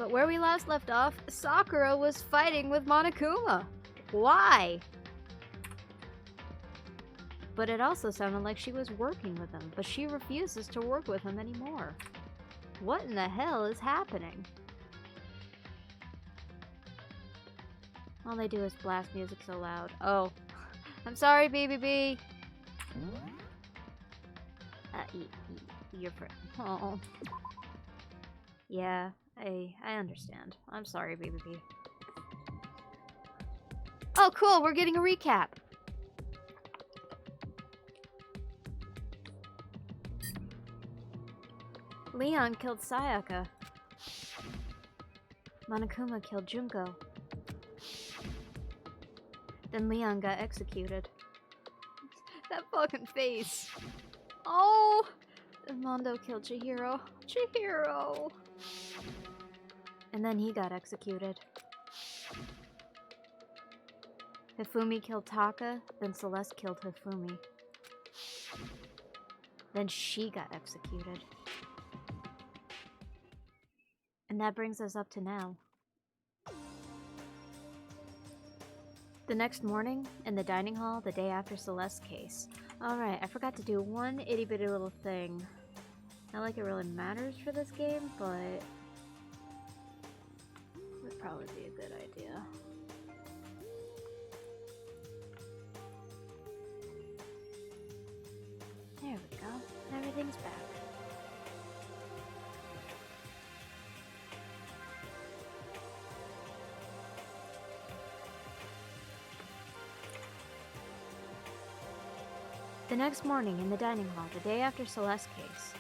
But where we last left off, Sakura was fighting with Monokuma. Why? But it also sounded like she was working with him, but she refuses to work with him anymore. What in the hell is happening? All they do is blast music so loud. Oh. I'm sorry, BBB. Your friend. Oh. Yeah, I understand. I'm sorry, BBB. Oh, cool. We're getting a recap. Leon killed Sayaka. Monokuma killed Junko. Then Leon got executed. That fucking face. Oh! And Mondo killed Chihiro. Chihiro! And then he got executed. Hifumi killed Taka, then Celeste killed Hifumi. Then she got executed. And that brings us up to now. The next morning, in the dining hall, the day after Celeste's case. Alright, I forgot to do one itty bitty little thing. Not like it really matters for this game, but it would probably be a good idea. There we go. Everything's back. The next morning in the dining hall, the day after Celeste's case.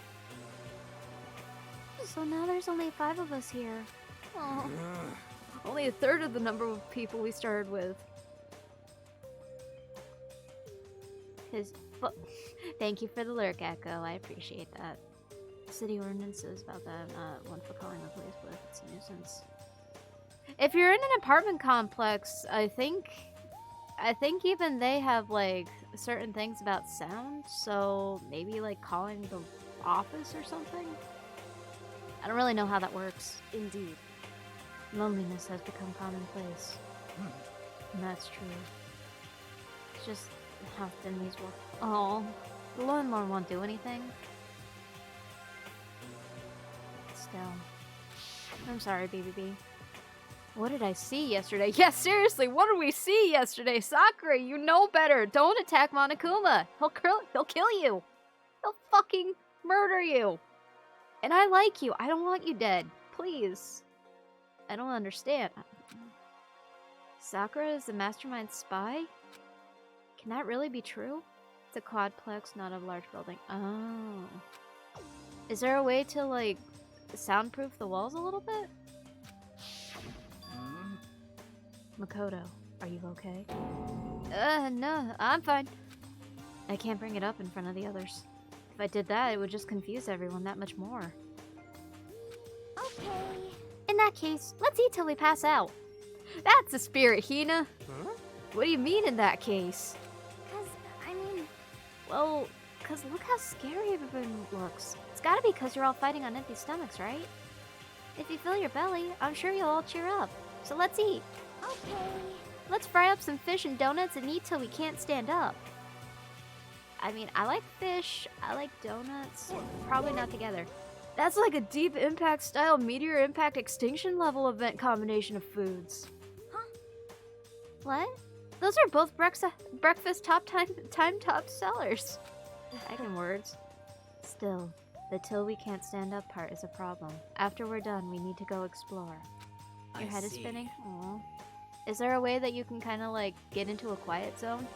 So now there's only 5 of us here. Oh, only a third of the number of people we started with. Thank you for the lurk, Echo. I appreciate that. City ordinances about that. One for calling the police, but it's a nuisance. If you're in an apartment complex, I think even they have like certain things about sound, so maybe like calling the office or something? I don't really know how that works. Indeed. Loneliness has become commonplace. And that's true. It's just how thin these work. Oh, the landlord won't do anything. Still. I'm sorry, BBB. What did I see yesterday? Yeah, seriously, what did we see yesterday? Sakura, you know better. Don't attack Monokuma. He'll kill you. He'll fucking murder you. And I like you. I don't want you dead. Please. I don't understand. Sakura is the mastermind spy? Can that really be true? It's a quadplex, not a large building. Oh. Is there a way to, like, soundproof the walls a little bit? Makoto, are you okay? No, I'm fine. I can't bring it up in front of the others. If I did that, it would just confuse everyone that much more. Okay. In that case, let's eat till we pass out. That's the spirit, Hina. Huh? What do you mean in that case? Well, cause look how scary everyone looks. It's gotta be cause you're all fighting on empty stomachs, right? If you fill your belly, I'm sure you'll all cheer up. So let's eat. Okay. Let's fry up some fish and donuts and eat till we can't stand up. I mean, I like fish, I like donuts. Probably not together. That's like a Deep Impact style Meteor Impact Extinction level event combination of foods. Huh? What? Those are both breakfast top top sellers. Second words. Still, the till we can't stand up part is a problem. After we're done, we need to go explore. Your head is spinning? Aww. Is there a way that you can kind of like get into a quiet zone?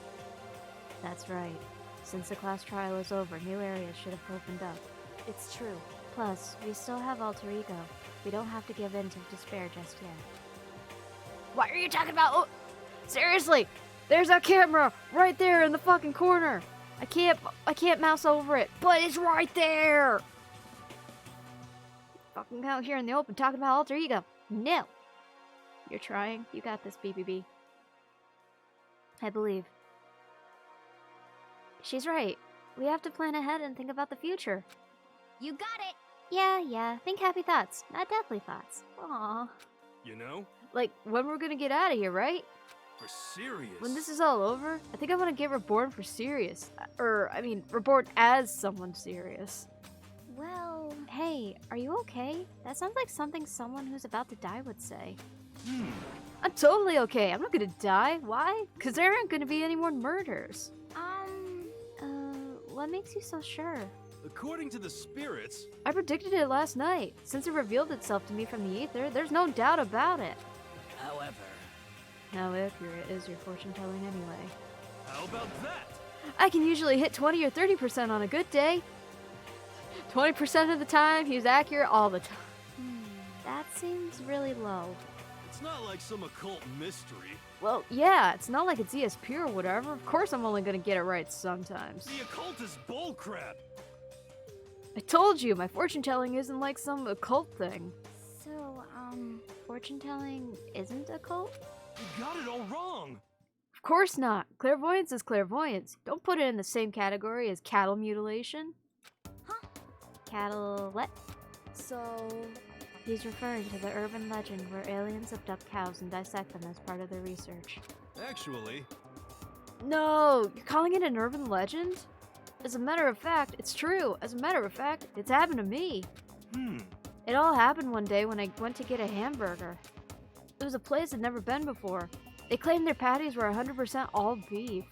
That's right. Since the class trial is over, new areas should have opened up. It's true. Plus, we still have alter ego. We don't have to give in to despair just yet. What are you talking about? Oh, seriously! There's a camera right there in the fucking corner! I can't mouse over it, but it's right there! Fucking out here in the open talking about alter ego. No! You're trying. You got this, BBB. I believe. She's right. We have to plan ahead and think about the future. You got it! Yeah, think happy thoughts, not deathly thoughts. Aww. You know? Like, when we're gonna get out of here, right? For serious. When this is all over, I think I want to get reborn for serious. Reborn as someone serious. Well... Hey, are you okay? That sounds like something someone who's about to die would say. I'm totally okay. I'm not gonna die. Why? Because there aren't gonna be any more murders. What makes you so sure? According to the spirits... I predicted it last night. Since it revealed itself to me from the ether, there's no doubt about it. However... How accurate is your fortune telling anyway? How about that? I can usually hit 20 or 30% on a good day. 20% of the time, he's accurate all the time. That seems really low. It's not like some occult mystery. Well, yeah, it's not like it's ESP or whatever. Of course I'm only gonna get it right sometimes. The occult is bullcrap. I told you, my fortune telling isn't like some occult thing. So, fortune telling isn't occult? You got it all wrong. Of course not. Clairvoyance is clairvoyance. Don't put it in the same category as cattle mutilation. Huh? Cattle what? So... He's referring to the urban legend where aliens abduct cows and dissect them as part of their research. Actually... No! You're calling it an urban legend? As a matter of fact, it's true. As a matter of fact, it's happened to me. It all happened one day when I went to get a hamburger. It was a place I'd never been before. They claimed their patties were 100% all beef.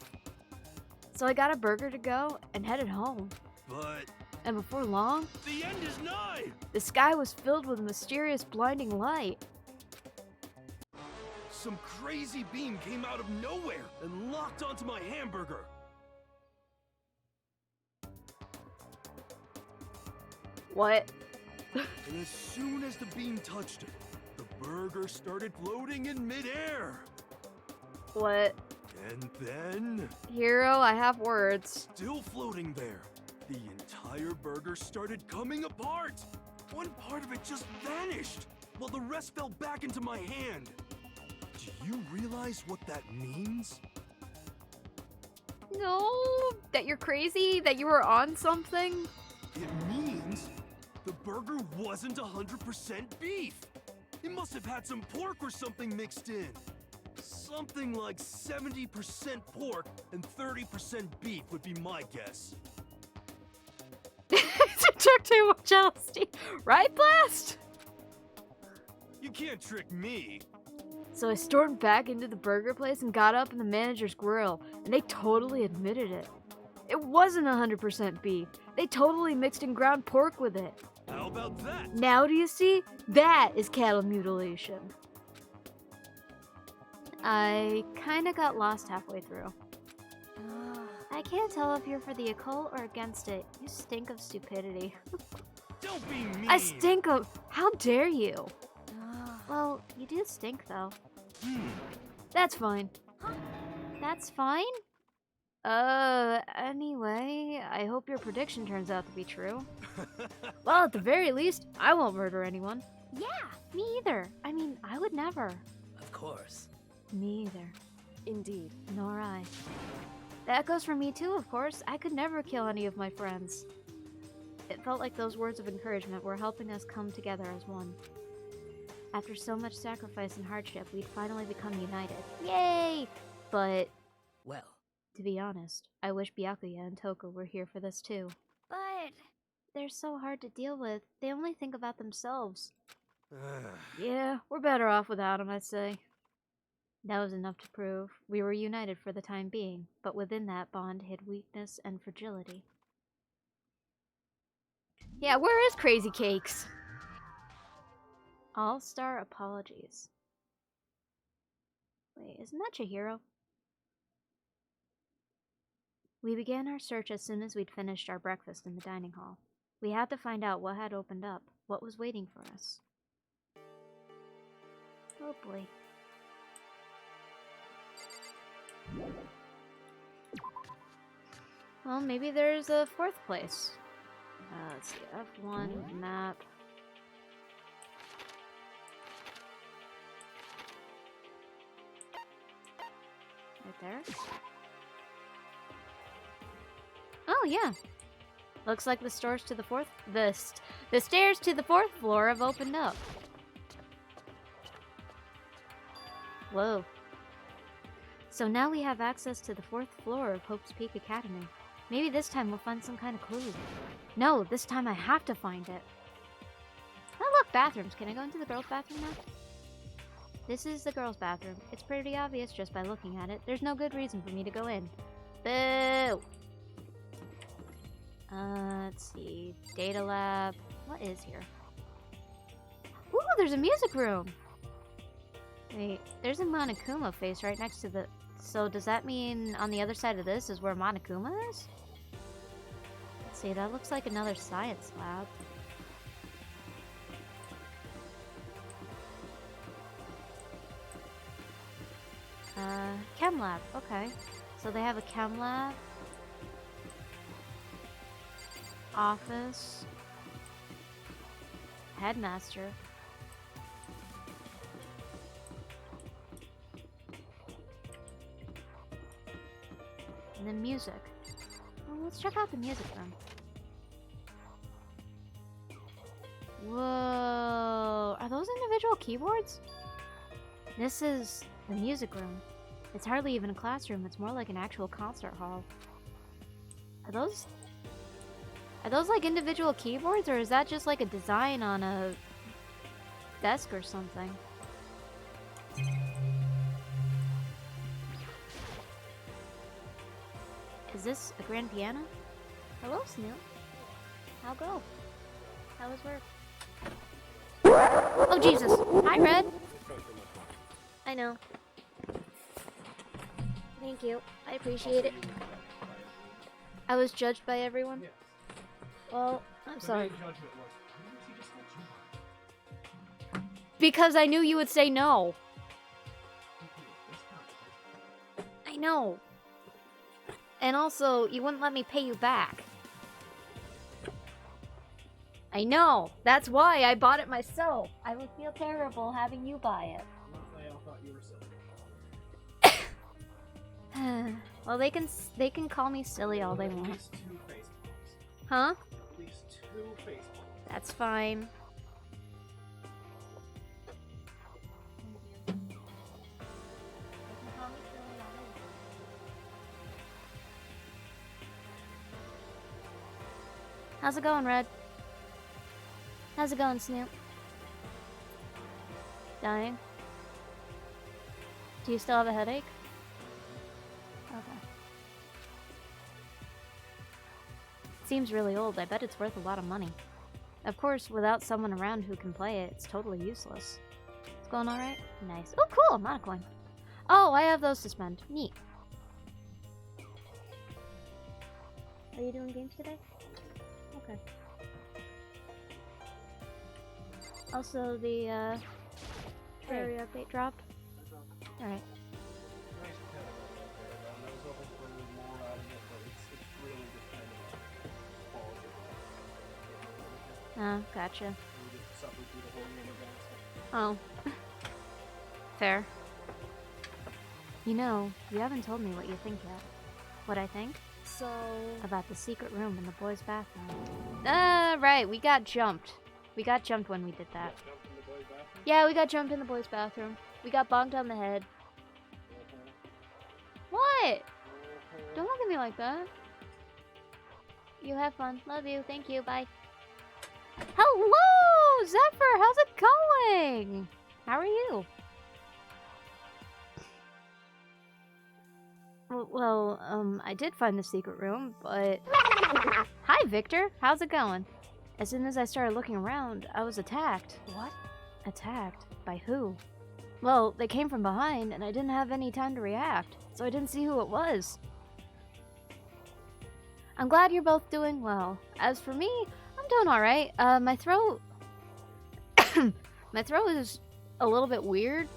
So I got a burger to go and headed home. But... And before long, the end is nigh! the sky was filled with a mysterious blinding light. Some crazy beam came out of nowhere and locked onto my hamburger. What? And as soon as the beam touched it, the burger started floating in midair. What? And then... Hero, I have words. Still floating there, the entire burger started coming apart. One part of it just vanished, while the rest fell back into my hand. Do you realize what that means? No, that you're crazy? That you were on something? It means the burger wasn't 100% beef. It must have had some pork or something mixed in. Something like 70% pork and 30% beef would be my guess. It took too much LSD. Right, Blast? You can't trick me. So I stormed back into the burger place and got up in the manager's grill, and they totally admitted it. It wasn't 100% beef. They totally mixed in ground pork with it. How about that? Now do you see? That is cattle mutilation. I kinda got lost halfway through. I can't tell if you're for the occult or against it. You stink of stupidity. Don't be mean. I stink of... How dare you? Well, you do stink, though. That's fine. That's fine? Anyway, I hope your prediction turns out to be true. Well, at the very least, I won't murder anyone. Yeah, me either. I mean, I would never. Of course. Me either. Indeed. Nor I. That goes for me too, of course. I could never kill any of my friends. It felt like those words of encouragement were helping us come together as one. After so much sacrifice and hardship, we'd finally become united. Yay! But... Well... To be honest, I wish Byakuya and Toku were here for this too. But... They're so hard to deal with. They only think about themselves. Yeah, we're better off without them, I'd say. That was enough to prove we were united for the time being, but within that bond hid weakness and fragility. Yeah, where is Crazy Cakes? All-Star Apologies. Wait, isn't that Chihiro? We began our search as soon as we'd finished our breakfast in the dining hall. We had to find out what had opened up, what was waiting for us. Oh boy. Well, maybe there's a fourth place. Let's see, F1, map. Right there. Oh, yeah. Looks like the stairs to the stairs to the 4th floor have opened up. Whoa. So now we have access to the 4th floor of Hope's Peak Academy. Maybe this time we'll find some kind of clue. No, this time I have to find it. Oh look, bathrooms. Can I go into the girls' bathroom now? This is the girls' bathroom. It's pretty obvious just by looking at it. There's no good reason for me to go in. Boo! Let's see. Data lab. What is here? Ooh, there's a music room! Wait, there's a Monokuma face right next to the... So does that mean on the other side of this is where Monokuma is? Let's see, that looks like another science lab. Chem lab, okay. So they have a chem lab. Office. Headmaster. And then music. Well, let's check out the music room. Whoa! Are those individual keyboards? This is the music room. It's hardly even a classroom, it's more like an actual concert hall. Are those like individual keyboards, or is that just like a design on a desk or something? Is this a grand piano? Hello, Snoop. How go? How was work? Oh, Jesus! Hi, Red! I know. Thank you. I appreciate it. I was judged by everyone? Well, I'm sorry. Because I knew you would say no. I know. And also, you wouldn't let me pay you back. I know. That's why I bought it myself. I would feel terrible having you buy it. Well, they can call me silly all they want. Huh? At least 2 faceballs. That's fine. How's it going, Red? How's it going, Snoop? Dying? Do you still have a headache? Okay. Seems really old. I bet it's worth a lot of money. Of course, without someone around who can play it, it's totally useless. It's going alright? Nice. Oh, cool! Not a coin. Oh, I have those to spend. Neat. Are you doing games today? Okay. Also, the, Terry update dropped? Alright. Nice pet I was hoping for more out of it, but it's really just kind of Oh, gotcha. we just suffered through the whole game event. Oh. Fair. You know, you haven't told me what you think yet. What I think? So... About the secret room in the boys' bathroom. Right, we got jumped. We got jumped when we did that. Jumped in the boys' bathroom? Yeah, we got jumped in the boys' bathroom. We got bonked on the head. What? Don't look at me like that. You have fun. Love you. Thank you. Bye. Hello, Zephyr. How's it going? How are you? Well, I did find the secret room, but... Hi, Victor. How's it going? As soon as I started looking around, I was attacked. What? Attacked? By who? Well, they came from behind, and I didn't have any time to react, so I didn't see who it was. I'm glad you're both doing well. As for me, I'm doing alright. My throat... my throat is a little bit weird.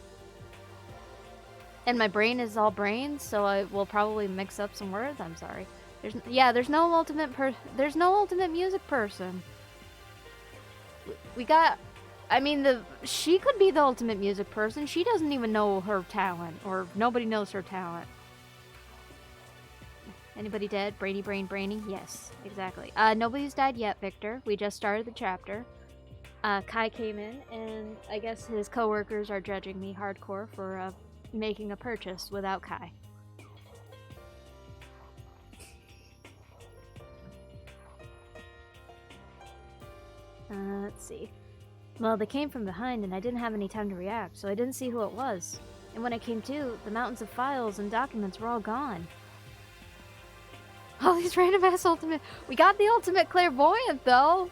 And my brain is all brains, so I will probably mix up some words. I'm sorry. There's no ultimate music person. We got... I mean, she could be the ultimate music person. She doesn't even know her talent, or nobody knows her talent. Anybody dead? Brainy, brainy? Yes, exactly. Nobody's died yet, Victor. We just started the chapter. Kai came in, and I guess his coworkers are judging me hardcore for making a purchase without Kai. Let's see. Well, they came from behind, and I didn't have any time to react, so I didn't see who it was. And when I came to, the mountains of files and documents were all gone. All these random ass ultimate. We got the ultimate clairvoyant, though!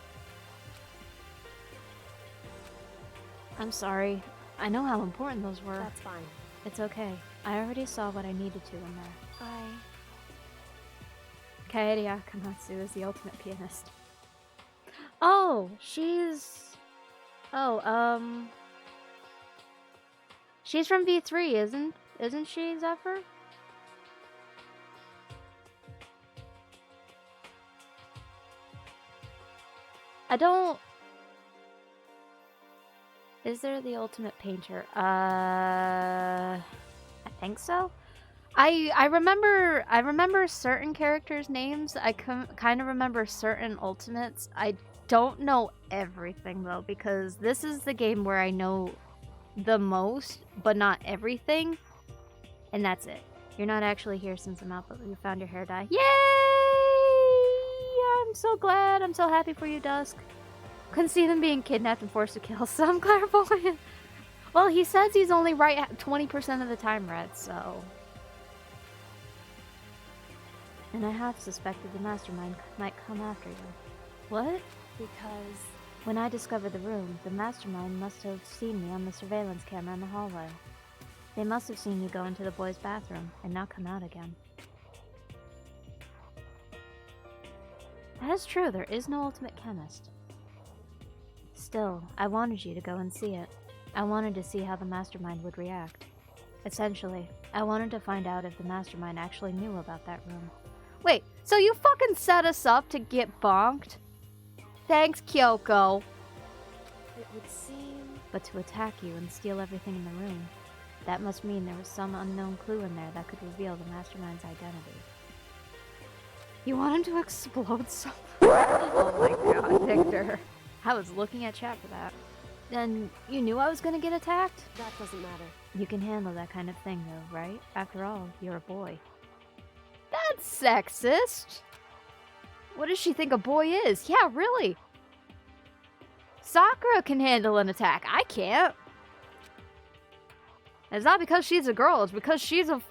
I'm sorry. I know how important those were. That's fine. It's okay. I already saw what I needed to in there. Kaede Akamatsu is the ultimate pianist. Oh, she's... Oh, she's from V3, isn't she, Zephyr? I don't... Is there the ultimate painter? I think so. I remember certain characters' names. I kind of remember certain ultimates. I don't know everything though, because this is the game where I know the most, but not everything. And that's it. You're not actually here since I'm out, but you found your hair dye. Yay! I'm so glad. I'm so happy for you, Dusk. Couldn't see them being kidnapped and forced to kill some clairvoyant. Well, he says he's only right 20% of the time, Red, so... And I have suspected the mastermind might come after you. What? Because... When I discovered the room, the mastermind must have seen me on the surveillance camera in the hallway. They must have seen you go into the boys' bathroom and not come out again. That is true, there is no ultimate chemist. Still, I wanted you to go and see it. I wanted to see how the mastermind would react. Essentially, I wanted to find out if the mastermind actually knew about that room. Wait, so you fucking set us up to get bonked? Thanks, Kyoko. It would seem... But to attack you and steal everything in the room. That must mean there was some unknown clue in there that could reveal the mastermind's identity. You want him to explode something? Oh my god, Victor. I was looking at chat for that. Then you knew I was gonna get attacked? That doesn't matter. You can handle that kind of thing though, right? After all, you're a boy. That's sexist! What does she think a boy is? Yeah, really! Sakura can handle an attack. I can't. It's not because she's a girl, it's because she's a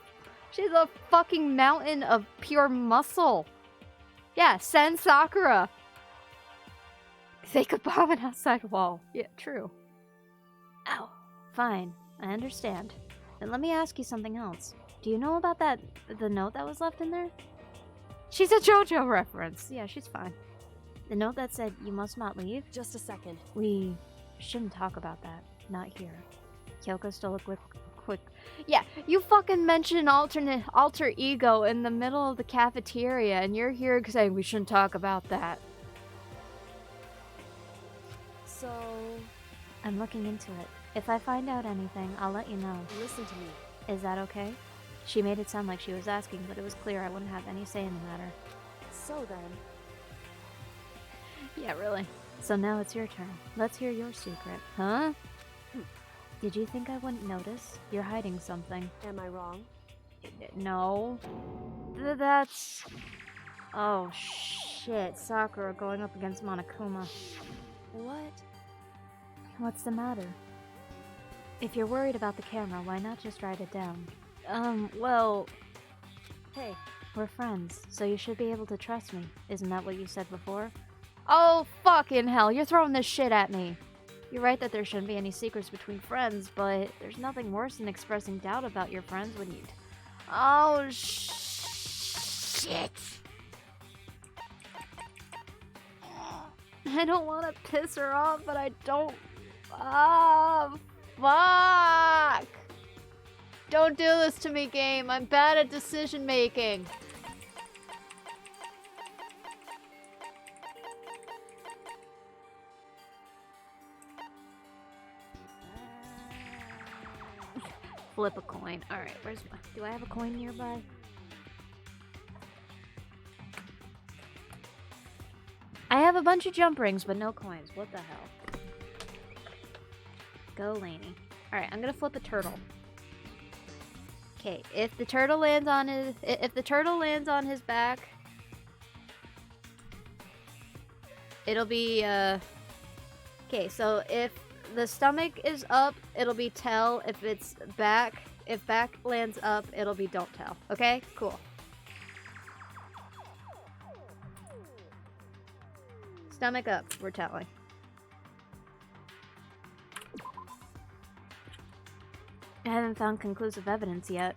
fucking mountain of pure muscle. Yeah, send Sakura. They could bomb an outside wall. Yeah, true. Ow. Fine, I understand. Then let me ask you something else. Do you know about the note that was left in there? She's a JoJo reference. Yeah, she's fine. The note that said, you must not leave? Just a second. We shouldn't talk about that. Not here. Kyoko stole a quick... Yeah, you fucking mentioned alter ego in the middle of the cafeteria, and you're here saying we shouldn't talk about that. So... I'm looking into it. If I find out anything, I'll let you know. Listen to me. Is that okay? She made it sound like she was asking, but it was clear I wouldn't have any say in the matter. So then... Yeah, really. So now it's your turn. Let's hear your secret. Huh? Did you think I wouldn't notice? You're hiding something. Am I wrong? No. That's... Oh, shit. Sakura going up against Monokuma. What? What's the matter? If you're worried about the camera, why not just write it down? Well... Hey. We're friends, so you should be able to trust me. Isn't that what you said before? Oh, fucking hell, you're throwing this shit at me. You're right that there shouldn't be any secrets between friends, but there's nothing worse than expressing doubt about your friends when you... Oh, shit. I don't want to piss her off, but I don't... Ah, fuck! Don't do this to me, game. I'm bad at decision making. Flip a coin. Alright, where's my... Do I have a coin nearby? a bunch of jump rings, but no coins. What the hell? Go, Lanie. Alright, I'm gonna flip a turtle. Okay, if the turtle lands on his back, it'll be okay, so if the stomach is up, it'll be tell. If it's back, if back lands up, it'll be don't tell. Okay? Cool. Stomach up, we're telling. I haven't found conclusive evidence yet.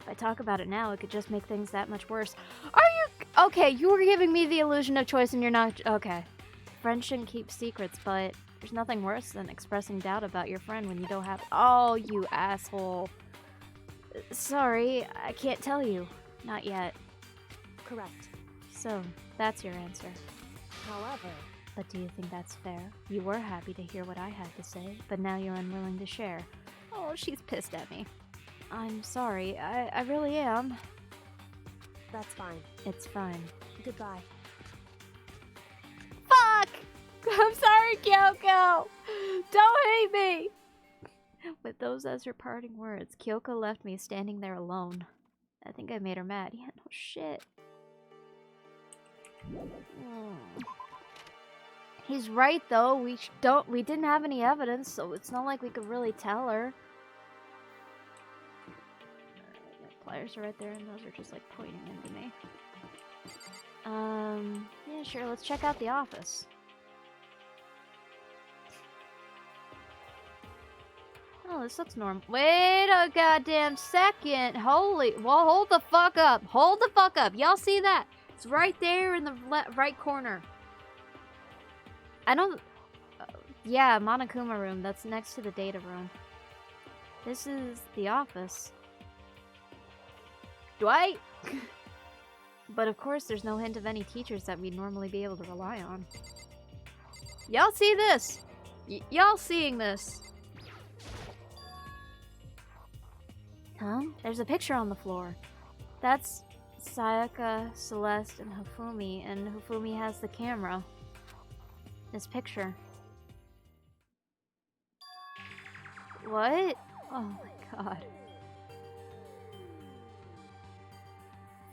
If I talk about it now, it could just make things that much worse. Are you... Okay, you were giving me the illusion of choice and you're not... Okay. Friends shouldn't keep secrets, but there's nothing worse than expressing doubt about your friend when you don't have... Oh, you asshole. Sorry, I can't tell you. Not yet. Correct. So, that's your answer. However... But do you think that's fair? You were happy to hear what I had to say, but now you're unwilling to share. Oh, she's pissed at me. I'm sorry, I really am. That's fine. It's fine. Goodbye. Fuck! I'm sorry, Kyoko! Don't hate me! With those as her parting words, Kyoko left me standing there alone. I think I made her mad. Yeah, no shit. He's right though. We didn't have any evidence, so it's not like we could really tell her. The pliers are right there, and those are just like pointing into me. Yeah, sure. Let's check out the office. Oh, this looks normal. Wait a goddamn second. Holy, well, hold the fuck up. Hold the fuck up. Y'all see that? It's right there in the right corner. I don't... yeah, Monokuma room. That's next to the data room. This is the office. Dwight! But of course, there's no hint of any teachers that we'd normally be able to rely on. Y'all see this? Y'all seeing this? Huh? There's a picture on the floor. That's Sayaka, Celeste, and Hifumi, and Hifumi has the camera. This picture. What? Oh my god.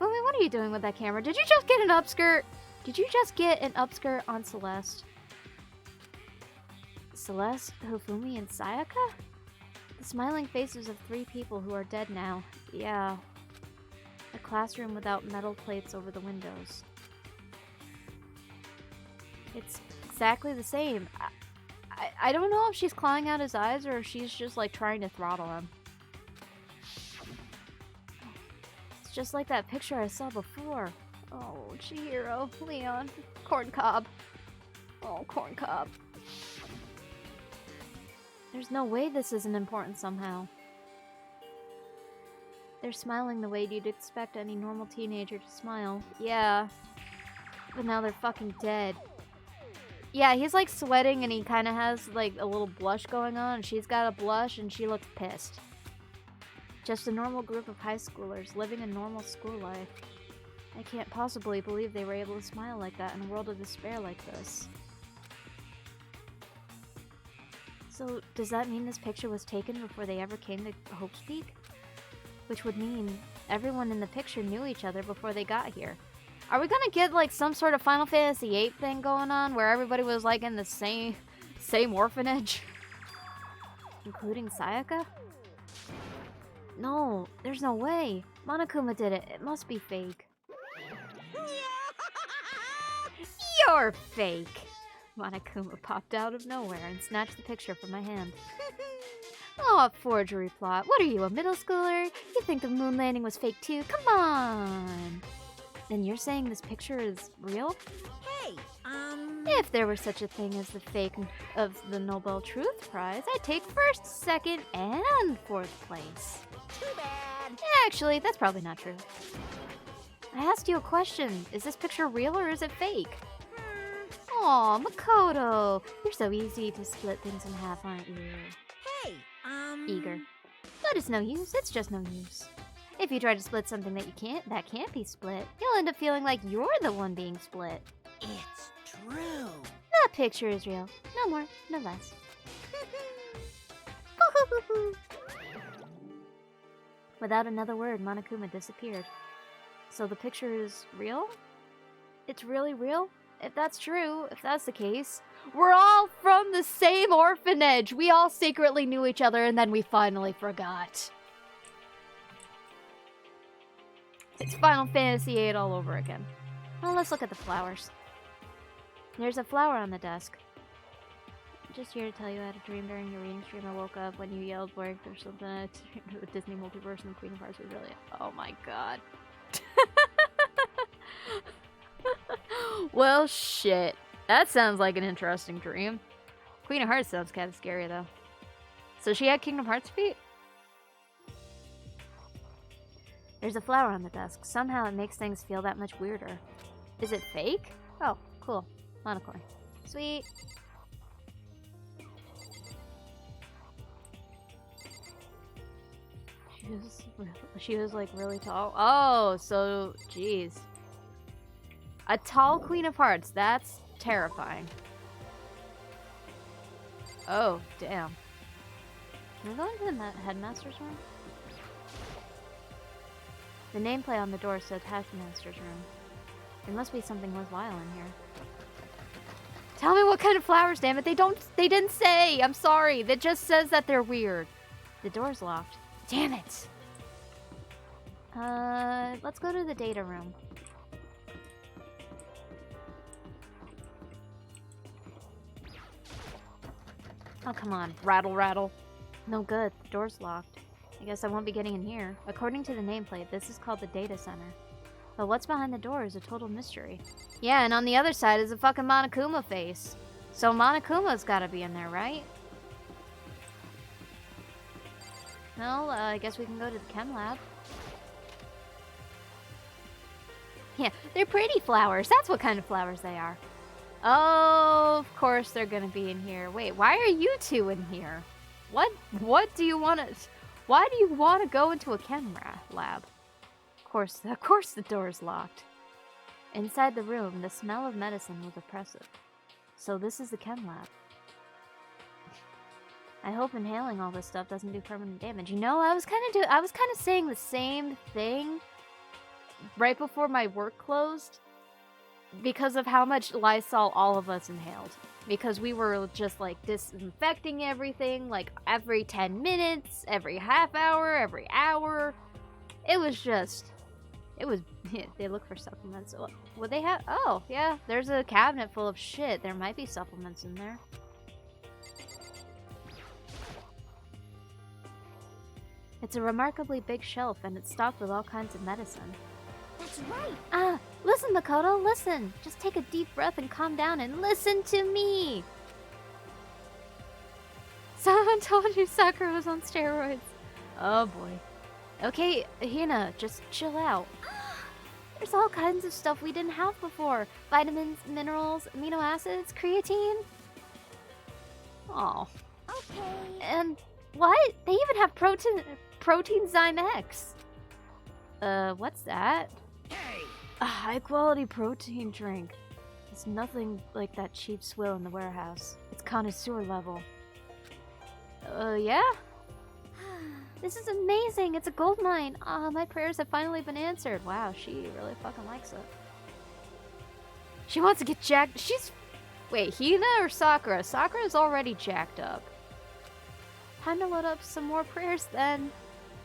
Hifumi, what are you doing with that camera? Did you just get an upskirt? Did you just get an upskirt on Celeste? Celeste, Hifumi, and Sayaka? The smiling faces of 3 people who are dead now. Yeah. A classroom without metal plates over the windows. It's exactly the same. I don't know if she's clawing out his eyes or if she's just like trying to throttle him. It's just like that picture I saw before. Oh, Chihiro, Leon, Corncob. Oh, Corncob. There's no way this isn't important somehow. They're smiling the way you'd expect any normal teenager to smile. Yeah. But now they're fucking dead. Yeah, he's like sweating and he kind of has like a little blush going on. She's got a blush and she looks pissed. Just a normal group of high schoolers living a normal school life. I can't possibly believe they were able to smile like that in a world of despair like this. So, does that mean this picture was taken before they ever came to Hope's Peak? Which would mean everyone in the picture knew each other before they got here. Are we gonna get like some sort of Final Fantasy VIII thing going on where everybody was like in the same orphanage? Including Sayaka? No, there's no way. Monokuma did it. It must be fake. You're fake! Monokuma popped out of nowhere and snatched the picture from my hand. Oh, a forgery plot. What are you, a middle schooler? You think the moon landing was fake too? Come on! Then you're saying this picture is real? Hey, If there were such a thing as the fake of the Nobel Truth Prize, I'd take first, second, and fourth place. too bad. Actually, that's probably not true. I asked you a question. Is this picture real or is it fake? Aw, Makoto! You're so easy to split things in half, aren't you? Hey, Eager. But it's no use. It's just no use. If you try to split something that can't be split, you'll end up feeling like you're the one being split. It's true. That picture is real. No more, no less. Without another word, Monokuma disappeared. So the picture is real? It's really real? If that's true, if that's the case, we're all from the same orphanage. We all secretly knew each other and then we finally forgot. It's Final Fantasy VIII all over again. Well, let's look at the flowers. There's a flower on the desk. Just here to tell you I had a dream during your reading stream. I woke up when you yelled work or something. I dreamed of the Disney multiverse and the Queen of Hearts was really... Oh my god. Well, shit. That sounds like an interesting dream. Queen of Hearts sounds kind of scary, though. So she had Kingdom Hearts feet? There's a flower on the desk. Somehow it makes things feel that much weirder. Is it fake? Oh, cool. Monocore. Sweet. She was like really tall. Oh, so jeez. A tall Queen of Hearts. That's terrifying. Oh, damn. Can we go into the headmaster's room? The nameplate on the door says headmaster's room. There must be something worthwhile in here. Tell me what kind of flowers, damn it. They didn't say. I'm sorry. That just says that they're weird. The door's locked. Damn it. Let's go to the data room. Oh, come on. Rattle, rattle. No good. The door's locked. I guess I won't be getting in here. According to the nameplate, this is called the data center. But what's behind the door is a total mystery. Yeah, and on the other side is a fucking Monokuma face. So Monokuma's gotta be in there, right? No, I guess we can go to the chem lab. Yeah, they're pretty flowers. That's what kind of flowers they are. Oh, of course they're gonna be in here. Wait, why are you two in here? What do you want to... Why do you want to go into a chem lab? Of course the door's locked. Inside the room, the smell of medicine was oppressive. So this is the chem lab. I hope inhaling all this stuff doesn't do permanent damage. You know, I was kind of saying the same thing right before my work closed because of how much Lysol all of us inhaled. Because we were just like disinfecting everything like every 10 minutes, every half hour, every hour. It was they look for supplements. What they have? Oh, yeah, there's a cabinet full of shit. There might be supplements in there. It's a remarkably big shelf, and it's stocked with all kinds of medicine. That's right. Ah, listen, Makoto, listen. Just take a deep breath and calm down and listen to me. Someone told you Sakura was on steroids. Oh boy. Okay, Hina, just chill out. There's all kinds of stuff we didn't have before. Vitamins, minerals, amino acids, creatine. Oh. Okay. And what? They even have protein Zyme X. What's that? Hey. A high-quality protein drink. It's nothing like that cheap swill in the warehouse. It's connoisseur level. Yeah? This is amazing! It's a gold mine! Ah, my prayers have finally been answered. Wow, she really fucking likes it. She wants to get jacked. Wait, Hina or Sakura? Sakura's already jacked up. Time to load up some more prayers then.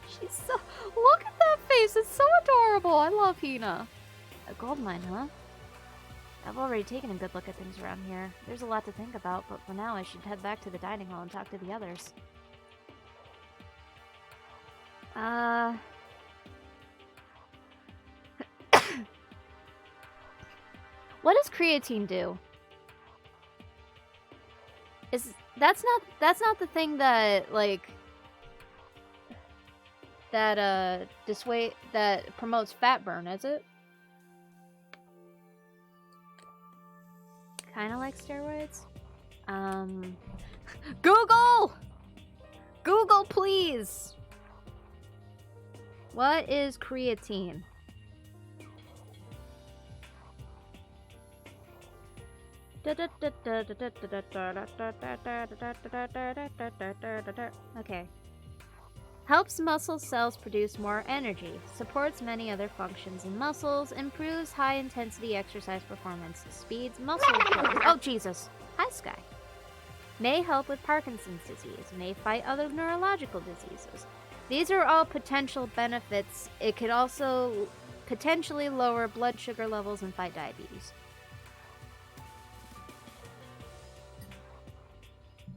She's so... Look at that face! It's so adorable! I love Hina. A gold mine, huh? I've already taken a good look at things around here. There's a lot to think about, but for now I should head back to the dining hall and talk to the others. What does creatine do? That's not the thing that like that promotes fat burn, is it? Kind of like steroids. Google, please. What is creatine? Okay. Helps muscle cells produce more energy, supports many other functions in muscles, improves high-intensity exercise performance, speeds muscle growth. Oh, Jesus. Hi, Sky. May help with Parkinson's disease, may fight other neurological diseases. These are all potential benefits. It could also potentially lower blood sugar levels and fight diabetes.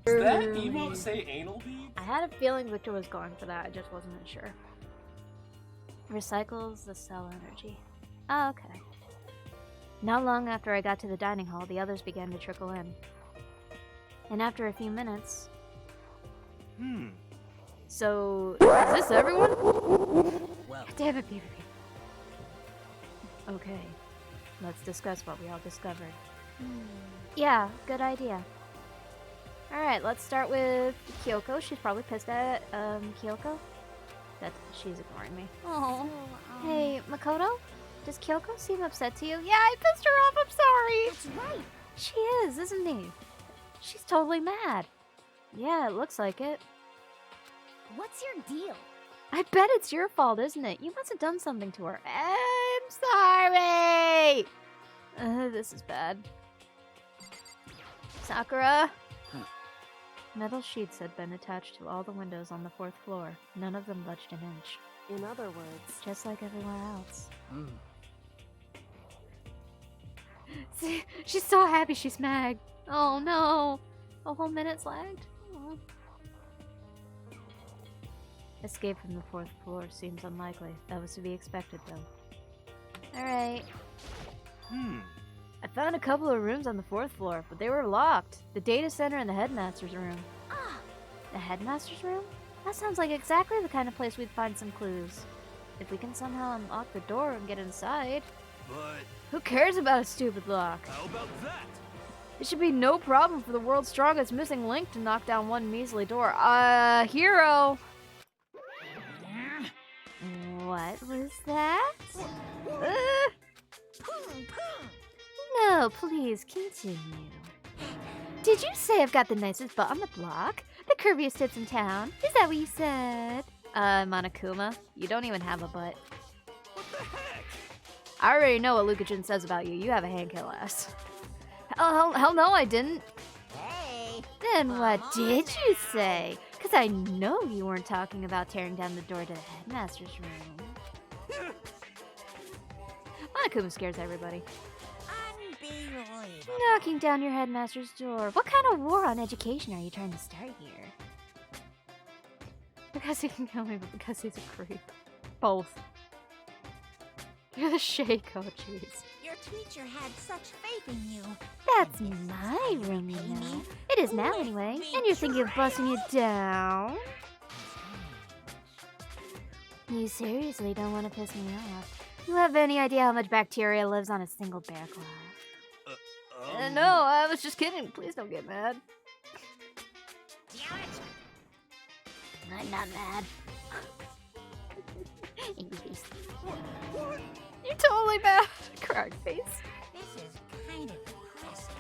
Does that emote say anal bead? I had a feeling Victor was going for that, I just wasn't sure. Recycles the cell energy. Oh, okay. Not long after I got to the dining hall, the others began to trickle in. And after a few minutes... So, is this everyone? Well, Damn it, baby. Okay, let's discuss what we all discovered. Yeah, good idea. Alright, let's start with Kyoko. She's probably pissed at, Kyoko. She's ignoring me. Oh. Hey, Makoto? Does Kyoko seem upset to you? Yeah, I pissed her off, I'm sorry! That's right. She is, isn't he? She's totally mad. Yeah, it looks like it. What's your deal? I bet it's your fault, isn't it? You must have done something to her. I'm sorry! This is bad. Sakura? Metal sheets had been attached to all the windows on the 4th floor. None of them budged an inch. In other words, Just like everywhere else. See, she's so happy she's magged. Oh no! A whole minute's lagged. Oh. Escape from the 4th floor seems unlikely. That was to be expected, though. Alright. I found a couple of rooms on the 4th floor, but they were locked. The data center and the headmaster's room. Ah, The headmaster's room? That sounds like exactly the kind of place we'd find some clues. If we can somehow unlock the door and get inside. But Who cares about a stupid lock? how about that? It should be no problem for the world's strongest missing link to knock down one measly door. Hero! What was that? No, please, continue. Did you say I've got the nicest butt on the block? The curviest tits in town? Is that what you said? Monokuma, you don't even have a butt. What the heck? I already know what Lucajin says about you. You have a handkill ass. Hell no, I didn't. hey. Then what did you say? Because I know you weren't talking about tearing down the door to the headmaster's room. Monokuma scares everybody. Unbelievable. Knocking down your headmaster's door. What kind of war on education are you trying to start here? Because he can kill me, but because he's a creep. Both. You're the Shaco, jeez. Your teacher had such faith in you. That's my room, you know. It is now, anyway. And you're thinking of busting it down? You seriously don't want to piss me off. You have any idea how much bacteria lives on a single bear claw? No, I was just kidding. Please don't get mad. Damn it. I'm not mad. You're totally mad. Crack face. This is kind of impressive.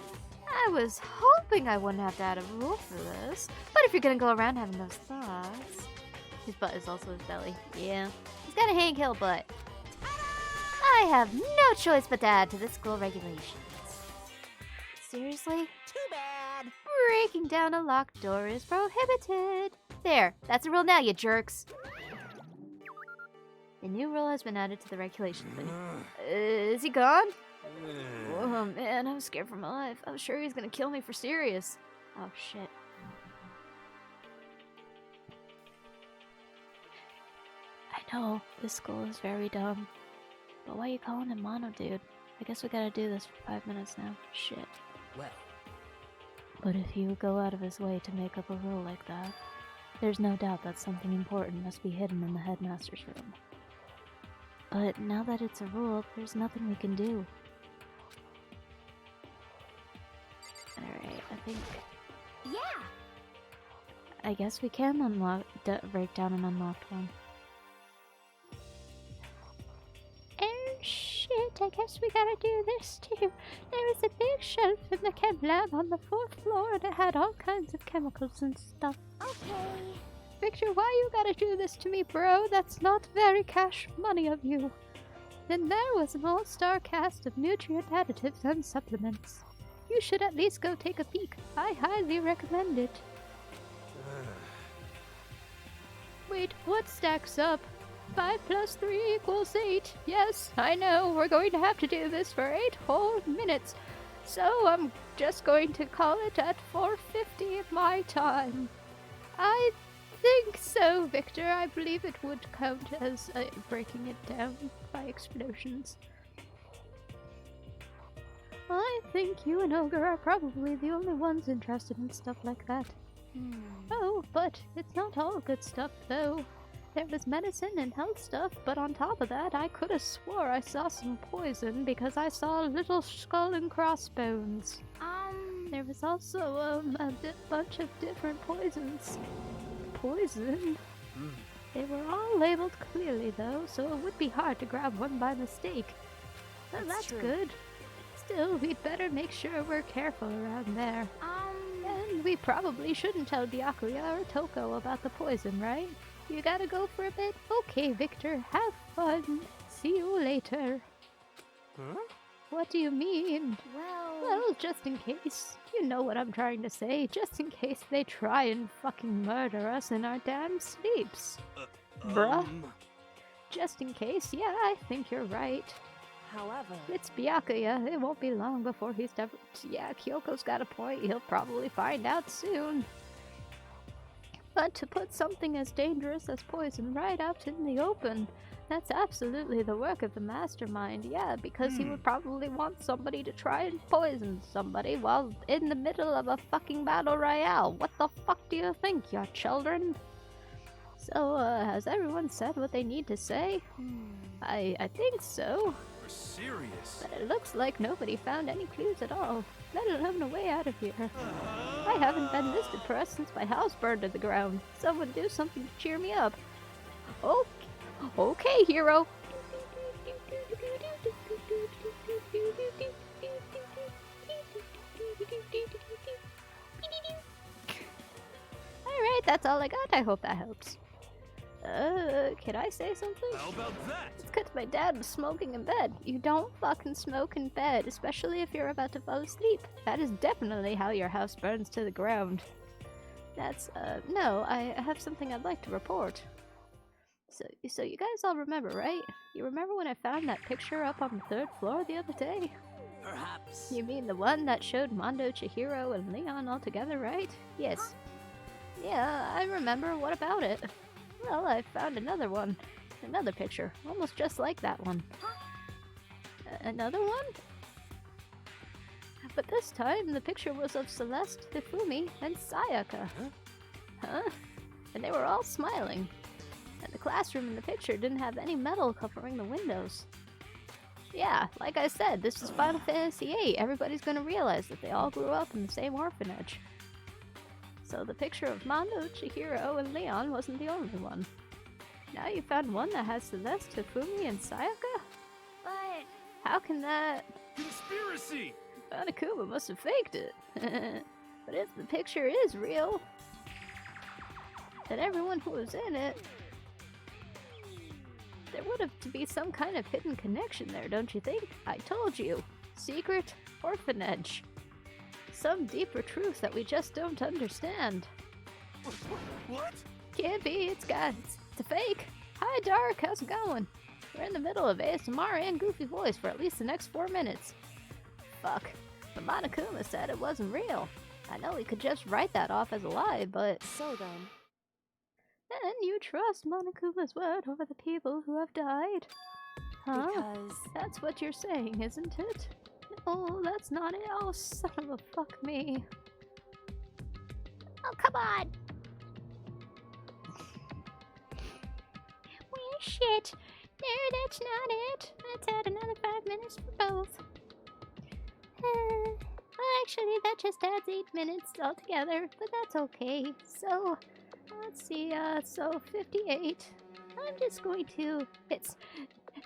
I was hoping I wouldn't have to add a rule for this. But if you're gonna go around having those thoughts... His butt is also his belly. Yeah. He's got a handkill butt. I have no choice but to add to the school regulations. Seriously? Too bad. Breaking down a locked door is prohibited. There, that's a rule now, you jerks. The new rule has been added to the regulations. Is he gone? Oh man, I was scared for my life. I was sure he was gonna kill me for serious. Oh shit. I know, this school is very dumb. But why are you calling him Mono, dude? I guess we gotta do this for 5 minutes now. Shit. well, But if he would go out of his way to make up a rule like that, there's no doubt that something important must be hidden in the headmaster's room. But now that it's a rule, there's nothing we can do. Alright, I think... Yeah. I guess we can break down an unlocked one. guess we gotta do this too. There was a big shelf in the chem lab on the 4th floor that had all kinds of chemicals and stuff. Okay. Victor, why you gotta do this to me, bro? That's not very cash money of you. Then there was an all-star cast of nutrient additives and supplements. You should at least go take a peek. I highly recommend it. Wait, what stacks up? 5 plus 3 equals 8. Yes, I know, we're going to have to do this for 8 whole minutes. So I'm just going to call it at 4:50 of my time. I think so, Victor. I believe it would count as breaking it down by explosions. I think you and Ogre are probably the only ones interested in stuff like that. Oh, but it's not all good stuff, though. There was medicine and health stuff, but on top of that, I could have swore I saw some poison because I saw a little skull and crossbones. There was also a bunch of different poisons. Poison? They were all labeled clearly, though, so it would be hard to grab one by mistake. Well, that's true. good. Still, we'd better make sure we're careful around there. And we probably shouldn't tell Byakuya or Toko about the poison, right? You gotta go for a bit? Okay, Victor, have fun. See you later. Huh? What do you mean? Well... Well, just in case. You know what I'm trying to say. Just in case they try and fucking murder us in our damn sleeps. Bruh. Just in case, yeah, I think you're right. However, It's Byakuya. It won't be long before he's never... Yeah, Kyoko's got a point. He'll probably find out soon. But to put something as dangerous as poison right out in the open, that's absolutely the work of the mastermind, yeah, because he would probably want somebody to try and poison somebody while in the middle of a fucking battle royale. What the fuck do you think, you children? So, has everyone said what they need to say? I think so. We're serious. But it looks like nobody found any clues at all, let alone a way out of here. I haven't been this depressed since my house burned to the ground. Someone do something to cheer me up. Okay, hero. Alright, that's all I got. I hope that helps. Can I say something? How about that? It's because my dad was smoking in bed. You don't fucking smoke in bed, especially if you're about to fall asleep. That is definitely how your house burns to the ground. No, I have something I'd like to report. So you guys all remember, right? You remember when I found that picture up on the 3rd floor the other day? Perhaps. You mean the one that showed Mondo, Chihiro, and Leon all together, right? Yes. Yeah, I remember. What about it? Well, I found another one. Another picture. Almost just like that one. Another one? But this time, the picture was of Celeste, Hifumi, and Sayaka. Huh? And they were all smiling. And the classroom in the picture didn't have any metal covering the windows. Yeah, like I said, this is Final Fantasy VIII. Everybody's gonna realize that they all grew up in the same orphanage. So the picture of Mondo, Chihiro, and Leon wasn't the only one. Now you found one that has Celeste, Hifumi, and Sayaka? But... How can that... Conspiracy! Monokuma must have faked it. But if the picture is real, then everyone who was in it... There would have to be some kind of hidden connection there, don't you think? I told you. Secret orphanage. Some deeper truth that we just don't understand. What? Can't be, it's a fake. Hi Dark, how's it going? We're in the middle of ASMR and goofy voice for at least the next 4 minutes. Fuck, but Monokuma said it wasn't real. I know we could just write that off as a lie, but... so then, And you trust Monokuma's word over the people who have died? Huh? because That's what you're saying, isn't it? Oh, that's not it. Oh, son of a fuck me. Oh, come on! Well, shit. No, that's not it. Let's add another 5 minutes for both. Well, actually, that just adds 8 minutes altogether, but that's okay. So, let's see, so 58. I'm just going to... It's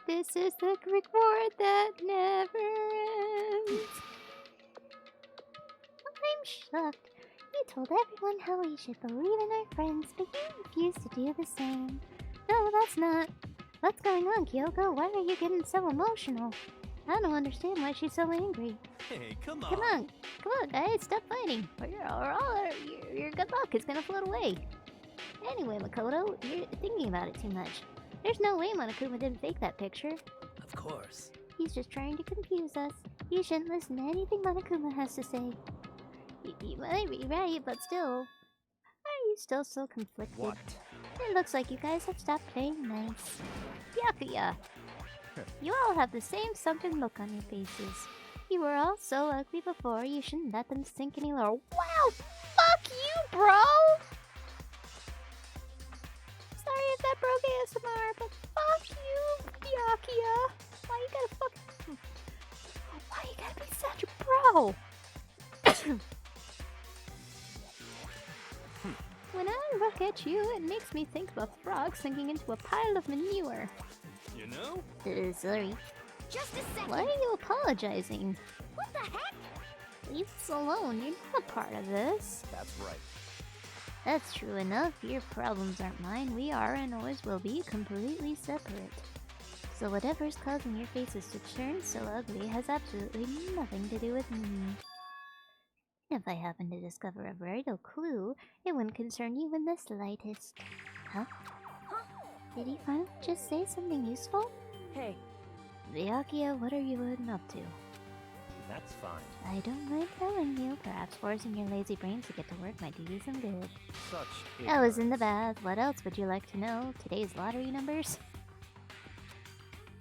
This is the reward that never ends. I'm shocked. You told everyone how we should believe in our friends, but you refused to do the same. No, that's not. What's going on, Kyoko? Why are you getting so emotional? I don't understand why she's so angry. Hey, come on. Come on, guys, stop fighting. Your good luck is gonna float away. Anyway, Makoto, you're thinking about it too much. There's no way Monokuma didn't fake that picture. Of course. He's just trying to confuse us. You shouldn't listen to anything Monokuma has to say. You might be right, but still. Are you still so conflicted? What? It looks like you guys have stopped playing nice. Byakuya! You all have the same sunken look on your faces. You were all so ugly before, you shouldn't let them sink any lower. Wow! Fuck you, bro! Sorry if that broke ASMR, but fuck you, Byakuya! Why you gotta be such a bro? When I look at you, it makes me think of a frog sinking into a pile of manure. You know? Sorry. Just a second. Why are you apologizing? What the heck? Leave us alone. You're not a part of this. That's right. That's true enough. Your problems aren't mine. We are and always will be completely separate. So whatever's causing your faces to turn so ugly has absolutely nothing to do with me. If I happen to discover a vital clue, it wouldn't concern you in the slightest. Huh? Did he finally just say something useful? Hey, Byakuya, what are you up to? That's fine. I don't mind telling you. Perhaps forcing your lazy brains to get to work might do you some good. Such I was in the bath. What else would you like to know? Today's lottery numbers?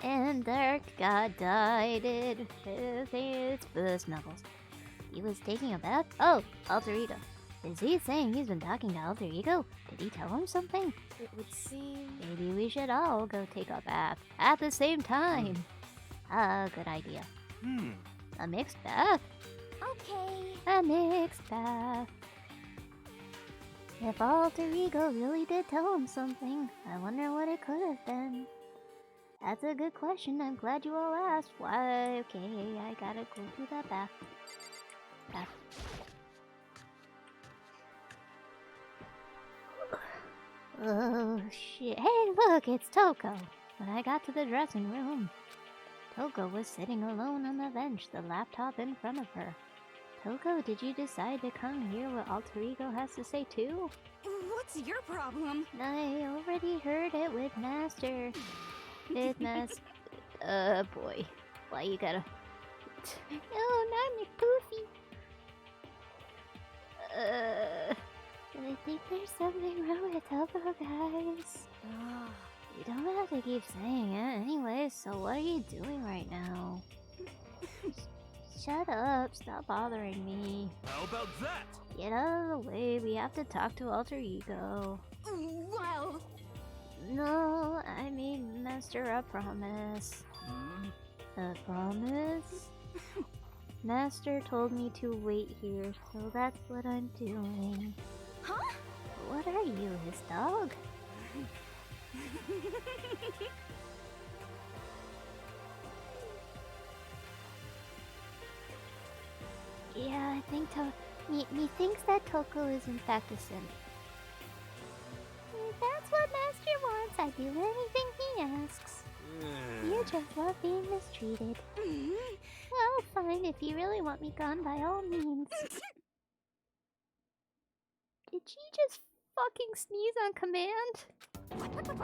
And Dark God died. It's the snuggles. He was taking a bath? Oh, Alter Ego. Is he saying he's been talking to Alter Ego? Did he tell him something? it would seem... Maybe we should all go take a bath at the same time. Good idea. A mixed bath? Okay. A mixed bath. If Alter Ego really did tell him something, I wonder what it could have been. That's a good question. I'm glad you all asked. Why? Okay, I gotta go do that bath. Oh shit. Hey, look, it's Toko. When I got to the dressing room, Toko was sitting alone on the bench, the laptop in front of her. Toko, did you decide to come hear what Alter Ego has to say too? What's your problem? I already heard it with Master. Boy. Why you gotta... No, not me, Poofy. I think there's something wrong with Toko, guys. You don't have to keep saying it anyway, so what are you doing right now? Shut up, stop bothering me. How about that? Get out of the way, we have to talk to Alter Ego. Well, No, I made Master a promise. A promise? Master told me to wait here, so that's what I'm doing. huh? What are you, his dog? Yeah, I think me thinks that Toko is in fact a simp. If that's what Master wants, I do anything he asks. You just love being mistreated. Well, fine, if you really want me gone, by all means. Did she just fucking sneeze on command?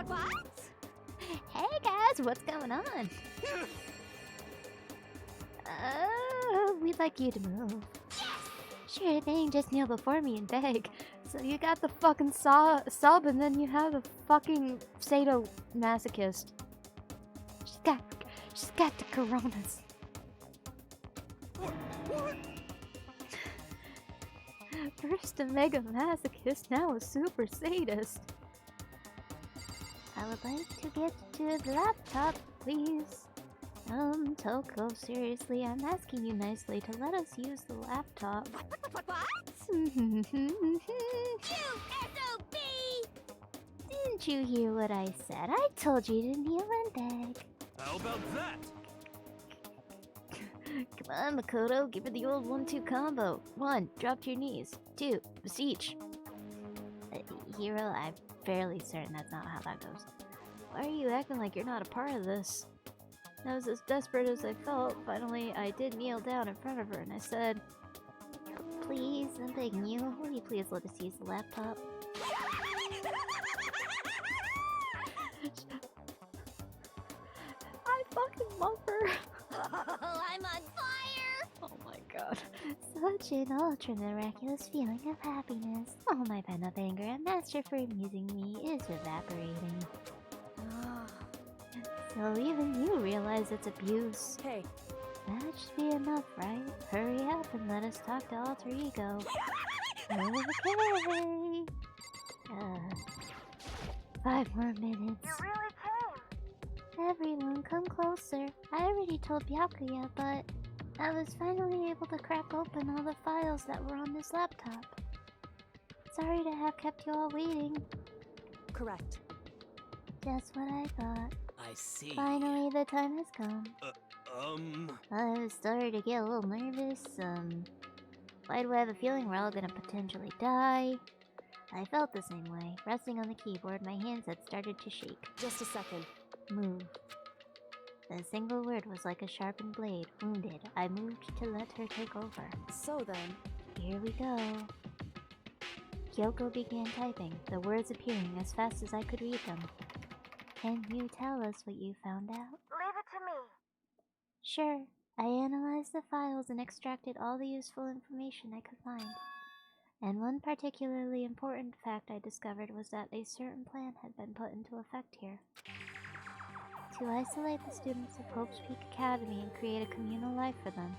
What? Hey guys, what's going on? We'd like you to move. Sure thing, just kneel before me and beg. So you got the fucking sub and then you have the fucking sadomasochist. She's got the coronas. First a mega masochist, now a super sadist. I would like to get to the laptop, please. Toko, seriously, I'm asking you nicely to let us use the laptop. What? Didn't SOB! you hear what I said? I told you to kneel and beg. How about that? Come on, Makoto, give her the old 1-2 combo. 1, drop to your knees. 2, beseech. Hero, I'm fairly certain that's not how that goes. Why are you acting like you're not a part of this? I was as desperate as I felt. Finally, I did kneel down in front of her and I said, please, I'm begging you, will you please let us use the laptop? I fucking love her. I'm on fire! Oh my god. Such an ultra miraculous feeling of happiness. All my pent-up anger and master for amusing me is evaporating. So even you realize it's abuse. Hey, That should be enough, right? Hurry up and let us talk to Alter Ego. Okay. 5 more minutes. You really came! Everyone, come closer. I already told Byakuya, but I was finally able to crack open all the files that were on this laptop. Sorry to have kept you all waiting. correct. Just what I thought. I see. Finally, the time has come. I was starting to get a little nervous. Why do I have a feeling we're all gonna potentially die? I felt the same way. Resting on the keyboard, my hands had started to shake. Just a second. Move. The single word was like a sharpened blade. Wounded, I moved to let her take over. So then, Here we go. Kyoko began typing, the words appearing as fast as I could read them. Can you tell us what you found out? Leave it to me. Sure. I analyzed the files and extracted all the useful information I could find. And one particularly important fact I discovered was that a certain plan had been put into effect here. To isolate the students of Hope's Peak Academy and create a communal life for them.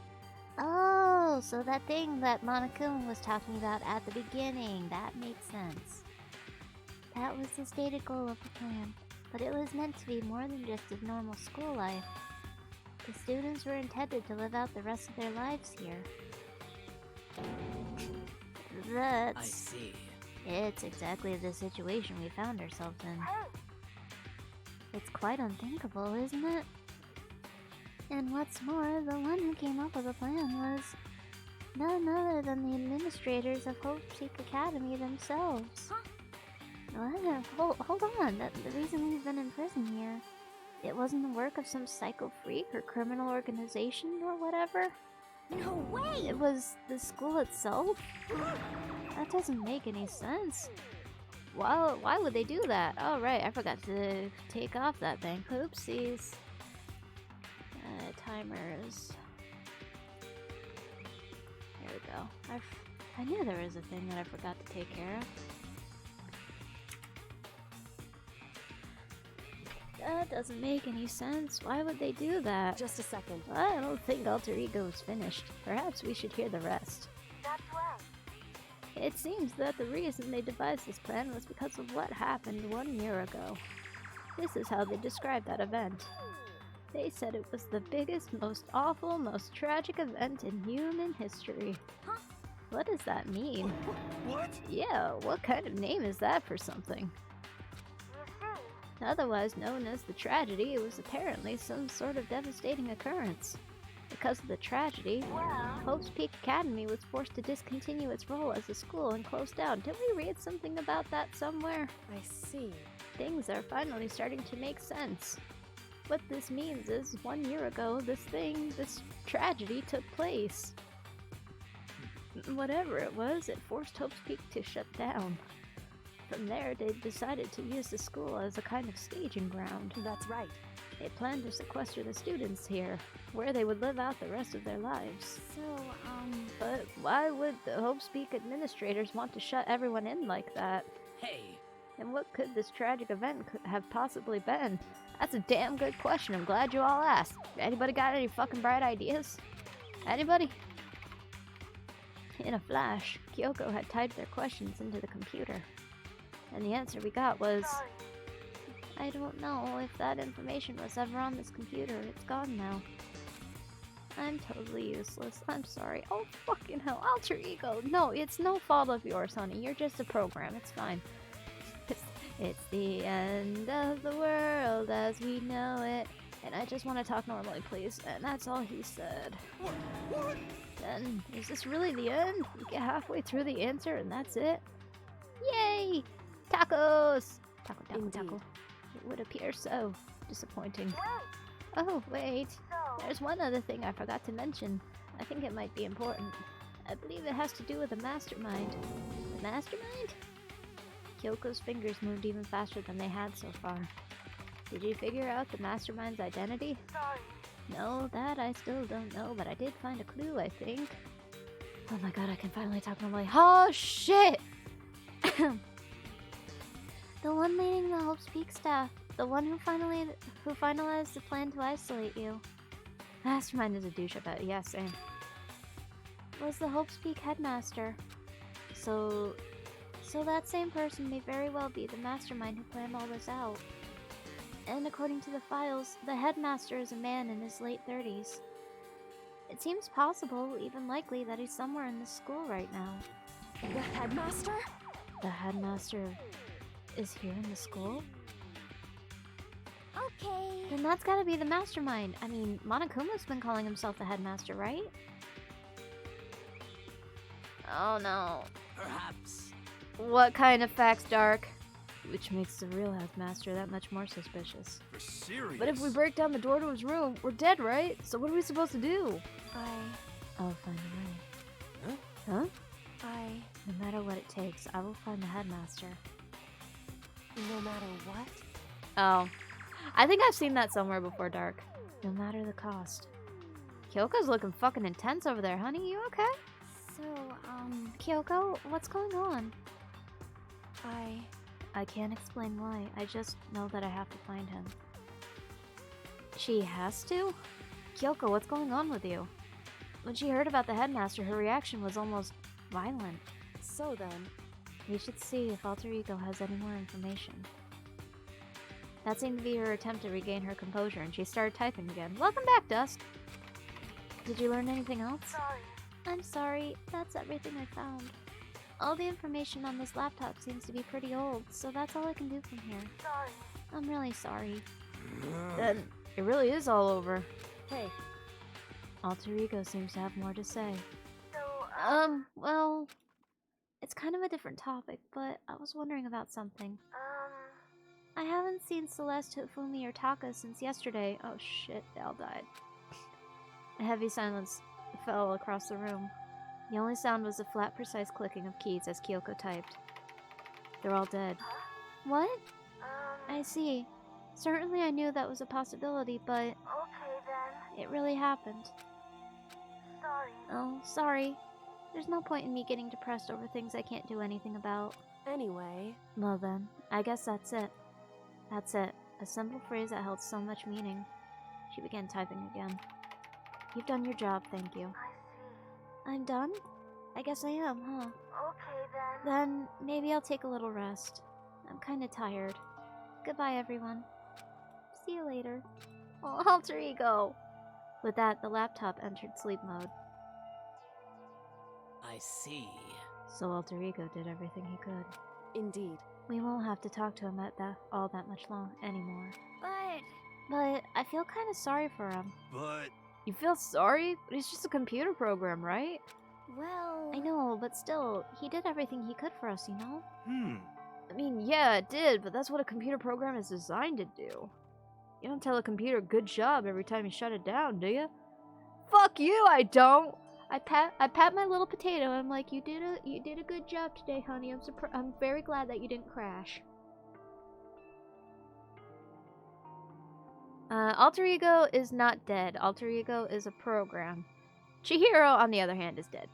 Oh, so that thing that Monokuma was talking about at the beginning, that makes sense. That was the stated goal of the plan, but it was meant to be more than just a normal school life. The students were intended to live out the rest of their lives here. I see. It's exactly the situation we found ourselves in. It's quite unthinkable, isn't it? And what's more, the one who came up with the plan was none other than the administrators of Hope Peak Academy themselves. What? Hold on. The reason we've been in prison here, it wasn't the work of some psycho freak or criminal organization or whatever. No way! It was the school itself? That doesn't make any sense. Why would they do that? Oh right, I forgot to take off that thing. Oopsies. Timers. There we go. I knew there was a thing that I forgot to take care of. That doesn't make any sense. Why would they do that? just a second. I don't think Alter Ego is finished. Perhaps we should hear the rest. That's when. It seems that the reason they devised this plan was because of what happened 1 year ago. This is how they described that event. They said it was the biggest, most awful, most tragic event in human history. Huh? What does that mean? What? Yeah, what kind of name is that for something? You see? Otherwise known as the tragedy, it was apparently some sort of devastating occurrence. Because of the tragedy, Hope's Peak Academy was forced to discontinue its role as a school and close down. Didn't we read something about that somewhere? I see. Things are finally starting to make sense. What this means is, 1 year ago, this tragedy took place. Whatever it was, it forced Hope's Peak to shut down. From there, they decided to use the school as a kind of staging ground. That's right. They planned to sequester the students here, where they would live out the rest of their lives. So, But why would the Hope's Peak administrators want to shut everyone in like that? Hey, And what could this tragic event have possibly been? That's a damn good question. I'm glad you all asked. Anybody got any fucking bright ideas? Anybody? In a flash, Kyoko had typed their questions into the computer. And the answer we got was... sorry. I don't know if that information was ever on this computer. It's gone now. I'm totally useless. I'm sorry. Oh, fucking hell. Alter Ego. No, it's no fault of yours, honey. You're just a program. It's fine. It's the end of the world as we know it. And I just want to talk normally, please. And that's all he said. What? Then, is this really the end? We get halfway through the answer and that's it? Yay! Tacos! Taco, taco, Indeed. taco. It would appear so. Disappointing. Oh, wait. There's one other thing I forgot to mention. I think it might be important. I believe it has to do with the mastermind. The mastermind? Kyoko's fingers moved even faster than they had so far. Did you figure out the mastermind's identity? Sorry. No, that I still don't know, but I did find a clue, I think. Oh my god, I can finally talk normally. Oh, shit! The one leading the Hope's Peak staff. The one who finalized the plan to isolate you. Mastermind is a douche, I bet. Yeah, same. Was the Hope's Peak headmaster. So, So that same person may very well be the mastermind who planned all this out. And according to the files, the headmaster is a man in his late 30s. It seems possible, even likely, that he's somewhere in this school right now. The headmaster? the headmaster is here in the school? Okay. Then that's gotta be the mastermind. I mean, Monokuma's been calling himself the headmaster, right? Oh no. Perhaps. What kind of facts, Dark? Which makes the real headmaster that much more suspicious. You're serious? But if we break down the door to his room, we're dead, right? So what are we supposed to do? I... I'll find a way. Huh? Huh? I... No matter what it takes, I will find the headmaster. No matter what? Oh. I think I've seen that somewhere before, Dark. No matter the cost. Kyoko's looking fucking intense over there, honey. You okay? So, Kyoko, what's going on? I can't explain why. I just know that I have to find him. She has to? Kyoko, what's going on with you? When she heard about the headmaster, her reaction was almost violent. So then... We should see if Alter Ego has any more information. That seemed to be her attempt to regain her composure, and she started typing again. Welcome back, Dusk! Did you learn anything else? Sorry. I'm sorry. That's everything I found. All the information on this laptop seems to be pretty old, so that's all I can do from here. Sorry. I'm really sorry. Then it really is all over. Hey, Alter Ego seems to have more to say. So, Well, it's kind of a different topic, but I was wondering about something. I haven't seen Celeste, Hifumi, or Taka since yesterday. Oh shit, they all died. A heavy silence fell across the room. The only sound was the flat, precise clicking of keys as Kyoko typed. They're all dead. What? I see. Certainly I knew that was a possibility, but Okay then. it really happened. Sorry. Oh, sorry. There's no point in me getting depressed over things I can't do anything about. anyway... Well then, I guess that's it. That's it. A simple phrase that held so much meaning. She began typing again. You've done your job, thank you. I see. I'm done? I guess I am, huh? Okay then. Then, maybe I'll take a little rest. I'm kinda tired. Goodbye, everyone. See you later. Oh, Alter Ego! With that, the laptop entered sleep mode. I see. So Alter Ego did everything he could. Indeed. We won't have to talk to him all that much long anymore. But I feel kind of sorry for him. But You feel sorry? But it's just a computer program, right? well, I know, but still, he did everything he could for us, you know? I mean, yeah, it did, but that's what a computer program is designed to do. You don't tell a computer good job every time you shut it down, do you? Fuck you, I don't! I pat my little potato, I'm like, you did a good job today, honey. I'm very glad that you didn't crash. Alter Ego is not dead. Alter Ego is a program. Chihiro, on the other hand, is dead.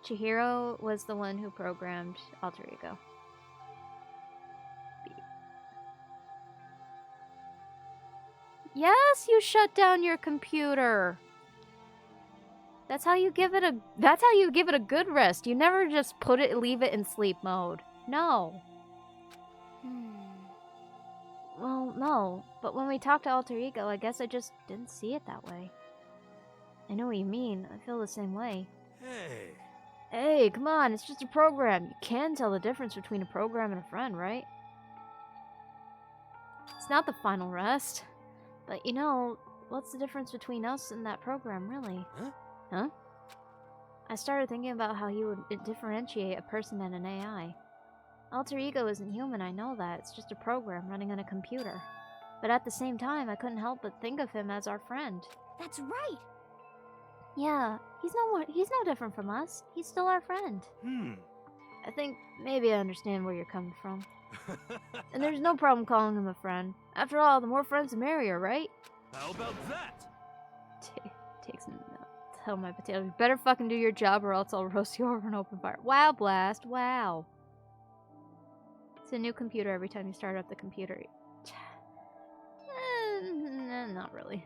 Chihiro was the one who programmed Alter Ego. Yes, you shut down your computer. That's how you give it a good rest. You never just leave it in sleep mode. No. Well, no. But when we talked to Alter Ego, I guess I just didn't see it that way. I know what you mean. I feel the same way. hey, Hey, come on, it's just a program. You can tell the difference between a program and a friend, right? It's not the final rest. But you know, what's the difference between us and that program, really? Huh? Huh? I started thinking about how you would differentiate a person and an AI. Alter Ego isn't human, I know that. It's just a program running on a computer. But at the same time, I couldn't help but think of him as our friend. That's right. Yeah, he's no different from us. He's still our friend. I think maybe I understand where you're coming from. And there's no problem calling him a friend. After all, the more friends the merrier, right? How about that? Takes him tell my potato. You better fucking do your job or else I'll roast you over an open fire. Wow, Blast. Wow. It's a new computer every time you start up the computer. Not really.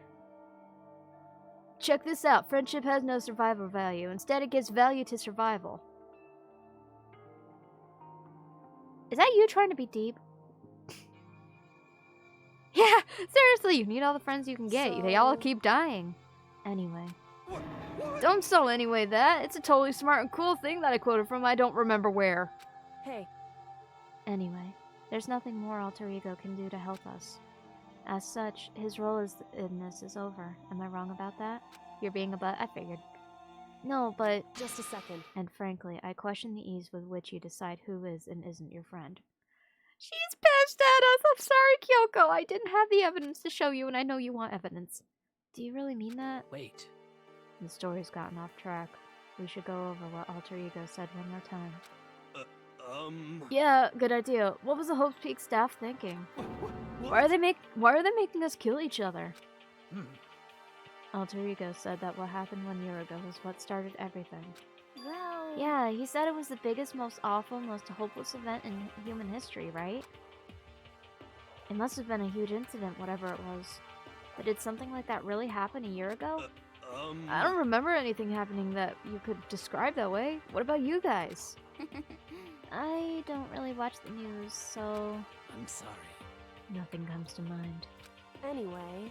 Check this out. Friendship has no survival value. Instead, it gives value to survival. Is that you trying to be deep? Yeah, seriously, you need all the friends you can get. They all keep dying. Anyway. Don't so anyway that. It's a totally smart and cool thing that I quoted from I don't remember where. Hey. Anyway, there's nothing more Alter Ego can do to help us. As such, his role in this is over. Am I wrong about that? You're being a butt? I figured. No, but... Just a second. And frankly, I question the ease with which you decide who is and isn't your friend. She's pissed at us! I'm sorry, Kyoko! I didn't have the evidence to show you, and I know you want evidence. Do you really mean that? Wait. The story's gotten off track. We should go over what Alter Ego said one more time. Yeah, good idea. What was the Hope's Peak staff thinking? Why are they making us kill each other? Alter Ego said that what happened 1 year ago was what started everything. Well... Yeah, he said it was the biggest, most awful, most hopeless event in human history, right? It must have been a huge incident, whatever it was. But did something like that really happen a year ago? I don't remember anything happening that you could describe that way. What about you guys? I don't really watch the news, so... I'm sorry. Nothing comes to mind. Anyway,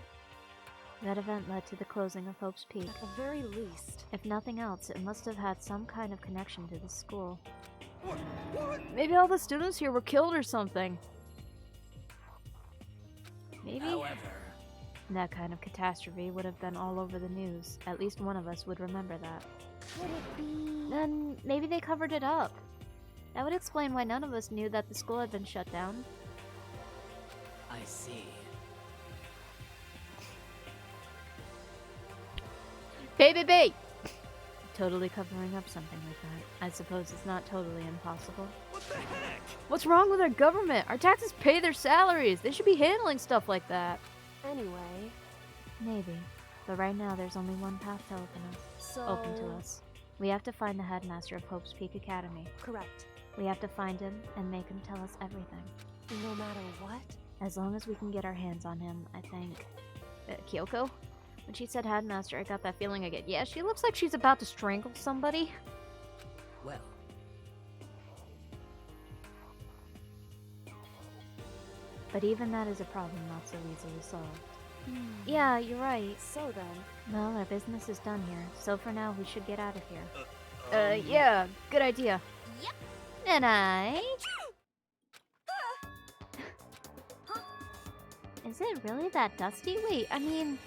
That event led to the closing of Hope's Peak. at the very least. If nothing else, it must have had some kind of connection to the school. What? Maybe all the students here were killed or something. Maybe? However, That kind of catastrophe would have been all over the news. At least one of us would remember that. Would it be... Then maybe they covered it up. That would explain why none of us knew that the school had been shut down. I see. Baby! Totally covering up something like that. I suppose it's not totally impossible. What the heck? What's wrong with our government? Our taxes pay their salaries. They should be handling stuff like that. Anyway, Maybe. But right now there's only one path to open to us. We have to find the headmaster of Hope's Peak Academy. Correct. We have to find him and make him tell us everything. No matter what? As long as we can get our hands on him, I think. Kyoko? When she said headmaster, I got that feeling again. Yeah, she looks like she's about to strangle somebody. Well, But even that is a problem not so easily solved. Yeah, you're right. So then, Well, our business is done here, so for now we should get out of here. Yeah, good idea. Yep. And I... Is it really that dusty? Wait, I mean...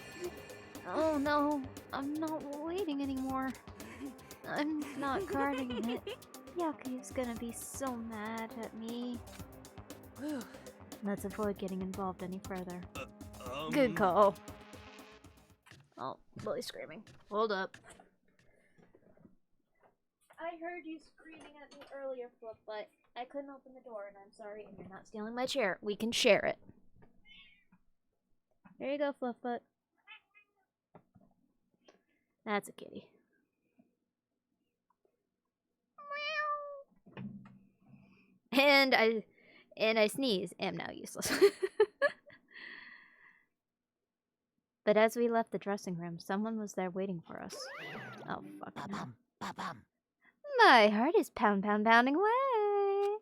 Oh no, I'm not waiting anymore. I'm not guarding it. Yaku's gonna be so mad at me. Let's avoid getting involved any further. Good call. Oh, Bully screaming. Hold up. I heard you screaming at me earlier, Flip, but I couldn't open the door, and I'm sorry, and you're not stealing my chair. We can share it. There you go, Fluffbutt. That's a kitty. And I sneeze. Am now useless. But as we left the dressing room, someone was there waiting for us. Oh, fuck. No. ba-bum. My heart is pounding away.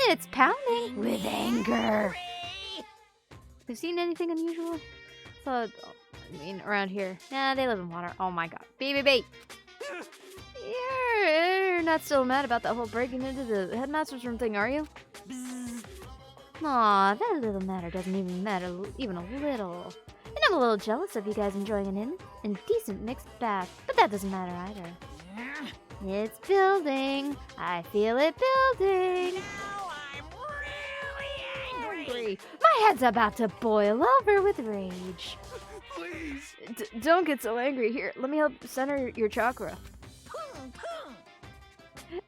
It's pounding with anger. Have you seen anything unusual? Around here. Nah, they live in water. Oh my god. Beep. You're not still mad about that whole breaking into the headmaster's room thing, are you? Aw, that little matter doesn't even matter even a little. I'm a little jealous of you guys enjoying an indecent mixed bath, but that doesn't matter either. It's building. I feel it building. Now I'm really angry. My head's about to boil over with rage. Please. Don't get so angry. Here, let me help center your chakra.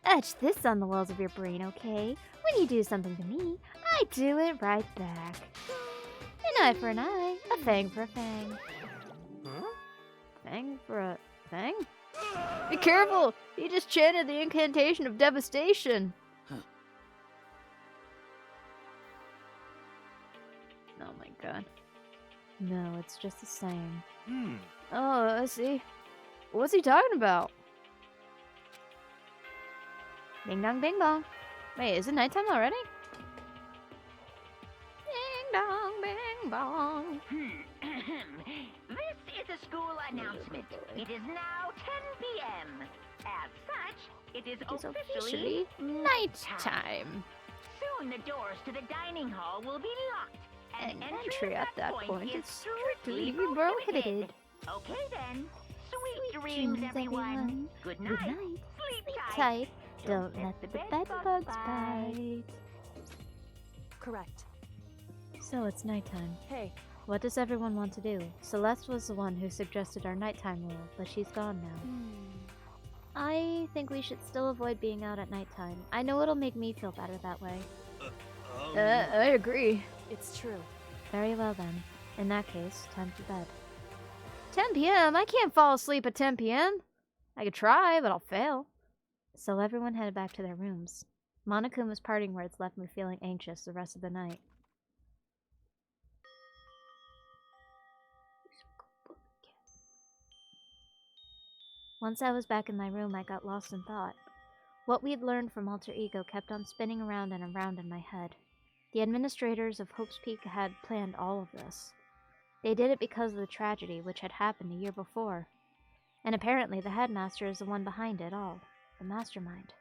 Etch this on the walls of your brain, okay? When you do something to me, I do it right back. An eye for an eye, a fang for a fang. Huh? Fang for a fang? Be careful! He just chanted the incantation of devastation. Huh. Oh my god. No, it's just the same. Hmm. Oh, I see. What's he talking about? Ding dong, ding dong. Wait, is it nighttime already? Ding dong, bing bong. This is a school announcement. It is now 10 p.m. As such, it is It is officially officially nighttime. Soon the doors to the dining hall will be locked. And And entry at that point is strictly prohibited. prohibited. Okay then. Sweet dreams, everyone. Good Good night. night. Sleep tight. Tight. Don't let the bed bugs bite. Correct. So it's nighttime. Hey, What does everyone want to do? Celeste was the one who suggested our nighttime rule, but she's gone now. I think we should still avoid being out at nighttime. I know it'll make me feel better that way. I agree. it's true. Very well then. In that case, time for bed. 10 p.m.? I can't fall asleep at 10 p.m. I could try, but I'll fail. So everyone headed back to their rooms. Monakuma's parting words left me feeling anxious the rest of the night. Once I was back in my room, I got lost in thought. What we'd learned from Alter Ego kept on spinning around and around in my head. The administrators of Hope's Peak had planned all of this. They did it because of the tragedy which had happened a year before. And apparently the headmaster is the one behind it all, the mastermind.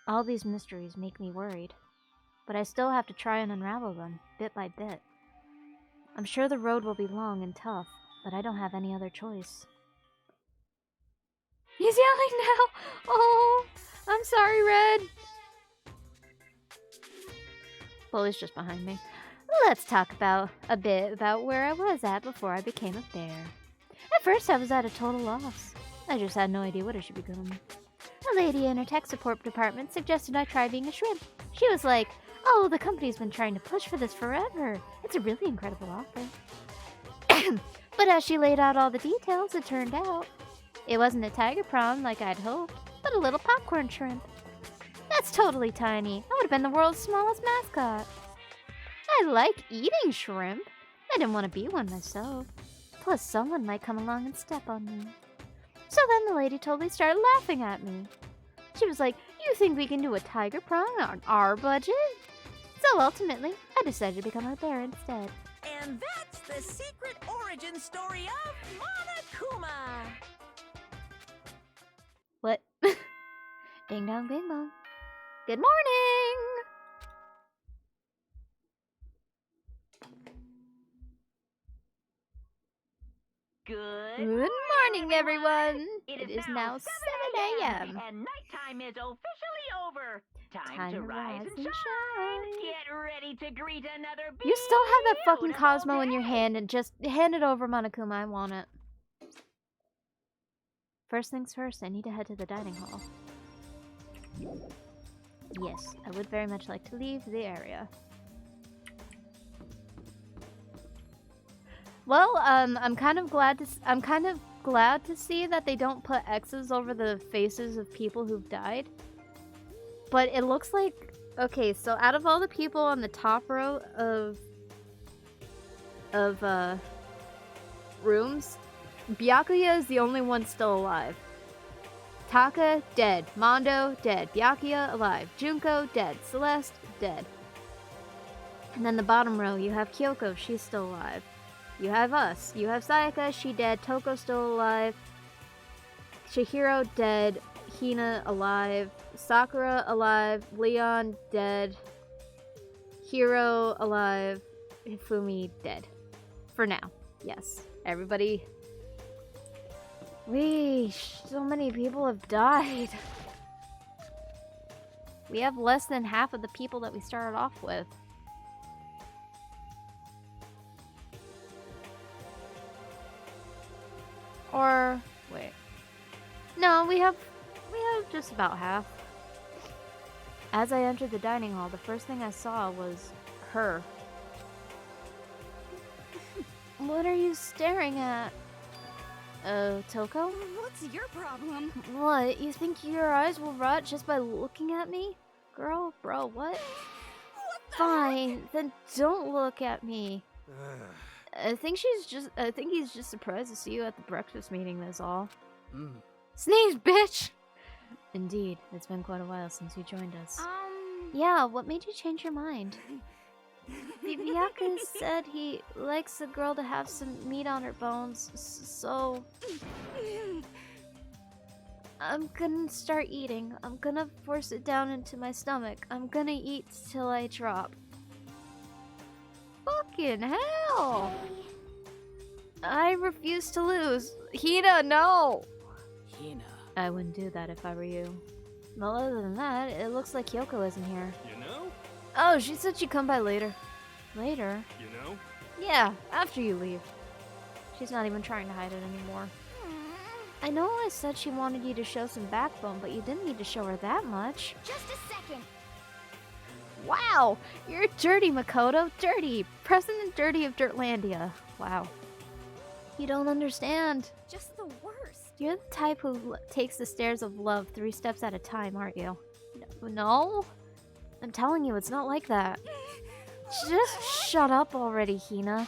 All these mysteries make me worried, but I still have to try and unravel them, bit by bit. I'm sure the road will be long and tough, but I don't have any other choice. He's yelling now! Oh, I'm sorry, Red! Bully's just behind me. Let's talk a bit about where I was at before I became a bear. At first, I was at a total loss. I just had no idea what I should become. A lady in her tech support department suggested I try being a shrimp. She was like, "Oh, the company's been trying to push for this forever. It's a really incredible offer." But as she laid out all the details, it turned out it wasn't a tiger prawn like I'd hoped, but a little popcorn shrimp. That's totally tiny. I would have been the world's smallest mascot. I like eating shrimp. I didn't want to be one myself. Plus, someone might come along and step on me. So then the lady totally started laughing at me. She was like, "You think we can do a tiger prawn on our budget?" So ultimately, I decided to become a bear instead. And that's the secret origin story of Monokuma. What? Ding dong, bing bong. Good morning! Good Good morning, everyone! It is now 7 a.m. And nighttime is officially over. Time to rise and and shine. Get ready to greet another You still have that fucking beautiful Cosmo in your day. hand, and just hand it over, Monokuma. I want it. First things first, I need to head to the dining hall. Yes, I would very much like to leave the area. Well, I'm kind of glad to see that they don't put X's over the faces of people who've died. But it looks like, okay, so out of all the people on the top row of rooms, Byakuya is the only one still alive. Taka, dead. Mondo, dead. Byakuya, alive. Junko, dead. Celeste, dead. And then the bottom row, you have Kyoko, she's still alive. You have us. You have Sayaka, she dead. Toko still alive. Chihiro, dead. Hina, alive. Sakura, alive. Leon, dead. Hiro, alive. Hifumi, dead. For now. Yes, everybody. So many people have died. We have less than half of the people that we started off with. Or wait. No, we have just about half. As I entered the dining hall, the first thing I saw was her. What are you staring at? Toko? What's your problem? What? You think your eyes will rot just by looking at me? Girl, bro, what? Fine, then don't look at me. I think he's just surprised to see you at the breakfast meeting, that's all. Sneeze, bitch! Indeed, it's been quite a while since you joined us. Yeah, what made you change your mind? Byakuya said he likes a girl to have some meat on her bones, so... I'm gonna start eating. I'm gonna force it down into my stomach. I'm gonna eat till I drop. Fucking hell! I refuse to lose. Hina, no! Hina. I wouldn't do that if I were you. Well, other than that, it looks like Kyoko isn't here. You know? Oh, she said she'd come by later. Later? You know? Yeah, after you leave. She's not even trying to hide it anymore. I know I said she wanted you to show some backbone, but you didn't need to show her that much. Just a second. Wow! You're dirty, Makoto. Dirty! President Dirty of Dirtlandia. Wow. You don't understand. Just the worst. You're the type who takes the stairs of love 3 steps at a time, aren't you? No? I'm telling you, it's not like that. Just shut up already, Hina.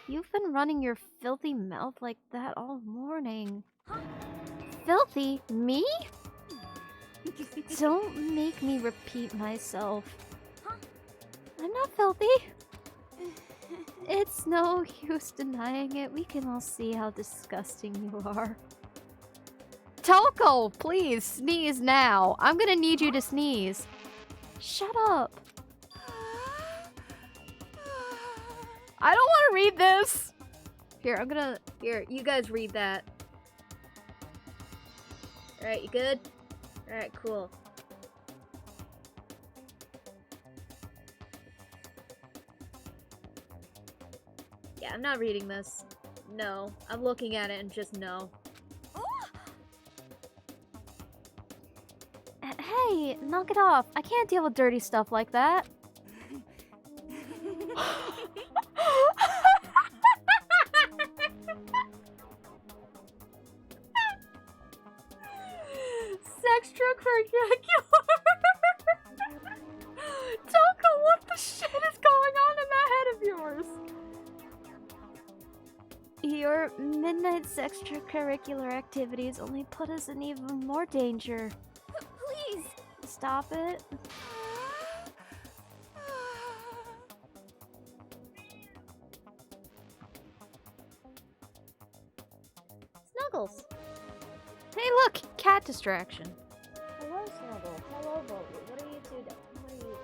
You've been running your filthy mouth like that all morning. Huh? Filthy? Me? Don't make me repeat myself. Huh? I'm not filthy. It's no use denying it. We can all see how disgusting you are. Toko, please, sneeze now. I'm gonna need you to sneeze. Shut up. I don't want to read this. Here, you guys read that. Alright, you good? Alright, cool. Yeah, I'm not reading this. No. I'm looking at it and just no. Hey, knock it off. I can't deal with dirty stuff like that. Extracurricular. Toko, what the shit is going on in that head of yours? Your midnight extracurricular activities only put us in even more danger. Please! Stop it. Snuggles. Hey, look! Cat distraction. Hello, Snuggle. Hello, Bogey. What are you two doing? What are you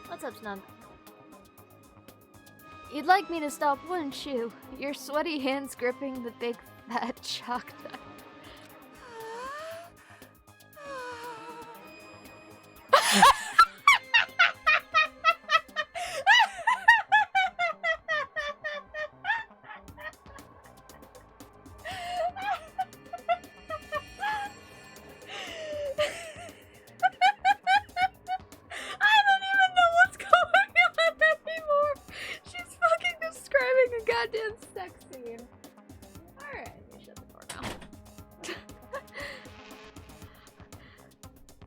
What's up, Snug? You'd like me to stop, wouldn't you? Your sweaty hands gripping the big fat chalk die.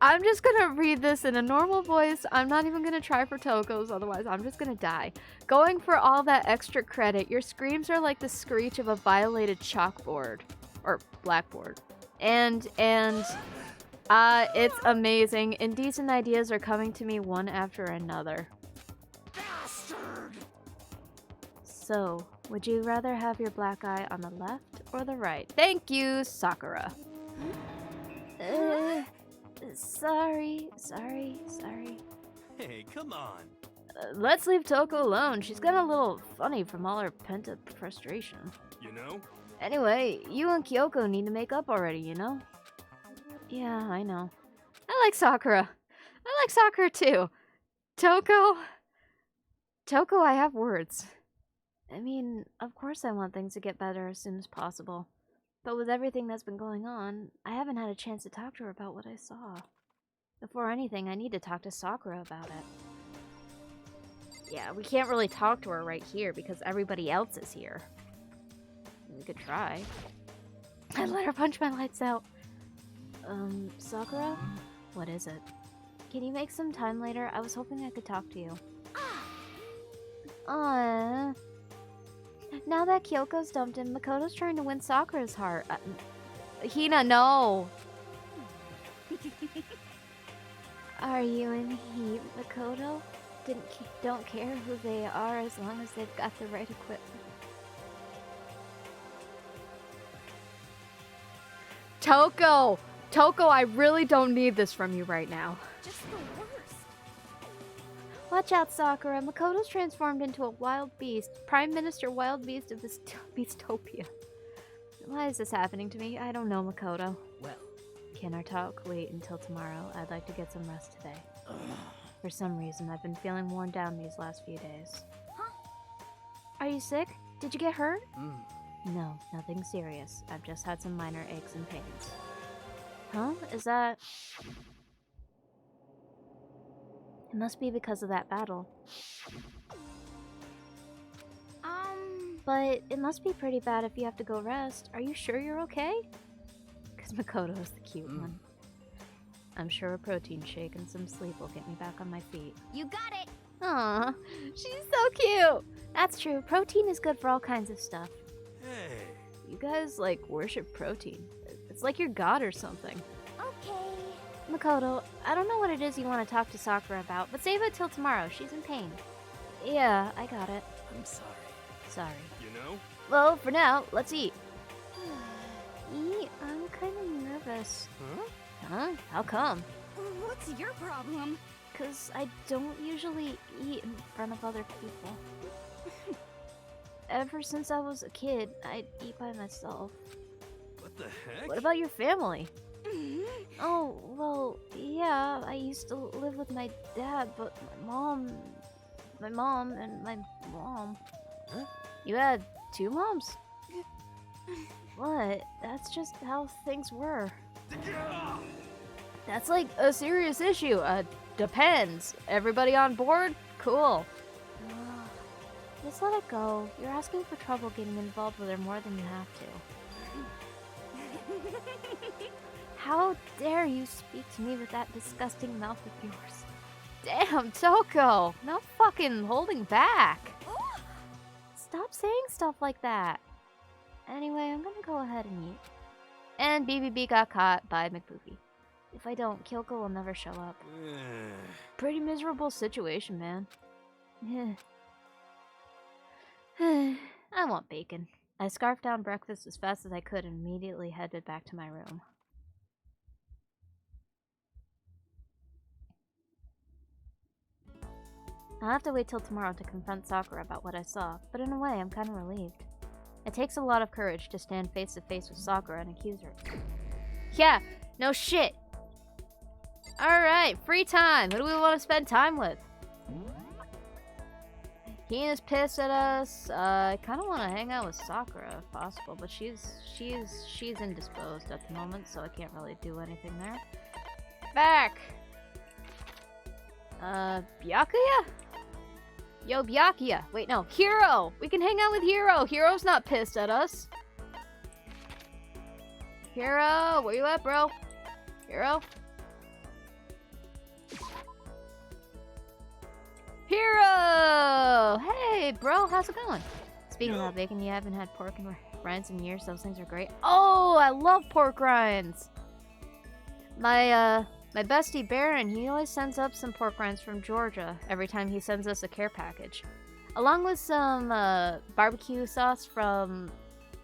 I'm just gonna read this in a normal voice. I'm not even gonna try for Toko's, otherwise I'm just gonna die. Going for all that extra credit, your screams are like the screech of a violated chalkboard. Or blackboard. And it's amazing. Indecent ideas are coming to me one after another. Bastard! So, would you rather have your black eye on the left or the right? Thank you, Sakura. Sorry. Hey, come on. Let's leave Toko alone. She's gotten a little funny from all her pent-up frustration. You know? Anyway, you and Kyoko need to make up already, you know? Yeah, I know. I like Sakura. I like Sakura too. Toko, I have words. I mean, of course I want things to get better as soon as possible. But with everything that's been going on, I haven't had a chance to talk to her about what I saw. Before anything, I need to talk to Sakura about it. Yeah, we can't really talk to her right here because everybody else is here. We could try. I'd let her punch my lights out. Sakura? What is it? Can you make some time later? I was hoping I could talk to you. Aww. Now that Kyoko's dumped him, Makoto's trying to win Sakura's heart. Hina, no! Are you in heat, Makoto? Don't care who they are as long as they've got the right equipment. Toko! Toko, I really don't need this from you right now. Just the worst. Watch out, Sakura. Makoto's transformed into a wild beast. Prime Minister Wild Beast of this Beastopia. Why is this happening to me? I don't know, Makoto. Well, Can our talk wait until tomorrow? I'd like to get some rest today. For some reason, I've been feeling worn down these last few days. Huh? Are you sick? Did you get hurt? mm, No, nothing serious. I've just had some minor aches and pains. Huh? Is that... It must be because of that battle. But it must be pretty bad if you have to go rest. Are you sure you're okay? Because Makoto is the cute one. I'm sure a protein shake and some sleep will get me back on my feet. You got it! Aw, she's so cute! That's true. Protein is good for all kinds of stuff. Hey. You guys, like, worship protein. It's like your god or something. Okay. Makoto, I don't know what it is you want to talk to Sakura about, but save it till tomorrow. She's in pain. Yeah, I got it. I'm sorry. Sorry. You know? Well, for now, let's eat. Eat? I'm kind of nervous. Huh? Huh? How come? What's your problem? 'Cause I don't usually eat in front of other people. Ever since I was a kid, I'd eat by myself. What the heck? What about your family? Oh, well, yeah, I used to live with my dad, but my mom and my mom. Huh? You had two moms? What? That's just how things were. That's like a serious issue. Depends. Everybody on board? Cool. Just let it go. You're asking for trouble getting involved with her more than you have to. How dare you speak to me with that disgusting mouth of yours? Damn, Toko! No fucking holding back! Stop saying stuff like that! Anyway, I'm gonna go ahead and eat. And BBB got caught by McPoopy. If I don't, Kyoko will never show up. Pretty miserable situation, man. I want bacon. I scarfed down breakfast as fast as I could and immediately headed back to my room. I'll have to wait till tomorrow to confront Sakura about what I saw, but in a way, I'm kind of relieved. It takes a lot of courage to stand face to face with Sakura and accuse her. Yeah, no shit! Alright, free time! Who do we want to spend time with? Hina's pissed at us. I kind of want to hang out with Sakura if possible, but she's indisposed at the moment, so I can't really do anything there. Back! Byakuya? Yo, Byakuya! Wait, no, Hiro! We can hang out with Hiro! Hiro's not pissed at us! Hiro, where you at, bro? Hiro? Hiro! Hey, bro, how's it going? Speaking of that bacon, you haven't had pork and rinds in years. Those things are great. Oh, I love pork rinds! My bestie Baron, he always sends up some pork rinds from Georgia every time he sends us a care package. Along with some barbecue sauce from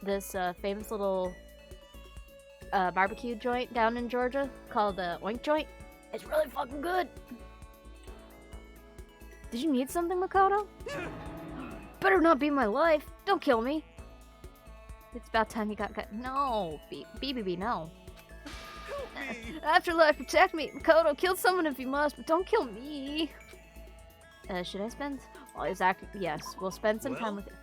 this famous little barbecue joint down in Georgia called the Oink Joint. It's really fucking good. Did you need something, Makoto? Better not be my life. Don't kill me. It's about time you got cut. No, BBB, no. Afterlife, protect me. Makoto, kill someone if you must, but don't kill me. Should I spend? Well, he's acting. Yes, we'll spend some time with it.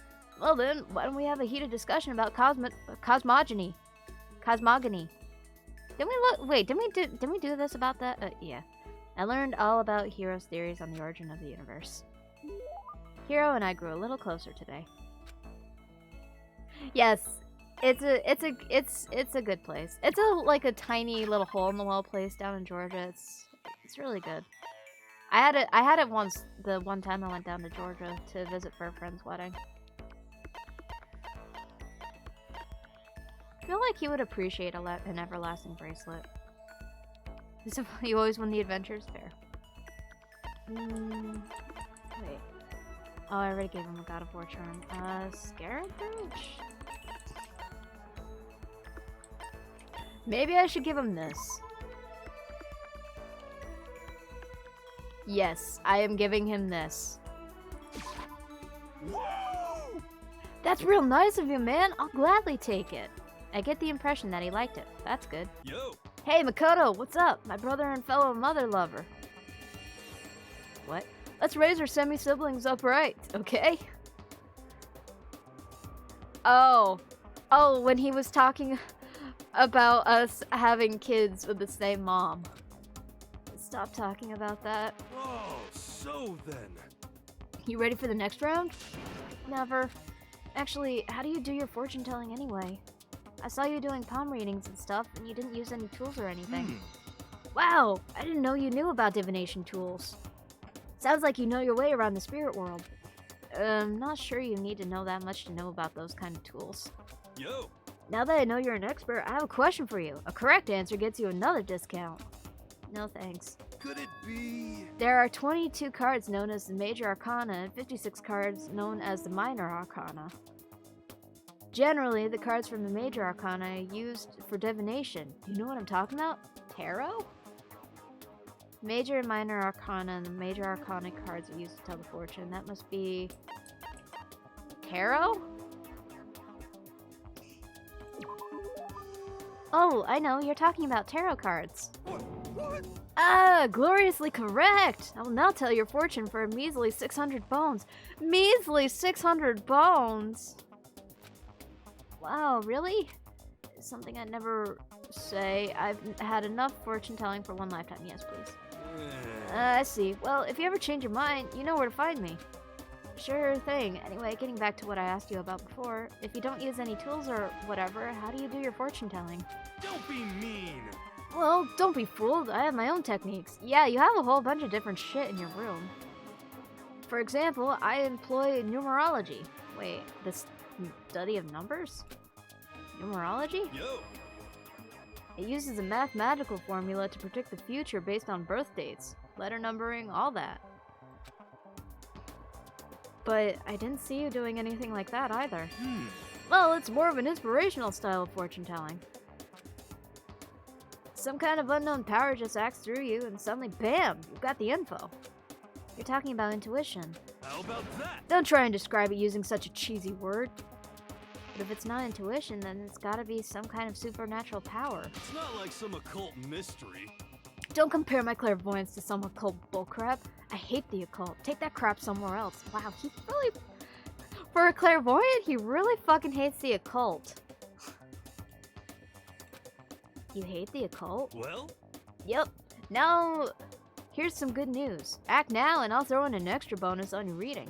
Well then, why don't we have a heated discussion about cosmogony? Cosmogony. Didn't we look? Wait, didn't we do this about that? Yeah. I learned all about Hiro's theories on the origin of the universe. Hiro and I grew a little closer today. Yes, it's a good place. It's like a tiny little hole in the wall place down in Georgia. It's really good. I had it once, the one time I went down to Georgia to visit for a friend's wedding. I feel like he would appreciate an everlasting bracelet. You always win the adventures? Fair. Wait. Oh, I already gave him a God of War charm. Scarab Brooch? Maybe I should give him this. Yes, I am giving him this. Whoa! That's real nice of you, man. I'll gladly take it. I get the impression that he liked it. That's good. Yo! Hey, Makoto, what's up? My brother and fellow mother lover. What? Let's raise our semi-siblings upright, okay? Oh, when he was talking about us having kids with the same mom. Stop talking about that. Oh, so then. You ready for the next round? Never. Actually, how do you do your fortune telling anyway? I saw you doing palm readings and stuff, and you didn't use any tools or anything. Wow, I didn't know you knew about divination tools. Sounds like you know your way around the spirit world. I'm not sure you need to know that much to know about those kind of tools. Yo! Now that I know you're an expert, I have a question for you. A correct answer gets you another discount. No thanks. Could it be? There are 22 cards known as the Major Arcana and 56 cards known as the Minor Arcana. Generally, the cards from the Major Arcana are used for divination. You know what I'm talking about? Tarot? Major and Minor Arcana, and the Major Arcana cards are used to tell the fortune. That must be... Tarot? Oh, I know. You're talking about tarot cards. What? Ah, gloriously correct! I will now tell your fortune for a measly 600 bones. Measly 600 bones! Wow, really? Something I'd never say. I've had enough fortune telling for one lifetime. Yes, please. I see. Well, if you ever change your mind, you know where to find me. Sure thing. Anyway, getting back to what I asked you about before, if you don't use any tools or whatever, how do you do your fortune telling? Don't be mean! Well, don't be fooled. I have my own techniques. Yeah, you have a whole bunch of different shit in your room. For example, I employ numerology. Wait, the study of numbers? Numerology? Yo! It uses a mathematical formula to predict the future based on birth dates, letter numbering, all that. But I didn't see you doing anything like that either. Well, it's more of an inspirational style of fortune telling. Some kind of unknown power just acts through you and suddenly, bam, you've got the info. You're talking about intuition. How about that? Don't try and describe it using such a cheesy word. But if it's not intuition, then it's gotta be some kind of supernatural power. It's not like some occult mystery. Don't compare my clairvoyance to some occult bullcrap. I hate the occult. Take that crap somewhere else. Wow, he really... For a clairvoyant, he really fucking hates the occult. You hate the occult? Well? Yep. Now, here's some good news. Act now and I'll throw in an extra bonus on your reading.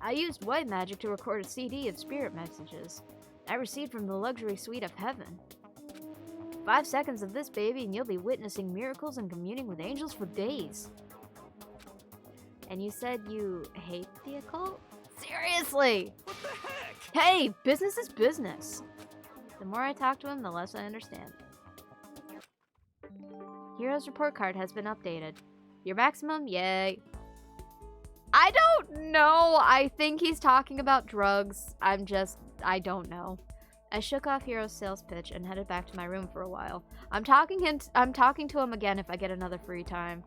I used white magic to record a CD of spirit messages I received from the luxury suite of heaven. 5 seconds of this, baby, and you'll be witnessing miracles and communing with angels for days. And you said you hate the occult? Seriously! What the heck? Hey, business is business. The more I talk to him, the less I understand. Hero's report card has been updated. Your maximum? Yay. I don't know. I think he's talking about drugs. I don't know. I shook off Hero's sales pitch and headed back to my room for a while. I'm talking to him again if I get another free time.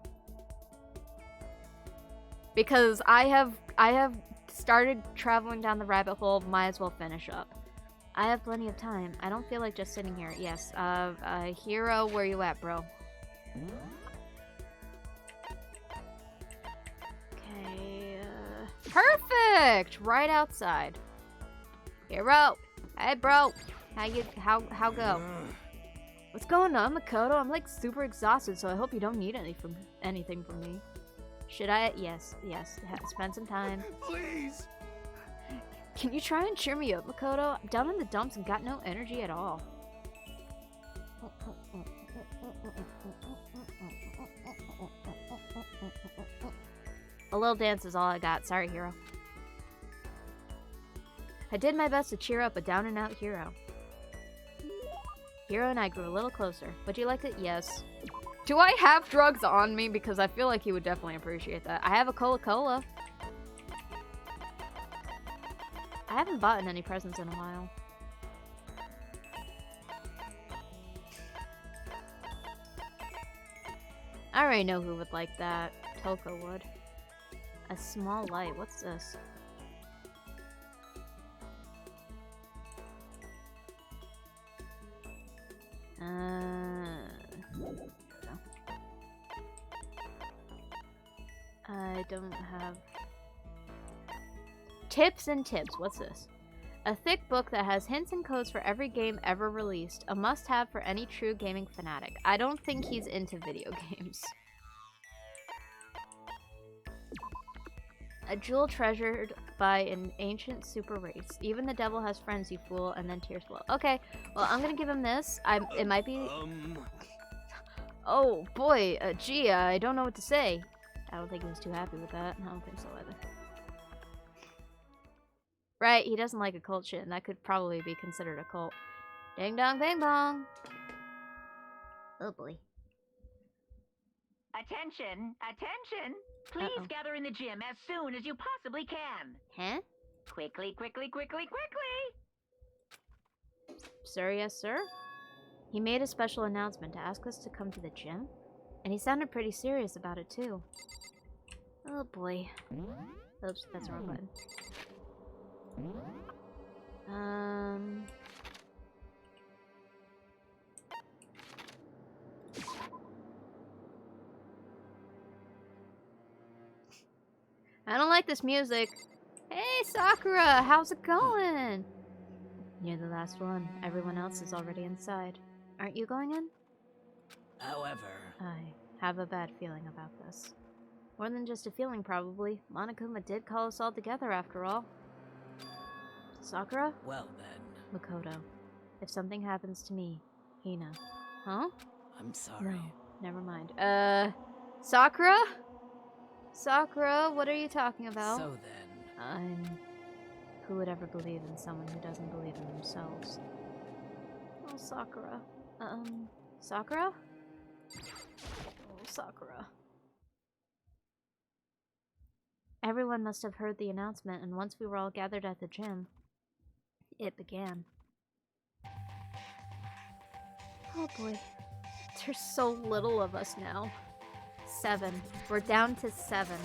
Because I have started traveling down the rabbit hole, might as well finish up. I have plenty of time. I don't feel like just sitting here. Yes, Hero, where you at, bro? Okay, perfect! Right outside. Hero! Hey, bro! How go? What's going on, Makoto? I'm like super exhausted, so I hope you don't need anything from me. Should I? Yes. Spend some time. Please! Can you try and cheer me up, Makoto? I'm down in the dumps and got no energy at all. A little dance is all I got. Sorry, Hero. I did my best to cheer up a down-and-out Hero. Hero and I grew a little closer. Would you like it? Yes. Do I have drugs on me? Because I feel like he would definitely appreciate that. I have a Coca-Cola. I haven't bought any presents in a while. I already know who would like that. Toko would. A small light. What's this? I don't have... Tips and tips. What's this? A thick book that has hints and codes for every game ever released. A must-have for any true gaming fanatic. I don't think he's into video games. A jewel treasured by an ancient super race. Even the devil has friends, you fool, and then tears flow. Okay, well, I'm gonna give him this. It might be... Oh, boy. Gee, I don't know what to say. I don't think he was too happy with that. I don't think so either. Right, he doesn't like occult shit, and that could probably be considered a cult. Ding dong bang bong! Oh boy. Attention! Attention! Please gather in the gym as soon as you possibly can. Huh? Quickly, quickly, quickly, quickly! Sir, yes, sir? He made a special announcement to ask us to come to the gym, and he sounded pretty serious about it, too. Oh boy. Oops, that's the wrong button. I don't like this music. Hey, Sakura, how's it going? You're the last one. Everyone else is already inside. Aren't you going in? However... I have a bad feeling about this. More than just a feeling, probably. Monokuma did call us all together, after all. Sakura? Well then... Makoto. If something happens to me, Hina. Huh? I'm sorry. No, never mind. Sakura? Sakura, what are you talking about? So then... Who would ever believe in someone who doesn't believe in themselves? Oh, Sakura. Sakura? Oh, Sakura. Everyone must have heard the announcement, and once we were all gathered at the gym, it began. Oh boy. There's so little of us now. 7. We're down to 7.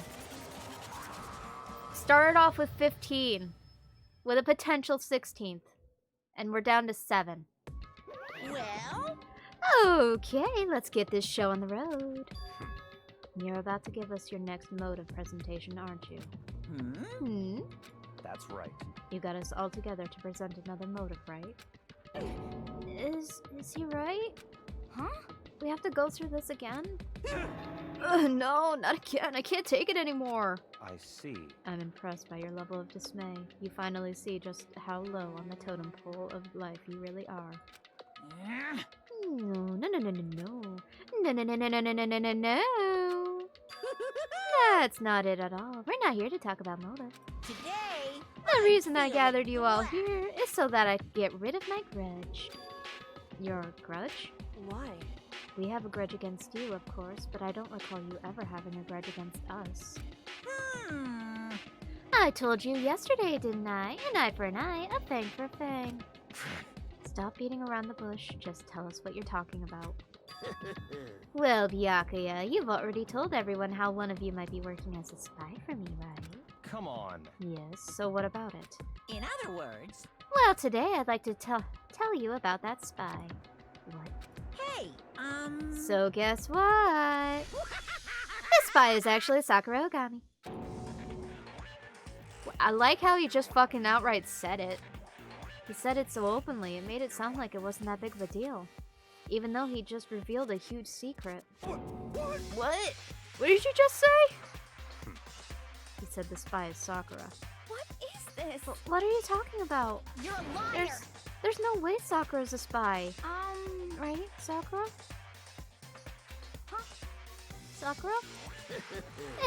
Started off with 15. With a potential 16th. And we're down to 7. Well... Okay, let's get this show on the road. You're about to give us your next mode of presentation, aren't you? That's right. You got us all together to present another motive, right? Is he right? Huh? We have to go through this again? No, not again. I can't take it anymore. I see. I'm impressed by your level of dismay. You finally see just how low on the totem pole of life you really are. No. That's not it at all. We're not here to talk about motive. Today... The reason I gathered you all here is so that I could get rid of my grudge. Your grudge? Why? We have a grudge against you, of course, but I don't recall you ever having a grudge against us. I told you yesterday, didn't I? An eye for an eye, a fang for a fang. stop beating around the bush. Just tell us what you're talking about. Well, Byakuya, you've already told everyone how one of you might be working as a spy for me, right? Come on. Yes, so what about it? In other words, Well, today I'd like to tell you about that spy. What? hey, So guess what? This spy is actually Sakura Ogami. I like how he just fucking outright said it. He said it so openly, it made it sound like it wasn't that big of a deal. Even though he just revealed a huge secret. What? What did you just say? He said the spy is Sakura. What is this? What are you talking about? You're a liar! There's no way Sakura's a spy. Right, Sakura? Huh? Sakura?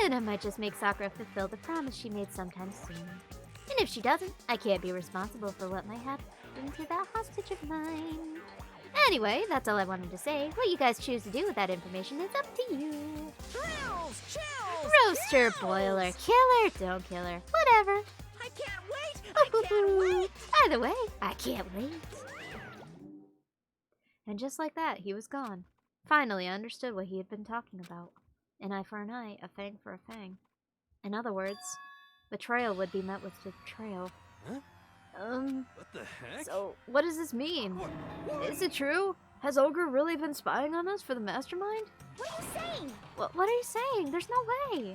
And I might just make Sakura fulfill the promise she made sometime soon. And if she doesn't, I can't be responsible for what might happen to that hostage of mine. Anyway, that's all I wanted to say. What you guys choose to do with that information is up to you. thrills, chills, Roaster, boil her, kill her, don't kill her, whatever. I can't wait! I can't wait! Either way, I can't wait. And just like that, he was gone. Finally, I understood what he had been talking about. An eye for an eye, a fang for a fang. In other words, betrayal would be met with betrayal. Huh? What the heck? So, what does this mean? What? Is it true? Has Ogre really been spying on us for the mastermind? What are you saying? What are you saying? There's no way.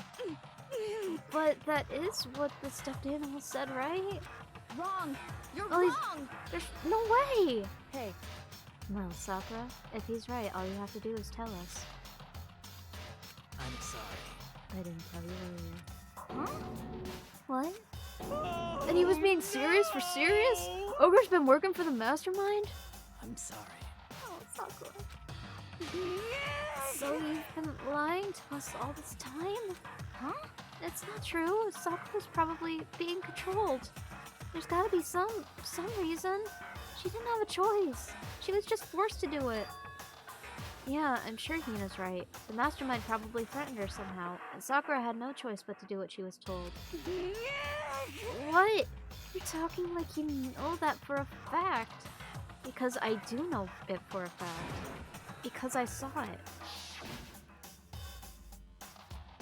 But that is what the stuffed animal said, right? Wrong! You're Oh, he's- wrong! There's no way! Hey. Well, Sakura, if he's right, all you have to do is tell us. I'm sorry. I didn't tell you earlier. Huh? What? And he was being serious for serious? Ogre's been working for the mastermind? I'm sorry. Oh, Sakura. So you've been lying to us all this time? Huh? It's not true. Sakura's probably being controlled. There's gotta be some reason. She didn't have a choice. She was just forced to do it. Yeah, I'm sure Hina's right. The mastermind probably threatened her somehow, and Sakura had no choice but to do what she was told. What? You're talking like you know that for a fact. Because I do know it for a fact. Because I saw it.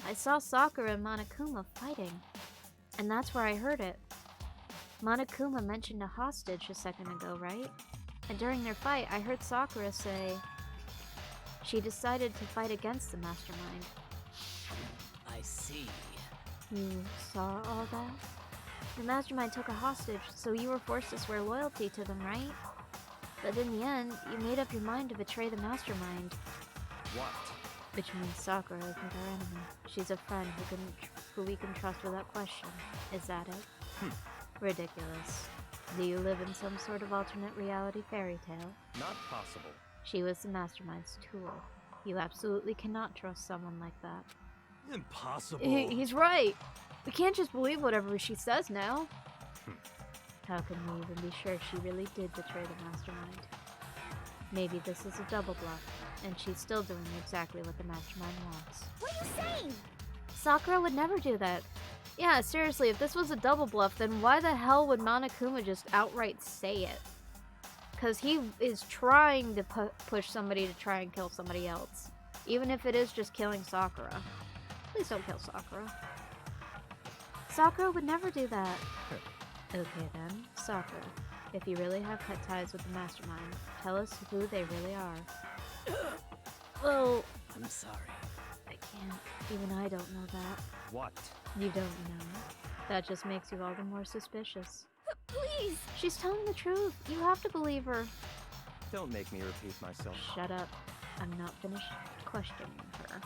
I saw Sakura and Monokuma fighting. And that's where I heard it. Monokuma mentioned a hostage a second ago, right? And during their fight, I heard Sakura say she decided to fight against the mastermind. I see. You saw all that? The mastermind took a hostage, so you were forced to swear loyalty to them, right? But in the end, you made up your mind to betray the mastermind. What? Which means Sakura isn't our enemy. She's a friend who we can trust without question. Is that it? Ridiculous. Do you live in some sort of alternate reality fairy tale? Not possible. She was the mastermind's tool. You absolutely cannot trust someone like that. Impossible. He's right. We can't just believe whatever she says now. How can we even be sure she really did betray the mastermind? Maybe this is a double bluff, and she's still doing exactly what the mastermind wants. What are you saying? Sakura would never do that. Yeah, seriously, if this was a double bluff, then why the hell would Monokuma just outright say it? Because he is trying to push somebody to try and kill somebody else. Even if it is just killing Sakura. Please don't kill Sakura. Sakura would never do that. Okay then, Sakura. If you really have cut ties with the mastermind, tell us who they really are. Well, I'm sorry. I can't. Even I don't know that. What? You don't know. That just makes you all the more suspicious. Please! She's telling the truth. You have to believe her. Don't make me repeat myself. Shut up. I'm not finished questioning her.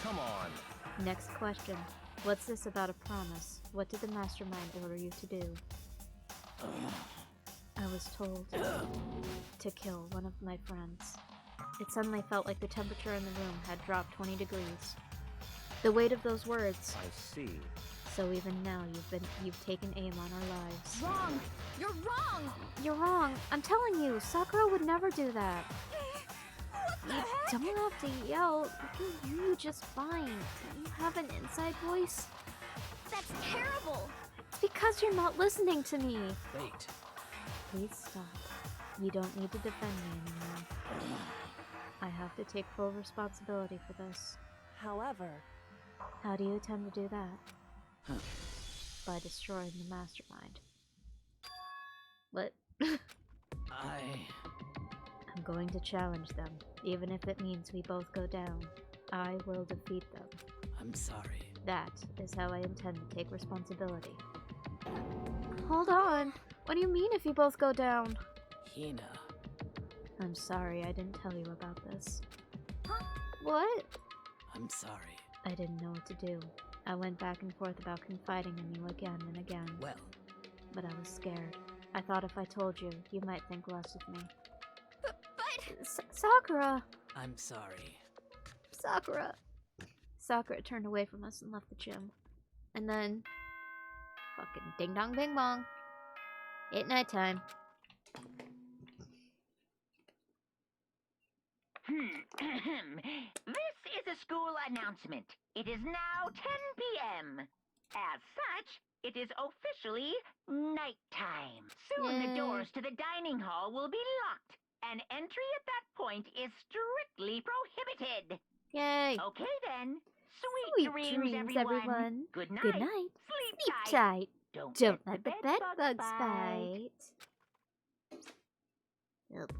Come on. Next question. What's this about a promise? What did the mastermind order you to do? I was told to kill one of my friends. It suddenly felt like the temperature in the room had dropped 20 degrees. The weight of those words. I see. So even now you've taken aim on our lives. Wrong! You're wrong! You're wrong. I'm telling you, Sakura would never do that. What the You heck? don't have to yell. We can hear you just fine. You have an inside voice. That's terrible! It's because you're not listening to me. Wait. Please stop. You don't need to defend me anymore. I have to take full responsibility for this. However, How do you intend to do that? By destroying the mastermind. What? I'm going to challenge them, even if it means we both go down. I will defeat them. I'm sorry. That is how I intend to take responsibility. Hold on. What do you mean if you both go down? Hina. I'm sorry I didn't tell you about this. What? I'm sorry. I didn't know what to do. I went back and forth about confiding in you again and again. Well, But I was scared. I thought if I told you, you might think less of me. But... Sakura! I'm sorry. Sakura! Sakura turned away from us and left the gym. And then... fucking ding dong bing bong. It's nighttime. This is a school announcement. It is now 10 p.m. As such, it is officially nighttime. Soon the Yay. doors to the dining hall will be locked, and entry at that point is strictly prohibited. Yay! Okay then. Sweet, dreams, everyone. Good night. Good night. Sleep tight. Tight. Don't Don't let let the bed bugs bite. Yep.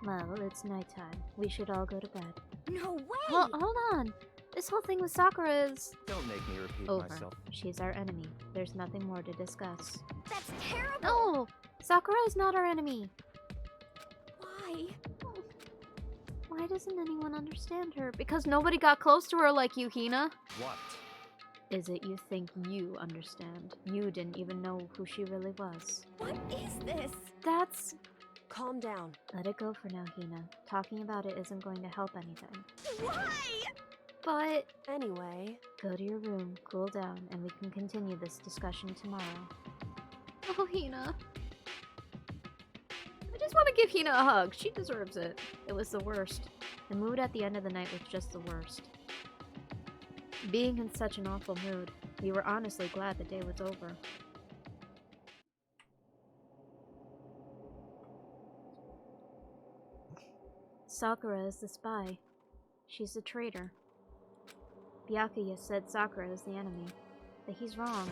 Well, it's nighttime. We should all go to bed. No way! Hold on! This whole thing with Sakura is Don't make me repeat over. myself. She's our enemy. There's nothing more to discuss. That's terrible! No! Sakura is not our enemy! Why? Why doesn't anyone understand her? Because nobody got close to her like you, Hina. What? Is it you think you understand? You didn't even know who she really was. What is this? That's... calm down. Let it go for now, Hina. Talking about it isn't going to help anything. Why? But... Anyway, go to your room, cool down, and we can continue this discussion tomorrow. Oh, Hina. I just want to give Hina a hug. She deserves it. It was the worst. The mood at the end of the night was just the worst. Being in such an awful mood, we were honestly glad the day was over. Sakura is the spy. She's the traitor. Byakuya said Sakura is the enemy, but he's wrong.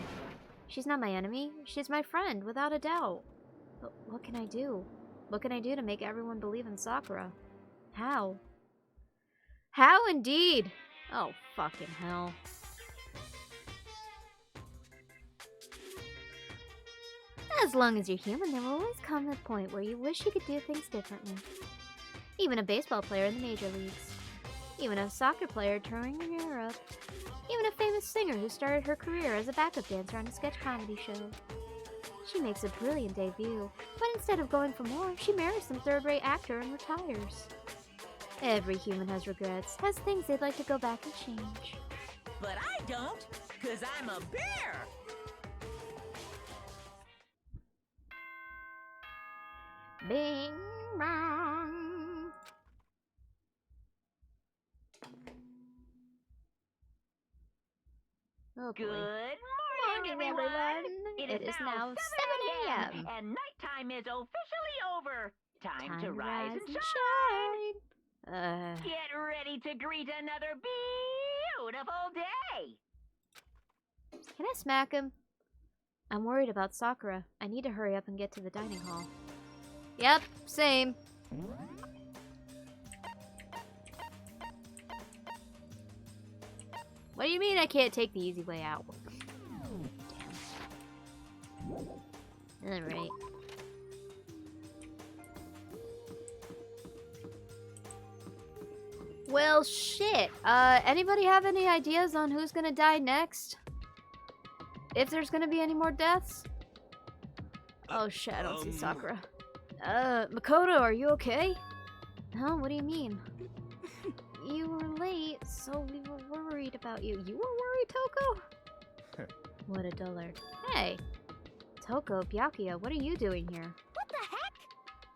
She's not my enemy. She's my friend, without a doubt. But what can I do? What can I do to make everyone believe in Sakura? How? How indeed? Oh, fucking hell. As long as you're human, there will always come a point where you wish you could do things differently. Even a baseball player in the major leagues. Even a soccer player touring Europe. Even a famous singer who started her career as a backup dancer on a sketch comedy show. She makes a brilliant debut, but instead of going for more, she marries some third-rate actor and retires. Every human has regrets, has things they'd like to go back and change. But I don't, 'cause I'm a bear. Bing bong. Oh Good boy. morning, everyone. It is now 7 a.m. and nighttime is officially over. Time to rise and shine. shine. Get ready to greet another beautiful day. Can I smack him? I'm worried about Sakura. I need to hurry up and get to the dining hall. Yep, same. What do you mean I can't take the easy way out? Damn. Alright. Well, shit. Anybody have any ideas on who's gonna die next? If there's gonna be any more deaths? Oh shit, I don't see Sakura. Makoto, are you okay? Huh? What do you mean? You were late, so we were worried about you. You were worried, Toko? What a dullard. Hey! Toko, Byakuya, what are you doing here? What the heck?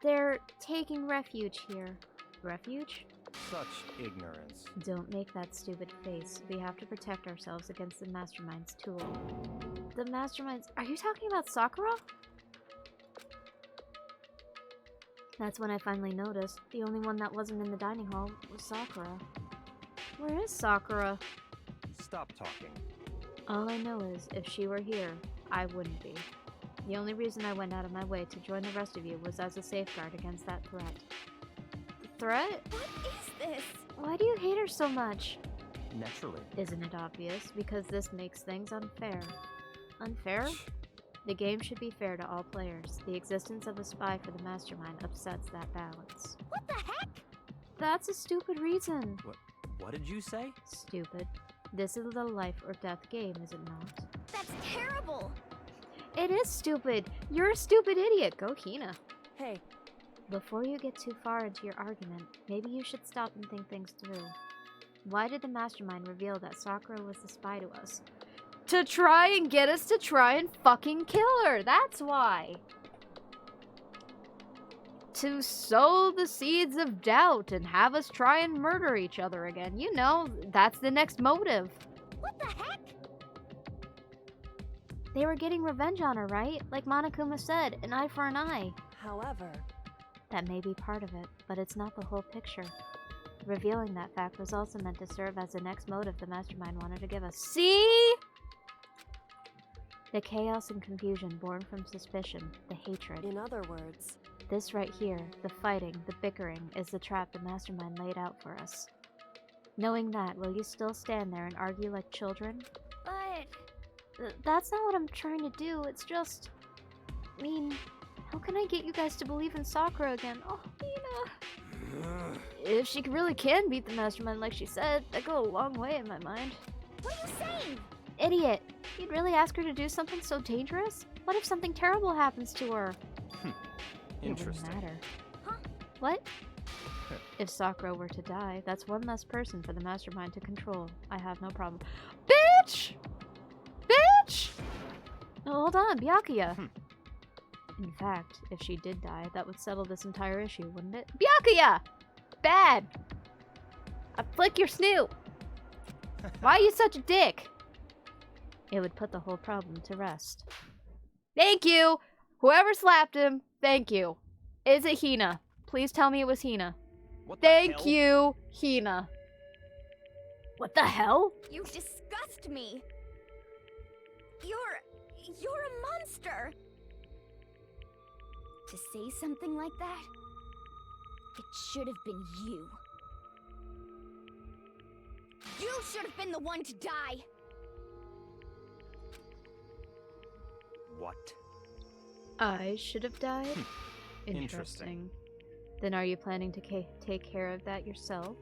They're taking refuge here. Refuge? Such ignorance. Don't make that stupid face. We have to protect ourselves against the Mastermind's tool. The Mastermind's... Are you talking about Sakura? That's when I finally noticed. The only one that wasn't in the dining hall was Sakura. Where is Sakura? Stop talking. All I know is, if she were here, I wouldn't be. The only reason I went out of my way to join the rest of you was as a safeguard against that threat. Threat? What is this? Why do you hate her so much? Naturally. Isn't it obvious? Because this makes things unfair. Unfair? The game should be fair to all players. The existence of a spy for the mastermind upsets that balance. What the heck? That's a stupid reason. What did you say? Stupid. This is a life or death game, is it not? That's terrible. It is stupid. You're a stupid idiot. Go Hina. Hey, Before you get too far into your argument, maybe you should stop and think things through. Why did the mastermind reveal that Sakura was the spy to us? To try and get us to try and fucking kill her! That's why! To sow the seeds of doubt and have us try and murder each other again. You know, that's the next motive. What the heck? They were getting revenge on her, right? Like Monokuma said, an eye for an eye. however, That may be part of it, but it's not the whole picture. Revealing that fact was also meant to serve as the next motive the mastermind wanted to give us. See? The chaos and confusion born from suspicion, the hatred. in other words, This right here, the fighting, the bickering, is the trap the mastermind laid out for us. Knowing that, will you still stand there and argue like children? But That's not what I'm trying to do, it's just... I mean, how can I get you guys to believe in Sakura again? Oh, Hina. If she really can beat the mastermind like she said, that'd go a long way in my mind. what are you saying? Idiot! You'd really ask her to do something so dangerous? What if something terrible happens to her? Interesting. It wouldn't matter. Huh? What? If Sakura were to die, that's one less person for the mastermind to control. I have no problem. Bitch! Bitch! Oh, hold on, Byakuya. In fact, if she did die, that would settle this entire issue, wouldn't it? Byakuya! Bad! I flick your snoot! Why are you such a dick? It would put the whole problem to rest. Thank you! Whoever slapped him, thank you. Is it Hina? Please tell me it was Hina. What the Thank hell? you, Hina. What the hell? You disgust me. You're a monster. To say something like that, it should have been you. You should have been the one to die. What? I should have died? Interesting. Then are you planning to take care of that yourself?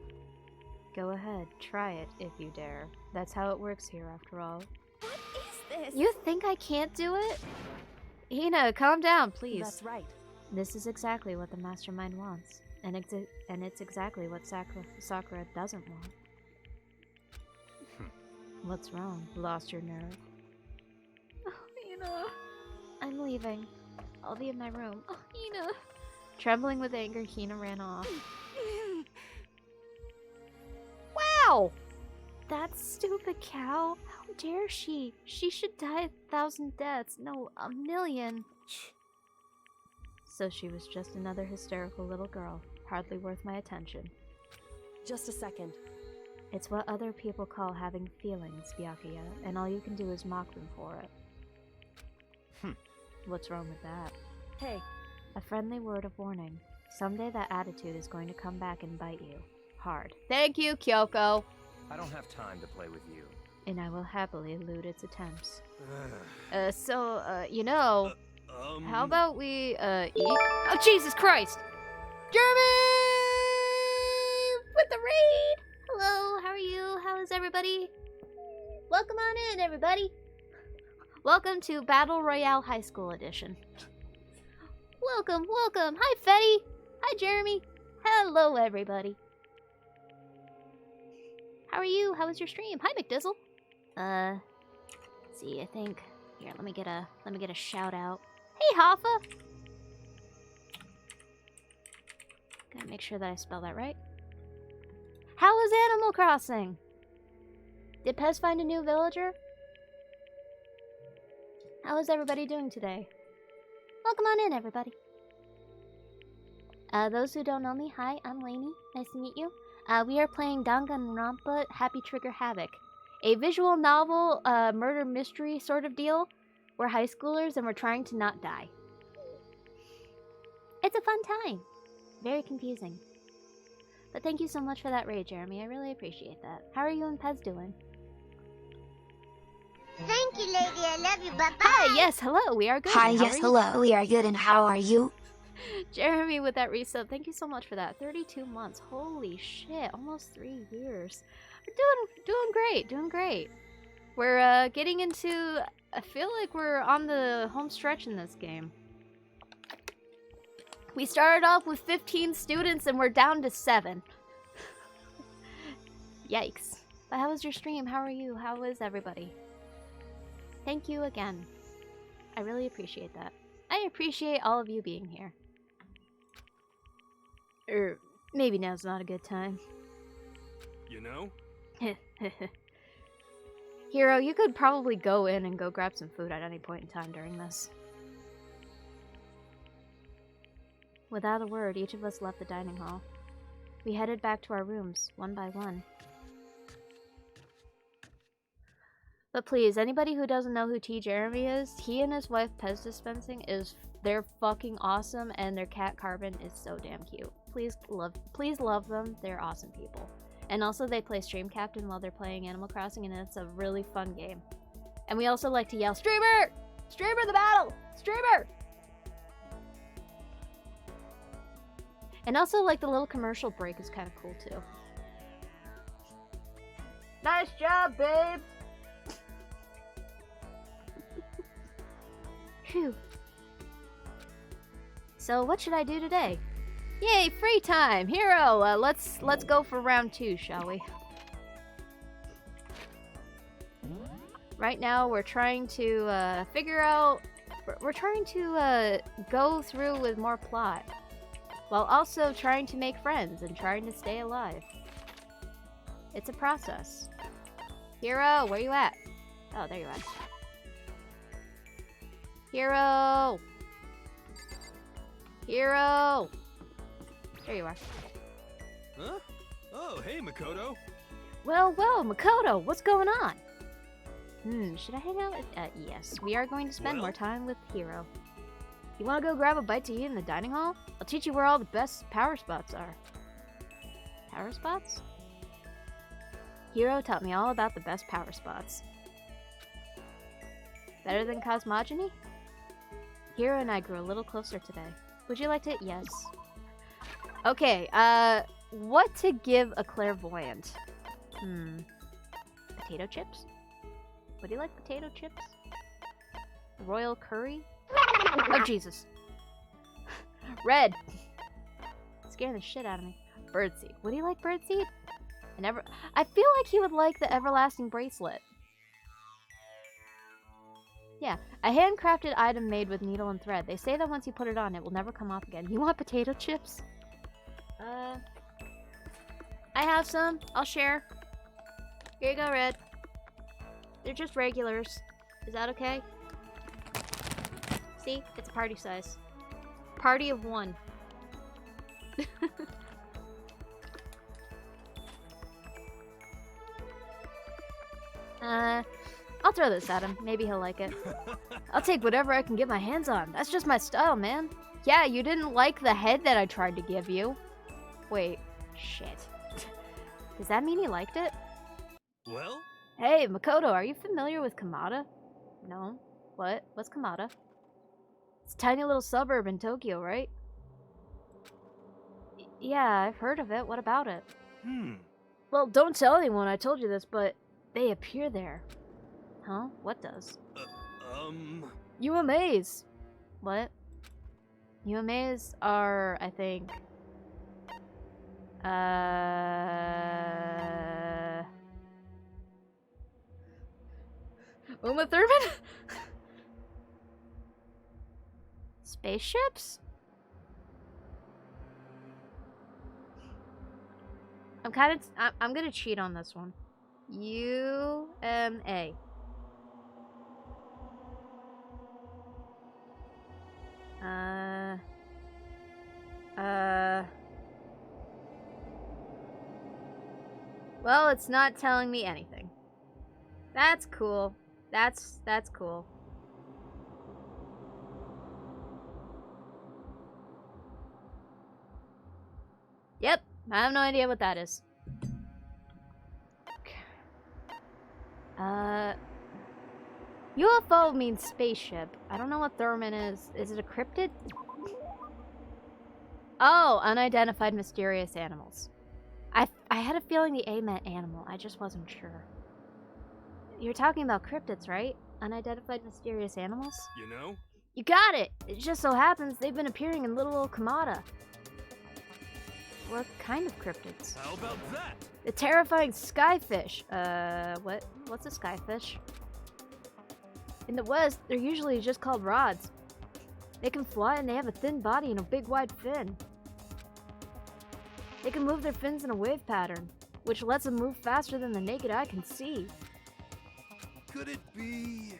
Go ahead, try it if you dare. That's how it works here, after all. What is this? You think I can't do it? Hina, calm down, please. that's right. This is exactly what the mastermind wants. And it's exactly what Sakura doesn't want. What's wrong? Lost your nerve? Oh, Hina. I'm leaving. I'll be in my room. Oh, Hina. Trembling with anger, Hina ran off. Wow! That stupid cow. How dare she? She should die 1,000 deaths. No, 1,000,000. So she was just another hysterical little girl, hardly worth my attention. Just a second. It's what other people call having feelings, Byakuya, and all you can do is mock them for it. What's wrong with that? Hey, A friendly word of warning. Someday that attitude is going to come back and bite you. Hard. Thank you, Kyoko! I don't have time to play with you. And I will happily elude its attempts. Uh, You know, how about we, eat? Oh, Jesus Christ! Jeremy! With the raid! Hello, how are you? How is everybody? Welcome on in, everybody! Welcome to Battle Royale High School Edition. Welcome, welcome! Hi, Fetty! Hi, Jeremy! Hello, everybody! How are you? How was your stream? Hi, McDizzle! Let's see, I think... Here, let me get a shout out. Hey, Hoffa! Gotta make sure that I spell that right. How was Animal Crossing? Did Pez find a new villager? How is everybody doing today? Welcome on in, everybody. Those who don't know me, hi, I'm Lanie. Nice to meet you. We are playing Danganronpa Happy Trigger Havoc, a visual novel, murder mystery sort of deal. We're high schoolers and we're trying to not die. It's a fun time. Very confusing. But thank you so much for that raid, Jeremy. I really appreciate that. How are you and Pez doing? Thank you, lady. I love you. Bye-bye. Hi, yes, hello. We are good. Hi, And how yes, are you? hello. We are good, and how are you? Jeremy with that resub. Thank you so much for that. 32 months. Holy shit. Almost 3 years. We're doing great. Doing great. We're getting into... I feel like we're on the home stretch in this game. We started off with 15 students and we're down to 7. Yikes. But how was your stream? How are you? How is everybody? Thank you again. I really appreciate that. I appreciate all of you being here. Maybe now's not a good time. You know? Hero, you could probably go in and go grab some food at any point in time during this. Without a word, each of us left the dining hall. We headed back to our rooms, one by one. But please, anybody who doesn't know who T. Jeremy is, he and his wife Pez Dispensing they're fucking awesome, and their cat Carbon is so damn cute. Please love them. They're awesome people. And also they play Stream Captain while they're playing Animal Crossing, and it's a really fun game. And we also like to yell, "Streamer! Streamer the battle! Streamer!" And also, like, the little commercial break is kind of cool, too. Nice job, babe! Phew. So, what should I do today? Yay, free time! Hero, let's go for round 2, shall we? Right now, we're trying to figure out... We're trying to go through with more plot, while also trying to make friends and trying to stay alive. It's a process. Hero, where you at? Oh, there you are. Hero! Hero! There you are. Huh? Oh, hey, Makoto. Well, Makoto, what's going on? Should I hang out with... yes. We are going to spend more time with Hero. You wanna go grab a bite to eat in the dining hall? I'll teach you where all the best power spots are. Power spots? Hero taught me all about the best power spots. Better than cosmogony? Hero and I grew a little closer today. Would you like to... Yes. Okay, what to give a clairvoyant? Potato chips? Would you like potato chips? Royal curry? Oh, Jesus. Red! Scaring the shit out of me. Birdseed. Would he like birdseed? I feel like he would like the everlasting bracelet. Yeah, a handcrafted item made with needle and thread. They say that once you put it on, it will never come off again. You want potato chips? I have some. I'll share. Here you go, Red. They're just regulars. Is that okay? See? It's a party size. Party of 1. I'll throw this at him. Maybe he'll like it. I'll take whatever I can get my hands on. That's just my style, man. Yeah, you didn't like the head that I tried to give you. Wait. Shit. Does that mean he liked it? Well? Hey, Makoto, are you familiar with Kamada? No. What? What's Kamada? It's a tiny little suburb in Tokyo, right? Yeah, I've heard of it. What about it? Well, don't tell anyone I told you this, but they appear there. Huh? What does? UMAs! What? UMAs are, I think... Uma Thurman? Spaceships? I'm gonna cheat on this one. UMA. Well, it's not telling me anything. That's cool. That's cool. Yep, I have no idea what that is. UFO means spaceship. I don't know what Thurman is. Is it a cryptid? Oh, unidentified mysterious animals. I had a feeling the A meant animal. I just wasn't sure. You're talking about cryptids, right? Unidentified mysterious animals? You know? You got it! It just so happens they've been appearing in Little Old Kamada. What kind of cryptids? How about that? The terrifying skyfish. What's a skyfish? In the West, they're usually just called rods. They can fly and they have a thin body and a big wide fin. They can move their fins in a wave pattern, which lets them move faster than the naked eye can see. Could it be...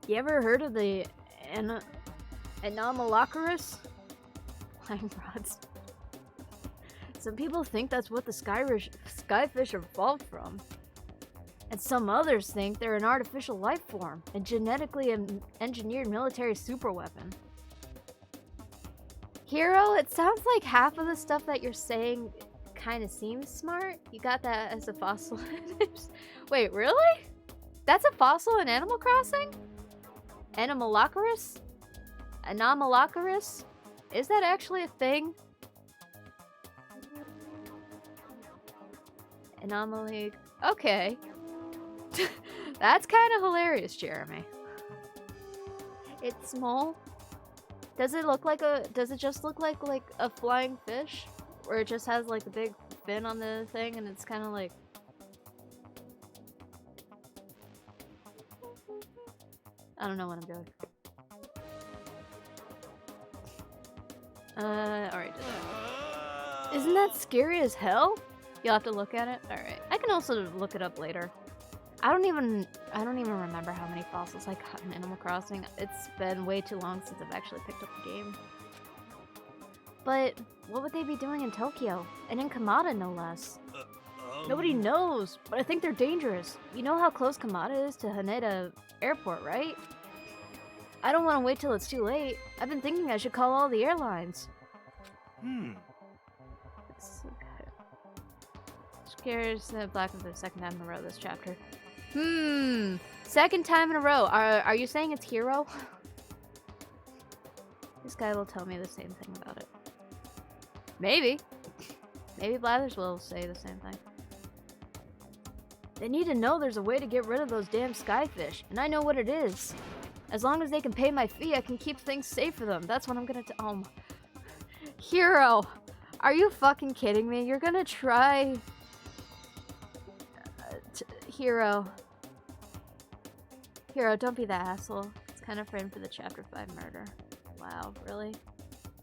You ever heard of the Anomalocaris? Flying rods. Some people think that's what the skyfish evolved from. And some others think they're an artificial life form, a genetically engineered military superweapon. Hero, it sounds like half of the stuff that you're saying kind of seems smart. You got that as a fossil. Wait, really? That's a fossil in Animal Crossing? Anomalocaris? Anomalocaris? Is that actually a thing? Anomaly. Okay. That's kind of hilarious, Jeremy. It's small. Does it look like a... Does it just look like a flying fish? Or it just has like a big fin on the thing and it's kind of like... I don't know what I'm doing. Alright. Isn't that scary as hell? You'll have to look at it? Alright. I can also look it up later. I don't even remember how many fossils I got in Animal Crossing. It's been way too long since I've actually picked up the game. But what would they be doing in Tokyo? And in Kamada, no less. Nobody knows, but I think they're dangerous. You know how close Kamada is to Haneda Airport, right? I don't want to wait till it's too late. I've been thinking I should call all the airlines. Scares Black for the second time in a row this chapter. Second time in a row. Are you saying it's Hero? This guy will tell me the same thing about it. Maybe. Maybe Blathers will say the same thing. They need to know there's a way to get rid of those damn skyfish, and I know what it is. As long as they can pay my fee, I can keep things safe for them. That's what I'm gonna Hero! Are you fucking kidding me? You're gonna try... Hero. Hero, don't be that asshole. It's kind of framed for the Chapter 5 murder. Wow, really?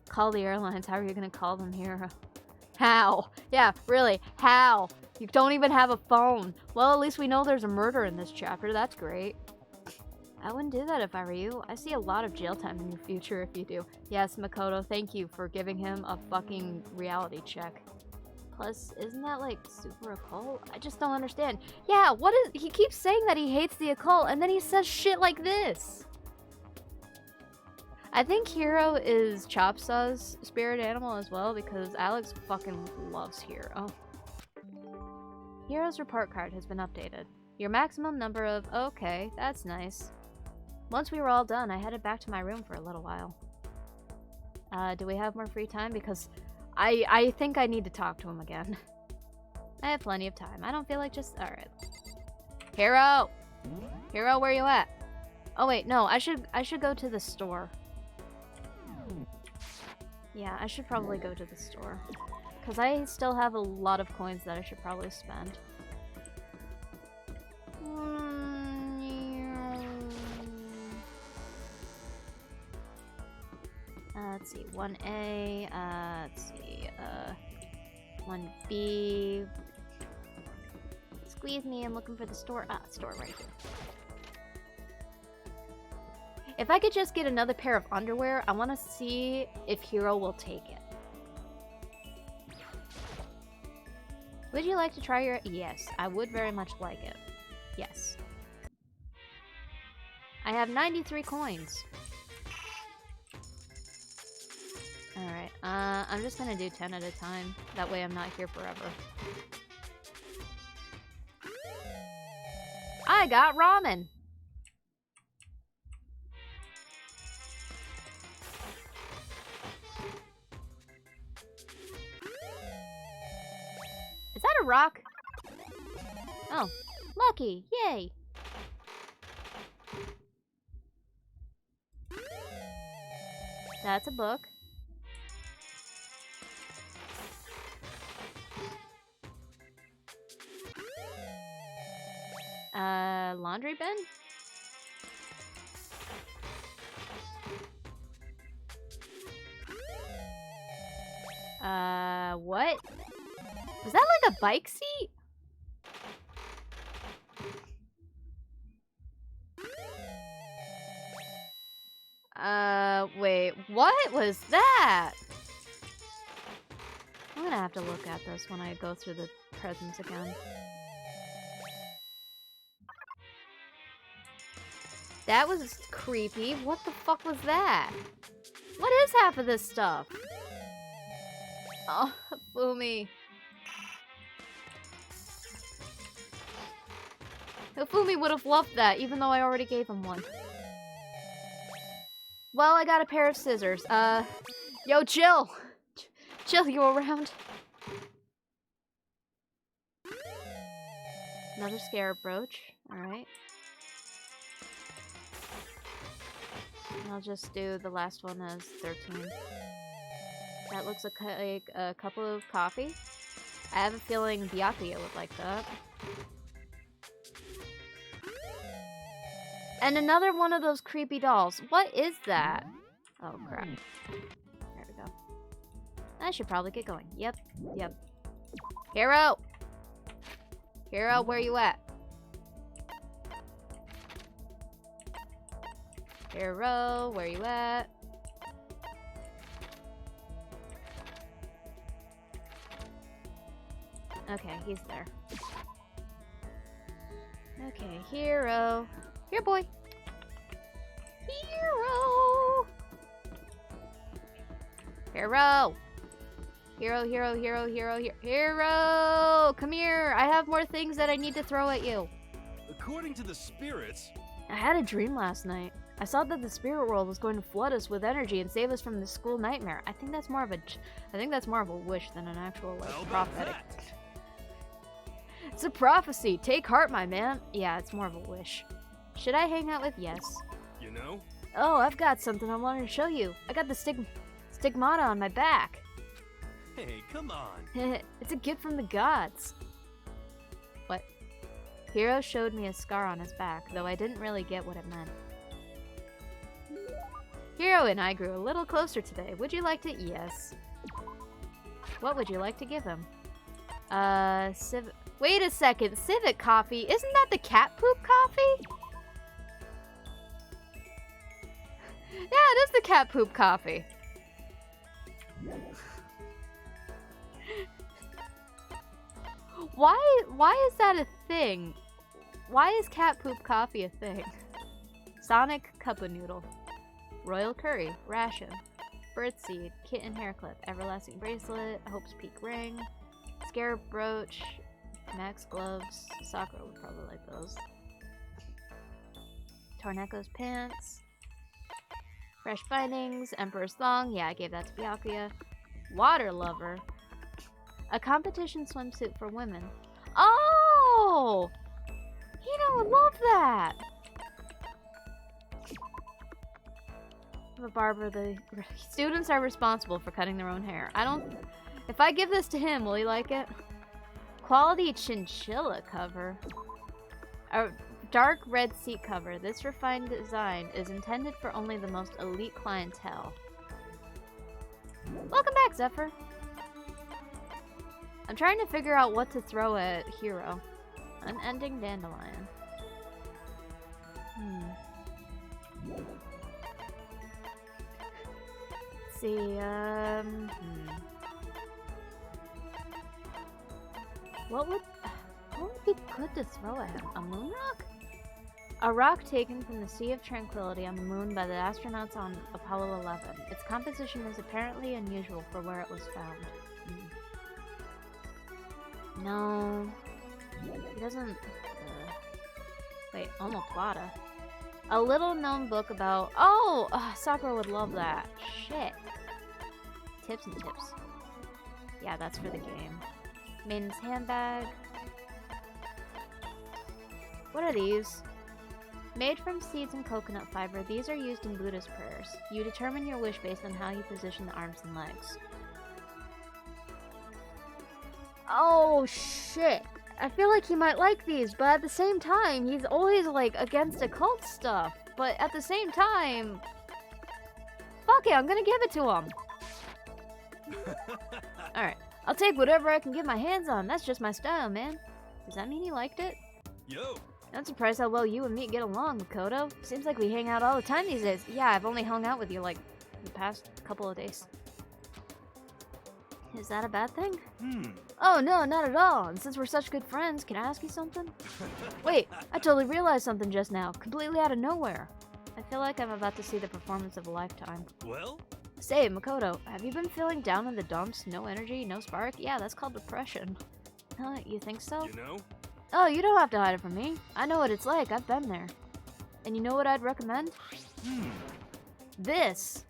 Call the airlines. How are you gonna call them, Hero? How? Yeah, really, how? You don't even have a phone. Well, at least we know there's a murder in this chapter. That's great. I wouldn't do that if I were you. I see a lot of jail time in your future if you do. Yes, Makoto, thank you for giving him a fucking reality check. Plus, isn't that like super occult? I just don't understand. Yeah, what is... He keeps saying that he hates the occult and then he says shit like this. I think Hero is Chopsa's spirit animal as well because Alex fucking loves Hero. Hero's report card has been updated. Your maximum number of... Okay, that's nice. Once we were all done, I headed back to my room for a little while. Do we have more free time? Because I think I need to talk to him again. I have plenty of time. I don't feel like just... Alright. Hero! Hero, where you at? Oh wait, no, I should go to the store. Yeah, I should probably go to the store. Because I still have a lot of coins that I should probably spend. Let's see, 1A, let's see, 1B. Squeeze me, I'm looking for the store. Ah, store right here. If I could just get another pair of underwear, I want to see if Hero will take it. Would you like to try your... Yes, I would very much like it. Yes. I have 93 coins. Alright, I'm just gonna do 10 at a time. That way I'm not here forever. I got ramen! Is that a rock? Oh, lucky! Yay! That's a book. Laundry bin? What? Was that like a bike seat? Wait, what was that? I'm gonna have to look at this when I go through the presents again. That was creepy. What the fuck was that? What is half of this stuff? Oh, Fumi. Fumi would have loved that, even though I already gave him one. Well, I got a pair of scissors. Yo, chill! Chill, you around? Another scarab brooch. Alright. I'll just do the last one as 13. That looks like a cup of coffee. I have a feeling Byakuya would like that. And another one of those creepy dolls. What is that? Oh, crap. There we go. I should probably get going. Yep. Hero! Hero, where you at? Hero, where you at? Okay, he's there. Okay, Hero. Here, boy. Hero! Hero! Hero! Come here! I have more things that I need to throw at you. According to the spirits... I had a dream last night. I saw that the spirit world was going to flood us with energy and save us from the school nightmare. I think that's more of a wish than an actual prophetic. It's a prophecy. Take heart, my man. Yeah, it's more of a wish. Should I hang out with? Yes. You know? Oh, I've got something I wanted to show you. I got the stigmata on my back. Hey, come on. It's a gift from the gods. What? Hero showed me a scar on his back, though I didn't really get what it meant. Hero and I grew a little closer today. Would you like to? Yes. What would you like to give him? Wait a second. Civet coffee? Isn't that the cat poop coffee? Yeah, it is the cat poop coffee. Why is that a thing? Why is cat poop coffee a thing? Sonic cup of noodle. Royal curry. Ration. Birdseed. Kitten hair clip. Everlasting bracelet. Hope's Peak ring. Scarab brooch. Max gloves. Sakura would probably like those. Torneco's pants. Fresh bindings. Emperor's thong. Yeah, I gave that to Byakuya. Water lover. A competition swimsuit for women. Oh! Hina would love that! I'm a barber. The students are responsible for cutting their own hair. If I give this to him, will he like it? Quality chinchilla cover. A dark red seat cover. This refined design is intended for only the most elite clientele. Welcome back, Zephyr. I'm trying to figure out what to throw at Hero. Unending dandelion. Let's see, What would be good to throw at him? A moon rock? A rock taken from the Sea of Tranquility on the moon by the astronauts on Apollo 11. Its composition is apparently unusual for where it was found. No. He doesn't... wait, omoplata. A little known book about... Oh! Sakura would love that. Shit. Tips and tips. Yeah, that's for the game. Maiden's handbag. What are these? Made from seeds and coconut fiber, these are used in Buddhist prayers. You determine your wish based on how you position the arms and legs. Oh, shit. I feel like he might like these, but at the same time, he's always, like, against occult stuff. But at the same time... Fuck it, I'm gonna give it to him. Alright, I'll take whatever I can get my hands on. That's just my style, man. Does that mean he liked it? Yo. I'm surprised how well you and me get along, Makoto. Seems like we hang out all the time these days. Yeah, I've only hung out with you, like, the past couple of days. Is that a bad thing? Oh, no, not at all. And since we're such good friends, can I ask you something? Wait, I totally realized something just now. Completely out of nowhere. I feel like I'm about to see the performance of a lifetime. Well? Say, Makoto, have you been feeling down in the dumps? No energy, no spark? Yeah, that's called depression. Huh, you think so? You know? Oh, you don't have to hide it from me. I know what it's like. I've been there. And you know what I'd recommend? This.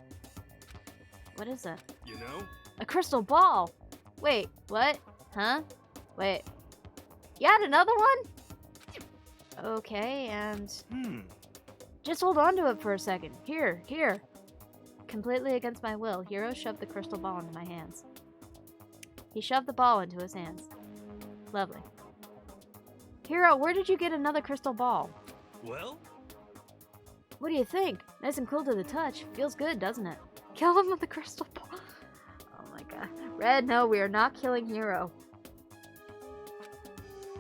What is it? You know? A crystal ball. Wait, what? Huh? Wait. You had another one? Okay, and... Just hold on to it for a second. Here. Completely against my will, Hiro shoved the crystal ball into my hands. He shoved the ball into his hands. Lovely. Hiro, where did you get another crystal ball? Well? What do you think? Nice and cool to the touch. Feels good, doesn't it? Kill him with the crystal ball. Oh my god. Red, no, we are not killing Hiro.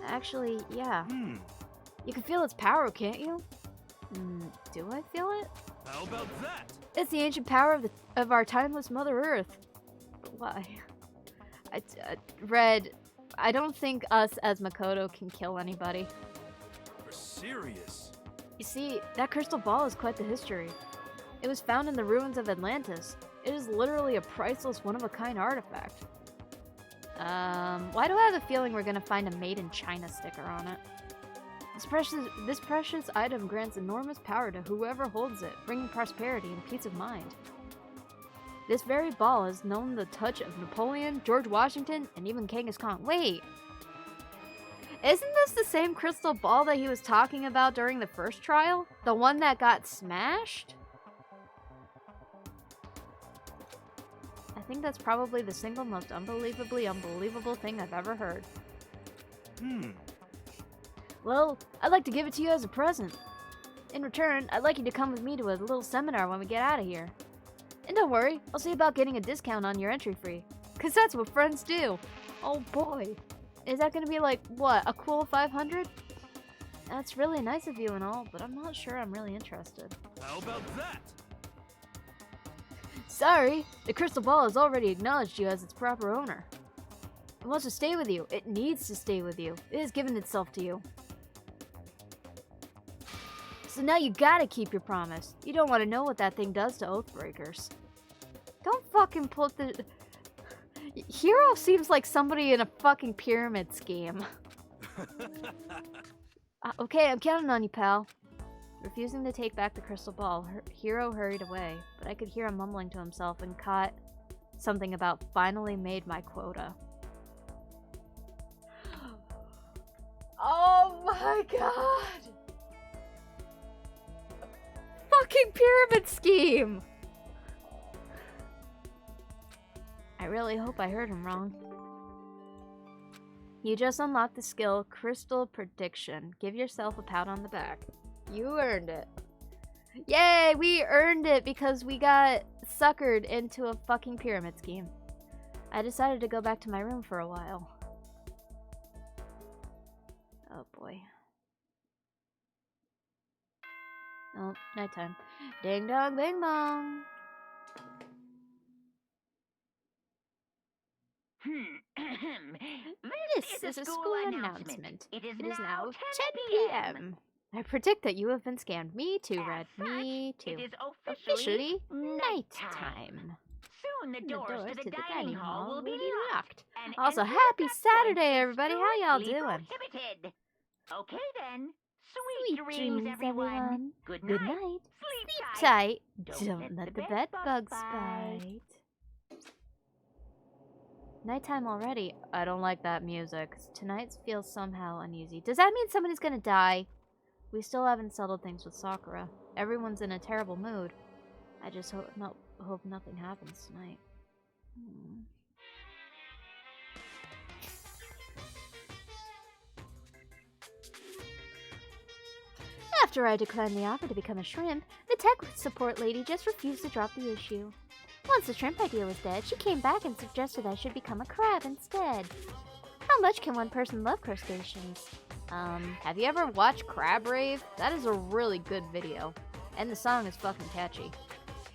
Actually, yeah. You can feel its power, can't you? Do I feel it? How about that? It's the ancient power of our timeless Mother Earth. But why? Red, I don't think us as Makoto can kill anybody. You're serious? You see, that crystal ball is quite the history. It was found in the ruins of Atlantis. It is literally a priceless, one-of-a-kind artifact. Why do I have a feeling we're gonna find a Made in China sticker on it? This precious item grants enormous power to whoever holds it, bringing prosperity and peace of mind. This very ball has known the touch of Napoleon, George Washington, and even Genghis Khan. Wait! Isn't this the same crystal ball that he was talking about during the first trial? The one that got smashed? I think that's probably the single most unbelievably unbelievable thing I've ever heard. Well, I'd like to give it to you as a present. In return, I'd like you to come with me to a little seminar when we get out of here. And don't worry, I'll see about getting a discount on your entry fee. 'Cause that's what friends do. Oh boy. Is that gonna be like, what, a cool 500? That's really nice of you and all, but I'm not sure I'm really interested. How about that? Sorry, the crystal ball has already acknowledged you as its proper owner. It wants to stay with you. It needs to stay with you. It has given itself to you. So now you gotta keep your promise. You don't want to know what that thing does to Oathbreakers. Don't fucking put the... Hiro seems like somebody in a fucking pyramid scheme. Okay, I'm counting on you, pal. Refusing to take back the crystal ball, Hiro hurried away, but I could hear him mumbling to himself and caught something about finally made my quota. Oh my god! Fucking pyramid scheme! I really hope I heard him wrong. You just unlocked the skill Crystal Prediction. Give yourself a pat on the back. You earned it. Yay! We earned it because we got suckered into a fucking pyramid scheme. I decided to go back to my room for a while. Oh boy. Oh, nighttime. Ding dong, bing bong. This This is a school announcement. It is now 10 p.m. I predict that you have been scammed. Me too, Red. Me too. It is Officially nighttime. Soon the The doors to the dining hall will be locked. And Also, entry happy at that Saturday, point is everybody. How y'all strictly doing? prohibited. Okay then. Sweet dreams, everyone. Good night. Good night. Sleep Tight. Don't Don't let the bed bugs bite. Nighttime already. I don't like that music. Tonight feels somehow uneasy. Does that mean somebody's gonna die? We still haven't settled things with Sakura. Everyone's in a terrible mood. I just hope nothing happens tonight. After I declined the offer to become a shrimp, the tech support lady just refused to drop the issue. Once the shrimp idea was dead, she came back and suggested I should become a crab instead. How much can one person love crustaceans? Have you ever watched Crab Rave? That is a really good video. And the song is fucking catchy.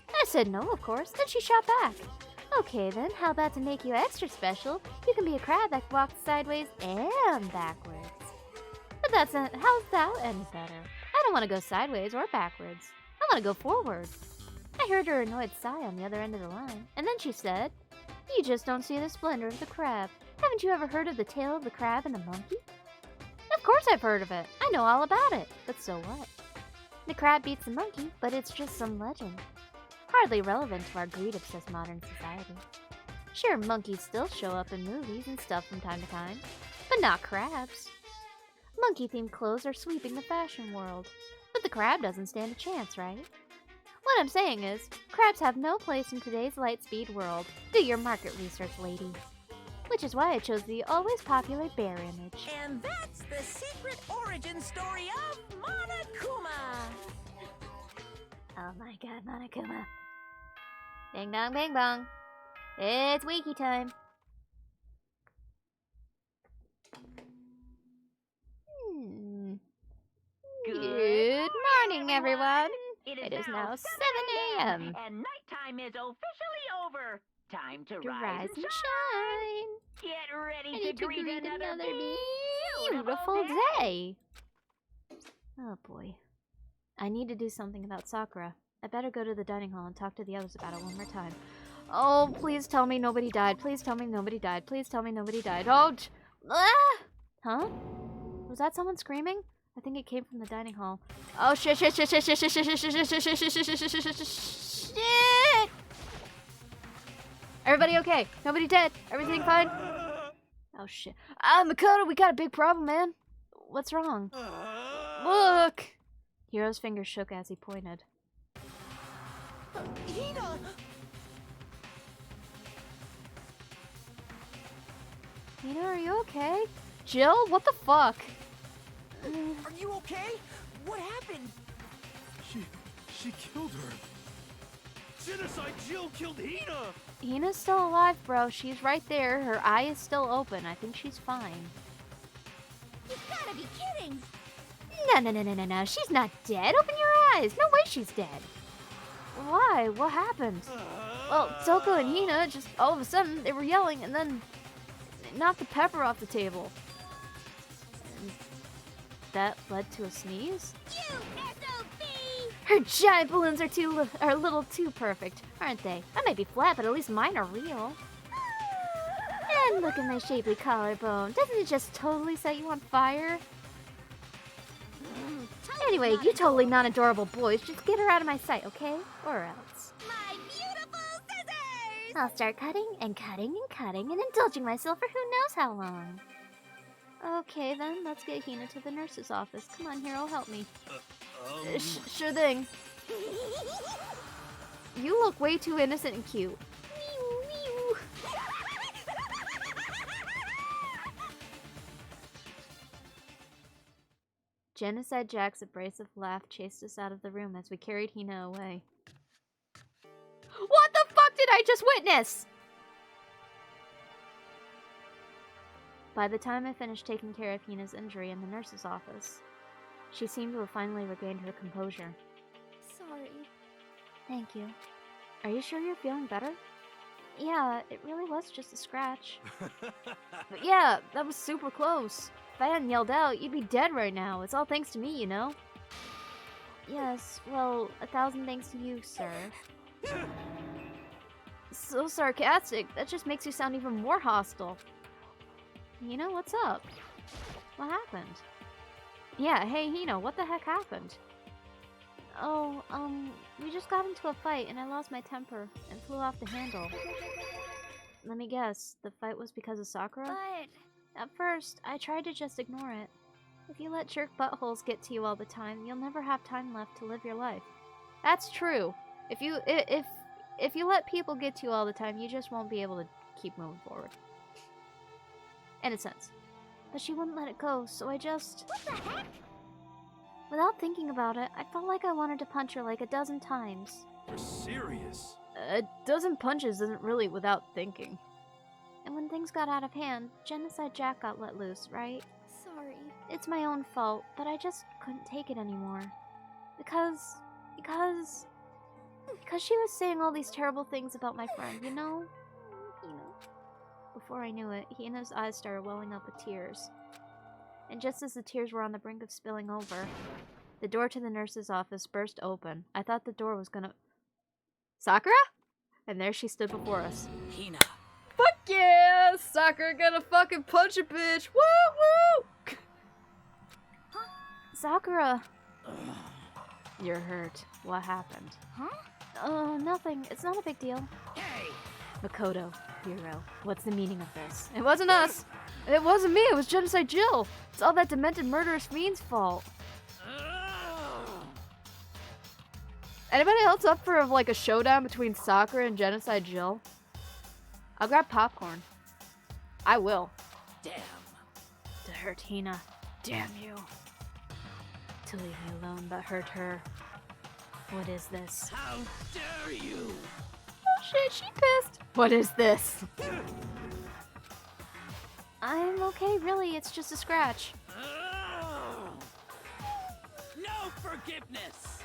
I said no, of course. Then she shot back. Okay then, how about to make you extra special? You can be a crab that walks sideways and backwards. But that's not, how's that any better? I don't want to go sideways or backwards. I want to go forward. I heard her annoyed sigh on the other end of the line, and then she said, "You just don't see the splendor of the crab. Haven't you ever heard of the tale of the crab and the monkey?" Of course I've heard of it. I know all about it. But so what? The crab beats the monkey, but it's just some legend. Hardly relevant to our greed-obsessed modern society. Sure, monkeys still show up in movies and stuff from time to time, but not crabs. Monkey-themed clothes are sweeping the fashion world, but the crab doesn't stand a chance, right? What I'm saying is, crabs have no place in today's light-speed world. Do your market research, lady. Which is why I chose the always popular bear image. And that's the secret origin story of Monokuma. Oh my god, Monokuma. Bing dong, bing bong. It's wiki time. Good morning, everyone. It is now 7 a.m. And nighttime is officially over. Time to To rise and shine. Get ready to greet another beautiful day. Oh boy. I need to do something about Sakura. I better go to the dining hall and talk to the others about it one more time. Oh, please tell me nobody died. Please tell me nobody died. Please tell me nobody died. Oh, huh? Was that someone screaming? I think it came from the dining hall. Oh shit, shit, shit, shit, shit, shit, shit, shit, shit, shit, shit, shit, shit, shit, shit. Everybody okay? Nobody dead? Everything fine? Oh shit. Makoto, we got a big problem, man. What's wrong? Look! Hiro's finger shook as he pointed. Hina! Hina, are you okay? Jill, what the fuck? Are you okay? What happened? She killed her. Genocide Jill killed Hina! Hina's still alive, bro. She's right there. Her eye is still open. I think she's fine. You gotta be kidding! No. She's not dead. Open your eyes. No way she's dead. Why? What happened? Well, Toko and Hina just all of a sudden they were yelling and then they knocked the pepper off the table. And that led to a sneeze? You SOB! Her giant balloons are a little too perfect, aren't they? I might be flat, but at least mine are real. And look at my shapely collarbone. Doesn't it just totally set you on fire? Anyway, you totally non-adorable boys, just get her out of my sight, okay? Or else. My beautiful scissors! I'll start cutting and cutting and cutting and indulging myself for who knows how long. Okay then, let's get Hina to the nurse's office. Come on, Hiro, help me. Sure thing. You look way too innocent and cute. Genocide Jack's abrasive laugh chased us out of the room as we carried Hina away. What the fuck did I just witness? By the time I finished taking care of Hina's injury in the nurse's office, she seemed to have finally regained her composure. Sorry. Thank you. Are you sure you're feeling better? Yeah, it really was just a scratch. But yeah, that was super close. If I hadn't yelled out, you'd be dead right now. It's all thanks to me, you know? Yes, well, 1,000 thanks to you, sir. So sarcastic. That just makes you sound even more hostile. You know, what's up? What happened? Yeah, hey, Hino, what the heck happened? Oh, we just got into a fight and I lost my temper and flew off the handle. Let me guess, the fight was because of Sakura? But at first, I tried to just ignore it. If you let jerk buttholes get to you all the time, you'll never have time left to live your life. That's true. If you let people get to you all the time, you just won't be able to keep moving forward. In a sense. But she wouldn't let it go, so I just... What the heck? Without thinking about it, I felt like I wanted to punch her like a dozen times. You're serious? A dozen punches isn't really without thinking. And when things got out of hand, Genocide Jack got let loose, right? Sorry. It's my own fault, but I just couldn't take it anymore. Because she was saying all these terrible things about my friend, you know? Before I knew it, Hina's eyes started welling up with tears. And just as the tears were on the brink of spilling over, the door to the nurse's office burst open. I thought the door was gonna... Sakura? And there she stood before us. Hina. Fuck yeah! Sakura gonna fucking punch a bitch! Woo woo! Sakura! You're hurt. What happened? Huh? Oh, nothing. It's not a big deal. Hey! Makoto, hero, what's the meaning of this? It wasn't us! It wasn't me, it was Genocide Jill! It's all that demented murderous fiend's fault. Anybody else up for like a showdown between Sakura and Genocide Jill? I'll grab popcorn. I will. Damn. To hurt Hina. Damn you. To leave me alone but hurt her. What is this? How dare you! Oh shit, she pissed. What is this? I'm okay, really. It's just a scratch. No forgiveness!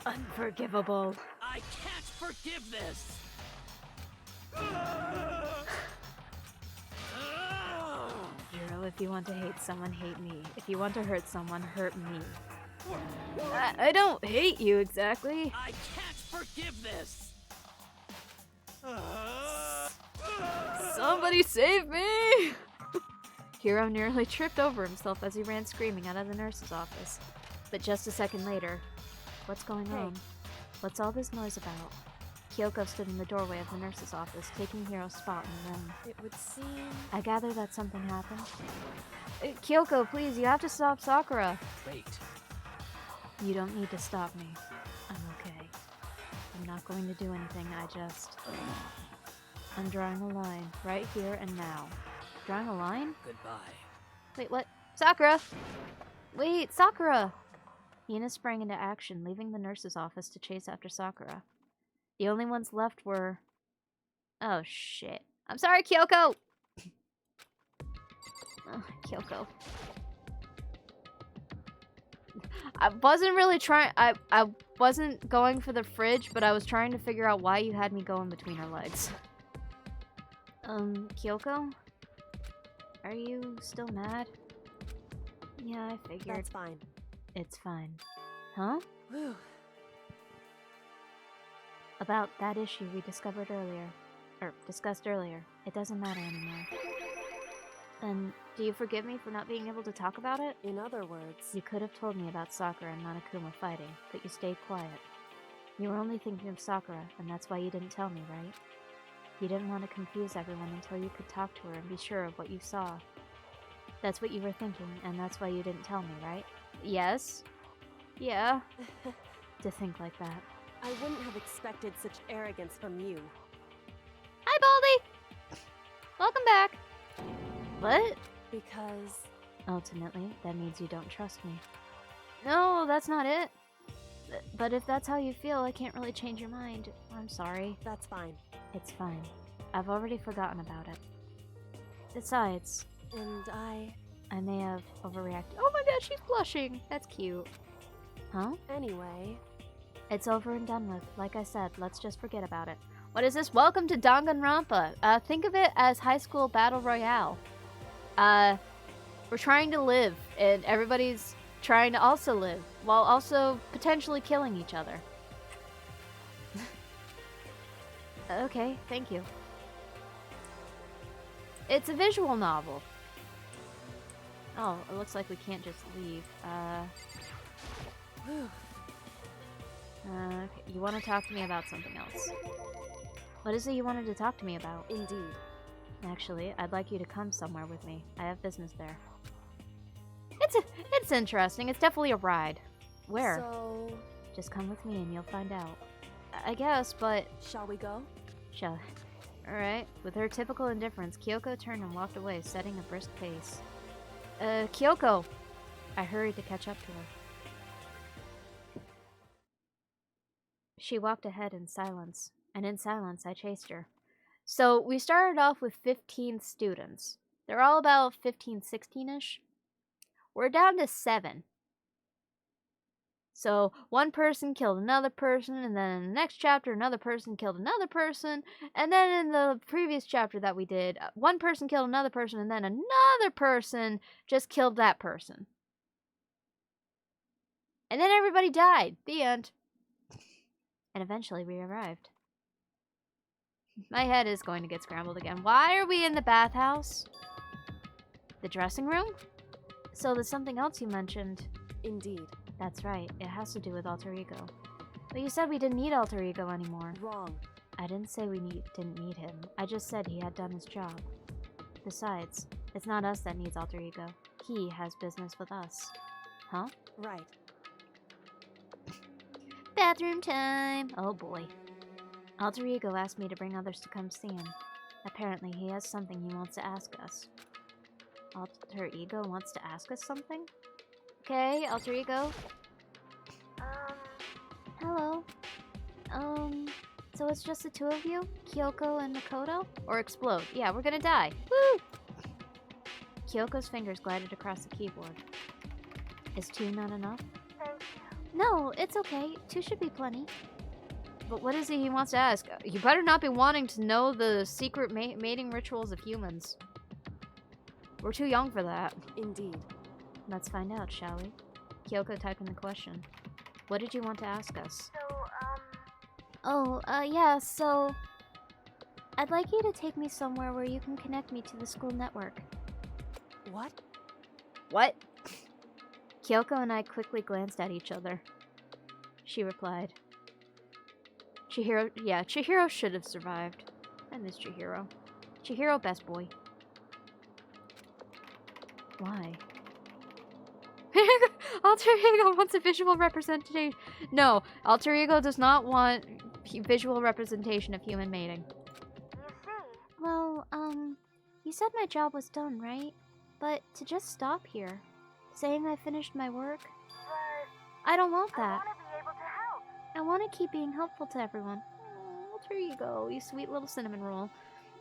Unforgivable. I can't forgive this! Hero, if you want to hate someone, hate me. If you want to hurt someone, hurt me. I don't hate you exactly. I can't forgive this! Somebody save me! Hero nearly tripped over himself as he ran screaming out of the nurse's office. But just a second later, what's going on? What's all this noise about? Kyoko stood in the doorway of the nurse's office, taking Hiro's spot in the room. It would seem... I gather that something happened. Kyoko, please, you have to stop Sakura. Wait. You don't need to stop me. I'm okay. I'm not going to do anything, I'm drawing a line, right here and now. Drawing a line? Goodbye. Wait, what? Sakura! Wait, Sakura! Hina sprang into action, leaving the nurse's office to chase after Sakura. The only ones left were... Oh, shit. I'm sorry, Kyoko! Kyoko. I wasn't really trying... I wasn't going for the fridge, but I was trying to figure out why you had me go in between her legs. Kyoko? Are you still mad? Yeah, I figured. That's fine. It's fine. Huh? Whew. About that issue we discussed earlier. It doesn't matter anymore. Then, do you forgive me for not being able to talk about it? In other words... You could have told me about Sakura and Monokuma fighting, but you stayed quiet. You were only thinking of Sakura, and that's why you didn't tell me, right? You didn't want to confuse everyone until you could talk to her and be sure of what you saw. That's what you were thinking, and that's why you didn't tell me, right? Yes? Yeah. To think like that. I wouldn't have expected such arrogance from you. Hi, Baldy! Welcome back! What? Because... Ultimately, that means you don't trust me. No, that's not it. But if that's how you feel, I can't really change your mind. I'm sorry. That's fine. It's fine. I've already forgotten about it. Besides... And I may have overreacted. Oh my god, she's blushing! That's cute. Huh? Anyway... It's over and done with. Like I said, let's just forget about it. What is this? Welcome to Danganronpa. Think of it as high school battle royale. We're trying to live, and everybody's trying to also live, while also potentially killing each other. Okay, thank you. It's a visual novel. Oh, it looks like we can't just leave. You want to talk to me about something else? What is it you wanted to talk to me about? Indeed. Actually, I'd like you to come somewhere with me. I have business there. It's interesting. It's definitely a ride. Where? So... Just come with me and you'll find out. I guess, but... Shall we go? Shall... Alright. With her typical indifference, Kyoko turned and walked away, setting a brisk pace. Kyoko! I hurried to catch up to her. She walked ahead in silence, and in silence I chased her. So, we started off with 15 students. They're all about 15, 16-ish. We're down to 7. So, one person killed another person, and then in the next chapter, another person killed another person, and then in the previous chapter that we did, one person killed another person, and then another person just killed that person. And then everybody died. The end. And eventually we arrived. My head is going to get scrambled again. Why are we in the bathhouse? The dressing room? So there's something else you mentioned. Indeed. That's right. It has to do with alter ego. But you said we didn't need alter ego anymore. Wrong. I didn't say we didn't need him. I just said he had done his job. Besides, it's not us that needs alter ego. He has business with us. Huh? Right. Bathroom time! Oh boy. Alter ego asked me to bring others to come see him. Apparently he has something he wants to ask us. Alter ego wants to ask us something? Okay, alter ego. Hello. So it's just the two of you? Kyoko and Makoto? Or explode. Yeah, we're gonna die. Woo! Kyoko's fingers glided across the keyboard. Is 2 not enough? No, it's okay. 2 should be plenty. But what is it he wants to ask? You better not be wanting to know the secret mating rituals of humans. We're too young for that. Indeed. Let's find out, shall we? Kyoko typed in the question. What did you want to ask us? Yeah, so... I'd like you to take me somewhere where you can connect me to the school network. What? What? Kyoko and I quickly glanced at each other. She replied. Chihiro should have survived. I miss Chihiro. Chihiro, best boy. Why? Alter Ego wants a visual representation. No, Alter Ego does not want visual representation of human mating. Well, you said my job was done, right? But to just stop here, saying I finished my work? But I don't want that. I want to be able to help. I want to keep being helpful to everyone. Oh, Alter Ego, you sweet little cinnamon roll.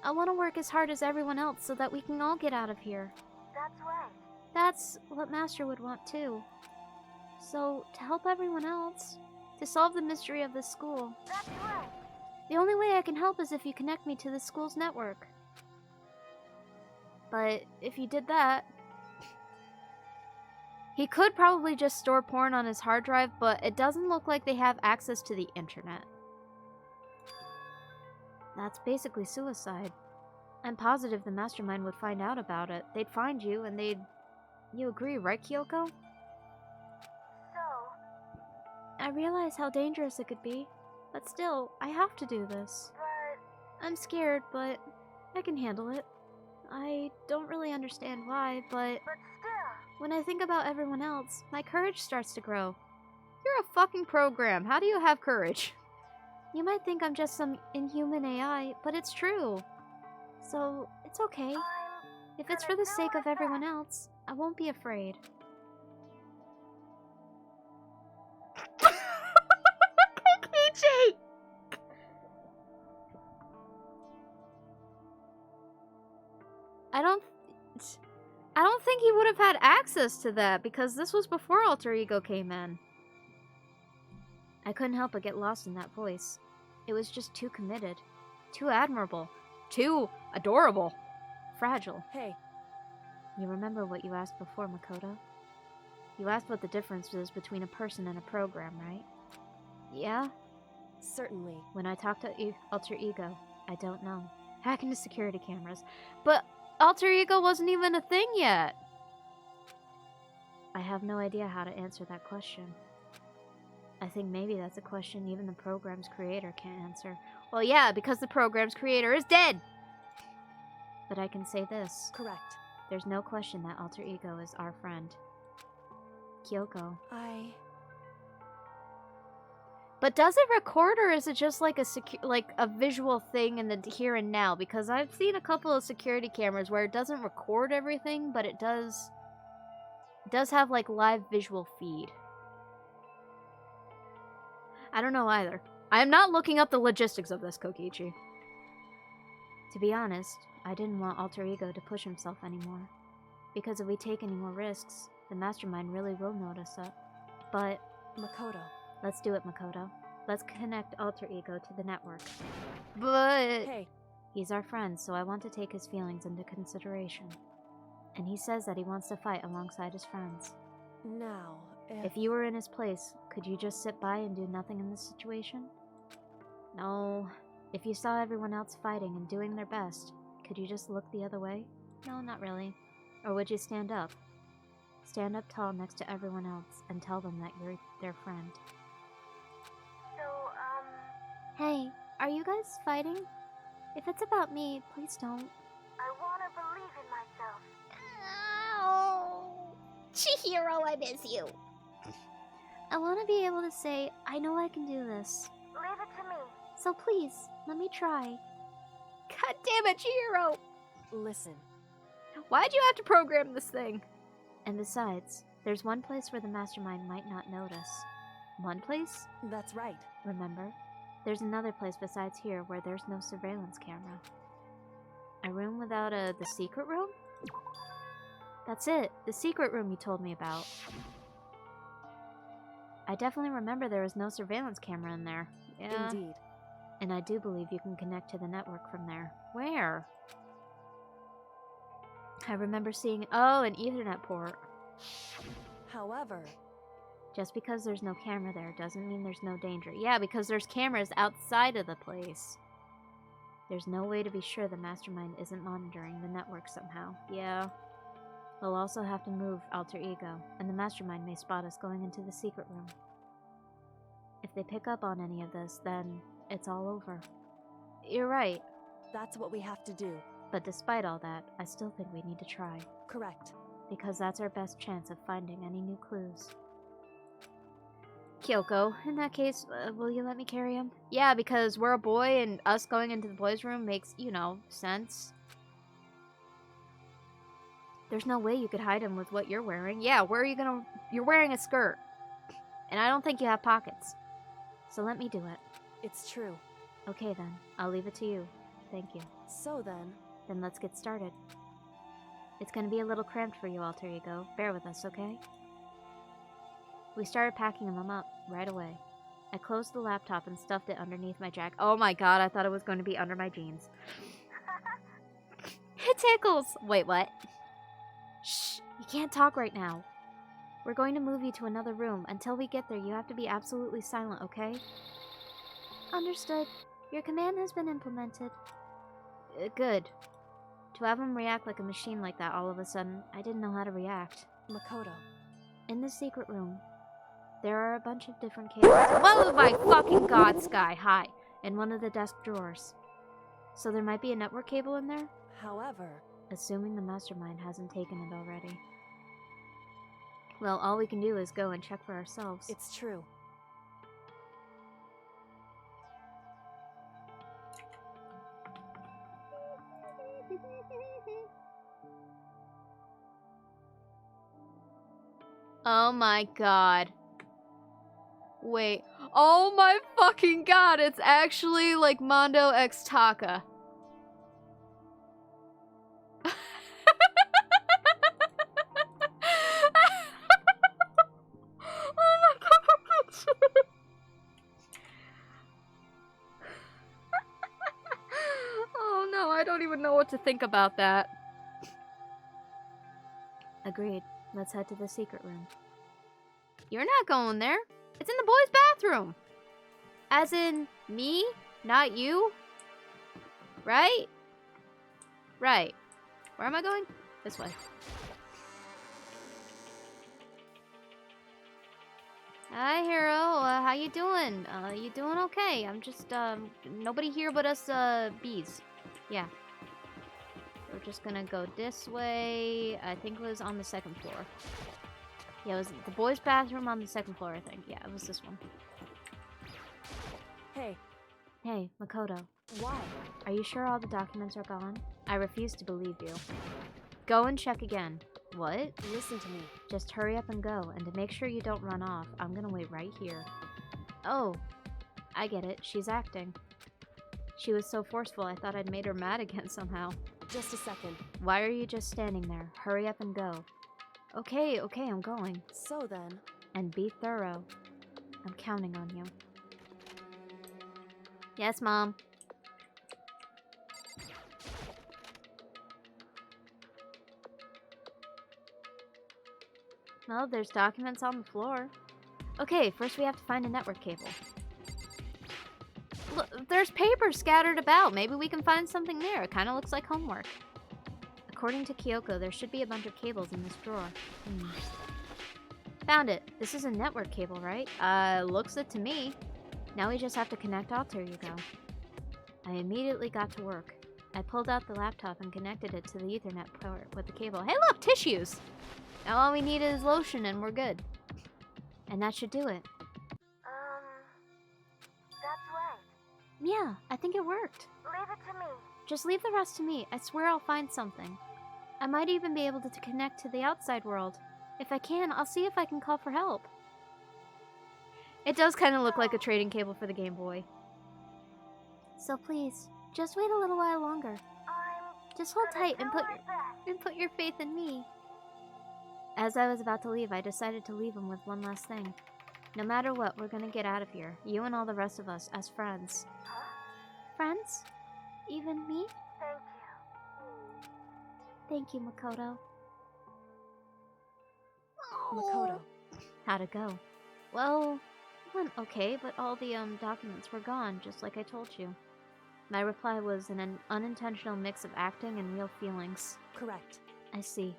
I want to work as hard as everyone else so that we can all get out of here. That's right. That's what Master would want too. So, to help everyone else, to solve the mystery of this school. That's right. The only way I can help is if you connect me to the school's network. But if you did that... He could probably just store porn on his hard drive, but it doesn't look like they have access to the internet. That's basically suicide. I'm positive the mastermind would find out about it. They'd find you and they'd... You agree, right, Kyoko? I realize how dangerous it could be, but still, I have to do this. But... I'm scared, but I can handle it. I don't really understand why, but still, when I think about everyone else, my courage starts to grow. You're a fucking program. How do you have courage? You might think I'm just some inhuman AI, but it's true. So, it's okay. If it's for the sake of everyone else, I won't be afraid. I don't think he would have had access to that because this was before Alter Ego came in. I couldn't help but get lost in that voice. It was just too committed. Too admirable. Too adorable. Fragile. Hey. You remember what you asked before, Makoto? You asked what the difference is between a person and a program, right? Yeah? Certainly. When I talk to Alter Ego, I don't know. Hack into security cameras. But Alter Ego wasn't even a thing yet! I have no idea how to answer that question. I think maybe that's a question even the program's creator can't answer. Well, yeah, because the program's creator is dead! But I can say this. Correct. There's no question that Alter Ego is our friend. Kyoko. But does it record, or is it just like a visual thing in the here and now? Because I've seen a couple of security cameras where it doesn't record everything, but it does have like live visual feed. I don't know either. I am not looking up the logistics of this, Kokichi. To be honest, I didn't want Alter Ego to push himself anymore. Because if we take any more risks, the Mastermind really will notice it. But... Makoto. Let's do it, Makoto. Let's connect Alter Ego to the network. But... Hey. He's our friend, so I want to take his feelings into consideration. And he says that he wants to fight alongside his friends. Now, if you were in his place, could you just sit by and do nothing in this situation? No. If you saw everyone else fighting and doing their best, could you just look the other way? No, not really. Or would you stand up? Stand up tall next to everyone else and tell them that you're their friend. Hey, are you guys fighting? If it's about me, please don't. I want to believe in myself. Ow! Chihiro, I miss you. I want to be able to say, I know I can do this. Leave it to me. So please, let me try. God damn it, Chihiro! Listen. Why'd you have to program this thing? And besides, there's one place where the Mastermind might not notice. One place? That's right. Remember? There's another place besides here where there's no surveillance camera. A room without the secret room? That's it, the secret room you told me about. I definitely remember there was no surveillance camera in there. Yeah. Indeed. And I do believe you can connect to the network from there. Where? I remember seeing, an Ethernet port. However... Just because there's no camera there doesn't mean there's no danger. Yeah, because there's cameras outside of the place. There's no way to be sure the Mastermind isn't monitoring the network somehow. Yeah. We'll also have to move Alter Ego, and the Mastermind may spot us going into the secret room. If they pick up on any of this, then it's all over. You're right. That's what we have to do. But despite all that, I still think we need to try. Correct. Because that's our best chance of finding any new clues. Kyoko, in that case, will you let me carry him? Yeah, because we're a boy and us going into the boys' room makes, sense. There's no way you could hide him with what you're wearing. Yeah, where are you gonna... You're wearing a skirt. And I don't think you have pockets. So let me do it. It's true. Okay then, I'll leave it to you. Thank you. So then... Then let's get started. It's gonna be a little cramped for you, Alter Ego. Bear with us, okay? We started packing them up right away. I closed the laptop and stuffed it underneath my jacket. Oh my god, I thought it was going to be under my jeans. It tickles! Wait, what? Shh, you can't talk right now. We're going to move you to another room. Until we get there, you have to be absolutely silent, okay? Understood. Your command has been implemented. Good. To have him react like a machine like that all of a sudden, I didn't know how to react. Makoto. In the secret room, there are a bunch of different cables. Oh my fucking god, Sky! Hi! In one of the desk drawers. So there might be a network cable in there? However... Assuming the Mastermind hasn't taken it already. Well, all we can do is go and check for ourselves. It's true. Oh my god. Wait. Oh my fucking god, it's actually like Mondo X Taka. Oh my god. what to think about that. Agreed. Let's head to the secret room. You're not going there. It's in the boys' bathroom. As in, me, not you? Right? Right. Where am I going? This way. Hi, Hero. How you doing? You doing okay? I'm just, nobody here but us, bees. Yeah. We're just gonna go this way. I think it was on the second floor. Yeah, it was the boys' bathroom on the second floor, I think. Yeah, it was this one. Hey. Hey, Makoto. Why? Are you sure all the documents are gone? I refuse to believe you. Go and check again. What? Listen to me. Just hurry up and go, and to make sure you don't run off, I'm gonna wait right here. Oh, I get it. She's acting. She was so forceful, I thought I'd made her mad again somehow. Just a second. Why are you just standing there? Hurry up and go. Okay, I'm going. So then. And be thorough. I'm counting on you. Yes, Mom. Well, there's documents on the floor. Okay, first we have to find a network cable. Look, there's paper scattered about. Maybe we can find something there. It kind of looks like homework. According to Kyoko, there should be a bunch of cables in this drawer. Found it. This is a network cable, right? Looks it to me. Now we just have to connect Alter Ego. I immediately got to work. I pulled out the laptop and connected it to the Ethernet port with the cable. Hey look, tissues! Now all we need is lotion and we're good. And that should do it. That's right. Yeah, I think it worked. Leave it to me. Just leave the rest to me. I swear I'll find something. I might even be able to connect to the outside world. If I can, I'll see if I can call for help. It does kind of look like a trading cable for the Game Boy. So please, just wait a little while longer. Just hold tight and put your faith in me. As I was about to leave, I decided to leave him with one last thing. No matter what, we're gonna get out of here. You and all the rest of us, as friends. Huh? Friends? Even me? Thank you. Thank you, Makoto. Makoto. How'd it go? Well, it went okay, but all the documents were gone, just like I told you. My reply was an unintentional mix of acting and real feelings. Correct. I see.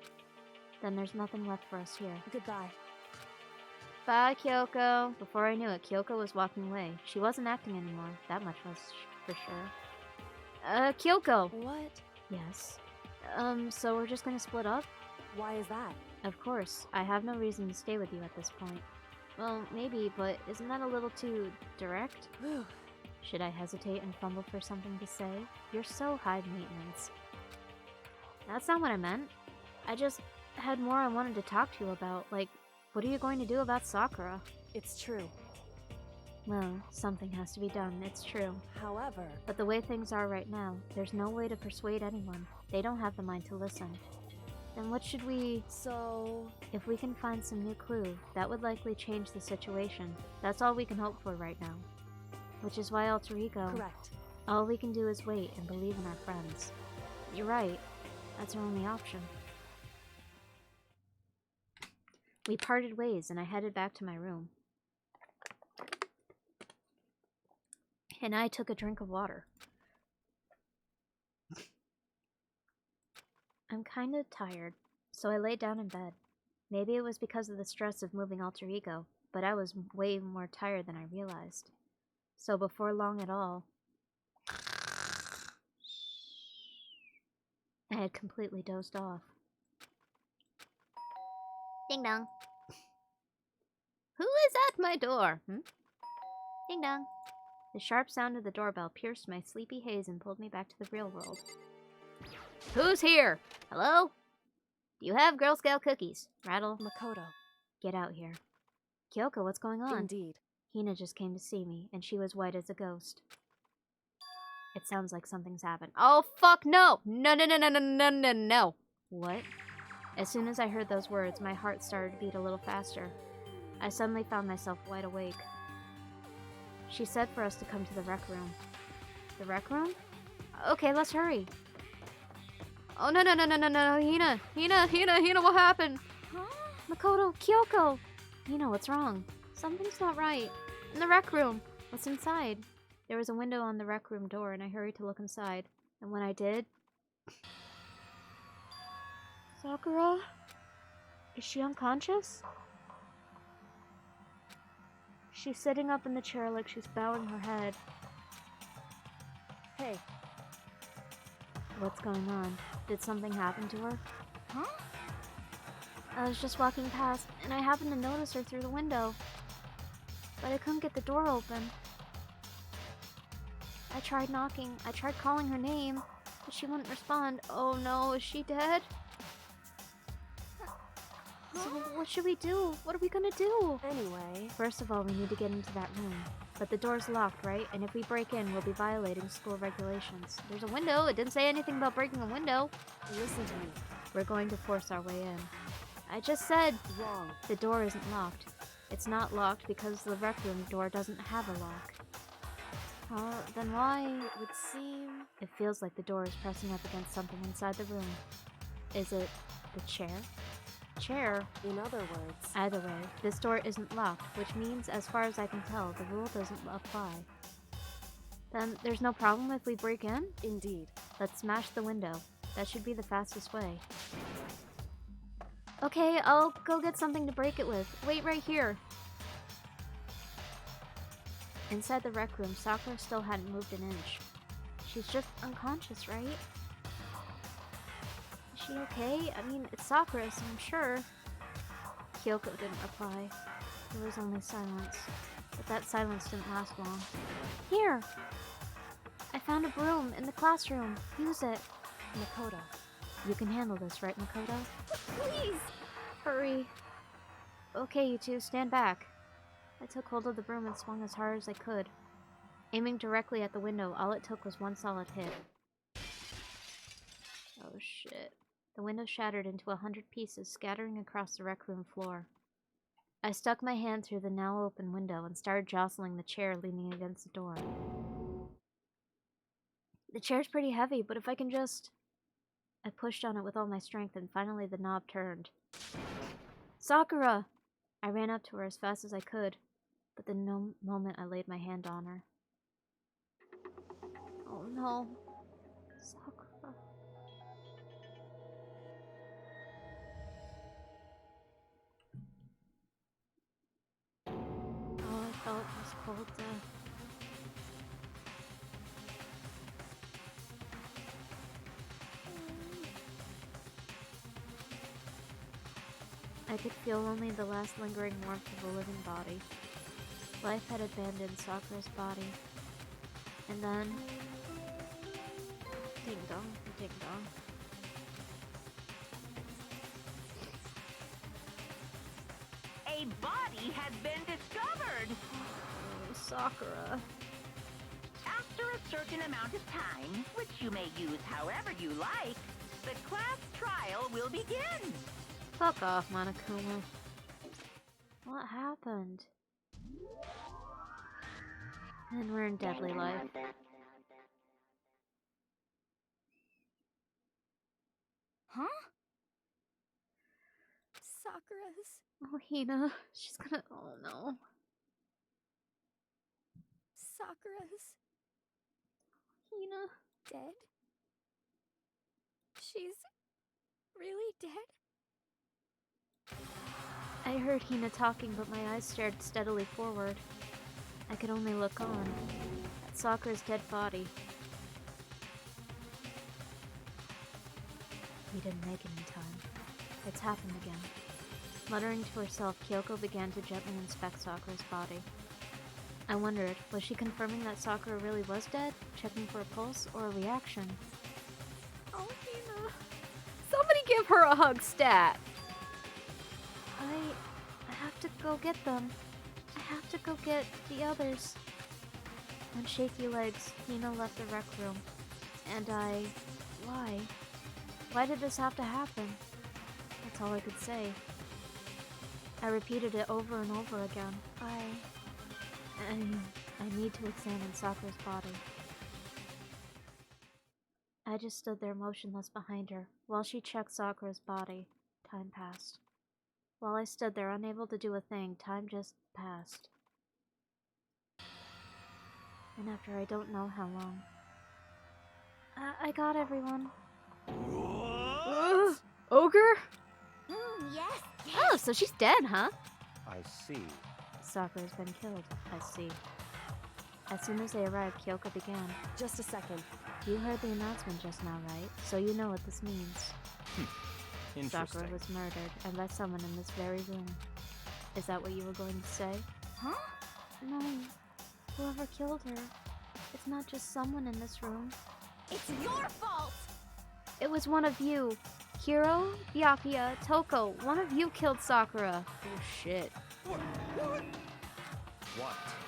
Then there's nothing left for us here. Goodbye. Bye, Kyoko. Before I knew it, Kyoko was walking away. She wasn't acting anymore. That much was for sure. Kyoko! What? Yes. So we're just gonna split up? Why is that? Of course. I have no reason to stay with you at this point. Well, maybe, but isn't that a little too direct? Should I hesitate and fumble for something to say? You're so high maintenance. That's not what I meant. I just had more I wanted to talk to you about, like, what are you going to do about Sakura? It's true. Well, something has to be done, it's true. However... But the way things are right now, there's no way to persuade anyone. They don't have the mind to listen. Then what should we... So... If we can find some new clue, that would likely change the situation. That's all we can hope for right now. Which is why Alter Ego... Correct. All we can do is wait and believe in our friends. You're right. That's our only option. We parted ways, and I headed back to my room. And I took a drink of water. I'm kinda tired, so I laid down in bed. Maybe it was because of the stress of moving Alter Ego, but I was way more tired than I realized. So before long at all, I had completely dozed off. Ding dong. Who is at my door? Ding dong. The sharp sound of the doorbell pierced my sleepy haze and pulled me back to the real world. Who's here? Hello? Do you have Girl Scout cookies? Rattle. Makoto. Get out here. Kyoko, what's going on? Indeed. Hina just came to see me, and she was white as a ghost. It sounds like something's happened. Oh, fuck no! No. What? As soon as I heard those words, my heart started to beat a little faster. I suddenly found myself wide awake. She said for us to come to the rec room. The rec room? Okay, let's hurry. Oh, no, Hina, what happened? Huh? Makoto, Kyoko! Hina, what's wrong? Something's not right. In the rec room. What's inside? There was a window on the rec room door, and I hurried to look inside. And when I did... Sakura? Is she unconscious? She's sitting up in the chair like she's bowing her head. Hey. What's going on? Did something happen to her? Huh? I was just walking past, and I happened to notice her through the window. But I couldn't get the door open. I tried knocking. I tried calling her name, but she wouldn't respond. Oh no, is she dead? So what should we do? What are we gonna do? Anyway. First of all, we need to get into that room. But the door's locked, right? And if we break in, we'll be violating school regulations. There's a window. It didn't say anything about breaking a window. Listen to me. We're going to force our way in. I just said... Wrong. The door isn't locked. It's not locked because the rec room door doesn't have a lock. Then why? It would seem... It feels like the door is pressing up against something inside the room. Is it the chair? Chair? In other words... Either way, this door isn't locked, which means, as far as I can tell, the rule doesn't apply. Then there's no problem if we break in? Indeed. Let's smash the window. That should be the fastest way. Okay, I'll go get something to break it with. Wait right here. Inside the rec room, Sakura still hadn't moved an inch. She's just unconscious, right? Is she okay? I mean, it's Sakura, so I'm sure. Kyoko didn't reply. There was only silence. But that silence didn't last long. Here! I found a broom in the classroom. Use it. Makoto. You can handle this, right, Makoto? Please! Hurry. Okay, you two, stand back. I took hold of the broom and swung as hard as I could. Aiming directly at the window, all it took was one solid hit. Oh shit. The window shattered into 100 pieces, scattering across the rec room floor. I stuck my hand through the now open window and started jostling the chair leaning against the door. The chair's pretty heavy, but if I can just... I pushed on it with all my strength and finally the knob turned. Sakura! I ran up to her as fast as I could, but the moment I laid my hand on her. Oh no. Sakura. All I felt was cold death. I could feel only the last lingering warmth of a living body. Life had abandoned Sakura's body. And then... Ding dong, ding dong. A body has been discovered! Oh, Sakura. After a certain amount of time, which you may use however you like, the class trial will begin! Fuck off, Monokuma. What happened? And we're in deadly life. Huh? Sakura's... Oh, Hina. She's gonna... Oh, no. Sakura's... Hina. dead? She's... really dead? I heard Hina talking, but my eyes stared steadily forward. I could only look on, at Sakura's dead body. We didn't make it in time. It's happened again. Muttering to herself, Kyoko began to gently inspect Sakura's body. I wondered, was she confirming that Sakura really was dead, checking for a pulse, or a reaction? Oh, Hina. Somebody give her a hug, stat! I have to go get them. I have to go get the others. On shaky legs, Hina left the rec room. And why? Why did this have to happen? That's all I could say. I repeated it over and over again. I need to examine Sakura's body. I I just stood there motionless behind her, while she checked Sakura's body. Time passed. While I stood there unable to do a thing, time just passed. And after I don't know how long. I got everyone. What? Ogre? Yes, Oh, so she's dead, huh? I see. Sakura's been killed, I see. As soon as they arrived, Kyoko began. Just a second. You heard the announcement just now, right? So you know what this means. Interesting. Sakura was murdered, and by someone in this very room. Is that what you were going to say? Huh? No. Whoever killed her. It's not just someone in this room. It's your fault! It was one of you. Hiro, Byakuya, Toko. One of you killed Sakura. Oh shit. What?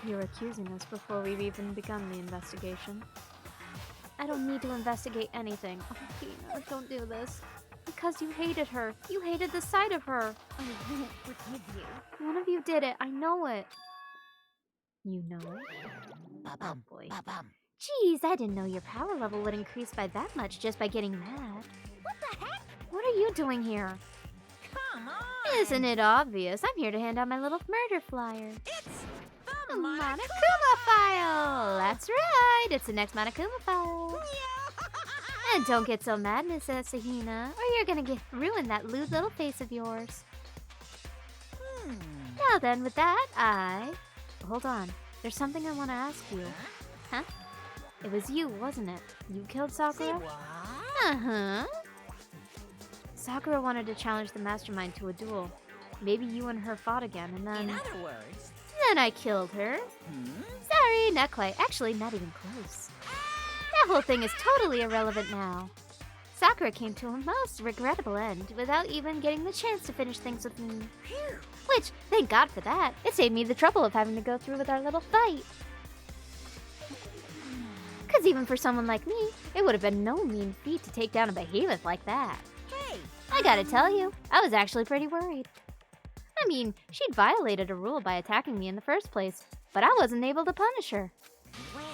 You're accusing us before we've even begun the investigation. I don't need to investigate anything. Oh, Hina, don't do this. Because you hated her. You hated the sight of her. I won't forgive you. One of you did it. I know it. You know it? Oh boy. Jeez, I didn't know your power level would increase by that much just by getting mad. What the heck? What are you doing here? Come on! Isn't it obvious? I'm here to hand out my little murder flyer. It's the Monokuma file! That's right! It's the next Monokuma file. And don't get so mad, Miss Asahina, or you're gonna ruin that lewd little face of yours. Now then, with that, Hold on. There's something I want to ask you. Huh? It was you, wasn't it? You killed Sakura? Uh-huh. Sakura wanted to challenge the mastermind to a duel. Maybe you and her fought again, and then... In other words... Then I killed her. Sorry, not quite. Actually, not even close. That whole thing is totally irrelevant now. Sakura came to a most regrettable end without even getting the chance to finish things with me. Which, thank God for that. It saved me the trouble of having to go through with our little fight. Because even for someone like me, it would have been no mean feat to take down a behemoth like that. Hey! I gotta tell you, I was actually pretty worried. I mean, she'd violated a rule by attacking me in the first place, but I wasn't able to punish her. Well,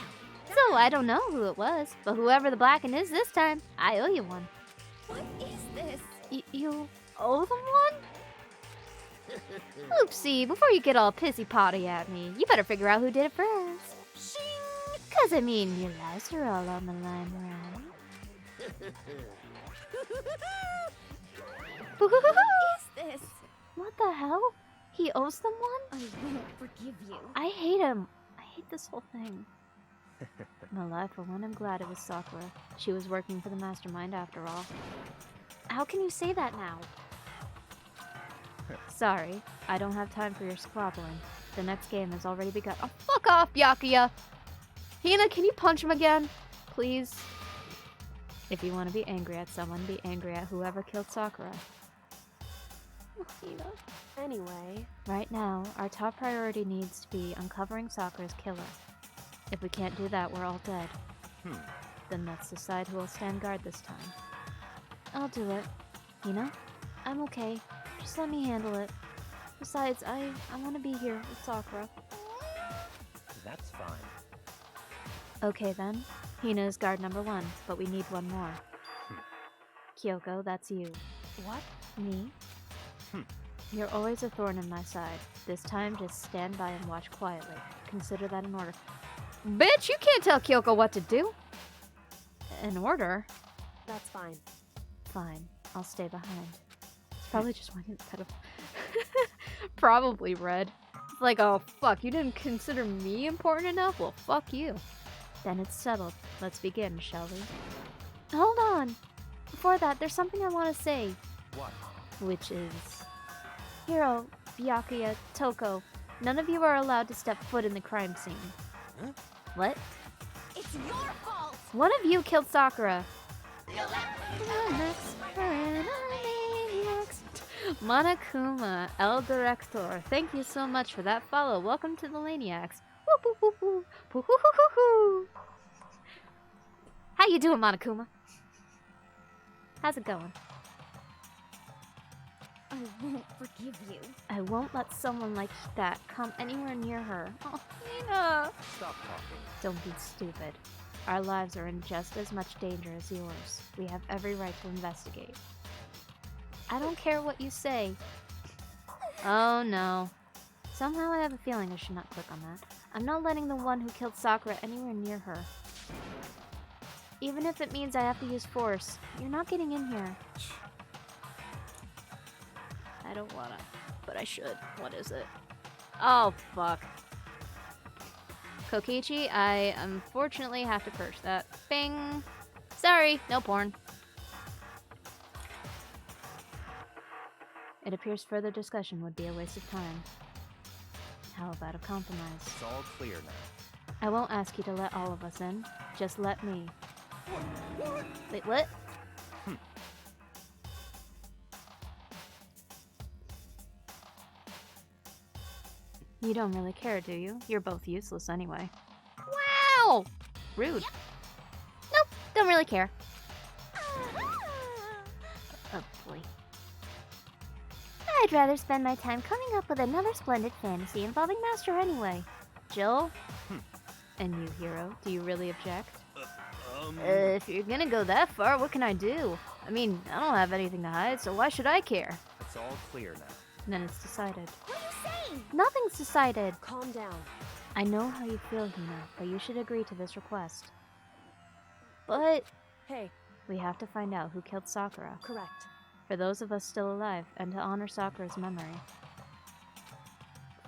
So I don't know who it was, but whoever the Blacken is this time, I owe you one. What is this? You owe them one? Oopsie, before you get all pissy-potty at me, you better figure out who did it first. shing! 'Cause I mean, your lives are all on the line, right? What is this? What the hell? He owes them one? I won't forgive you. I hate him. I hate this whole thing. Well, for one, I'm glad it was Sakura. She was working for the mastermind after all. How can you say that now? Sorry, I don't have time for your squabbling. The next game has already begun. Oh, fuck off, Byakuya! Hina, can you punch him again? Please? If you want to be angry at someone, be angry at whoever killed Sakura. Oh, Hina. Anyway, Right now, our top priority needs to be uncovering Sakura's killer. If we can't do that, we're all dead. Then let's decide who will stand guard this time. I'll do it. Hina? I'm okay. Just let me handle it. Besides, I want to be here with Sakura. That's fine. Okay then. Hina is guard number 1, but we need one more. Kyoko, that's you. what? Me? You're always a thorn in my side. This time, just stand by and watch quietly. Consider that an order. Bitch, you can't tell Kyoko what to do! An order? That's fine. Fine, I'll stay behind. It's probably just one instead of... Probably red. It's like, oh fuck, you didn't consider me important enough? Well, fuck you. Then it's settled. Let's begin, shall we? Hold on! Before that, there's something I want to say. What? Which is... Hiro, Byakuya, Toko, none of you are allowed to step foot in the crime scene. Huh? What? It's your fault! One of you killed Sakura. Monokuma, El Director. Thank you so much for that follow. Welcome to the Laniacs. Woo, woo, woo, woo. Woo, woo, woo, woo. How you doing, Monokuma? How's it going? I won't forgive you. I won't let someone like that come anywhere near her. Oh, Hina! Stop talking. Don't be stupid. Our lives are in just as much danger as yours. We have every right to investigate. I don't care what you say. Oh no. Somehow I have a feeling I should not click on that. I'm not letting the one who killed Sakura anywhere near her. Even if it means I have to use force, you're not getting in here. I don't wanna, but I should. What is it? Oh, fuck. Kokichi, I unfortunately have to purge that. Bing! Sorry, no porn. It appears further discussion would be a waste of time. How about a compromise? It's all clear now. I won't ask you to let all of us in. Just let me. Wait, what? You don't really care, do you? You're both useless anyway. Wow! Rude. Nope, don't really care. Oh boy. I'd rather spend my time coming up with another splendid fantasy involving Master anyway. Jill? And you, Hero, do you really object? If you're gonna go that far, what can I do? I mean, I don't have anything to hide, so why should I care? It's all clear now. Then it's decided. What are you saying? Nothing's decided. Calm down. I know how you feel, Hina, but you should agree to this request. But Hey, we have to find out who killed Sakura. correct. For those of us still alive, and to honor Sakura's memory.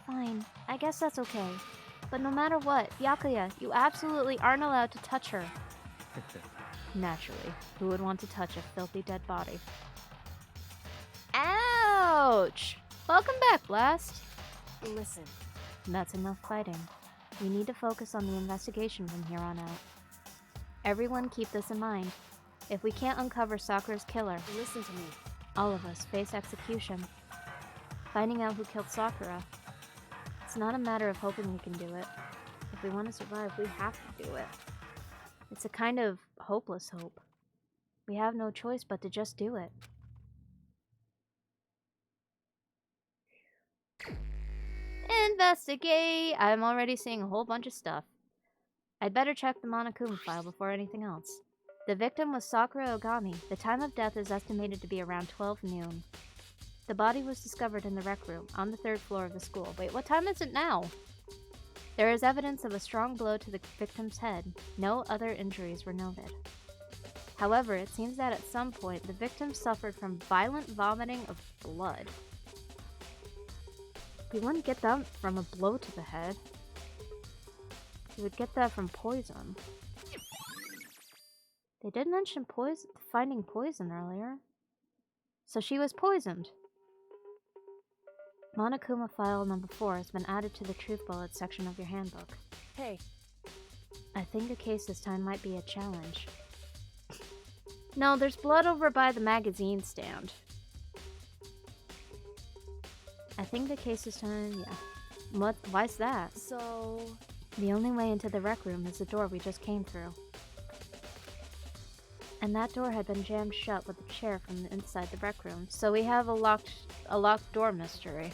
Fine, I guess that's okay. But no matter what, Byakuya, you absolutely aren't allowed to touch her. Naturally, who would want to touch a filthy dead body? Ouch! Welcome back, Blast! Listen. That's enough fighting. We need to focus on the investigation from here on out. Everyone keep this in mind. If we can't uncover Sakura's killer, Listen to me. all of us face execution. Finding out who killed Sakura. It's not a matter of hoping we can do it. If we want to survive, we have to do it. It's a kind of hopeless hope. We have no choice but to just do it. Investigate! I'm already seeing a whole bunch of stuff. I'd better check the Monokuma file before anything else. The victim was Sakura Ogami. The time of death is estimated to be around 12 noon. The body was discovered in the rec room, on the 3rd floor of the school. Wait, what time is it now? There is evidence of a strong blow to the victim's head. No other injuries were noted. However, it seems that at some point, the victim suffered from violent vomiting of blood. We wouldn't get that from a blow to the head. We would get that from poison. They did mention finding poison earlier. So she was poisoned. Monokuma file number 4 has been added to the Truth Bullets section of your handbook. Hey. I think a case this time might be a challenge. No, there's blood over by the magazine stand. I think the case this time, yeah. Why's that? So... The only way into the rec room is the door we just came through. And that door had been jammed shut with a chair from the inside the rec room. So we have a locked door mystery.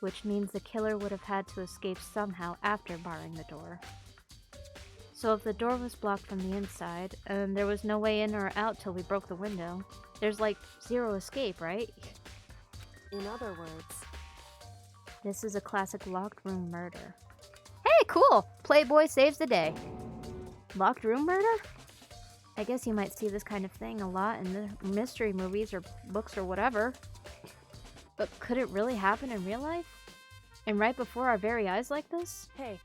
Which means the killer would have had to escape somehow after barring the door. So if the door was blocked from the inside, and there was no way in or out till we broke the window, there's like zero escape, right? In other words... This is a classic locked room murder. Hey, cool! Playboy saves the day. Locked room murder? I guess you might see this kind of thing a lot in the mystery movies or books or whatever. But could it really happen in real life? And right before our very eyes like this? Hey.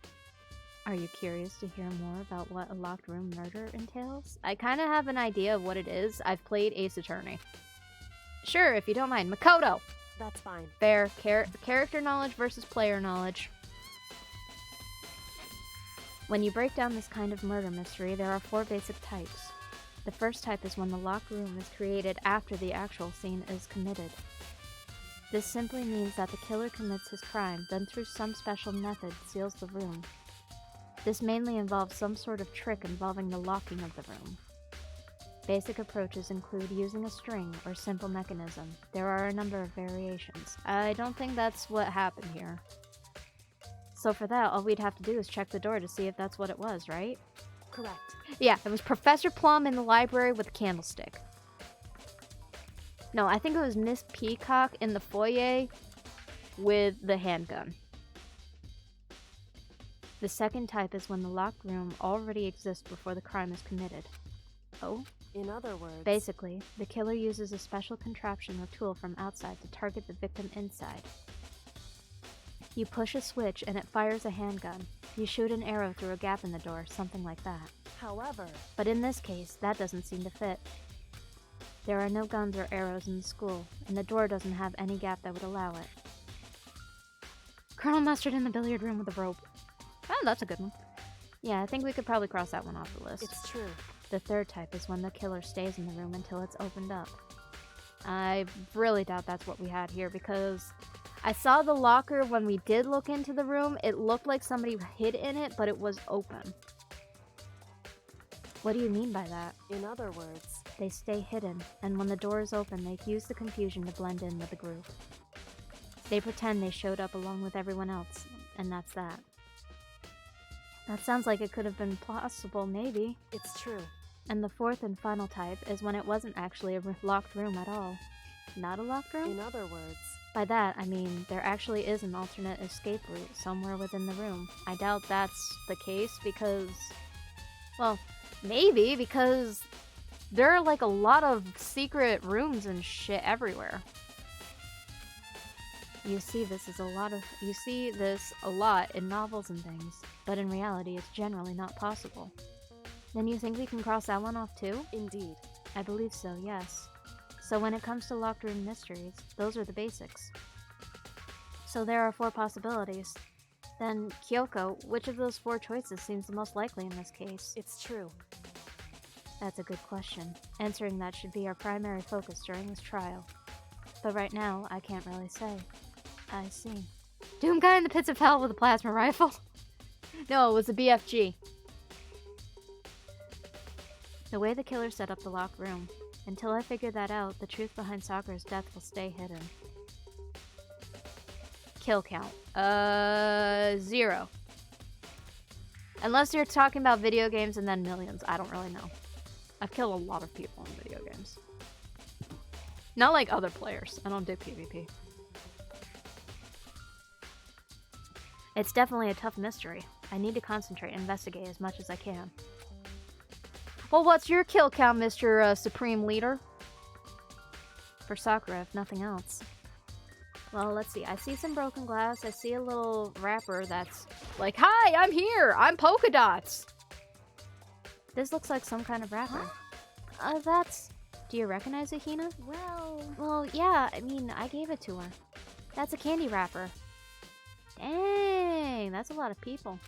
Are you curious to hear more about what a locked room murder entails? I kind of have an idea of what it is. I've played Ace Attorney. Sure, if you don't mind. Makoto! That's fine. Fair. Character knowledge versus player knowledge. When you break down this kind of murder mystery, there are 4 basic types. The first type is when the locked room is created after the actual scene is committed. This simply means that the killer commits his crime, then through some special method seals the room. This mainly involves some sort of trick involving the locking of the room. Basic approaches include using a string or simple mechanism. There are a number of variations. I don't think that's what happened here. So for that, all we'd have to do is check the door to see if that's what it was, right? Correct. Yeah, it was Professor Plum in the library with a candlestick. No, I think it was Miss Peacock in the foyer with the handgun. The second type is when the locked room already exists before the crime is committed. Oh? In other words... Basically, the killer uses a special contraption or tool from outside to target the victim inside. You push a switch and it fires a handgun. You shoot an arrow through a gap in the door, something like that. However... But in this case, that doesn't seem to fit. There are no guns or arrows in the school, and the door doesn't have any gap that would allow it. Colonel Mustard in the billiard room with a rope. Oh, that's a good one. Yeah, I think we could probably cross that one off the list. It's true. The third type is when the killer stays in the room until it's opened up. I really doubt that's what we had here, because I saw the locker when we did look into the room. It looked like somebody hid in it, but it was open. What do you mean by that? In other words... They stay hidden, and when the door is open, they use the confusion to blend in with the group. They pretend they showed up along with everyone else, and that's that. That sounds like it could have been possible, maybe. It's true. And the fourth and final type is when it wasn't actually a locked room at all. Not a locked room? In other words... By that, I mean there actually is an alternate escape route somewhere within the room. I doubt that's the case because... Well, maybe because there are like a lot of secret rooms and shit everywhere. You see this a lot in novels and things, but in reality it's generally not possible. Then you think we can cross that one off too? Indeed. I believe so, yes. So when it comes to locked room mysteries, those are the basics. So there are 4 possibilities. Then, Kyoko, which of those 4 choices seems the most likely in this case? It's true. That's a good question. Answering that should be our primary focus during this trial. But right now, I can't really say. I see. Doom guy in the pits of hell with a plasma rifle? No, it was a BFG. The way the killer set up the locked room. Until I figure that out, the truth behind Sakura's death will stay hidden. Kill count. 0. Unless you're talking about video games and then millions. I don't really know. I've killed a lot of people in video games. Not like other players. I don't do PvP. It's definitely a tough mystery. I need to concentrate and investigate as much as I can. Well, what's your kill count, Mr. Supreme Leader? For Sakura, if nothing else. Well, let's see. I see some broken glass. I see a little wrapper that's like, "Hi, I'm here! I'm Polka Dots!" This looks like some kind of wrapper. That's... Do you recognize it, Hina? Well, yeah. I mean, I gave it to her. That's a candy wrapper. Dang, that's a lot of people.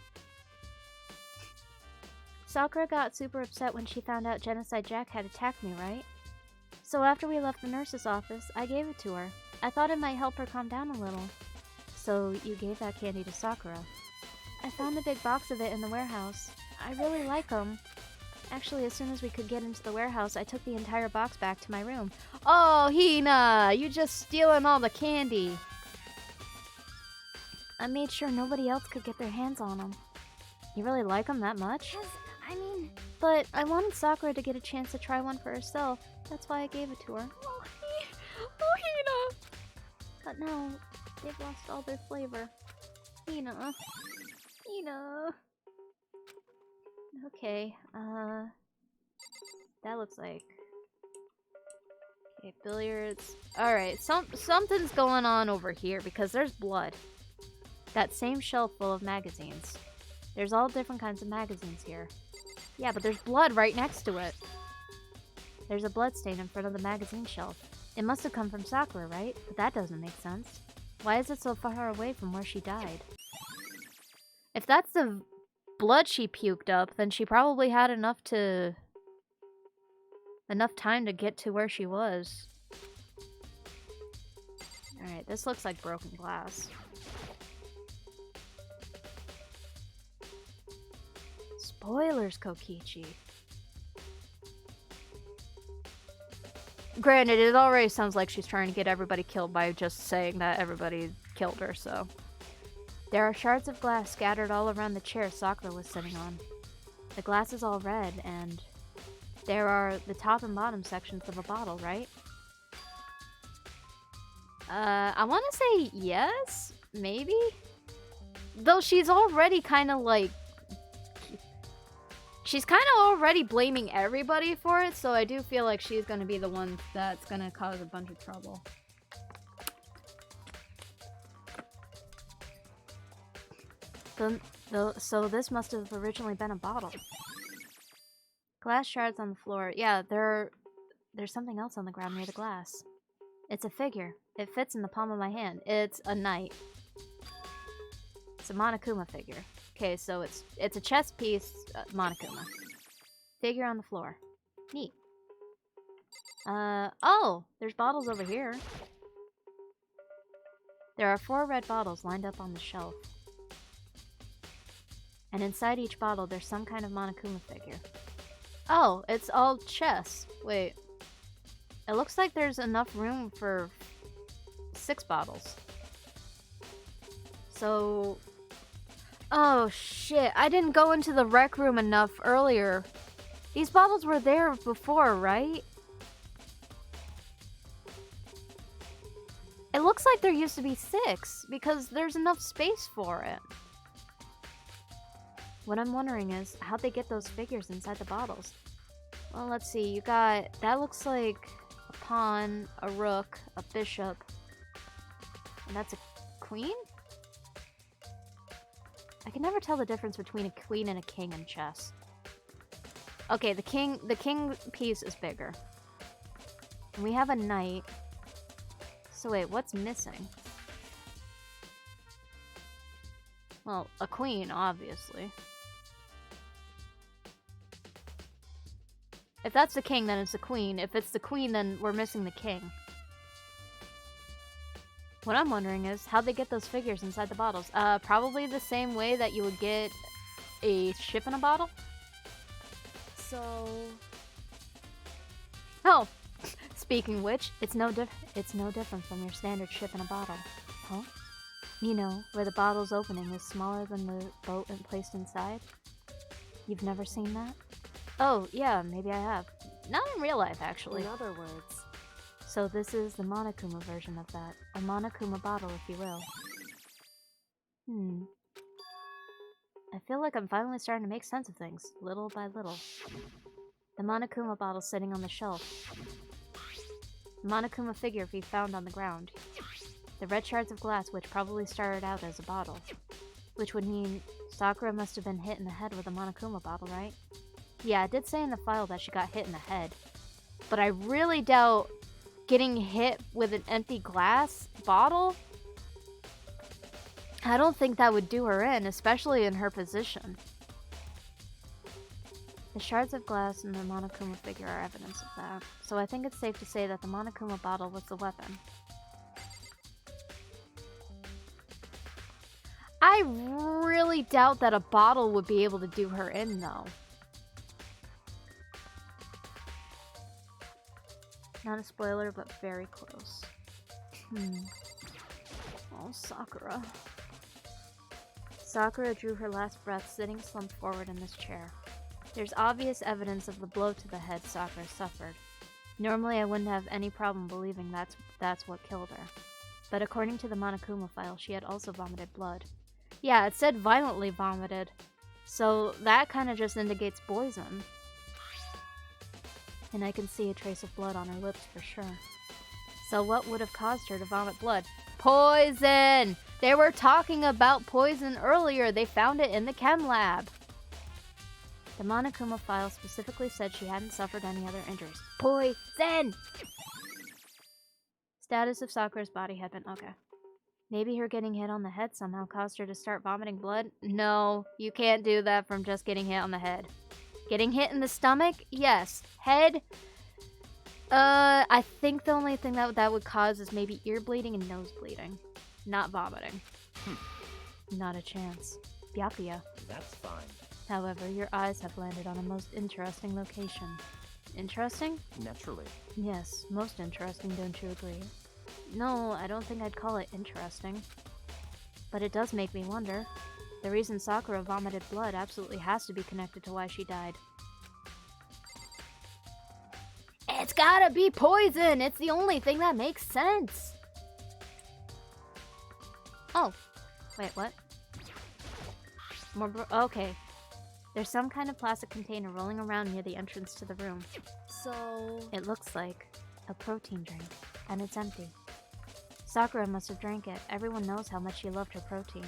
Sakura got super upset when she found out Genocide Jack had attacked me, right? So after we left the nurse's office, I gave it to her. I thought it might help her calm down a little. So you gave that candy to Sakura. I found a big box of it in the warehouse. I really like them. Actually, as soon as we could get into the warehouse, I took the entire box back to my room. Oh, Hina! You just stealing all the candy! I made sure nobody else could get their hands on them. You really like them that much? I mean... But I wanted Sakura to get a chance to try one for herself. That's why I gave it to her. Oh, Hina! But now, they've lost all their flavor. Hina. Okay, that looks like... Okay, billiards. Alright, something's going on over here because there's blood. That same shelf full of magazines. There's all different kinds of magazines here. Yeah, but there's blood right next to it. There's a blood stain in front of the magazine shelf. It must have come from Sakura, right? But that doesn't make sense. Why is it so far away from where she died? If that's the blood she puked up, then she probably had enough time to get to where she was. Alright, this looks like broken glass. Spoilers, Kokichi. Granted, it already sounds like she's trying to get everybody killed by just saying that everybody killed her, so... There are shards of glass scattered all around the chair Sakura was sitting on. The glass is all red, and there are the top and bottom sections of a bottle, right? I want to say yes, maybe? Though she's already kind of like... She's kind of already blaming everybody for it, so I do feel like she's going to be the one that's going to cause a bunch of trouble. So this must have originally been a bottle. Glass shards on the floor. Yeah, there's something else on the ground near the glass. It's a figure. It fits in the palm of my hand. It's a knight. It's a Monokuma figure. Okay, so it's a chess piece, Monokuma. Figure on the floor. Neat. Oh! There's bottles over here. There are 4 red bottles lined up on the shelf. And inside each bottle, there's some kind of Monokuma figure. Oh, it's all chess. Wait. It looks like there's enough room for 6 bottles. So... Oh, shit. I didn't go into the rec room enough earlier. These bottles were there before, right? It looks like there used to be 6, because there's enough space for it. What I'm wondering is, how'd they get those figures inside the bottles? Well, let's see. You got... That looks like a pawn, a rook, a bishop. And that's a queen? I can never tell the difference between a queen and a king in chess. Okay, the king piece is bigger. And we have a knight. So wait, what's missing? Well, a queen, obviously. If that's the king, then it's the queen. If it's the queen, then we're missing the king. What I'm wondering is, how'd they get those figures inside the bottles? Probably the same way that you would get a ship in a bottle? So... Oh! Speaking of which, it's no different from your standard ship in a bottle. Huh? You know, where the bottle's opening is smaller than the boat and placed inside? You've never seen that? Oh, yeah, maybe I have. Not in real life, actually. In other words... So this is the Monokuma version of that. A Monokuma bottle, if you will. I feel like I'm finally starting to make sense of things, little by little. The Monokuma bottle sitting on the shelf. The Monokuma figure we found on the ground. The red shards of glass, which probably started out as a bottle. Which would mean Sakura must have been hit in the head with a Monokuma bottle, right? Yeah, it did say in the file that she got hit in the head. But I really doubt getting hit with an empty glass bottle? I don't think that would do her in, especially in her position. The shards of glass and the Monokuma figure are evidence of that, so I think it's safe to say that the Monokuma bottle was the weapon. I really doubt that a bottle would be able to do her in, though. Not a spoiler, but very close. Oh, Sakura. Sakura drew her last breath sitting slumped forward in this chair. There's obvious evidence of the blow to the head Sakura suffered. Normally I wouldn't have any problem believing that's what killed her. But according to the Monokuma file, she had also vomited blood. Yeah, it said violently vomited. So that kind of just indicates poison. And I can see a trace of blood on her lips for sure. So what would have caused her to vomit blood? Poison! They were talking about poison earlier. They found it in the chem lab. The Monokuma file specifically said she hadn't suffered any other injuries. Poison! Status of Sakura's body had been... Okay. Maybe her getting hit on the head somehow caused her to start vomiting blood? No, you can't do that from just getting hit on the head. Getting hit in the stomach? Yes. Head? I think the only thing that would cause is maybe ear bleeding and nose bleeding. Not vomiting. Not a chance. Byapia. That's fine. However, your eyes have landed on a most interesting location. Interesting? Naturally. Yes, most interesting, don't you agree? No, I don't think I'd call it interesting. But it does make me wonder. The reason Sakura vomited blood absolutely has to be connected to why she died. It's gotta be poison! It's the only thing that makes sense! Oh. Wait, what? Okay. There's some kind of plastic container rolling around near the entrance to the room. So... It looks like a protein drink, and it's empty. Sakura must have drank it. Everyone knows how much she loved her protein.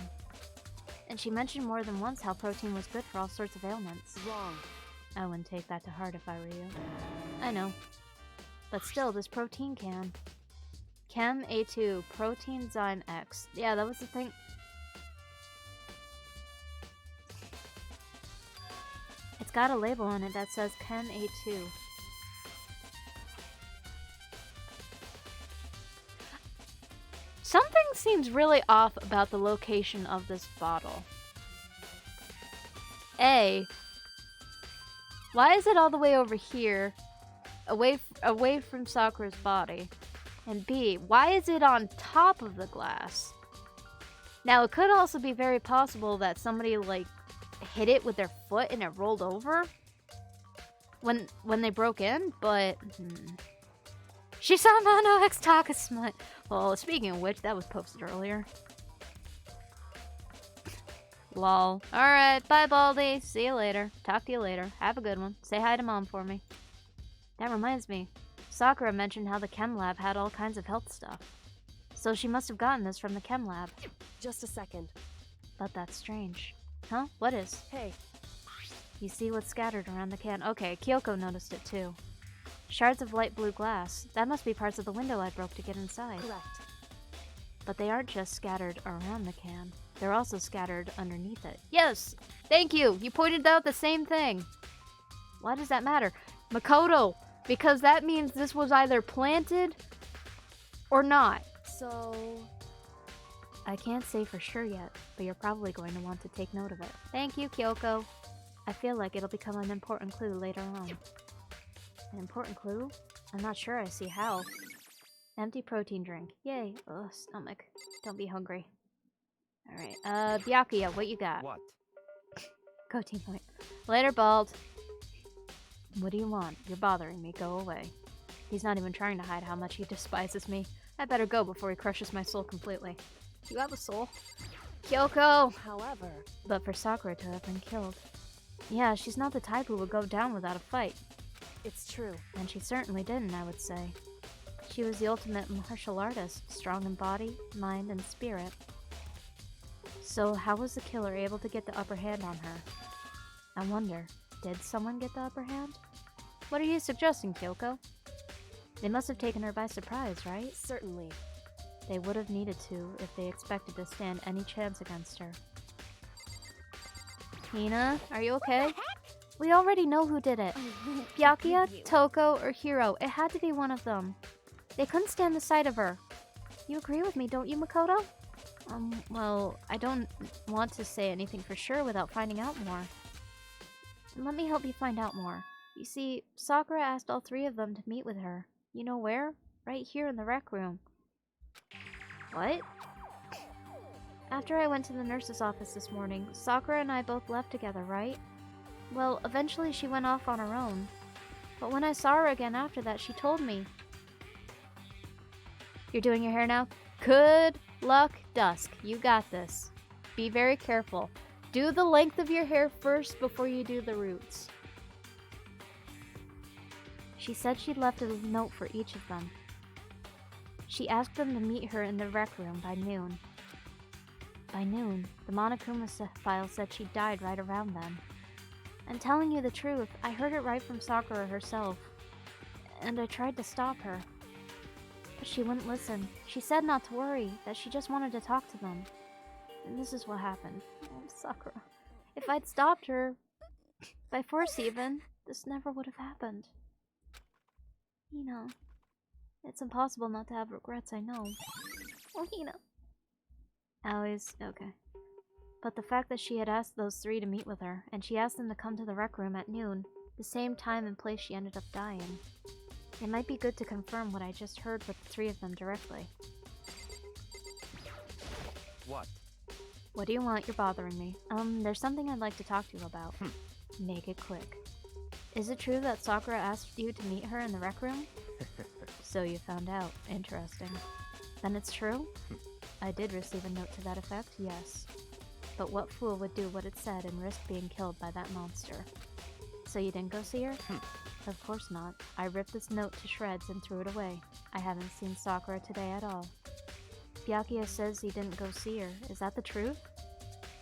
And she mentioned more than once how protein was good for all sorts of ailments. Wrong. I wouldn't take that to heart if I were you. I know. But still, this protein can. Chem A2, Protein Zyme X. Yeah, that was the thing. It's got a label on it that says Chem A2. Something seems really off about the location of this bottle. A, why is it all the way over here, away from Sakura's body? And B, why is it on top of the glass? Now, it could also be very possible that somebody, like, hit it with their foot and it rolled over when they broke in, but... Shisama no X Taka smut. Well, speaking of which, that was posted earlier. Lol. Alright, bye Baldy. See you later. Talk to you later. Have a good one. Say hi to Mom for me. That reminds me. Sakura mentioned how the chem lab had all kinds of health stuff. So she must have gotten this from the chem lab. Just a second. But that's strange. Huh? What is? Hey. You see what's scattered around the can? Okay, Kyoko noticed it too. Shards of light blue glass. That must be parts of the window I broke to get inside. Correct. But they aren't just scattered around the can. They're also scattered underneath it. Yes! Thank you! You pointed out the same thing! Why does that matter? Makoto! Because that means this was either planted or not. So... I can't say for sure yet, but you're probably going to want to take note of it. Thank you, Kyoko. I feel like it'll become an important clue later on. An important clue? I'm not sure I see how. Empty protein drink. Yay. Ugh, stomach. Don't be hungry. Alright, Byakuya, what you got? What? Go team point. Later, Bald. What do you want? You're bothering me. Go away. He's not even trying to hide how much he despises me. I better go before he crushes my soul completely. You have a soul? Kyoko! However... But for Sakura to have been killed. Yeah, she's not the type who would go down without a fight. It's true. And she certainly didn't, I would say. She was the ultimate martial artist, strong in body, mind, and spirit. So how was the killer able to get the upper hand on her? I wonder, did someone get the upper hand? What are you suggesting, Kyoko? They must have taken her by surprise, right? Certainly. They would have needed to if they expected to stand any chance against her. Hina, are you okay? We already know who did it. Byakuya, Toko, or Hiro. It had to be one of them. They couldn't stand the sight of her. You agree with me, don't you, Makoto? Well, I don't want to say anything for sure without finding out more. Let me help you find out more. You see, Sakura asked all three of them to meet with her. You know where? Right here in the rec room. What? After I went to the nurse's office this morning, Sakura and I both left together, right? Well, eventually she went off on her own. But when I saw her again after that, she told me. You're doing your hair now? Good luck, Dusk. You got this. Be very careful. Do the length of your hair first before you do the roots. She said she'd left a note for each of them. She asked them to meet her in the rec room by noon. By noon, the Monokuma file said she died right around then. I'm telling you the truth, I heard it right from Sakura herself. And I tried to stop her. But she wouldn't listen. She said not to worry, that she just wanted to talk to them. And this is what happened. Oh, Sakura. If I'd stopped her, by force even, this never would have happened. You know, it's impossible not to have regrets, I know. Oh, Hina. Always, okay. But the fact that she had asked those three to meet with her, and she asked them to come to the rec room at noon, the same time and place she ended up dying. It might be good to confirm what I just heard with the three of them directly. What? What do you want? You're bothering me. There's something I'd like to talk to you about. Make it quick. Is it true that Sakura asked you to meet her in the rec room? So you found out. Interesting. Then it's true? I did receive a note to that effect, yes. But what fool would do what it said and risk being killed by that monster? So you didn't go see her? Of course not. I ripped this note to shreds and threw it away. I haven't seen Sakura today at all. Byakuya says you didn't go see her. Is that the truth?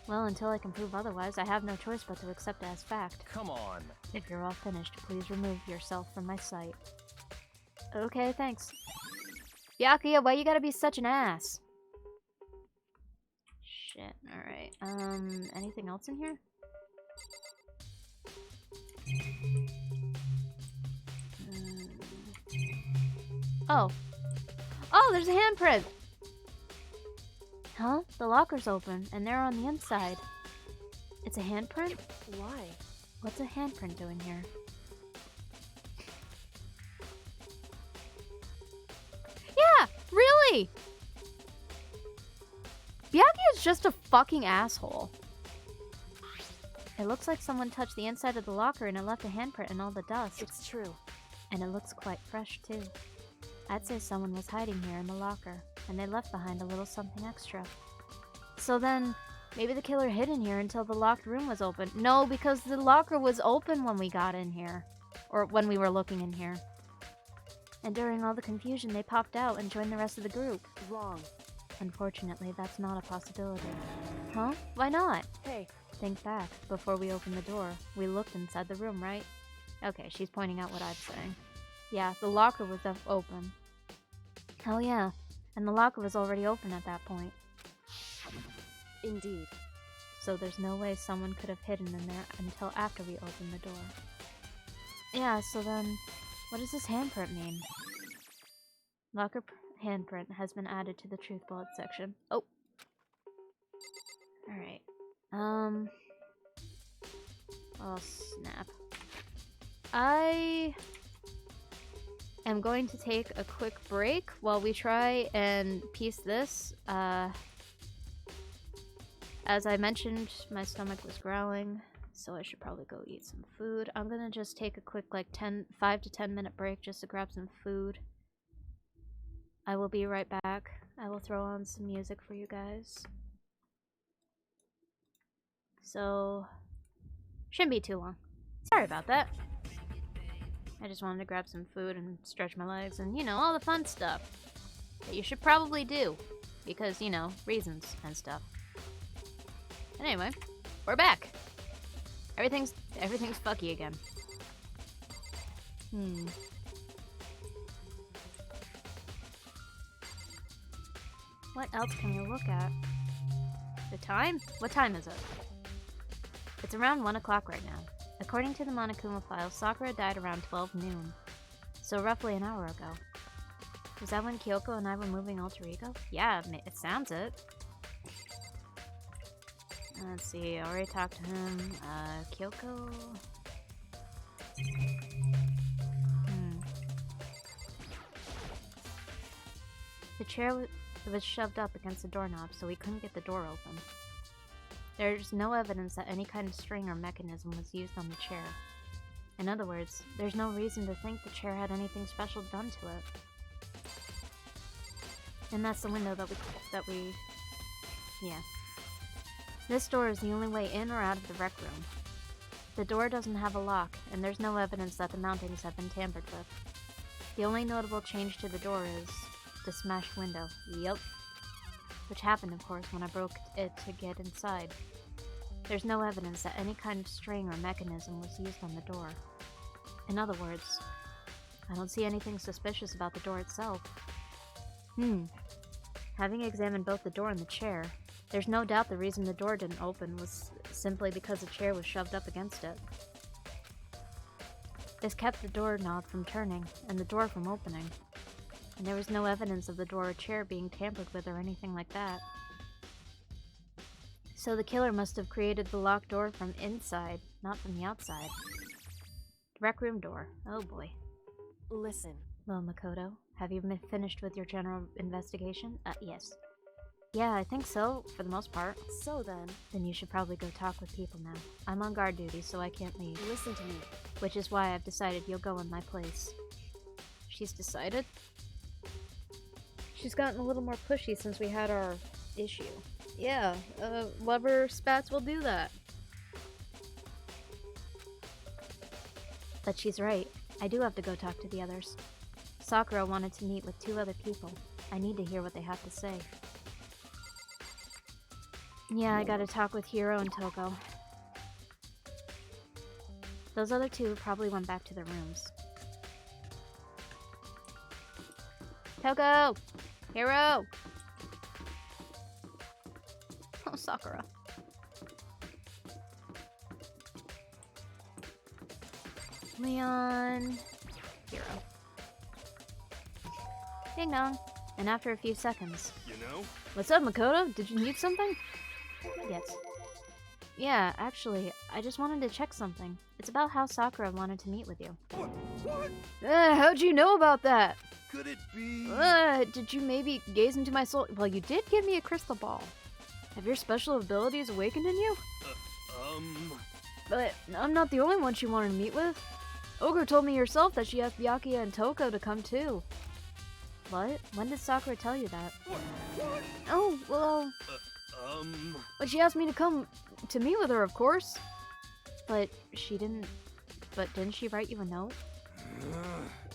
Well, until I can prove otherwise, I have no choice but to accept it as fact. Come on. If you're all finished, please remove yourself from my sight. Okay, thanks. Byakuya, why you gotta be such an ass? Shit, alright. Anything else in here? Oh. Oh, there's a handprint! Huh? The locker's open, and they're on the inside. It's a handprint? Why? What's a handprint doing here? Yeah! Really! Byakuya's just a fucking asshole. It looks like someone touched the inside of the locker and it left a handprint in all the dust. It's true. And it looks quite fresh, too. I'd say someone was hiding here in the locker, and they left behind a little something extra. So then, maybe the killer hid in here until the locked room was open. No, because the locker was open when we got in here. Or when we were looking in here. And during all the confusion, they popped out and joined the rest of the group. Wrong. Unfortunately, that's not a possibility. Huh? Why not? Hey. Think back. Before we opened the door, we looked inside the room, right? Okay, she's pointing out what I'm saying. Yeah, the locker was open. Hell yeah. And the locker was already open at that point. Indeed. So there's no way someone could have hidden in there until after we opened the door. Yeah, so then, what does this handprint mean? Locker handprint has been added to the truth bullet section. Oh! Alright. Oh, snap. I am going to take a quick break while we try and piece this. As I mentioned, my stomach was growling, so I should probably go eat some food. I'm gonna just take a quick, like, 5 to 10 minute break just to grab some food. I will be right back. I will throw on some music for you guys. So, shouldn't be too long. Sorry about that. I just wanted to grab some food and stretch my legs and, you know, all the fun stuff that you should probably do because, you know, reasons and stuff. Anyway, we're back. Everything's fucky again. What else can we look at? The time? What time is it? It's around 1 o'clock right now. According to the Monokuma file, Sakura died around 12 noon. So roughly an hour ago. Was that when Kyoko and I were moving alter ego? Yeah, it sounds it. Let's see, I already talked to him. Kyoko... The chair was shoved up against the doorknob, so we couldn't get the door open. There's no evidence that any kind of string or mechanism was used on the chair. In other words, there's no reason to think the chair had anything special done to it. And that's the window that we... Yeah. This door is the only way in or out of the rec room. The door doesn't have a lock, and there's no evidence that the mountings have been tampered with. The only notable change to the door is the smashed window. Yup. Which happened, of course, when I broke it to get inside. There's no evidence that any kind of string or mechanism was used on the door. In other words, I don't see anything suspicious about the door itself. Having examined both the door and the chair, there's no doubt the reason the door didn't open was simply because the chair was shoved up against it. This kept the doorknob from turning, and the door from opening. And there was no evidence of the door or chair being tampered with or anything like that. So the killer must have created the locked door from inside, not from the outside. Rec room door. Oh boy. Listen. Well, Makoto, have you finished with your general investigation? Yes. Yeah, I think so, for the most part. So then, Then you should probably go talk with people now. I'm on guard duty, so I can't leave. listen to me. Which is why I've decided you'll go in my place. She's decided? She's gotten a little more pushy since we had our issue. Yeah, lover spats will do that. But she's right. I do have to go talk to the others. Sakura wanted to meet with 2 other people. I need to hear what they have to say. Yeah, I gotta talk with Hiro and Toko. Those other 2 probably went back to their rooms. Toko! Hiro! Oh, Sakura. Leon... Hiro. Ding dong. And after a few seconds... You know? What's up, Makoto? Did you need something? Yes. Yeah, actually, I just wanted to check something. It's about how Sakura wanted to meet with you. What? How'd you know about that? Could it be? Did you maybe gaze into my soul? Well, you did give me a crystal ball. Have your special abilities awakened in you? But I'm not the only one she wanted to meet with. Ogre told me herself that she asked Byakuya and Toko to come too. What? When did Sakura tell you that? What? Oh, well... But she asked me to come to meet with her, of course. But she didn't... But didn't she write you a note?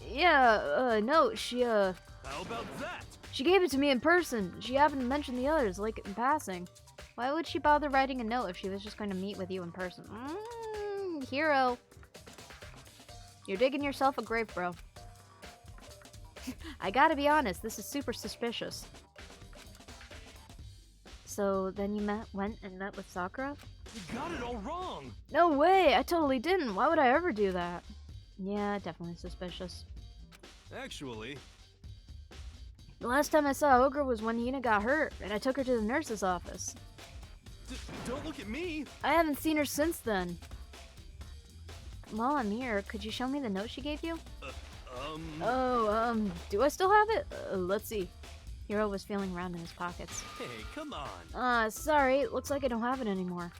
Yeah, no, she, How about that? She gave it to me in person. She happened to mention the others, like, in passing. Why would she bother writing a note if she was just going to meet with you in person? Hiro. You're digging yourself a grave, bro. I gotta be honest, this is super suspicious. So then you went and met with Sakura? You got it all wrong! No way! I totally didn't! Why would I ever do that? Yeah, definitely suspicious. Actually... The last time I saw Ogre was when Hina got hurt, and I took her to the nurse's office. Don't look at me! I haven't seen her since then. While I'm here, could you show me the note she gave you? Do I still have it? Let's see. Hiro was feeling around in his pockets. Hey, come on. Sorry, looks like I don't have it anymore.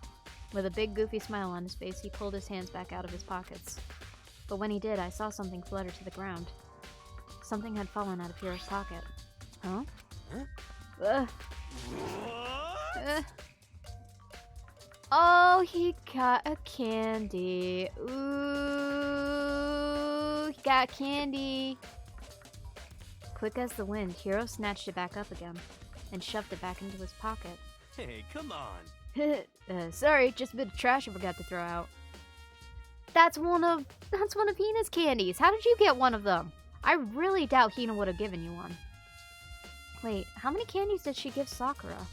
With a big goofy smile on his face, he pulled his hands back out of his pockets. But when he did, I saw something flutter to the ground. Something had fallen out of Hiro's pocket. Huh? What? Oh, he got a candy. Ooh, he got candy. Quick as the wind, Hiro snatched it back up again and shoved it back into his pocket. Hey, come on. Sorry, just a bit of trash I forgot to throw out. That's one of Hina's candies. How did you get one of them? I really doubt Hina would have given you one. Wait, how many candies did she give Sakura?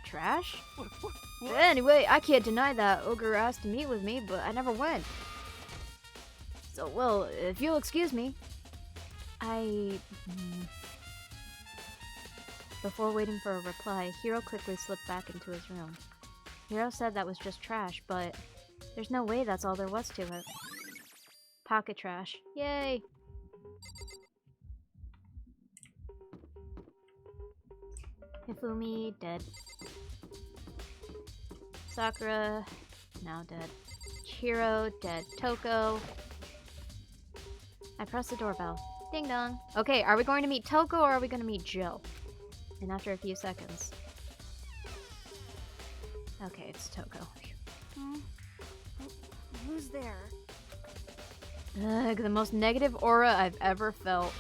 Trash? What? Anyway, I can't deny that Ogre asked to meet with me, but I never went. So, well, if you'll excuse me, Before waiting for a reply, Hiro quickly slipped back into his room. Hiro said that was just trash, but there's no way that's all there was to it. Pocket trash. Yay! Hifumi, dead. Sakura, now dead. Hiro, dead. Toko. I press the doorbell. Ding dong. Okay, are we going to meet Toko or are we going to meet Joe? And after a few seconds. Okay, it's Toko. Who's there? Ugh, the most negative aura I've ever felt.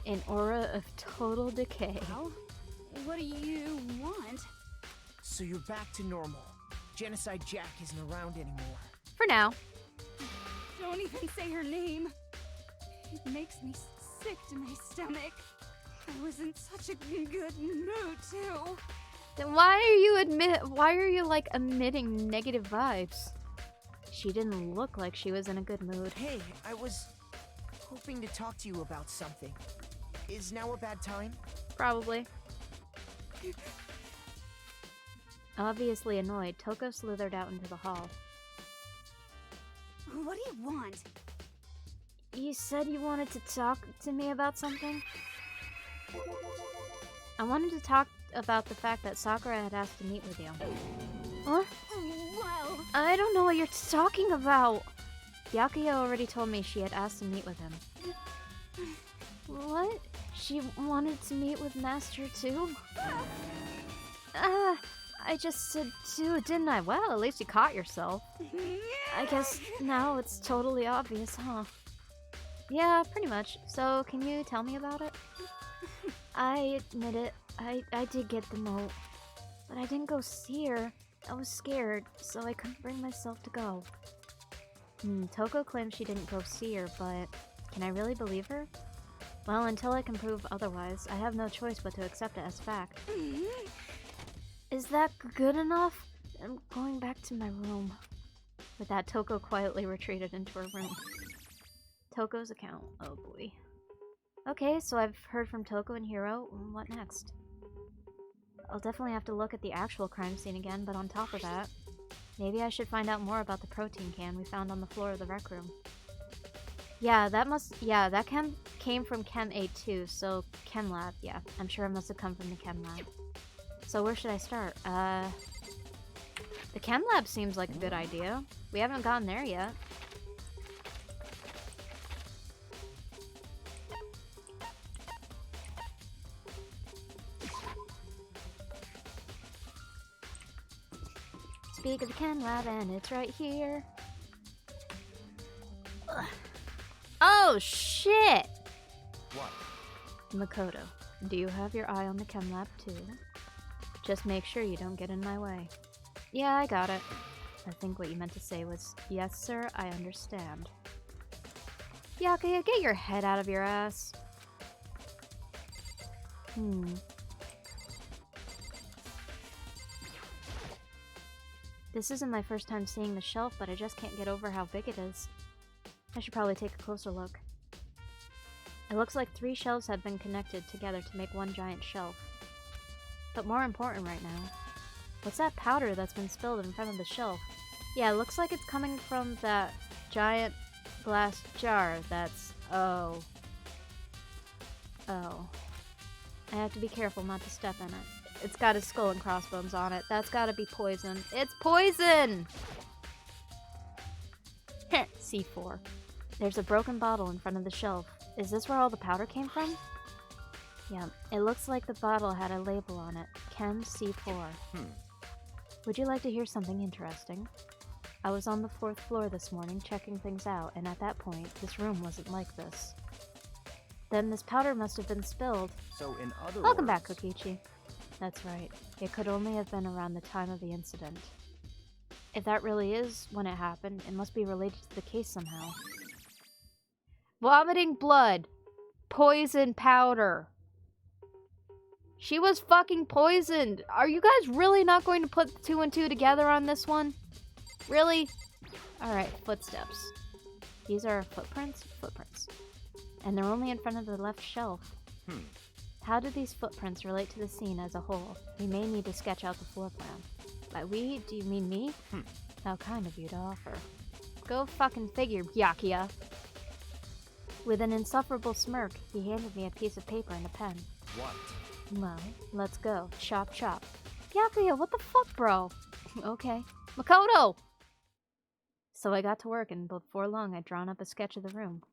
An aura of total decay. Well, what do you want? So you're back to normal. Genocide Jack isn't around anymore. For now. Don't even say her name. It makes me sick to my stomach. I was in such a good mood, too. Then why are you like emitting negative vibes? She didn't look like she was in a good mood. Hey, I was hoping to talk to you about something. Is now a bad time? Probably. Obviously annoyed, Toko slithered out into the hall. What do you want? You said you wanted to talk to me about something? I wanted to talk about the fact that Sakura had asked to meet with you. Huh? Well... I don't know what you're talking about. Byakuya already told me she had asked to meet with him. What? She wanted to meet with Master too? I just said too, didn't I? Well, at least you caught yourself. I guess now it's totally obvious, huh? Yeah, pretty much. So, can you tell me about it? I admit it, I did get the note. But I didn't go see her. I was scared, so I couldn't bring myself to go. Toko claims she didn't go see her, but can I really believe her? Well, until I can prove otherwise, I have no choice but to accept it as fact. Is that good enough? I'm going back to my room. With that, Toko quietly retreated into her room. Toko's account. Oh boy. Okay, so I've heard from Toko and Hiro. What next? I'll definitely have to look at the actual crime scene again, but on top of that, maybe I should find out more about the protein can we found on the floor of the rec room. Yeah, that came from Chem A2, so Chem Lab, yeah. I'm sure it must have come from the Chem Lab. So where should I start? The Chem Lab seems like a good idea. We haven't gotten there yet. Speak of the Chem Lab, and it's right here. Ugh. Oh, shit! What? Makoto, do you have your eye on the Chem Lab, too? Just make sure you don't get in my way. Yeah, I got it. I think what you meant to say was, yes, sir, I understand. Byakuya, get your head out of your ass. This isn't my first time seeing the shelf, but I just can't get over how big it is. I should probably take a closer look. It looks like 3 shelves have been connected together to make one giant shelf. But more important right now, what's that powder that's been spilled in front of the shelf? Yeah, it looks like it's coming from that giant glass jar that's... Oh. I have to be careful not to step in it. It's got a skull and crossbones on it. That's gotta be poison. It's poison! Heh, C4. There's a broken bottle in front of the shelf. Is this where all the powder came from? Yeah, it looks like the bottle had a label on it. Chem C4. Would you like to hear something interesting? I was on the 4th floor this morning checking things out, and at that point, this room wasn't like this. Then this powder must have been spilled. So in other words... Welcome back, Kokichi. That's right. It could only have been around the time of the incident. If that really is when it happened, it must be related to the case somehow. Vomiting blood. Poison powder. She was fucking poisoned. Are you guys really not going to put 2 and 2 together on this one? Really? Alright, footsteps. These are footprints? Footprints. And they're only in front of the left shelf. How do these footprints relate to the scene as a whole? We may need to sketch out the floor plan. By we, do you mean me? How kind of you to offer. Go fucking figure, Byakuya. With an insufferable smirk, he handed me a piece of paper and a pen. What? Well, let's go. Chop chop. Byakuya, what the fuck, bro? Okay. Makoto! So I got to work, and before long I'd drawn up a sketch of the room.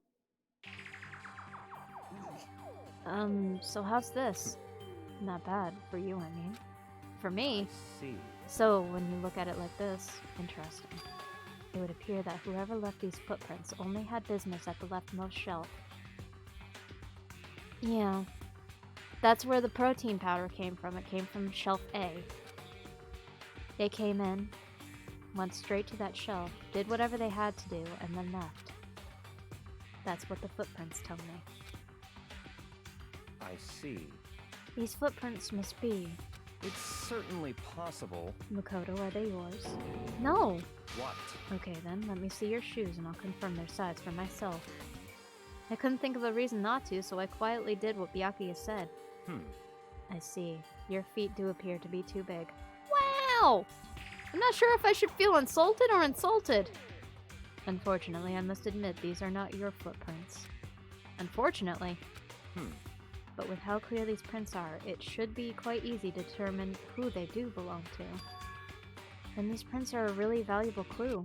So how's this? Not bad. For you, I mean. For me? I see. So, when you look at it like this, interesting. It would appear that whoever left these footprints only had business at the leftmost shelf. Yeah. That's where the protein powder came from. It came from shelf A. They came in, went straight to that shelf, did whatever they had to do, and then left. That's what the footprints tell me. I see. These footprints must be... It's certainly possible. Makoto, are they yours? No! What? Okay then, let me see your shoes and I'll confirm their size for myself. I couldn't think of a reason not to, so I quietly did what Byakuya said. I see. Your feet do appear to be too big. Wow! I'm not sure if I should feel insulted or insulted. Unfortunately, I must admit these are not your footprints. Unfortunately? but with how clear these prints are, it should be quite easy to determine who they do belong to. And these prints are a really valuable clue.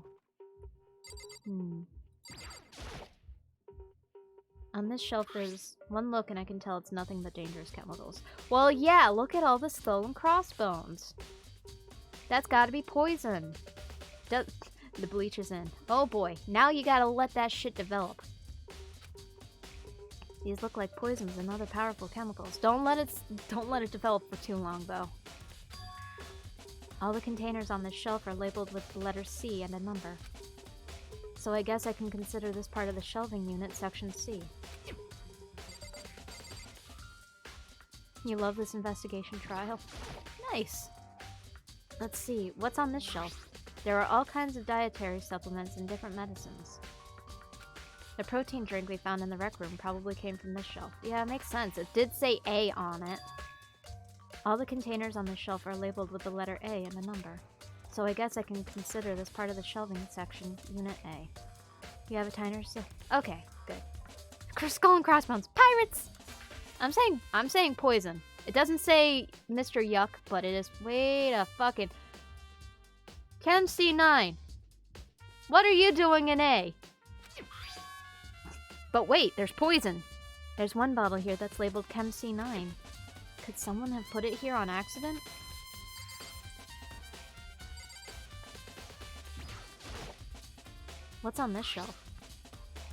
On this shelf there's one look and I can tell it's nothing but dangerous chemicals. Well, yeah, look at all the skull and crossbones. That's gotta be poison. The bleach is in. Oh boy, now you gotta let that shit develop. These look like poisons and other powerful chemicals. Don't let it develop for too long though. All the containers on this shelf are labeled with the letter C and a number. So I guess I can consider this part of the shelving unit section C. You love this investigation trial? Nice! Let's see, what's on this shelf? There are all kinds of dietary supplements and different medicines. The protein drink we found in the rec room probably came from this shelf. Yeah, it makes sense. It did say A on it. All the containers on this shelf are labeled with the letter A and a number. So I guess I can consider this part of the shelving section Unit A. You have a timer? Okay, good. Skull and crossbones. Pirates! I'm saying poison. It doesn't say Mr. Yuck, but it is. Wait a fucking. Chem C9. What are you doing in A? But wait, there's poison. There's one bottle here that's labeled Chem C9. Could someone have put it here on accident? What's on this shelf?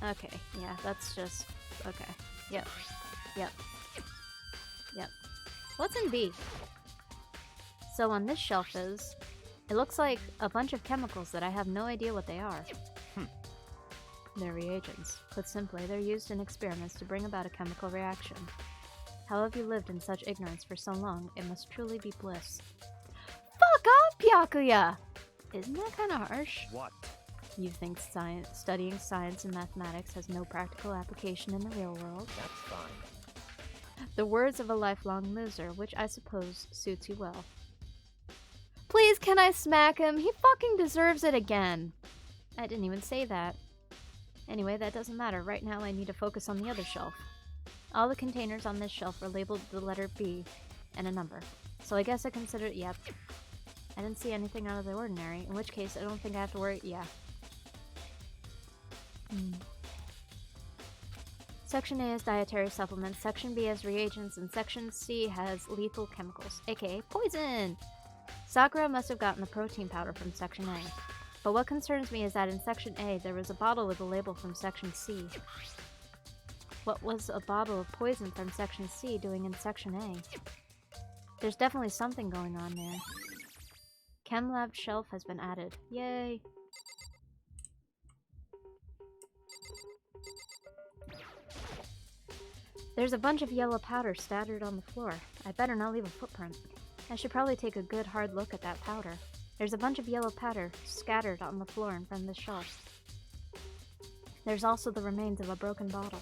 Okay, yeah, that's just... okay. Yep. What's in B? So on this shelf is... it looks like a bunch of chemicals that I have no idea what they are. They're reagents. Put simply, they're used in experiments to bring about a chemical reaction. How have you lived in such ignorance for so long? It must truly be bliss. Fuck off, Byakuya! Isn't that kind of harsh? What? You think studying science and mathematics has no practical application in the real world? That's fine. The words of a lifelong loser, which I suppose suits you well. Please, can I smack him? He fucking deserves it again. I didn't even say that. Anyway, that doesn't matter. Right now I need to focus on the other shelf. All the containers on this shelf are labeled with the letter B and a number. So I guess I consider it, yep. I didn't see anything out of the ordinary, in which case I don't think I have to worry, yeah. Section A has dietary supplements, Section B has reagents, and Section C has lethal chemicals, aka poison! Sakura must have gotten the protein powder from Section A. But what concerns me is that in Section A, there was a bottle with a label from Section C. What was a bottle of poison from Section C doing in Section A? There's definitely something going on there. Chem lab shelf has been added. Yay! There's a bunch of yellow powder scattered on the floor. I better not leave a footprint. I should probably take a good hard look at that powder. There's a bunch of yellow powder scattered on the floor in front of the shelf. There's also the remains of a broken bottle.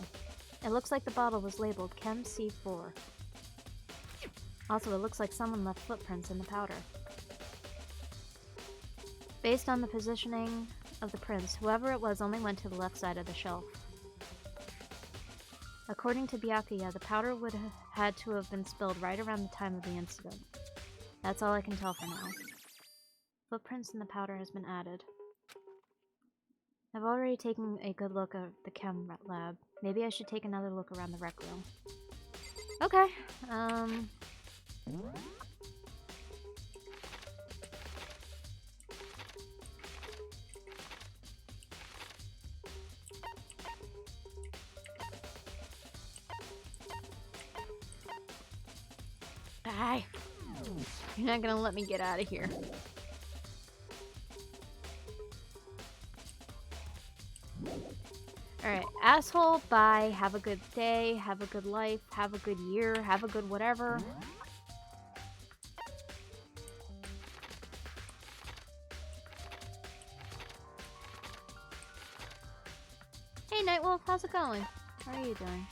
It looks like the bottle was labeled Chem C4. Also, it looks like someone left footprints in the powder. Based on the positioning of the prints, whoever it was only went to the left side of the shelf. According to Byakuya, the powder would have had to have been spilled right around the time of the incident. That's all I can tell for now. Footprints in the powder has been added. I've already taken a good look at the chem lab. Maybe I should take another look around the rec room. Okay, Aye. You're not gonna let me get out of here. Alright, asshole, bye. Have a good day, have a good life, have a good year, have a good whatever. Hey, Nightwolf, how's it going? How are you doing?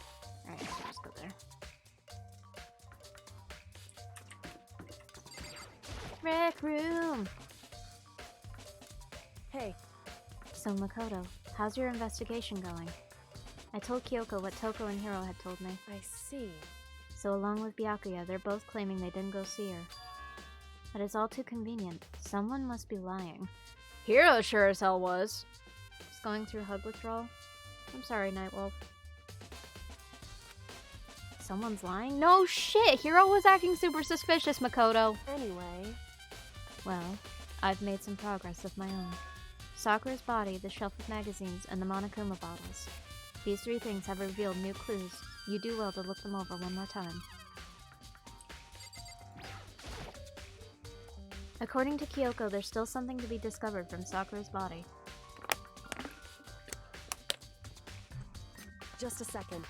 Alright, let's go there. Rec room! Hey. So, Makoto, how's your investigation going? I told Kyoko what Toko and Hiro had told me. I see. So along with Byakuya, they're both claiming they didn't go see her. That is all too convenient. Someone must be lying. Hiro sure as hell was. Just going through hug withdrawal. I'm sorry, Nightwolf. Someone's lying? No shit! Hiro was acting super suspicious, Makoto. Anyway. Well, I've made some progress of my own. Sakura's body, the shelf of magazines, and the Monokuma bottles. These three things have revealed new clues. You do well to look them over one more time. According to Kyoko, there's still something to be discovered from Sakura's body. Just a second.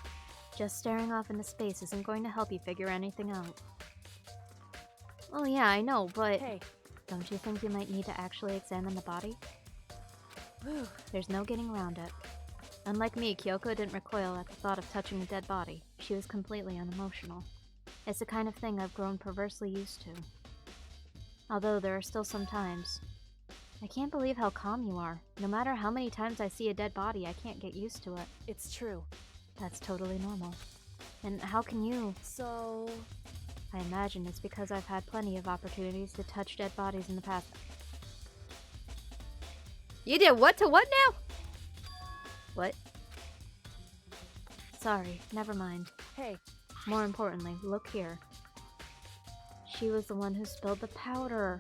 Just staring off into space isn't going to help you figure anything out. Well, yeah, I know, but... Hey. Don't you think you might need to actually examine the body? There's no getting around it. Unlike me, Kyoko didn't recoil at the thought of touching a dead body. She was completely unemotional. It's the kind of thing I've grown perversely used to. Although there are still some times. I can't believe how calm you are. No matter how many times I see a dead body, I can't get used to it. It's true. That's totally normal. And how can you? So... I imagine it's because I've had plenty of opportunities to touch dead bodies in the past. You did what to what now? What? Sorry, never mind. Hey. More importantly, look here. She was the one who spilled the powder.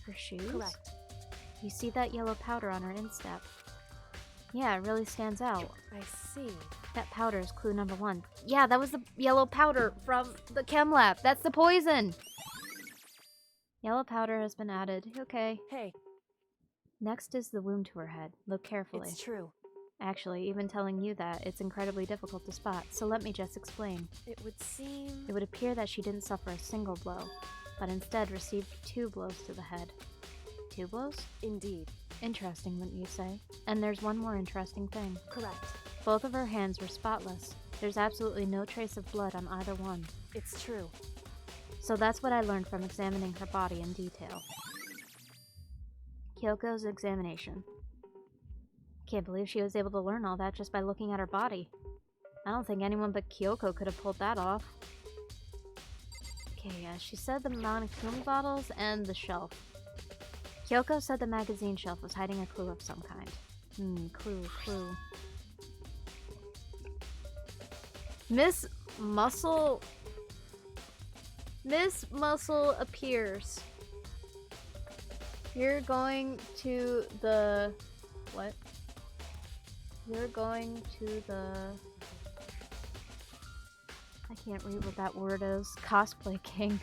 Her shoes? Correct. You see that yellow powder on her instep? Yeah, it really stands out. I see. That powder is clue number 1. Yeah, that was the yellow powder from the chem lab. That's the poison! Yellow powder has been added. Okay. Hey. Next is the wound to her head. Look carefully. It's true. Actually, even telling you that, it's incredibly difficult to spot, so let me just explain. It would seem... It would appear that she didn't suffer a single blow, but instead received 2 blows to the head. 2 blows? Indeed. Interesting, wouldn't you say? And there's one more interesting thing. Correct. Both of her hands were spotless. There's absolutely no trace of blood on either one. It's true. So that's what I learned from examining her body in detail. Kyoko's examination. Can't believe she was able to learn all that just by looking at her body. I don't think anyone but Kyoko could have pulled that off. Okay, yeah, she said the Monokuma bottles and the shelf. Kyoko said the magazine shelf was hiding a clue of some kind. Clue. Miss Muscle appears. You're going to the... What? You're going to the... I can't read what that word is. Cosplay King.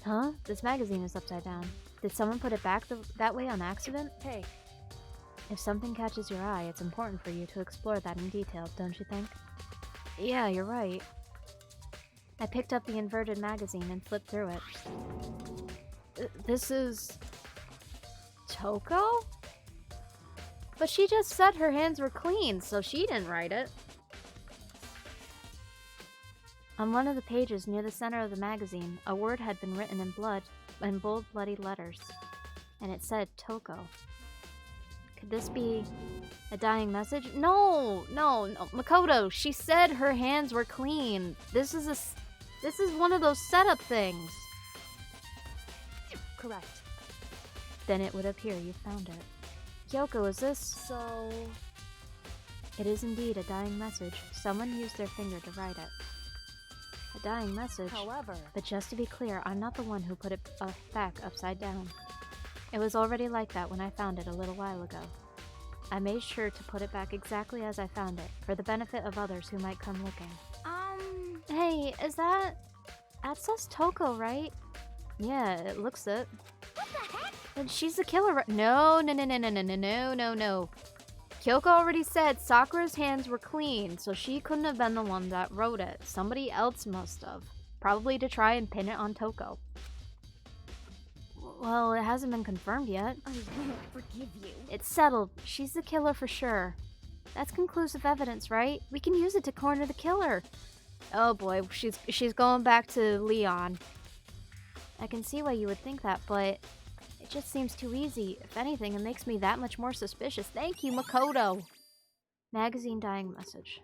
Huh? This magazine is upside down. Did someone put it back that way on accident? Hey. If something catches your eye, it's important for you to explore that in detail, don't you think? Yeah, you're right. I picked up the inverted magazine and flipped through it. This is... Toko? But she just said her hands were clean, so she didn't write it. On one of the pages near the center of the magazine, a word had been written in bold, bloody letters, and it said Toko. Could this be a dying message? No, Makoto, she said her hands were clean. This is one of those setup things. Correct. Then it would appear you found it. Kyoko, is this... So... It is indeed a dying message. Someone used their finger to write it. A dying message. However... But just to be clear, I'm not the one who put it back upside down. It was already like that when I found it a little while ago. I made sure to put it back exactly as I found it, for the benefit of others who might come looking. Hey, is that... That says Toko, right? Yeah, it looks it. What the heck? And she's the killer, No. Kyoko already said Sakura's hands were clean, so she couldn't have been the one that wrote it. Somebody else must have. Probably to try and pin it on Toko. Well, it hasn't been confirmed yet. I won't forgive you. It's settled. She's the killer for sure. That's conclusive evidence, right? We can use it to corner the killer. Oh boy, she's going back to Leon. I can see why you would think that, but it just seems too easy. If anything, it makes me that much more suspicious. Thank you, Makoto. Magazine dying message.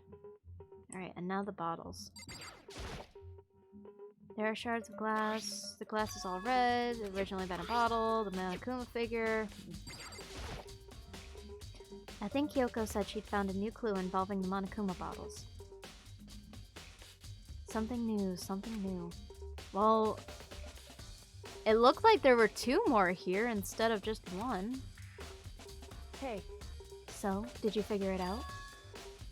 Alright, and now the bottles. There are shards of glass. The glass is all red. It originally been a bottle. The Monokuma figure. I think Kyoko said she'd found a new clue involving the Monokuma bottles. Something new, something new. Well, it looked like there were 2 more here instead of just 1. Hey. So, did you figure it out?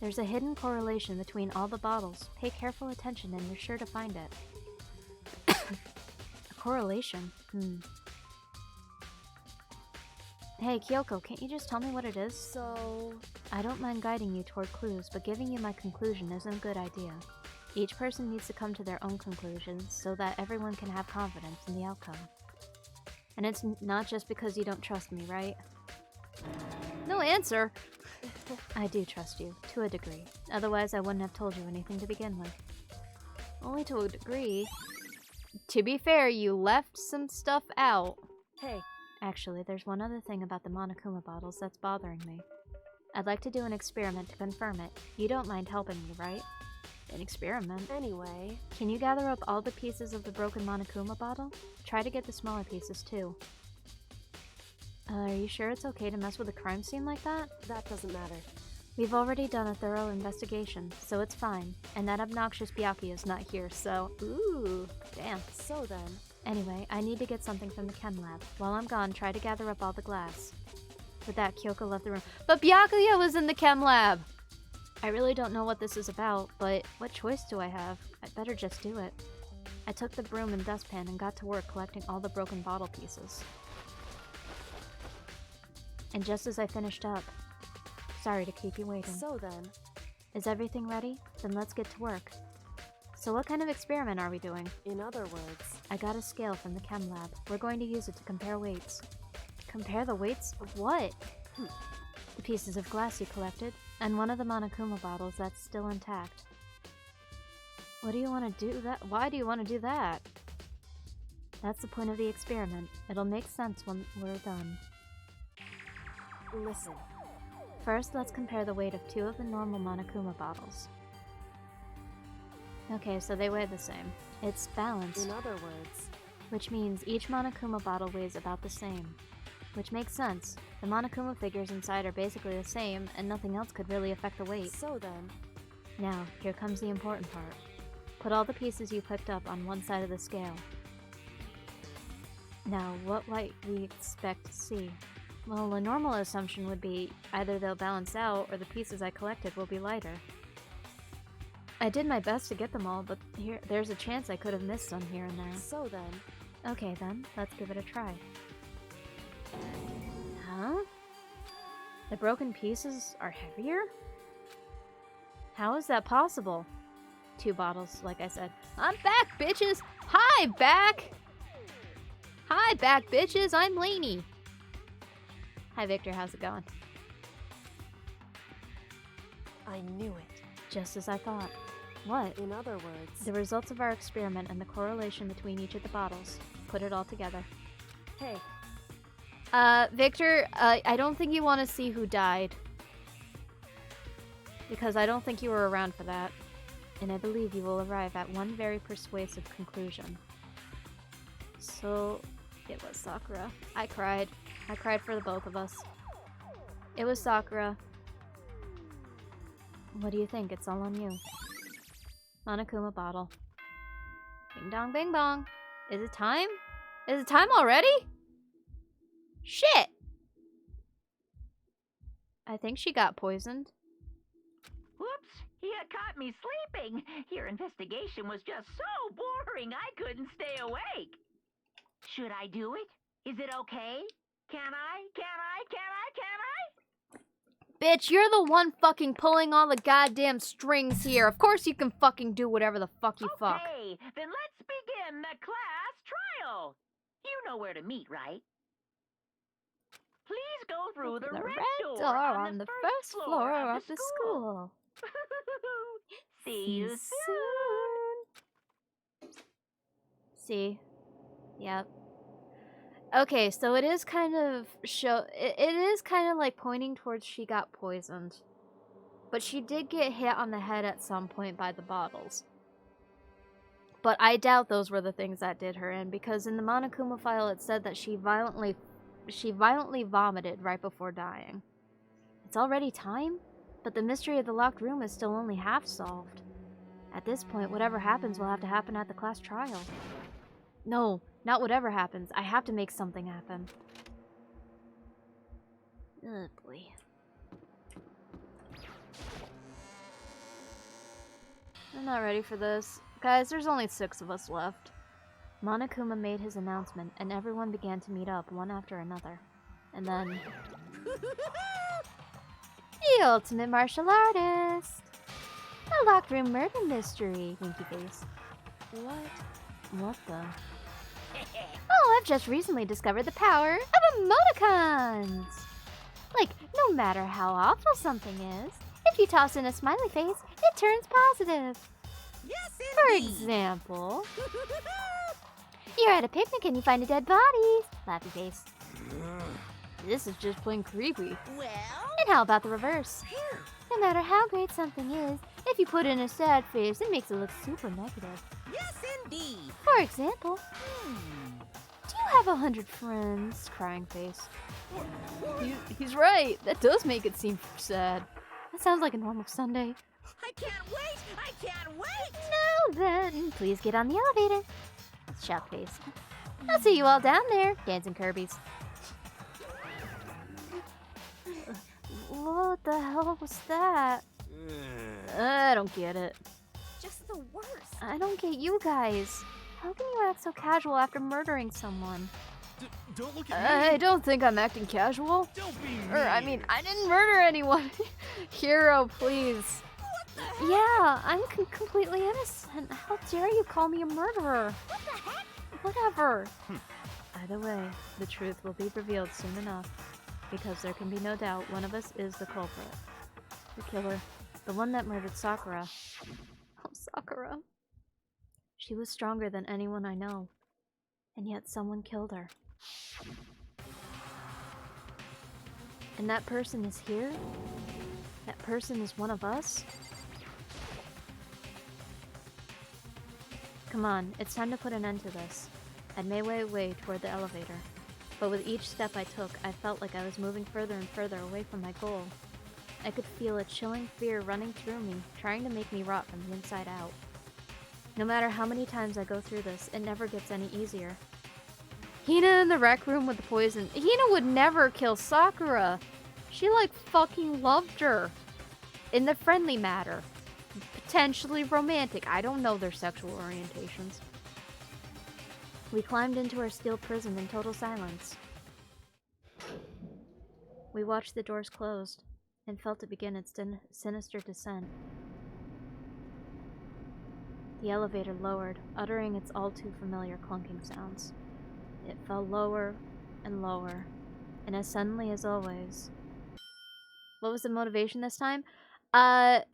There's a hidden correlation between all the bottles. Pay careful attention and you're sure to find it. A correlation? Hey, Kyoko, can't you just tell me what it is? So... I don't mind guiding you toward clues, but giving you my conclusion isn't a good idea. Each person needs to come to their own conclusions so that everyone can have confidence in the outcome. And it's not just because you don't trust me, right? No answer! I do trust you, to a degree. Otherwise, I wouldn't have told you anything to begin with. Only to a degree. To be fair, you left some stuff out. Hey. Actually, there's one other thing about the Monokuma bottles that's bothering me. I'd like to do an experiment to confirm it. You don't mind helping me, right? An experiment? Anyway... Can you gather up all the pieces of the broken Monokuma bottle? Try to get the smaller pieces, too. Are you sure it's okay to mess with a crime scene like that? That doesn't matter. We've already done a thorough investigation, so it's fine. And that obnoxious Byakuya is not here, so... Ooh, damn. So then... Anyway, I need to get something from the chem lab. While I'm gone, try to gather up all the glass. With that, Kyoko left the room. But Byakuya was in the chem lab! I really don't know what this is about, but what choice do I have? I'd better just do it. I took the broom and dustpan and got to work collecting all the broken bottle pieces. And just as I finished up... Sorry to keep you waiting. So then... Is everything ready? Then let's get to work. So what kind of experiment are we doing? In other words... I got a scale from the chem lab. We're going to use it to compare weights. Compare the weights of what? The pieces of glass you collected, and one of the Monokuma bottles that's still intact. What do you want to do that? Why do you want to do that? That's the point of the experiment. It'll make sense when we're done. Listen. First, let's compare the weight of 2 of the normal Monokuma bottles. Okay, so they weigh the same. It's balanced. In other words... Which means each Monokuma bottle weighs about the same. Which makes sense. The Monokuma figures inside are basically the same, and nothing else could really affect the weight. So then... Now, here comes the important part. Put all the pieces you picked up on one side of the scale. Now, what might we expect to see? Well, a normal assumption would be either they'll balance out, or the pieces I collected will be lighter. I did my best to get them all, but there's a chance I could have missed some here and there. So then... Okay then, let's give it a try. Huh? The broken pieces are heavier? How is that possible? 2 bottles, like I said. I'm back, bitches! Hi, back! Hi, back, bitches! I'm Lanie! Hi, Victor, how's it going? I knew it. Just as I thought. What? In other words... The results of our experiment and the correlation between each of the bottles. Put it all together. Hey. Victor, I don't think you want to see who died. Because I don't think you were around for that. And I believe you will arrive at one very persuasive conclusion. So, it was Sakura. I cried. I cried for the both of us. It was Sakura. What do you think? It's all on you. Monokuma bottle. Bing dong, bing bong. Is it time? Is it time already? Shit! I think she got poisoned. Whoops! You caught me sleeping. Your investigation was just so boring I couldn't stay awake. Should I do it? Is it okay? Can I? Bitch, you're the one fucking pulling all the goddamn strings here. Of course you can fucking do whatever the fuck you fuck. Okay, then let's begin the class trial. You know where to meet, right? Please go through the red door on the first floor of the school. See you soon. See? Yep. Okay, so it is kind of it is kind of like pointing towards she got poisoned. But she did get hit on the head at some point by the bottles. But I doubt those were the things that did her in, because in the Monokuma file it said that she violently vomited right before dying. It's already time, but the mystery of the locked room is still only half solved. At this point, whatever happens will have to happen at the class trial. No, not whatever happens. I have to make something happen. Oh boy. I'm not ready for this. Guys, there's only 6 of us left. Monokuma made his announcement, and everyone began to meet up one after another. And then... the ultimate martial artist! A locked room murder mystery, winky face. What the? Oh, I've just recently discovered the power of emoticons! Like, no matter how awful something is, if you toss in a smiley face, it turns positive. Yes, For indeed. example, you're at a picnic and you find a dead body. Laughy face. This is just plain creepy. Well, And how about the reverse? here. No matter how great something is, if you put in a sad face, it makes it look super negative. Yes, indeed. For example, do you have 100 friends? Crying face. He's right. That does make it seem sad. That sounds like a normal Sunday. I can't wait. I can't wait. Now then, please get on the elevator. Shout face. I'll see you all down there, dancing Kirby's. What the hell was that? I don't get it. Just the worst. I don't get you guys. How can you act so casual after murdering someone? Don't look at me. I don't think I'm acting casual. Don't be mean. I mean, I didn't murder anyone. Hero, please. Yeah, I'm completely innocent. How dare you call me a murderer? What the heck? Whatever. Either way, the truth will be revealed soon enough. Because there can be no doubt one of us is the culprit. The killer. The one that murdered Sakura. Oh, Sakura. She was stronger than anyone I know. And yet someone killed her. And that person is here? That person is one of us? Come on, it's time to put an end to this. I made my way toward the elevator. But with each step I took, I felt like I was moving further and further away from my goal. I could feel a chilling fear running through me, trying to make me rot from the inside out. No matter how many times I go through this, it never gets any easier. Hina in the rec room with the poison. Hina would never kill Sakura! She, like, fucking loved her. In the friendly matter. Potentially romantic. I don't know their sexual orientations. We climbed into our steel prison in total silence. We watched the doors closed, and felt it begin its sinister descent. The elevator lowered, uttering its all-too-familiar clunking sounds. It fell lower and lower, and as suddenly as always... What was the motivation this time?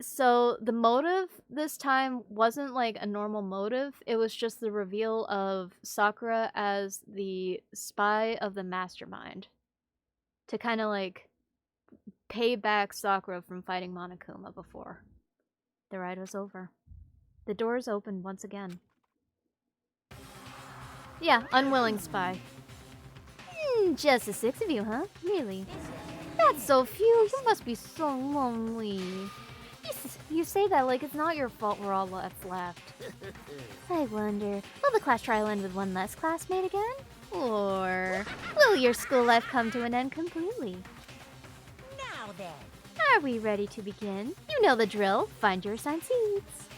So the motive this time wasn't like a normal motive. It was just the reveal of Sakura as the spy of the mastermind. To kind of like pay back Sakura from fighting Monokuma before. The ride was over. The doors opened once again. Yeah, unwilling spy. Just the 6 of you, huh? Really? That's so few. You must be so lonely. You say that like it's not your fault we're all left. I wonder, will the class trial end with one less classmate again? Or will your school life come to an end completely? Now then. Are we ready to begin? You know the drill. Find your assigned seats.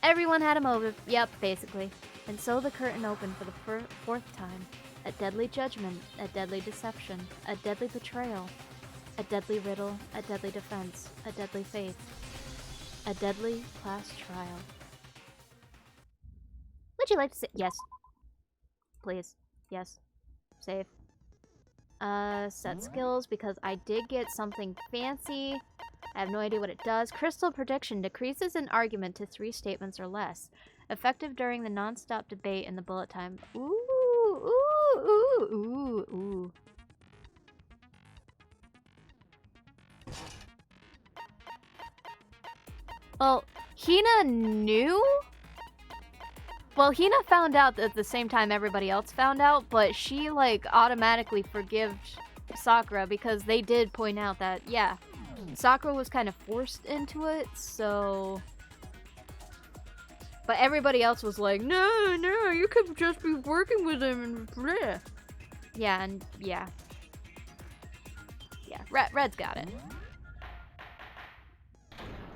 Everyone had a motive. Yep, basically. And so the curtain opened for the 4th time. A deadly judgment, a deadly deception, a deadly betrayal, a deadly riddle, a deadly defense, a deadly faith, a deadly class trial. Would you like to say yes? Please. Yes. Save. Set skills, because I did get something fancy. I have no idea what it does. Crystal prediction decreases an argument to 3 statements or less. Effective during the non-stop debate in the bullet time. Ooh, ooh, ooh, ooh, ooh. Well, Hina knew? Well, Hina found out at the same time everybody else found out, but she, like, automatically forgave Sakura because they did point out that, yeah, Sakura was kind of forced into it, so... But everybody else was like, no, you could just be working with him and bleh. Yeah, and yeah. Yeah, Red's got it.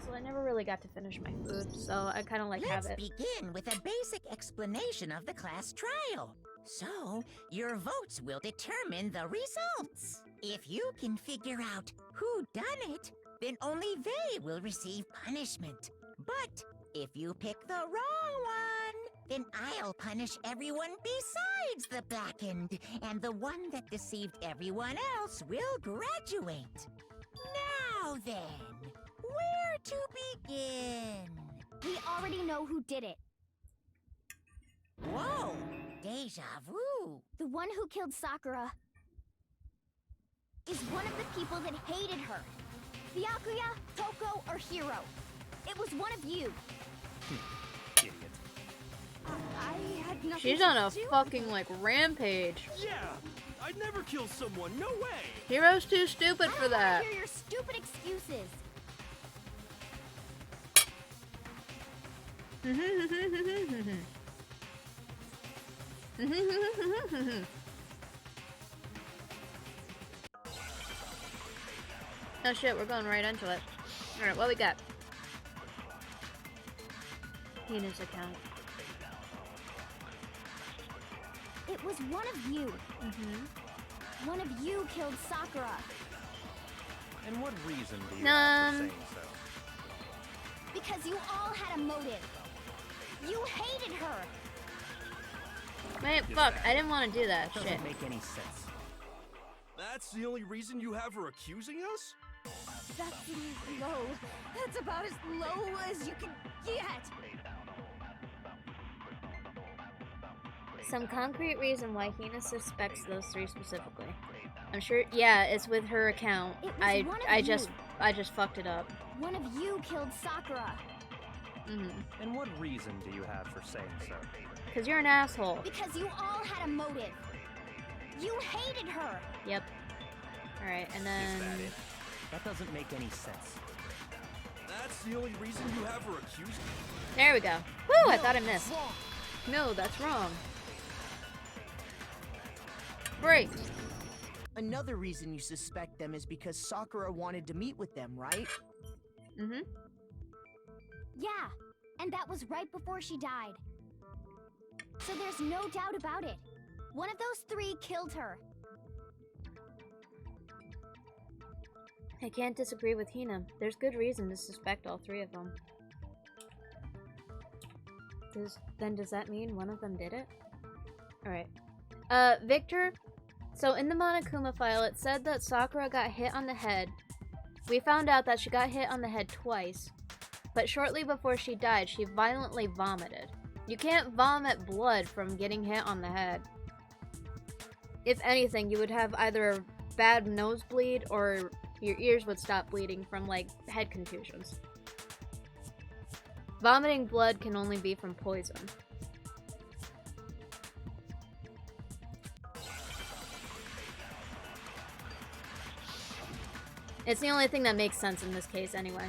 So I never really got to finish my food, so I kind of like have it. Let's begin with a basic explanation of the class trial. So, your votes will determine the results. If you can figure out who done it, then only they will receive punishment. But if you pick the wrong one, then I'll punish everyone besides the blackened, and the one that deceived everyone else will graduate. Now then, where to begin? We already know who did it. Whoa! Deja vu! The one who killed Sakura is one of the people that hated her. Byakuya, Toko, or Hiro. It was one of you. Idiot. I had nothing She's to on a do fucking, like, rampage. Yeah, I'd never kill someone, no way! Hiro's too stupid for I that. don't hear your stupid excuses. Oh shit, we're going right into it. Alright, what we got? Hina's account. It was one of you. One of you killed Sakura. And what reason do you have for saying so? Because you all had a motive. You hated her. Wait, fuck, I didn't want to do that shit. Doesn't make any sense. That's the only reason you have her accusing us? That's low. That's about as low as you can get. Some concrete reason why Hina suspects those three specifically. I'm sure, yeah, it's with her account. It was one of I just fucked it up. One of you killed Sakura. And what reason do you have for saying so? Because you're an asshole. Because you all had a motive. You hated her. Yep. Alright, and then... Is that it? That doesn't make any sense. That's the only reason you have her accused? There we go. Woo, I thought I missed. Wrong. No, that's wrong. Great. Another reason you suspect them is because Sakura wanted to meet with them, right? Yeah, and that was right before she died. So there's no doubt about it. One of those three killed her. I can't disagree with Hina. There's good reason to suspect all three of them. Does that mean one of them did it? Alright. Victor? So in the Monokuma file, it said that Sakura got hit on the head. We found out that she got hit on the head twice. But shortly before she died, she violently vomited. You can't vomit blood from getting hit on the head. If anything, you would have either a bad nosebleed or your ears would stop bleeding from, like, head contusions. Vomiting blood can only be from poison. It's the only thing that makes sense in this case anyway.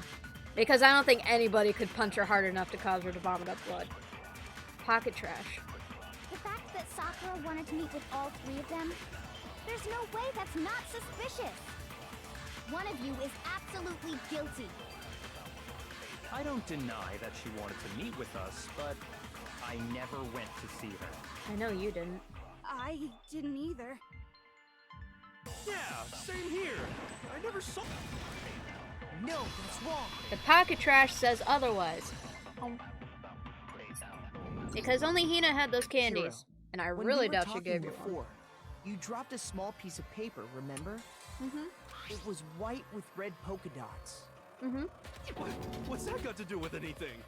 Because I don't think anybody could punch her hard enough to cause her to vomit up blood. Pocket trash. The fact that Sakura wanted to meet with all three of them, there's no way that's not suspicious. One of you is absolutely guilty. I don't deny that she wanted to meet with us, but I never went to see her. I know you didn't. I didn't either. Yeah, same here. I never saw... No, that's wrong. The pocket trash says otherwise. Because only Hina had those candies. Hiro, And I when really we were doubt she talking gave you one. before, you dropped a small piece of paper, remember? It was white with red polka dots. What's that got to do with anything?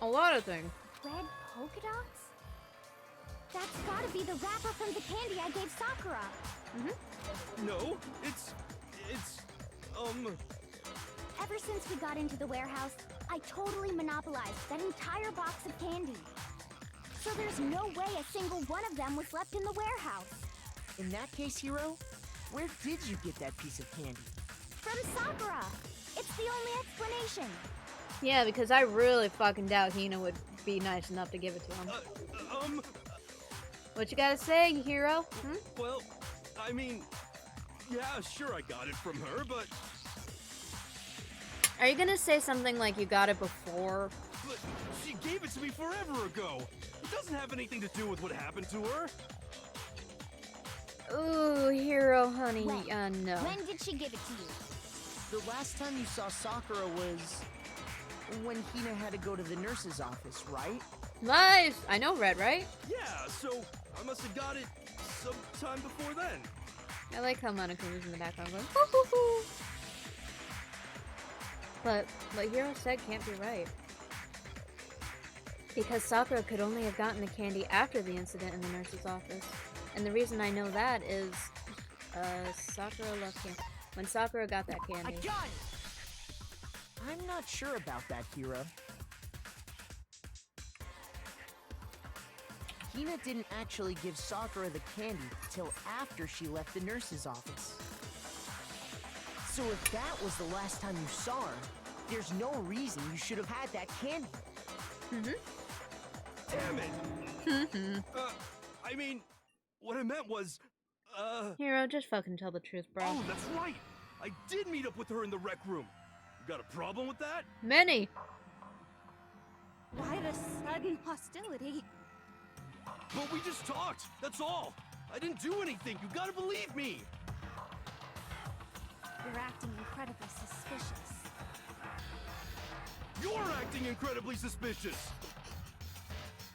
A lot of things. Red polka dots? That's gotta be the wrapper from the candy I gave Sakura. No, it's... Ever since we got into the warehouse, I totally monopolized that entire box of candy. So there's no way a single one of them was left in the warehouse. In that case, Hiro, where did you get that piece of candy? From Sakura. It's the only explanation. Yeah, because I really fucking doubt Hina would be nice enough to give it to him. What you gotta say, Hiro? Hmm? Well, I mean, yeah, sure I got it from her, but... Are you gonna say something like you got it before? But she gave it to me forever ago. It doesn't have anything to do with what happened to her. Ooh, Hiro, honey, no. When did she give it to you? The last time you saw Sakura was when Hina had to go to the nurse's office, right? Nice! I know Red, right? Yeah, so I must have got it sometime before then. I like how Monica was in the background going, hoo hoo hoo. But what Hiro said can't be right. Because Sakura could only have gotten the candy after the incident in the nurse's office. And the reason I know that is, Sakura left candy. When Sakura got that candy. I got it! I'm not sure about that, Hiro. Hina didn't actually give Sakura the candy till after she left the nurse's office. So if that was the last time you saw her, there's no reason you should have had that candy. Damn it! I mean, what I meant was, Hiro, just fucking tell the truth, bro. Oh, that's right! I did meet up with her in the rec room. You got a problem with that? Many! Why the sudden hostility? But we just talked, that's all! I didn't do anything, you gotta believe me! You're acting incredibly suspicious. You're acting incredibly suspicious!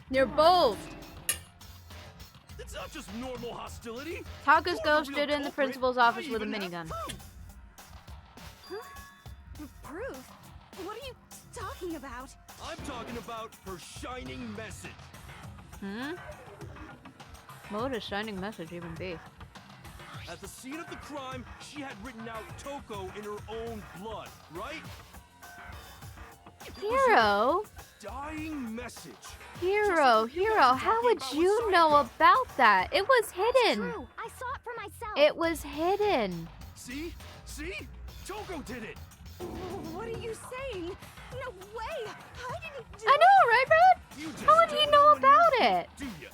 You're both! It's not just normal hostility! Taka's You're ghost the stood real in the culprit. principal's office I with a even have minigun. proof. Proof? What are you talking about? I'm talking about her shining message. What would a shining message even be? At the scene of the crime, she had written out Toko in her own blood, right? Hiro! Dying message. Hiro, how would you know about that? It was hidden! True, I saw it for myself. It was hidden! See? See? Toko did it! What are you saying? No way! I didn't do I know, right, Red? You just How would he don't know when you're about good, it? Do ya?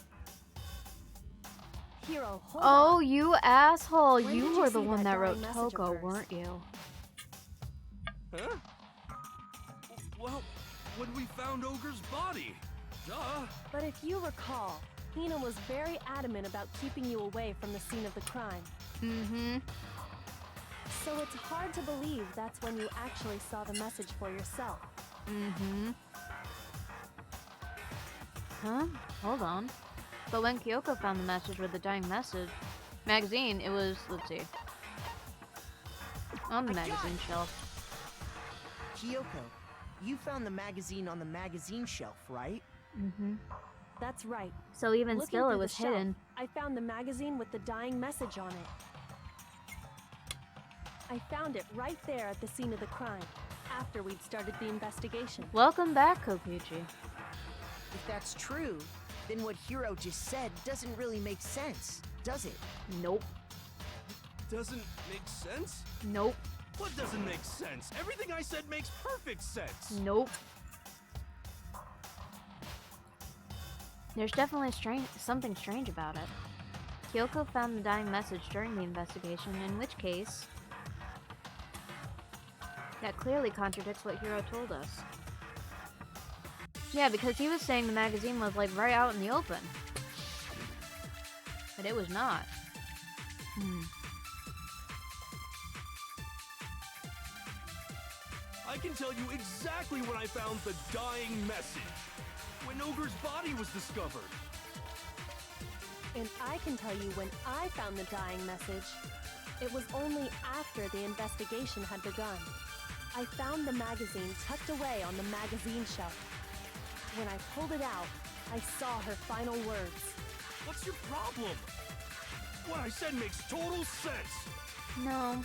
Hiro, hold Oh, on. you asshole. When did You you were the see one that that wrote dying message of Toko, hers? weren't you? Huh? Well, when we found Ogre's body. Duh. But if you recall, Hina was very adamant about keeping you away from the scene of the crime. Mm-hmm. So it's hard to believe that's when you actually saw the message for yourself. Mm-hmm. Huh? Hold on. But when Kyoko found the message with the dying message magazine, it was, let's see, on the magazine shelf. Kyoko, you found the magazine on the magazine shelf, right? Mm-hmm. That's right. So even Looking still, it through was the shelf, hidden. I found the magazine with the dying message on it. I found it right there at the scene of the crime, after we'd started the investigation. Welcome back, Kokichi. If that's true, then what Hiro just said doesn't really make sense, does it? Nope. Doesn't make sense? Nope. What doesn't make sense? Everything I said makes perfect sense. Nope. There's definitely something strange about it. Kyoko found the dying message during the investigation, in which case, that clearly contradicts what Hiro told us. Yeah, because he was saying the magazine was like right out in the open. But it was not. I can tell you exactly when I found the dying message. When Ogre's body was discovered. And I can tell you when I found the dying message. It was only after the investigation had begun. I found the magazine tucked away on the magazine shelf. When I pulled it out, I saw her final words. What's your problem? What I said makes total sense. No.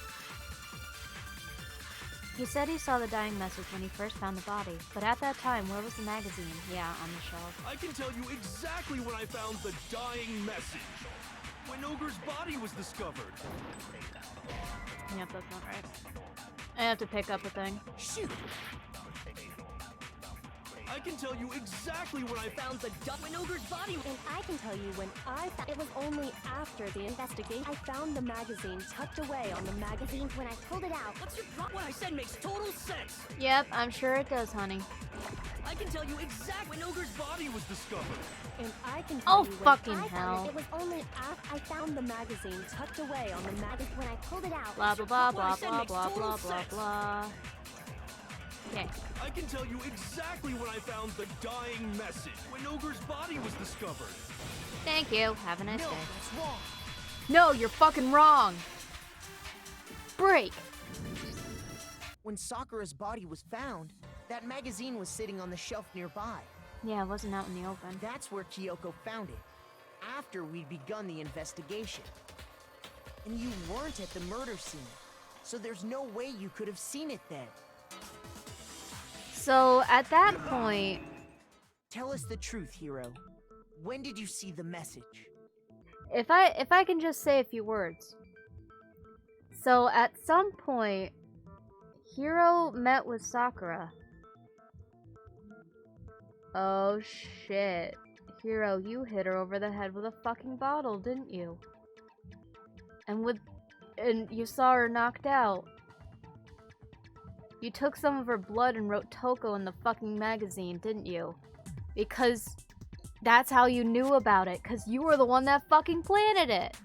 He said he saw the dying message when he first found the body, but at that time, where was the magazine? Yeah, on the shelf. I can tell you exactly when I found the dying message. When Ogre's body was discovered. Yep, that's not right. I have to pick up a thing. Shoot! I can tell you exactly when I found the when Ogre's body. And I can tell you when it was only after the investigation. I found the magazine tucked away on the magazine when I pulled it out. What's your problem? What I said makes total sense. Yep, I'm sure it does, honey. I can tell you exactly when Ogre's body was discovered. And I can tell Oh, you when fucking I hell. found it was only after I found the magazine tucked away on the magazine when I pulled it out. Blah, blah, blah, blah, blah, blah, blah, blah, blah. Okay. I can tell you exactly when I found the dying message. When Ogre's body was discovered. Thank you. Have a nice No, day. that's wrong. No, you're fucking wrong. Break. When Sakura's body was found, that magazine was sitting on the shelf nearby. Yeah, it wasn't out in the open. That's where Kyoko found it, after we'd begun the investigation. And you weren't at the murder scene, so there's no way you could have seen it then. So, at that point... Tell us the truth, Hiro. When did you see the message? If I can just say a few words. So, at some point, Hiro met with Sakura. Oh shit. Hiro, you hit her over the head with a fucking bottle, didn't you? And you saw her knocked out. You took some of her blood and wrote Toko in the fucking magazine, didn't you? Because that's how you knew about it, because you were the one that fucking planted it.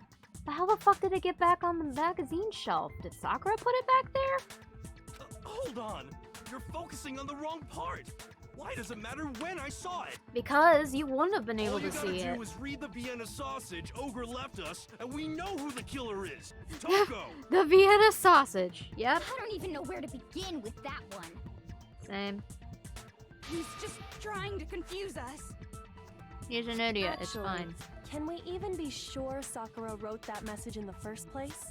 But how the fuck did it get back on the magazine shelf? Did Sakura put it back there? Hold on. You're focusing on the wrong part. Why does it matter when I saw it? Because you wouldn't have been able to see All you it. gotta do is read the Vienna sausage Ogre left us, and we know who the killer is. Toko! The Vienna sausage. Yep. I don't even know where to begin with that one. Same. He's just trying to confuse us. He's an idiot. Actually, It's fine. Can we even be sure Sakura wrote that message in the first place?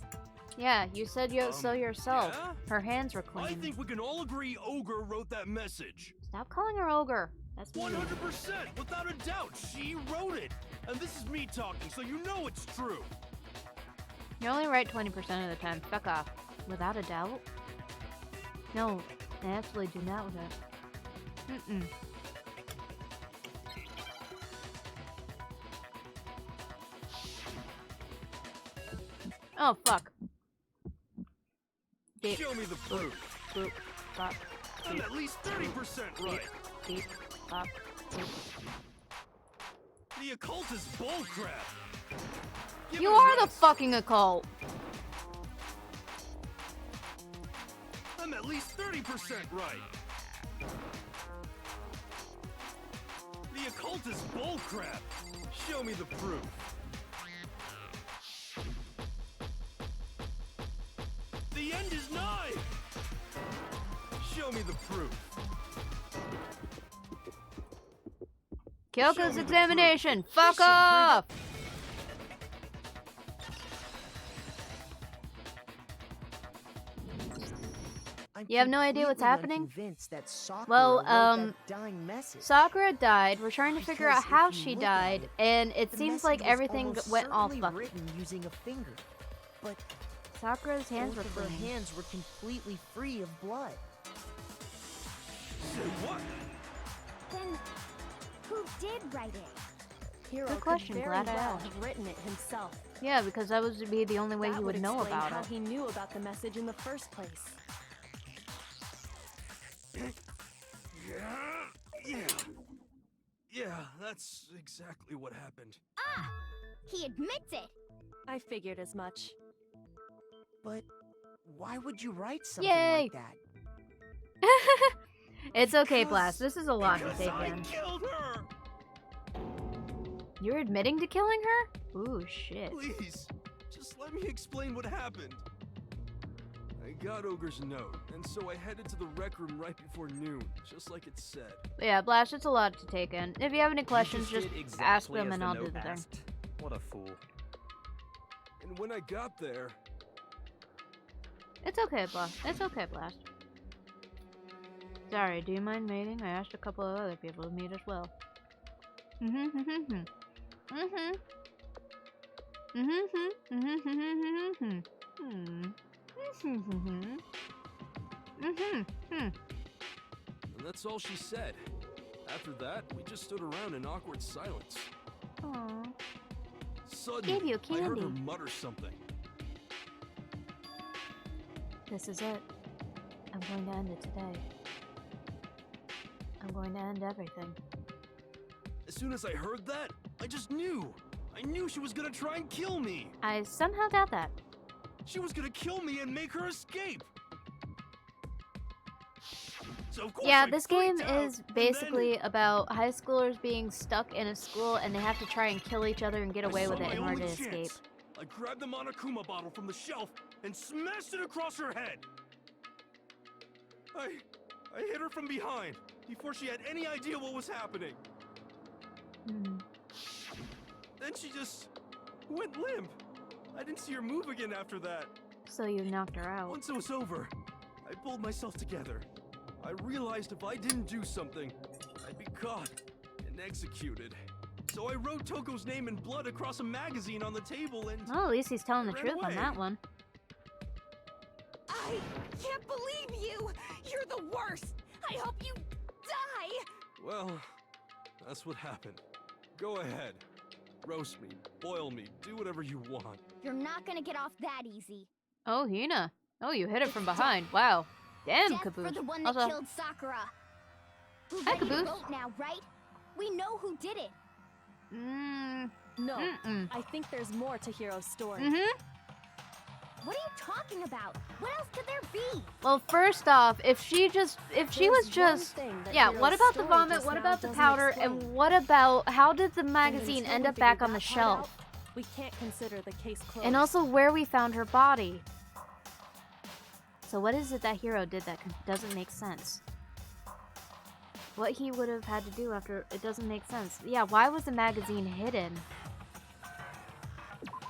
Yeah, you said so yourself. Yeah? Her hands were clean. I think we can all agree Ogre wrote that message. Stop calling her ogre. That's me. 100%, without a doubt, she wrote it. And this is me talking, so you know it's true. You're only right 20% of the time. Fuck off. Without a doubt? No, I actually do not with it. Mm-mm. Oh, fuck. Beep. Show me the proof. Boop. Bop. I'm at least 30% right. Beep. Bop. Boop. The occult is bullcrap. Give You it a are the rest. fucking occult. I'm at least 30% right. The occult is bullcrap. Show me the proof. The end is nigh. Show me the proof. Show Kyoko's me the examination. proof. Fuck This should off. I'm You have no idea what's completely happening? unconvinced that Sakura Well, wrote that dying message. Sakura died. We're trying to figure out Because how if you she look at died, it, and it the seems message like was everything almost went all certainly fucked. written using a finger, but Sakura's hands both were of her clean. hands were completely free of blood. Say what? Then, who did write it? Hiro Good question, could very glad I well asked. have written it himself. Yeah, because that would be the only way That he would know explain about how it. he knew about the message in the first place. Yeah, that's exactly what happened. Ah! He admits it! I figured as much. But why would you write something Yay! like that? It's okay, Blast. This is a lot to Because take I in. killed her! You're admitting to killing her? Ooh, shit. Please, just let me explain what happened. I got Ogre's note, and so I headed to the rec room right before noon, just like it said. Yeah, Blast, it's a lot to take in. If you have any questions, You just did ask exactly them as and the I'll do note the thing. asked. What a fool. And when I got there, It's okay, Blast. It's okay, Blast. Sorry, do you mind meeting? I asked a couple of other people to meet as well. And that's all she said. After that, we just stood around in awkward silence. Aww. Suddenly, Gave you I heard her candy. mutter something. This is it. I'm going to end it today. I'm going to end everything. As soon as I heard that, I just knew. I knew she was gonna try and kill me. I somehow doubt that. She was gonna kill me and make her escape. So of course Yeah, I this game freaked out, is and basically about high schoolers being stuck in a school and they have to try and kill each other and get I away saw with it my in order only to escape. chance. I grabbed the Monokuma bottle from the shelf and smashed it across her head. I hit her from behind before she had any idea what was happening. Then she just went limp. I didn't see her move again after that. So you knocked her out. Once it was over, I pulled myself together. I realized if I didn't do something, I'd be caught and executed. So I wrote Toko's name in blood across a magazine on the table and... Well, at least he's telling the ran truth on away. that one. I can't believe you! You're the worst! I hope you die! Well, that's what happened. Go ahead. Roast me, boil me, do whatever you want. You're not gonna get off that easy. Oh, Hina. Oh, you hit it from behind. Wow. Damn, Death Caboose. for the one that Also, killed Sakura. We're Hi, ready to Caboose. vote now, right? We know who did it. No, Mm-mm. I think there's more to Hiro's story. What are you talking about? What else could there be? Well, first off, if she was There's just... one thing that Yeah, Hiro's what about the story vomit? just What now about the doesn't powder? explain. And what about... How did the magazine until end we up back figure on the that part out, shelf? We can't consider the case closed. And also where we found her body. So what is it that Hiro did that doesn't make sense? What he would have had to do after... It doesn't make sense. Yeah, why was the magazine hidden?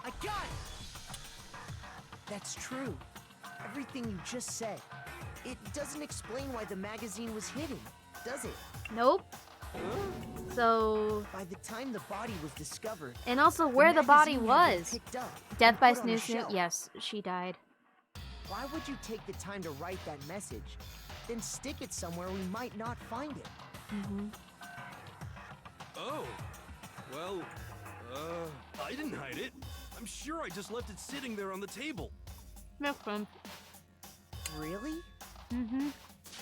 I got it! That's true. Everything you just said. It doesn't explain why the magazine was hidden, does it? Nope. So... By the time the body was discovered... And also where the body magazine had been was. picked up Death and by put on a Snoo Snoo? shelf. Yes, she died. Why would you take the time to write that message, then stick it somewhere we might not find it? Oh. Well, I didn't hide it. I'm sure I just left it sitting there on the table. Makes sense. Really?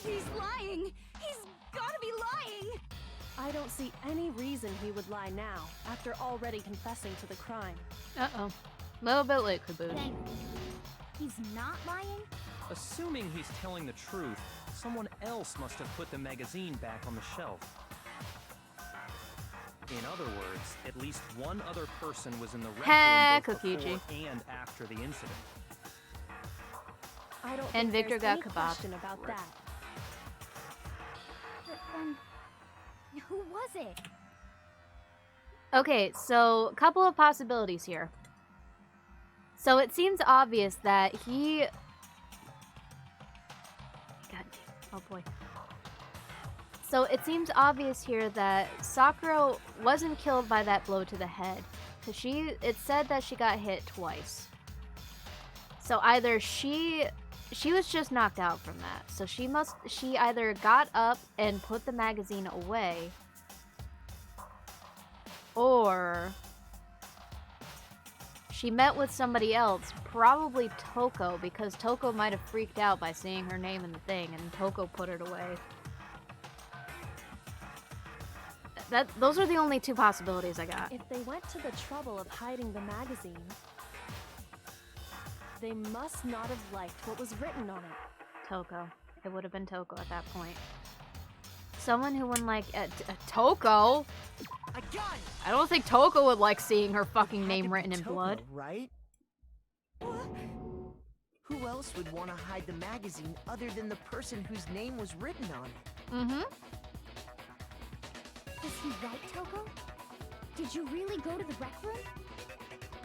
He's lying! He's gotta be lying! I don't see any reason he would lie now, after already confessing to the crime. Uh-oh. Little bit late, Caboose. Then he's not lying? Assuming he's telling the truth, someone else must have put the magazine back on the shelf. In other words, at least one other person was in the rec Heck, room both Kokichi. before and after the incident. I don't And think Victor there's got any kebab. question about that. But then, who was it? Okay, so a couple of possibilities here. So it seems obvious that he... God, oh boy. So it seems obvious here that Sakura wasn't killed by that blow to the head. Because it said that she got hit twice. So either she was just knocked out from that. So she either got up and put the magazine away, or she met with somebody else, probably Toko, because Toko might have freaked out by seeing her name in the thing, and Toko put it away. Those are the only two possibilities I got. If they went to the trouble of hiding the magazine, they must not have liked what was written on it. Toko. It would have been Toko at that point. Someone who wouldn't like Toko? I got it! I don't think Toko would like seeing her fucking Had name to be written in Toko, blood. right? Who else would want to hide the magazine other than the person whose name was written on it? Is he right, Toko? Did you really go to the rec room?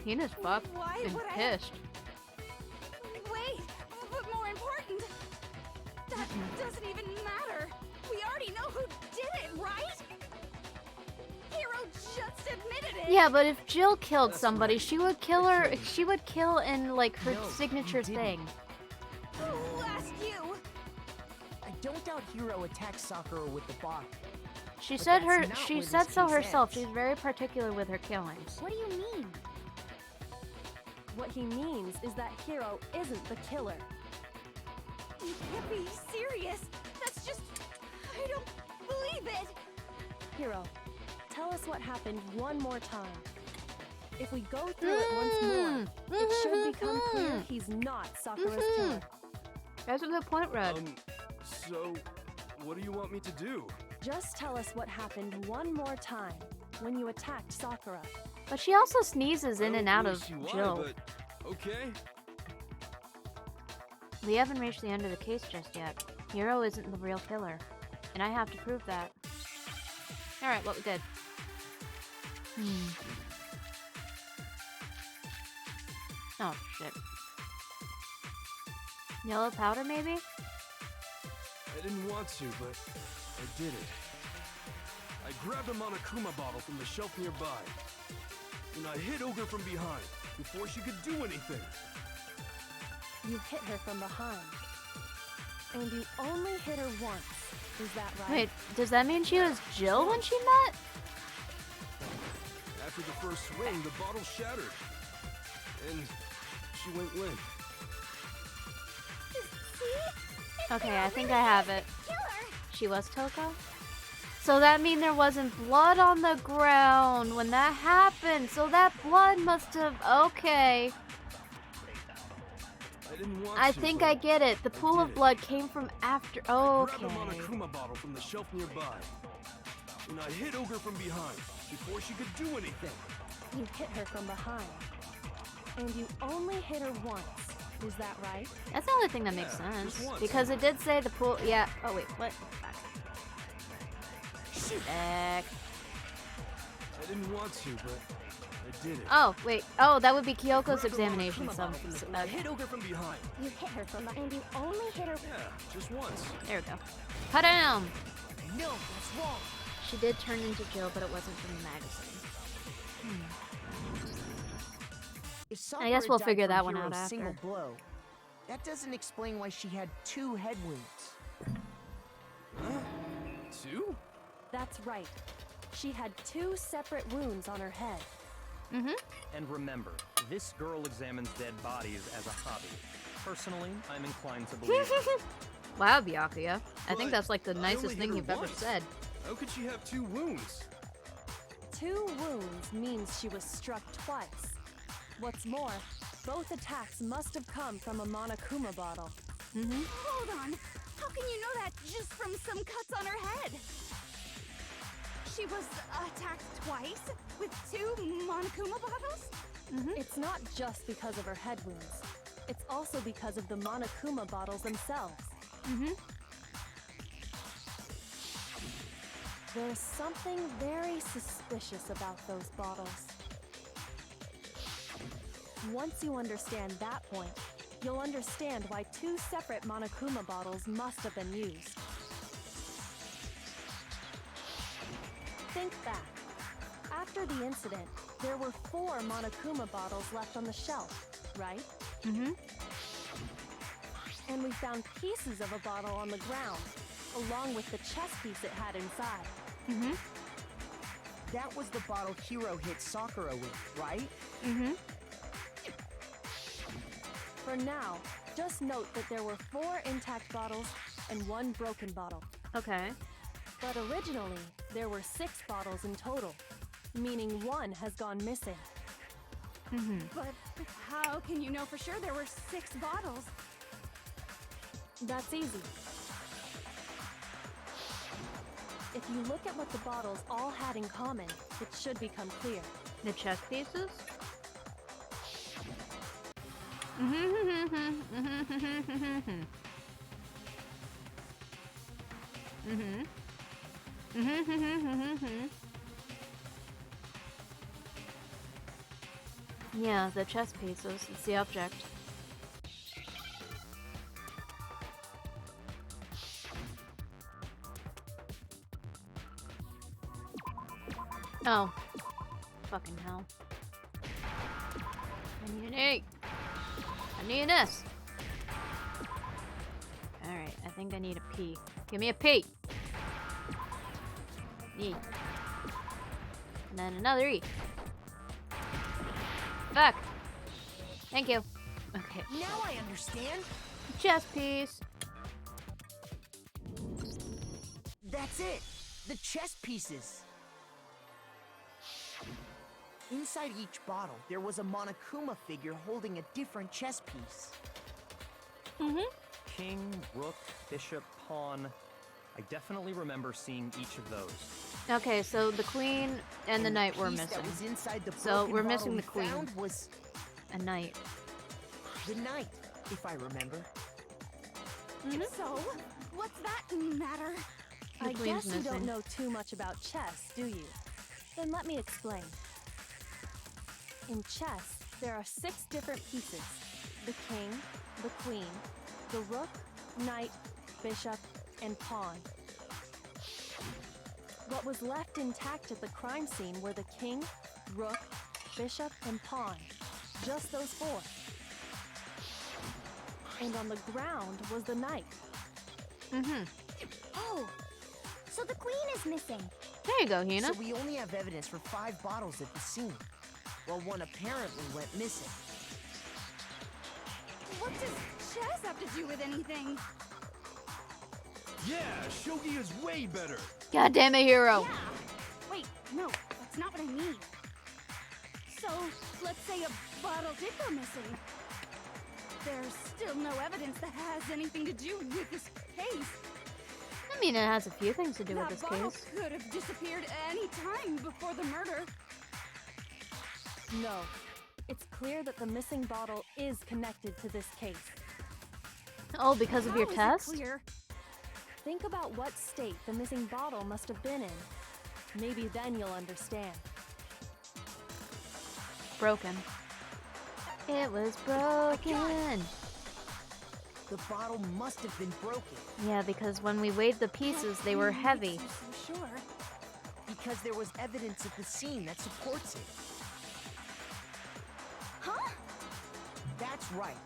Hina's fucked Why and would I- pissed. Wait, but more important, that doesn't even matter. Yeah, but if Jill killed somebody, she would kill her. She would kill in like her signature thing. Who asked you? I don't doubt Hiro attacked Sakura with the bottle. She But said that's her. not She where said this so case herself. ends. She's very particular with her killings. What do you mean? What he means is that Hiro isn't the killer. You can't be serious. That's just... I don't believe it. Hiro, tell us what happened one more time. If we go through it once more, it should become clear he's not Sakura's killer. That's a good point, Red. So, what do you want me to do? Just tell us what happened one more time when you attacked Sakura. But she also sneezes in I and don't out really of see why, Jill. but okay. We haven't reached the end of the case just yet. Hiro isn't the real killer, and I have to prove that. Alright, what we did. Oh, shit. Yellow powder, maybe? I didn't want to, but I did it. I grabbed a Monokuma bottle from the shelf nearby, and I hit Ogre from behind before she could do anything. You hit her from behind. And you only hit her once. Is that right? Wait, does that mean she was Jill when she met? After the first swing, the bottle shattered, and she went limp. Okay, I think I have it. She was Toko? So that means there wasn't blood on the ground when that happened. So that blood must have... Okay. I didn't want I to, think but I get it. The pool of blood came from after... I Okay. grabbed a Monokuma bottle from the shelf nearby, and I hit Ogre from behind before she could do anything. You hit her from behind. And you only hit her once. Is that right? That's the only thing that makes Yeah, sense. just once. Because it did say the pool... Yeah. Oh, wait. What? I didn't want to, but I did it. Oh, wait. Oh, that would be Kyoko's Grabbed a examination. Monokuma So, bottle from the- I hit Ogre from behind. You hit her from behind, and you only hit her. Yeah, just once. there we go. Cut down! No, that's wrong. She did turn into Jill, but it wasn't from the magazine. If I Sakura guess we'll died figure from that one Hiro's out single after. blow, that doesn't explain why she had 2 head wounds. Huh? 2? That's right. She had 2 separate wounds on her head. And remember, this girl examines dead bodies as a hobby. Personally, I'm inclined to believe Wow, Byakuya. I think But that's like the I nicest only hit thing her you've ever once. said. How could she have 2 wounds? 2 wounds means she was struck twice. What's more, both attacks must have come from a Monokuma bottle. Hold on. How can you know that just from some cuts on her head? She was attacked twice with 2 Monokuma bottles? It's not just because of her head wounds. It's also because of the Monokuma bottles themselves. There's something very suspicious about those bottles. Once you understand that point, you'll understand why 2 separate Monokuma bottles must have been used. Think back. After the incident, there were 4 Monokuma bottles left on the shelf, right? And we found pieces of a bottle on the ground, along with the chess piece it had inside. That was the bottle Hiro hit Sakura with, right? For now, just note that there were 4 intact bottles and 1 broken bottle. Okay. But originally, there were 6 bottles in total, meaning 1 has gone missing. But how can you know for sure there were 6 bottles? That's easy. If you look at what the bottles all had in common, it should become clear. The chess pieces? Yeah, the chess pieces. It's the object. Oh. Fucking hell. I need an E. I need an S. Alright, I think I need a P. Give me a P. E. And then another E. Fuck. Thank you. Okay. Now I understand. Chess piece. That's it. The chess pieces. Inside each bottle, there was a Monokuma figure holding a different chess piece. King, rook, bishop, pawn. I definitely remember seeing each of those. Okay, so the queen and the knight were piece missing. That was inside the So broken we're bottle missing we the queen. found was A knight. the knight, if I remember. So, what's that matter? I queen's guess you don't missing. know too much about chess, do you? Then let me explain. In chess, there are 6 different pieces. The king, the queen, the rook, knight, bishop, and pawn. What was left intact at the crime scene were the king, rook, bishop, and pawn. Just those 4. And on the ground was the knight. Oh, so the queen is missing. There you go, Hina. So we only have evidence for 5 bottles at the scene, while one apparently went missing. What does chess have to do with anything? Yeah, shogi is way better. God damn it, hero. Yeah. Wait, no, that's not what I mean. So, let's say a bottle did go missing. There's still no evidence that has anything to do with this case. I mean, it has a few things to do with That this bottle case. could have disappeared any time before the murder. No. It's clear that the missing bottle is connected to this case. Oh, because of your How is it test? clear? Think about what state the missing bottle must have been in. Maybe then you'll understand. Broken. It was broken. The bottle must have been broken. Yeah, because when we weighed the pieces, they were heavy. So sure. Because there was evidence at the scene that supports it. Huh? That's right.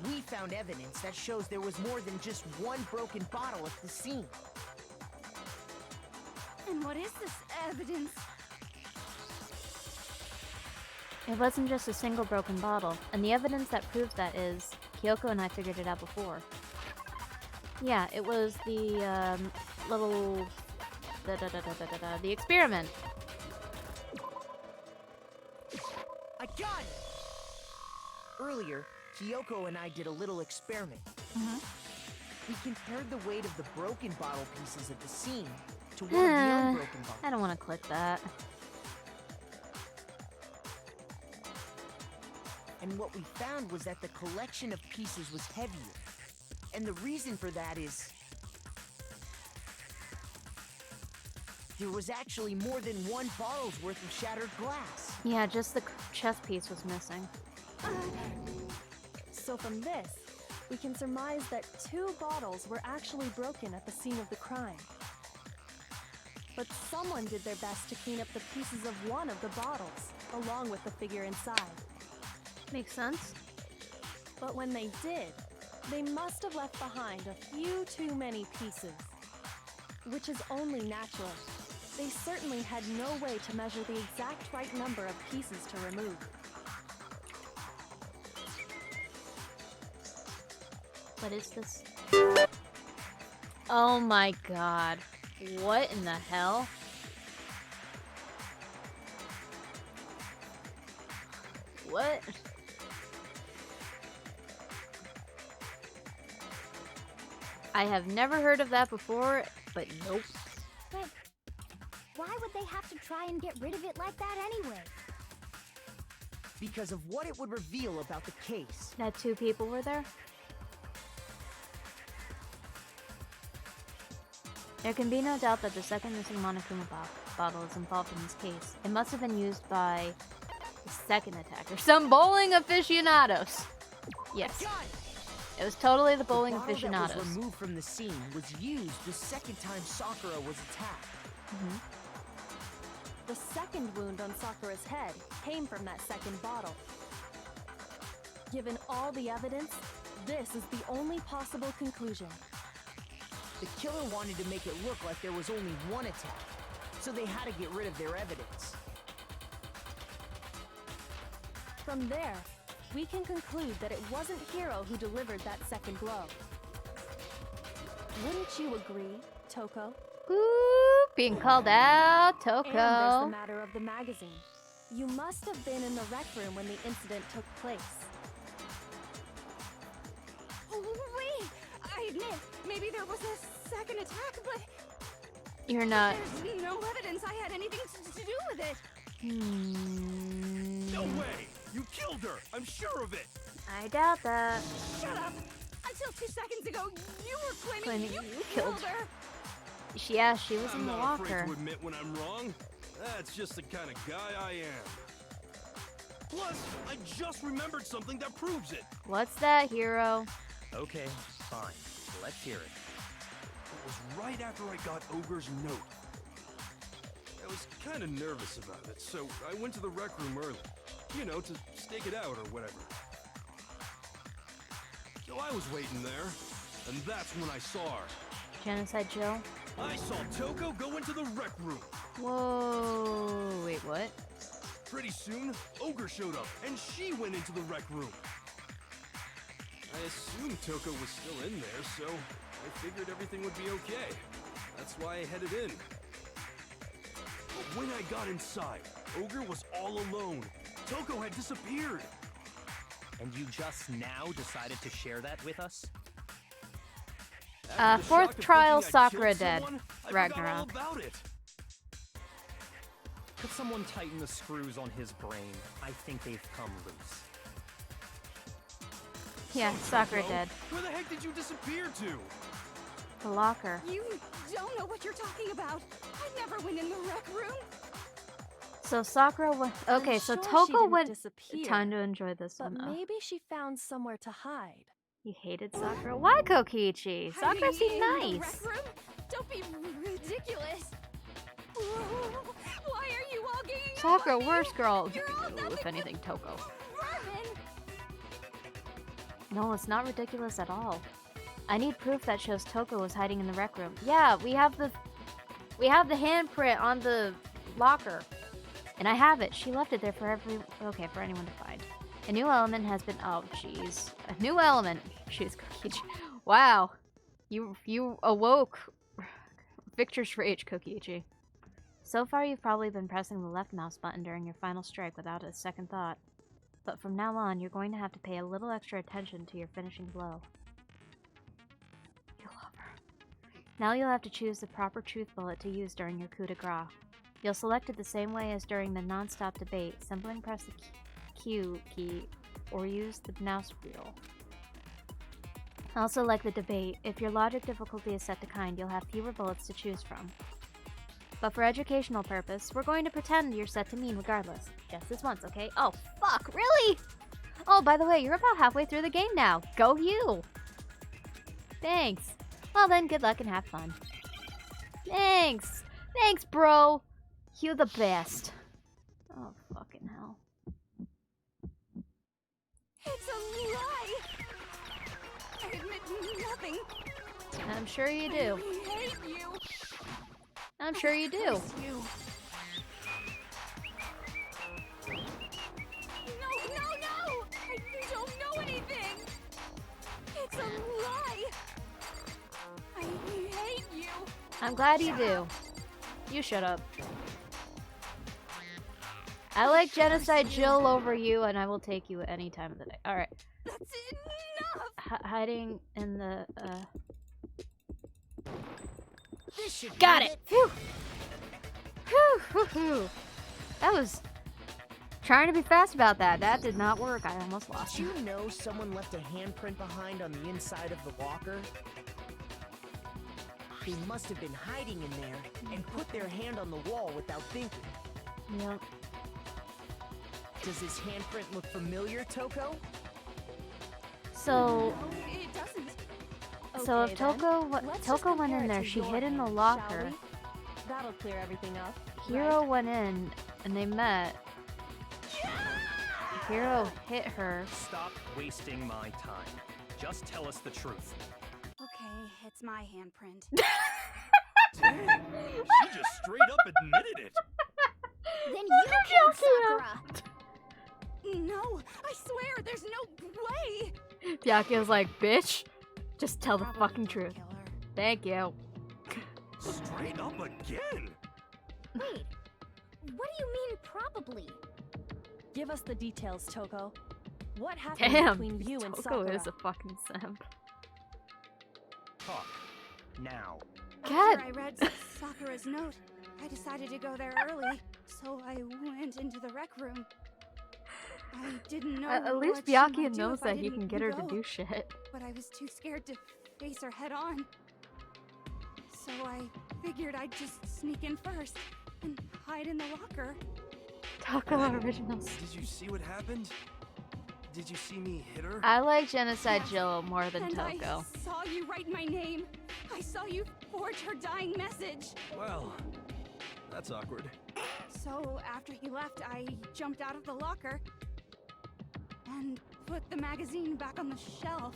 We found evidence that shows there was more than just one broken bottle at the scene. And what is this evidence? It wasn't just a single broken bottle, and the evidence that proves that is, Kyoko and I figured it out before. Yeah, it was the, little... the experiment. I got it! Earlier, Kyoko and I did a little experiment. We compared the weight of the broken bottle pieces at the scene to one of the unbroken bottles. I don't want to click that. And what we found was that the collection of pieces was heavier. And the reason for that is... there was actually more than one bottle's worth of shattered glass. Yeah, just the chess piece was missing. So from this, we can surmise that 2 bottles were actually broken at the scene of the crime. But someone did their best to clean up the pieces of one of the bottles, along with the figure inside. Makes sense. But when they did, they must have left behind a few too many pieces. Which is only natural. They certainly had no way to measure the exact right number of pieces to remove. What is this? Oh my god. What in the hell? What? I have never heard of that before, but nope. But why would they have to try and get rid of it like that anyway? Because of what it would reveal about the case. That 2 people were there? There can be no doubt that the second missing Monokuma bottle is involved in this case. It must have been used by the second attacker. Some bowling aficionados! Yes. It was totally the bowling The bottle aficionados. that was removed from the scene was used the second time Sakura was attacked. The second wound on Sakura's head came from that second bottle. Given all the evidence, this is the only possible conclusion. The killer wanted to make it look like there was only one attack, so they had to get rid of their evidence. From there, we can conclude that it wasn't Hiro who delivered that second blow. Wouldn't you agree, Toko? Ooh, being called out, And there's the Toko. matter of the magazine. You must have been in the rec room when the incident took place. Wait! I admit, maybe there was a second attack, but You're not. there's no evidence I had anything to do with it. No way! You killed her! I'm sure of it! I doubt that. Shut up! Until 2 seconds ago, you were Claiming claiming you you killed killed her. Yeah, she was I'm in the not afraid locker. to admit when I'm wrong. That's just the kind of guy I am. Plus, I just remembered something that proves it. What's that, Hiro? Okay, fine. Let's hear it. It was right after I got Ogre's note. I was kind of nervous about it, so I went to the rec room early. You know, to stake it out or whatever. So I was waiting there, and that's when I saw her. Genocide Jill? I saw Toko go into the rec room. Whoa, wait, what? Pretty soon, Ogre showed up, and she went into the rec room. I assumed Toko was still in there, so I figured everything would be okay. That's why I headed in. But when I got inside, Ogre was all alone. Toko had disappeared. And you just now decided to share that with us? After the Fourth shock of trial, thinking I'd Sakura killed dead. someone, I forgot all Ragnarok. about it. Could someone tighten the screws on his brain? I think they've come loose. Yeah, So, Sakura Toko, dead. Where the heck did you disappear to? The locker. You don't know what you're talking about. I never went in the rec room. So Sakura went. Okay, I'm so sure she Toko didn't went. disappear, Time to enjoy this but one though. maybe she found somewhere to hide. You hated Sakura? Why, Kokichi? Sakura Hiding seemed in the nice. rec room? Don't be ridiculous. Why are you all ganging up Sakura, on me? worst girl. You're all Ooh, nothing if anything, but Toko. vermin. No, it's not ridiculous at all. I need proof that shows Toko was hiding in the rec room. Yeah, we have the handprint on the locker. And I have it. She left it there for for anyone to find. A new element has been oh jeez. A new element. Jeez, Kokichi. Wow. You awoke Victor's rage, Kokichi. So far you've probably been pressing the left mouse button during your final strike without a second thought. But from now on, you're going to have to pay a little extra attention to your finishing blow. You love her. Now you'll have to choose the proper truth bullet to use during your coup de grace. You'll select it the same way as during the non-stop debate. Simply press the Q key or use the mouse wheel. Also, like the debate, if your logic difficulty is set to kind, you'll have fewer bullets to choose from. But for educational purpose, we're going to pretend you're set to mean regardless. Just this once, okay? Oh, fuck, really? Oh, by the way, you're about halfway through the game now. Go you! Thanks. Well then, good luck and have fun. Thanks! Thanks, bro! You the best. Oh, fucking hell. It's a lie. I admit nothing. I'm sure you do. I hate you. I'm sure you do. You. No! I don't know anything. It's a lie. I hate you. I'm glad you do. You shut up. I like Genocide Jill over you, and I will take you at any time of the day. Alright. That's enough. Hiding in the, This should Got do it! Phew! Phew, phew, phew. That was... Trying to be fast about that. That did not work. I almost lost. Did you know someone left a handprint behind on the inside of the locker? They must have been hiding in there and put their hand on the wall without thinking. Yep. Does this handprint look familiar, Toko? So... No, it doesn't. So if Okay, then. Toko Let's just Toko went compare in it there, to she your hid in the hand, locker. shall we? That'll clear everything up. Hiro went in and they met. Hiro hit her. Stop wasting my time. Just tell us the truth. Okay, it's my handprint. Dang, she just straight up admitted it. Then you killed Sakura! No, I swear, there's no way! Byakuya's like, bitch, just tell the Probably fucking truth. kill her. Thank you. Straight up again. Wait, what do you mean probably? Give us the details, Toko. What happened Damn, between you and Toko Sakura? is a fucking simp. Talk. Now. God. After I read Sakura's note, I decided to go there early, so I went into the rec room. I didn't know At least what she might Byakuya do knows if I that he didn't can get her to go, do shit. but I was too scared to face her head on. So I figured I'd just sneak in first and hide in the locker. Taco Originals. Did you see what happened? Did you see me hit her? I like Genocide Yes, Jill more than and Toko. I saw you write my name. I saw you forge her dying message. Well, that's awkward. So after he left, I jumped out of the locker and put the magazine back on the shelf.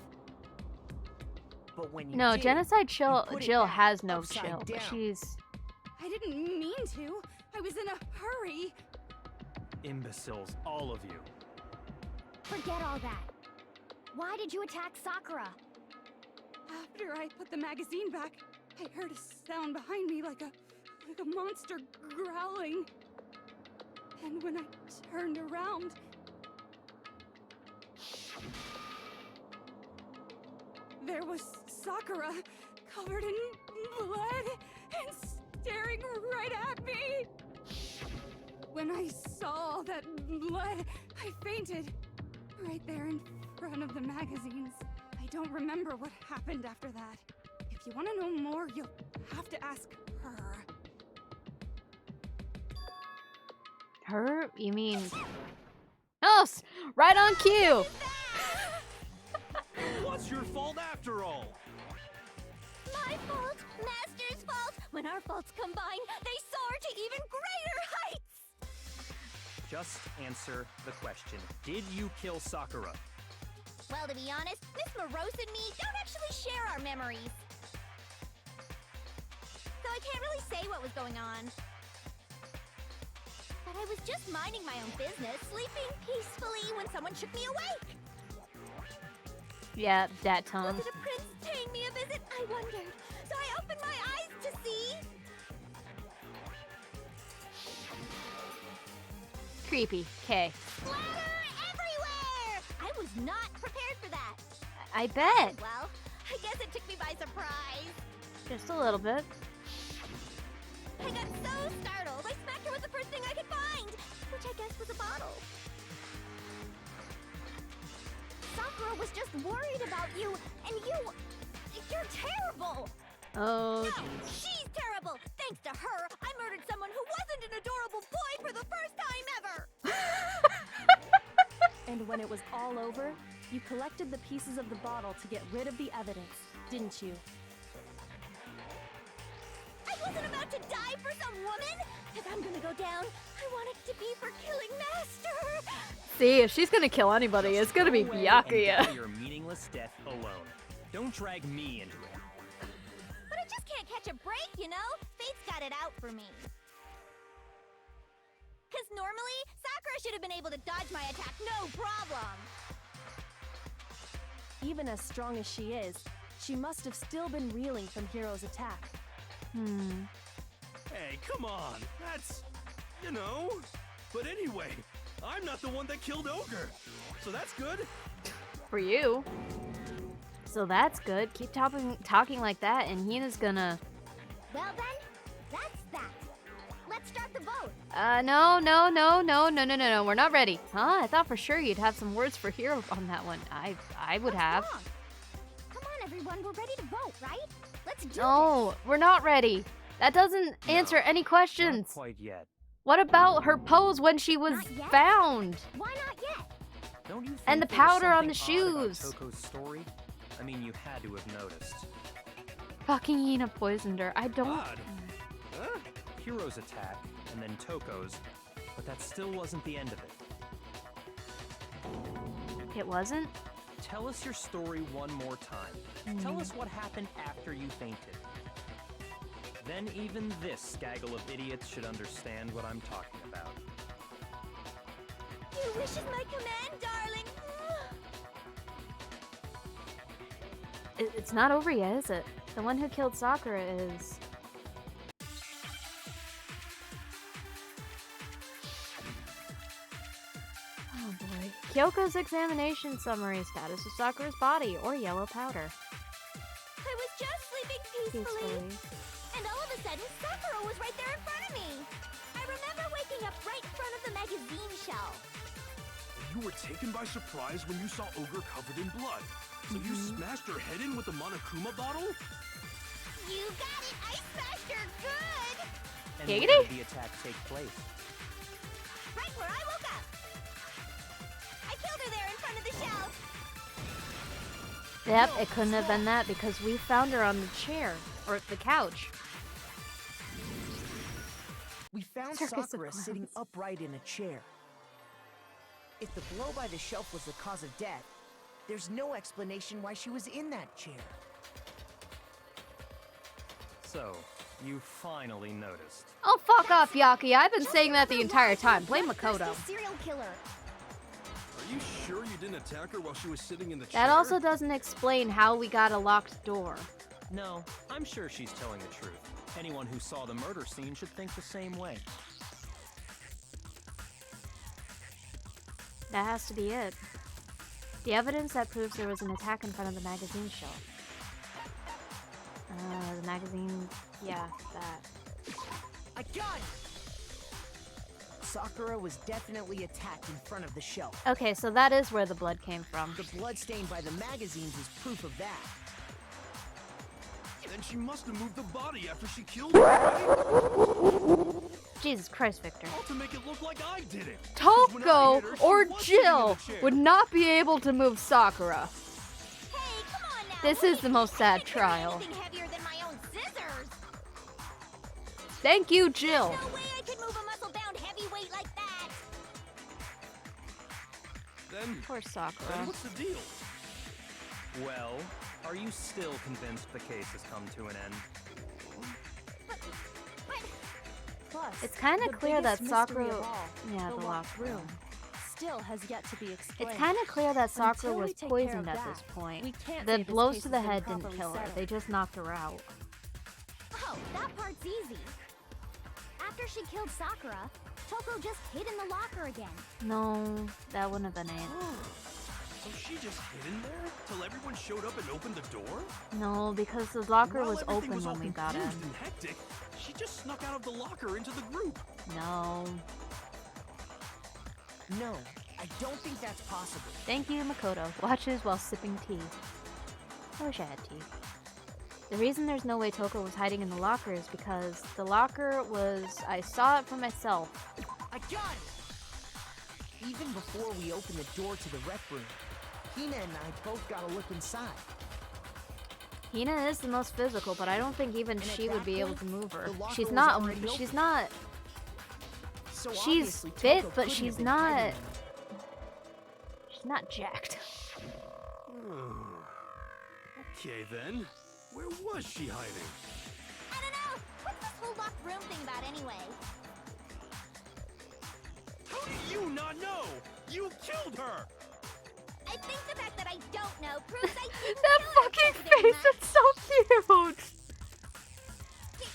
But when you No, did, Genocide you put it Jill back has no upside chill, but down. she's... I didn't mean to. I was in a hurry. Imbeciles, all of you. Forget all that. Why did you attack Sakura? After I put the magazine back, I heard a sound behind me like a monster growling. And when I turned around, there was Sakura, covered in blood and staring right at me. When I saw that blood, I fainted right there in front of the magazines. I don't remember what happened after that. If you want to know more, you'll have to ask her. Her? You mean... Oh, right on cue! What's your fault after all? My fault, Master's fault. When our faults combine, they soar to even greater heights. Just answer the question. Did you kill Sakura? Well, to be honest, Miss Morose and me don't actually share our memories. So I can't really say what was going on. But I was just minding my own business, sleeping peacefully when someone shook me awake. Yeah, that tone. Was it a prince paying me a visit? I wondered. So I opened my eyes to see... Creepy. Okay. Splatter everywhere! I was not prepared for that. I bet. Well, I guess it took me by surprise. Just a little bit. I got so startled, I smacked her with the first thing I could find, which I guess was a bottle. Sakura was just worried about you, and you're terrible. Oh, No, jeez. she's terrible. Thanks to her, I murdered someone who wasn't an adorable boy for the first time ever. And when it was all over, you collected the pieces of the bottle to get rid of the evidence, didn't you? I wasn't about to die for some woman. If I'm gonna go down, I want it to be for killing Master. See, if she's gonna kill anybody, it's gonna be And Byakuya. die your meaningless death alone. Don't drag me into it. But I just can't catch a break, you know? Fate's got it out for me. Cause normally, Sakura should have been able to dodge my attack, no problem. Even as strong as she is, she must have still been reeling from Hiro's attack. Hey, come on. That's, you know. But anyway, I'm not the one that killed Ogre. So that's good. For you. So that's good. Keep talking like that, and Hina's gonna... Well then, that's that. Let's start the vote. No. We're not ready. Huh? I thought for sure you'd have some words for Hiro on that one. I would have. Wrong? Come on, everyone, we're ready to vote, right? Let's do No, we're not ready. That doesn't answer any Not questions. quite yet. What about her pose when she was Not yet? found? this. Why not yet? Don't you think And the there was powder on the something odd about shoes. Toko's story? I mean, you had to have noticed. Fucking Hina poisoned her. I don't... Odd. Huh? Hiro's attack, and then Toko's, but that still wasn't the end of it. It wasn't? Tell us your story one more time. Tell us what happened after you fainted. Then even this gaggle of idiots should understand what I'm talking about. Your wish is my command, darling. It's not over yet, is it? The one who killed Sakura is... Oh boy. Kyoko's examination summary: status of Sakura's body, or yellow powder. I was just sleeping peacefully. And all of a sudden, Sakura was right there in front of me. I remember waking up right in front of the magazine shelf. You were taken by surprise when you saw Ogre covered in blood. So you smashed her head in with the Monokuma bottle? You got it! I smashed her good! And where did the attack take place? Right where I woke up! I killed her there in front of the shelf! Yep, it couldn't have been that because we found her on the chair, or the couch. We found Circus of Sakura sitting upright in a chair. If the blow by the shelf was the cause of death, there's no explanation why she was in that chair. So, you finally noticed. Oh, fuck off, Yaki. I've been saying that the entire time. Blame Makoto. Serial killer. Are you sure you didn't attack her while she was sitting in the chair? That also doesn't explain how we got a locked door. No, I'm sure she's telling the truth. Anyone who saw the murder scene should think the same way. That has to be it. The evidence that proves there was an attack in front of the magazine shelf. The magazine... yeah, that. I got it! Sakura was definitely attacked in front of the shelf. Okay, so that is where the blood came from. The blood stained by the magazines is proof of that. Then she must have moved the body after she killed her, right? Jesus Christ, Victor. All to make it look like I did it. Toko or Jill would not be able to move Sakura. Hey, come on now. This is the most sad trial. Anything heavier than my own scissors. Thank you, Jill. There's no way I could move a muscle-bound heavyweight like that. Then, poor Sakura. Then what's the deal? Well, are you still convinced the case has come to an end? Plus, It's kind of the clear that biggest mystery Sakura... of all, yeah, the the locked room. still has yet to be explained. It's kind of clear that Sakura Until we was take care poisoned of at that, this point. we can't The say this blows case to the has been head didn't properly kill her. settled. They just knocked her out. Oh, that part's easy. After she killed Sakura, Toko just hid in the locker again. No, that wouldn't have been it. So she just hid in there till everyone showed up and opened the door? No, because the locker While was everything open was all when we got in. confused and hectic, she just snuck out of the locker into the group. No. No, I don't think that's possible. Thank you, Makoto. Watches while sipping tea. I wish I had tea. The reason there's no way Toko was hiding in the locker is because the locker was... I saw it for myself. I got it! Even before we opened the door to the rec room, Hina and I both got a look inside. Hina is the most physical, but I don't think even she would be able to move her. the locker She's was not... already She's open. not... So She's obviously fit, Toko but couldn't she's have been not... hiding She's not jacked. Okay then, where was she hiding? I don't know. What's this whole locked room thing about anyway? How do you not know? You killed her! I think the fact that I don't know proves I didn't That kill her, fucking President face, Max. it's so cute!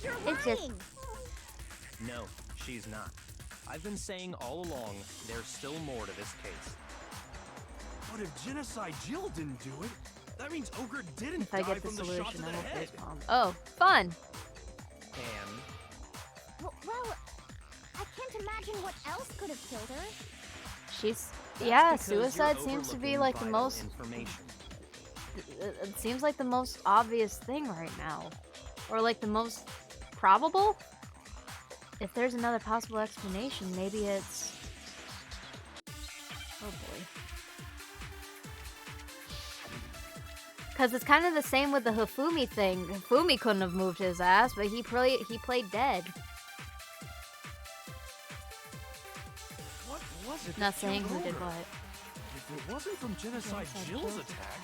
You're It's lying. just- No, she's not. I've been saying all along, there's still more to this case. But if Genocide Jill didn't do it, that means Ogre didn't If I die get the from the shot to solution, the I will head. facepalm. Oh, fun! And Well, I can't imagine what else could have killed her. She's... that's yeah, because suicide you're seems to be overlooking like the vital most... information. It seems like the most obvious thing right now. Or like the most probable? If there's another possible explanation, maybe it's... Oh boy. Because it's kind of the same with the Hifumi thing. Hifumi couldn't have moved his ass, but he played dead. it Not that saying killed who did Ogre? what. If it wasn't from Genocide Jill's attack,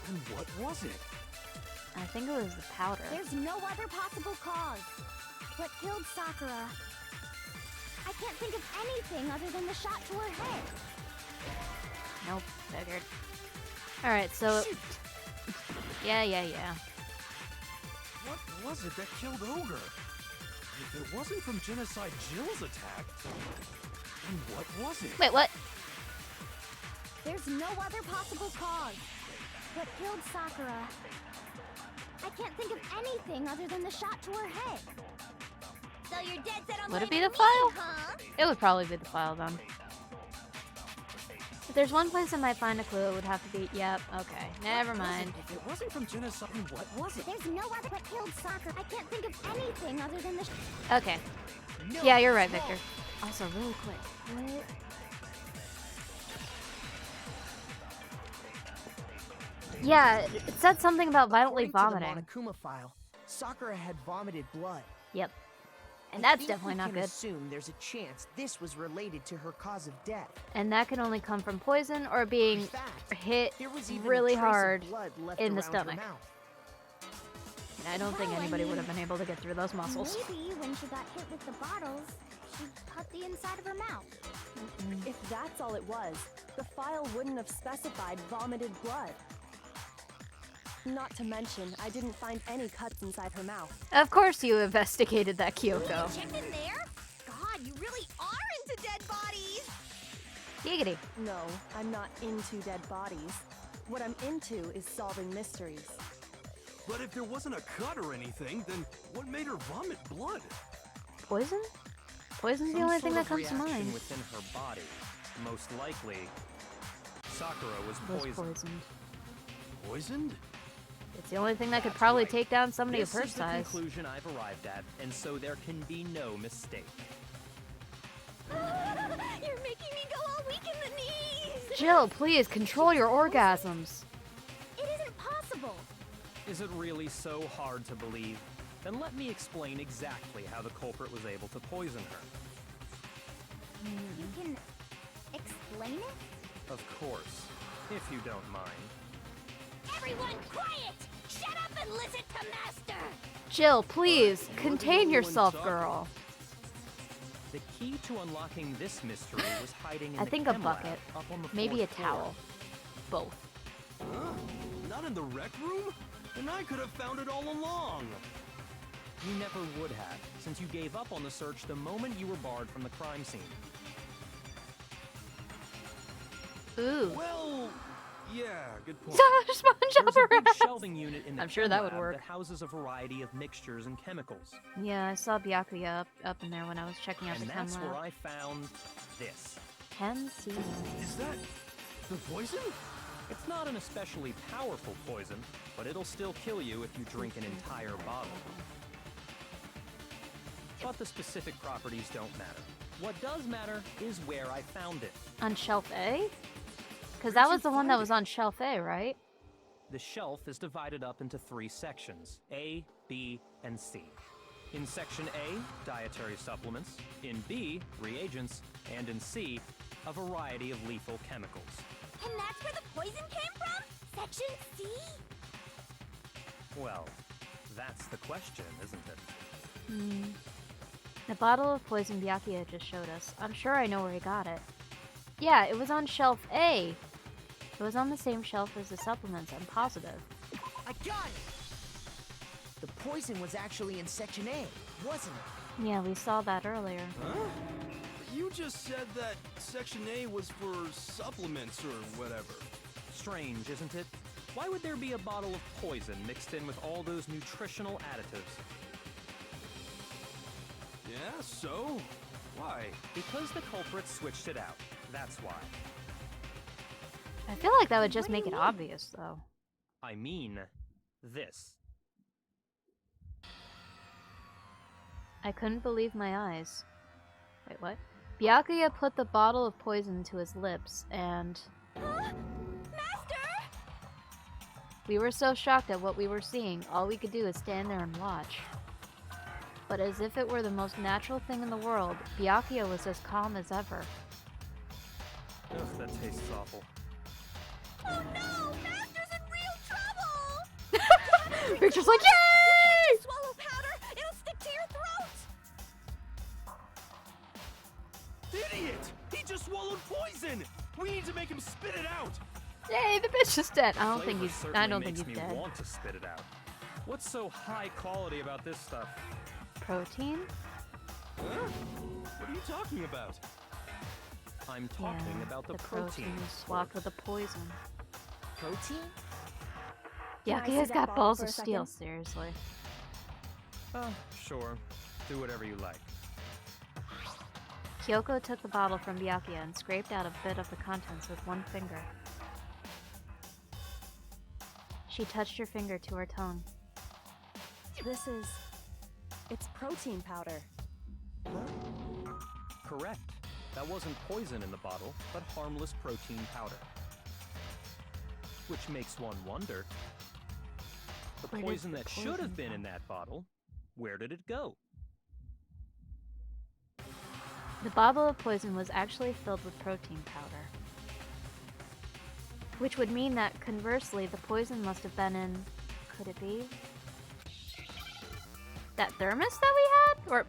then what was it? I think it was the powder. There's no other possible cause. What killed Sakura? I can't think of anything other than the shot to her head. Nope, figured. Alright, so... Yeah. What was it that killed Ogre? If it wasn't from Genocide Jill's attack, then what was it? Wait, what? There's no other possible cause. What killed Sakura? I can't think of anything other than the shot to her head. So you're dead set on Would it be blaming the file? me, huh? It would probably be the file then. If there's one place I might find a clue, it would have to be... Yep, okay. Never mind. If it wasn't from Genocide, then what was it? There's no other what killed Sakura. I can't think of anything other than the Okay. Yeah, you're right, Victor. Also, really quick. What? Yeah, it said something about violently According vomiting. to the Monokuma file, Sakura had vomited blood. Yep. And I that's think definitely we not can good. assume there's a chance this was related to her cause of death. And that can only come from poison or being In fact, hit there was even really a trace of hard blood left in the around her stomach. mouth. And I don't think Well, I anybody would mean, have been able to get through those muscles. Maybe when she got hit with the bottles, she cut the inside of her mouth. If that's all it was, the file wouldn't have specified vomited blood. Not to mention, I didn't find any cuts inside her mouth. Of course you investigated that, Kyoko. Checked in there? God, you really are into dead bodies! Giggity. No, I'm not into dead bodies. What I'm into is solving mysteries. But if there wasn't a cut or anything, then what made her vomit blood? Poison? Poison's the Some only thing sort that of comes to reaction mind. within her body. Most likely, Sakura was Was poisoned. poisoned. Poisoned? It's the only thing that could That's probably right. take down somebody of This her is the size. conclusion I've arrived at, and so there can be no mistake. You're making me go all weak in the knees! Jill, please control your orgasms. It isn't possible! Is it really so hard to believe? Then let me explain exactly how the culprit was able to poison her. You can explain it? Of course, if you don't mind. Everyone quiet! Shut up and listen to Master! Jill, please, You're the contain only one yourself, talking. girl. The key to unlocking this mystery was hiding in I the think a chem lab bucket. up on the Maybe a fourth floor. towel. Both. Huh? Not in the rec room? And I could have found it all along. You never would have, since you gave up on the search the moment you were barred from the crime scene. Ooh. Well, yeah, good point. Sponge There's a big rats. shelving unit in the I'm sure chem that would lab work. that houses a variety of mixtures and chemicals. Yeah, I saw Byakuya up in there when I was checking out And the chem that's where lab. I found this. Chem C. Is that the poison? It's not an especially powerful poison, but it'll still kill you if you drink an entire bottle. But the specific properties don't matter. What does matter is where I found it. On shelf A? Because that was the one that was on shelf A, right? The shelf is divided up into 3 sections, A, B, and C. In section A, dietary supplements. In B, reagents. And in C, a variety of lethal chemicals. And that's where the poison came from? Section C? Well, that's the question, isn't it? Hmm. The bottle of poison Byakuya just showed us. I'm sure I know where he got it. Yeah, it was on shelf A. It was on the same shelf as the supplements, I'm positive. I got it! The poison was actually in Section A, wasn't it? Yeah, we saw that earlier. Huh? You just said that Section A was for supplements or whatever. Strange, isn't it? Why would there be a bottle of poison mixed in with all those nutritional additives? Yeah, so? Why? Because the culprit switched it out. That's why. I feel like that would just make it obvious, though. I mean, this. I couldn't believe my eyes. Wait, what? Byakuya put the bottle of poison to his lips, and... Master! We were so shocked at what we were seeing, all we could do is stand there and watch. But as if it were the most natural thing in the world, Byakuya was as calm as ever. Ugh, that tastes awful. Oh no! Master's in real trouble! Victor's like, yay! Swallow powder! It'll stick to your throat! Idiot! He just swallowed poison! We need to make him spit it out! Yay, the bitch is dead. I don't think Flavor he's certainly makes me dead. want to spit it out. What's so high quality about this stuff? Protein? Huh? What are you talking about? I'm talking about the protein. is swapped with the poison. Protein? Yeah, Can I he see has that got bottle balls for of a steel, second? seriously. Oh, sure. Do whatever you like. Kyoko took the bottle from Byakuya and scraped out a bit of the contents with one finger. She touched her finger to her tongue. It's protein powder. Correct. That wasn't poison in the bottle, but harmless protein powder. Which makes one wonder, the Where did poison the that should poison have been go? in that bottle, where did it go? The bottle of poison was actually filled with protein powder. Which would mean that, conversely, the poison must have been in... Could it be? That thermos that we had? Or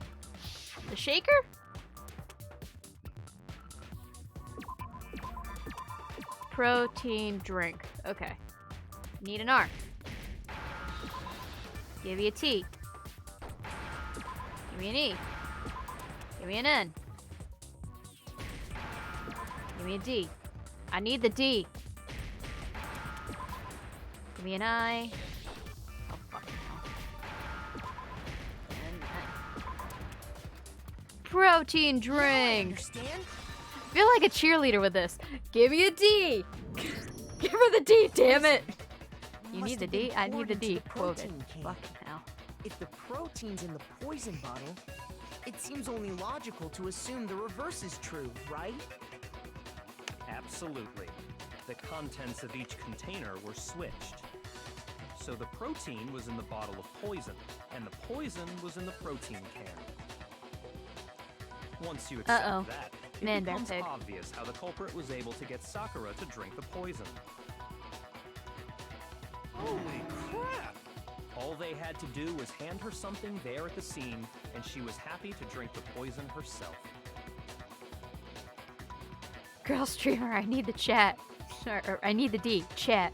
the shaker? Protein drink. Okay. Need an R. Give you a T. Give me an E. Give me an N. Give me a D. I need the D. Give me an I. Oh, fucking hell. And protein drink! Understand? I feel like a cheerleader with this. Give me a D! Give her the D, damn it! You Must need the have been D? I need poured the into D. the Quoted. protein can. Fucking hell. If the protein's in the poison bottle, it seems only logical to assume the reverse is true, right? Absolutely. The contents of each container were switched. So the protein was in the bottle of poison, and the poison was in the protein can. Once you accept Uh-oh. that, it Man, bear becomes pig. obvious how the culprit was able to get Sakura to drink the poison. Holy crap! All they had to do was hand her something there at the scene, and she was happy to drink the poison herself. Girl streamer, I need the chat. Or I need the D. Chat.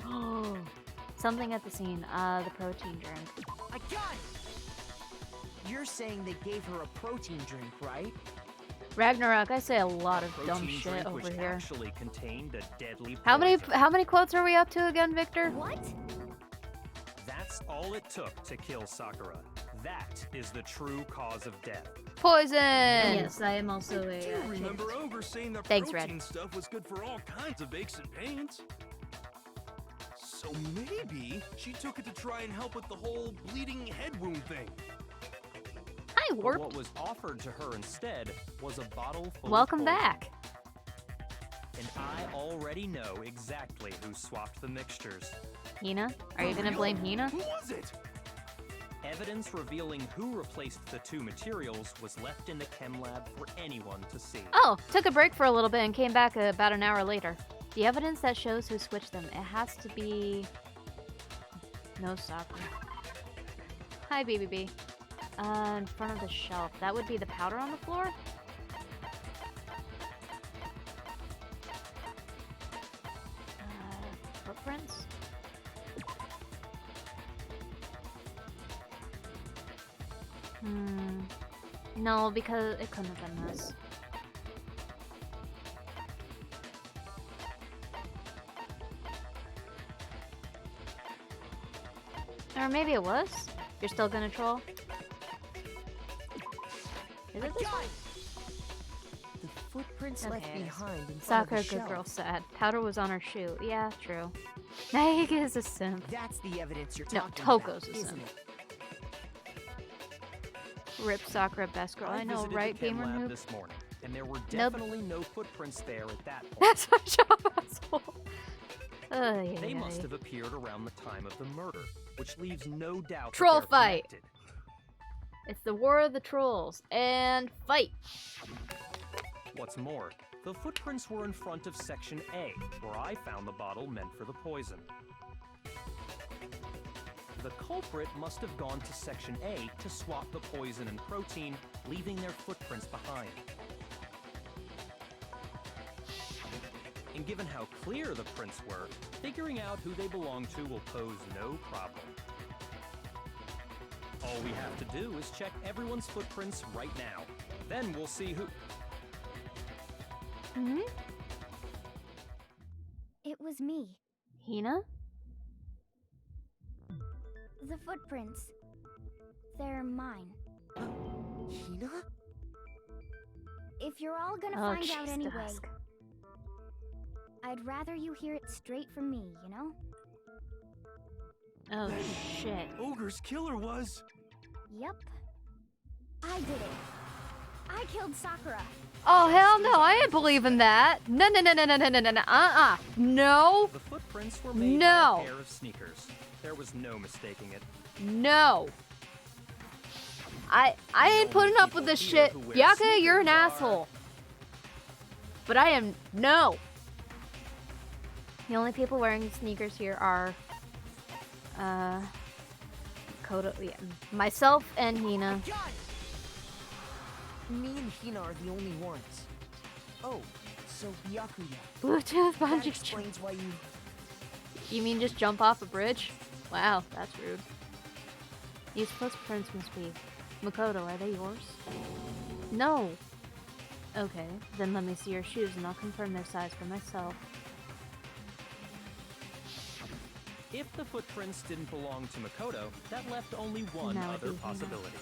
Something at the scene. The protein drink. I got it! You're saying they gave her a protein drink, right? Ragnarok, I say a lot of dumb Protein shit drink over which here. actually contained a deadly How poison. many quotes are we up to again, Victor? What? That's all it took to kill Sakura. That is the true cause of death. Poison! Yes, I am also I do remember Ogre saying that Thanks, Red. protein stuff was good for all kinds of aches and pains. So maybe she took it to try and help with the whole bleeding head wound thing. Hi, But warped. what was offered to her instead was a bottle full Welcome of poison. back. And I already know exactly who swapped the mixtures. Hina? Are you gonna blame Hina? Who was it? Evidence revealing who replaced the two materials was left in the chem lab for anyone to see. Oh, took a break for a little bit and came back about an hour later. The evidence that shows who switched them. It has to be... No Sakura. Hi, BBB. In front of the shelf. That would be the powder on the floor? Footprints? No, because it couldn't have been this. Or maybe it was? You're still gonna troll? Is it this one? The footprints left Okay, it is. behind in front Sakura, of the good shelf. girl, sad. Powder was on her shoe. Yeah, true. Naega is a simp. That's the evidence you're No, talking Toko's about, a isn't simp. it? Rip Sakura, best girl. I know, visited right, the chem gamer lab noob? this morning, and there were Nope. definitely no footprints there at that point. That's my job, asshole. They must have appeared around the time of the murder, which leaves no doubt that Troll they're fight. connected. It's the war of the trolls. And fight! What's more, The footprints were in front of Section A, where I found the bottle meant for the poison. The culprit must have gone to Section A to swap the poison and protein, leaving their footprints behind. And given how clear the prints were, figuring out who they belong to will pose no problem. All we have to do is check everyone's footprints right now. Then we'll see who... Hmm? It was me. Hina? The footprints. They're mine. Hina? If you're all gonna Oh, find out jeez, anyway, Dusk. I'd rather you hear it straight from me, you know? Oh, shit. Ogre's killer was... Yep. I did it. I killed Sakura. Oh, hell no, I ain't believing that. No. No. The footprints were made No. by a pair of sneakers. There was no mistaking it. No. I ain't putting up with this shit. Yaka, you're an asshole. But I am... No. The only people wearing sneakers here are... Kodo... Yeah, myself and Hina. Me and Hina are the only ones. Oh, so Byakuya. Bluetooth That bungee explains why you... You mean just jump off a bridge? Wow, that's rude. These footprints must be... Makoto, are they yours? No. Okay, then let me see your shoes and I'll confirm their size for myself. If the footprints didn't belong to Makoto, that left only one Now other it'd be Hina. possibility.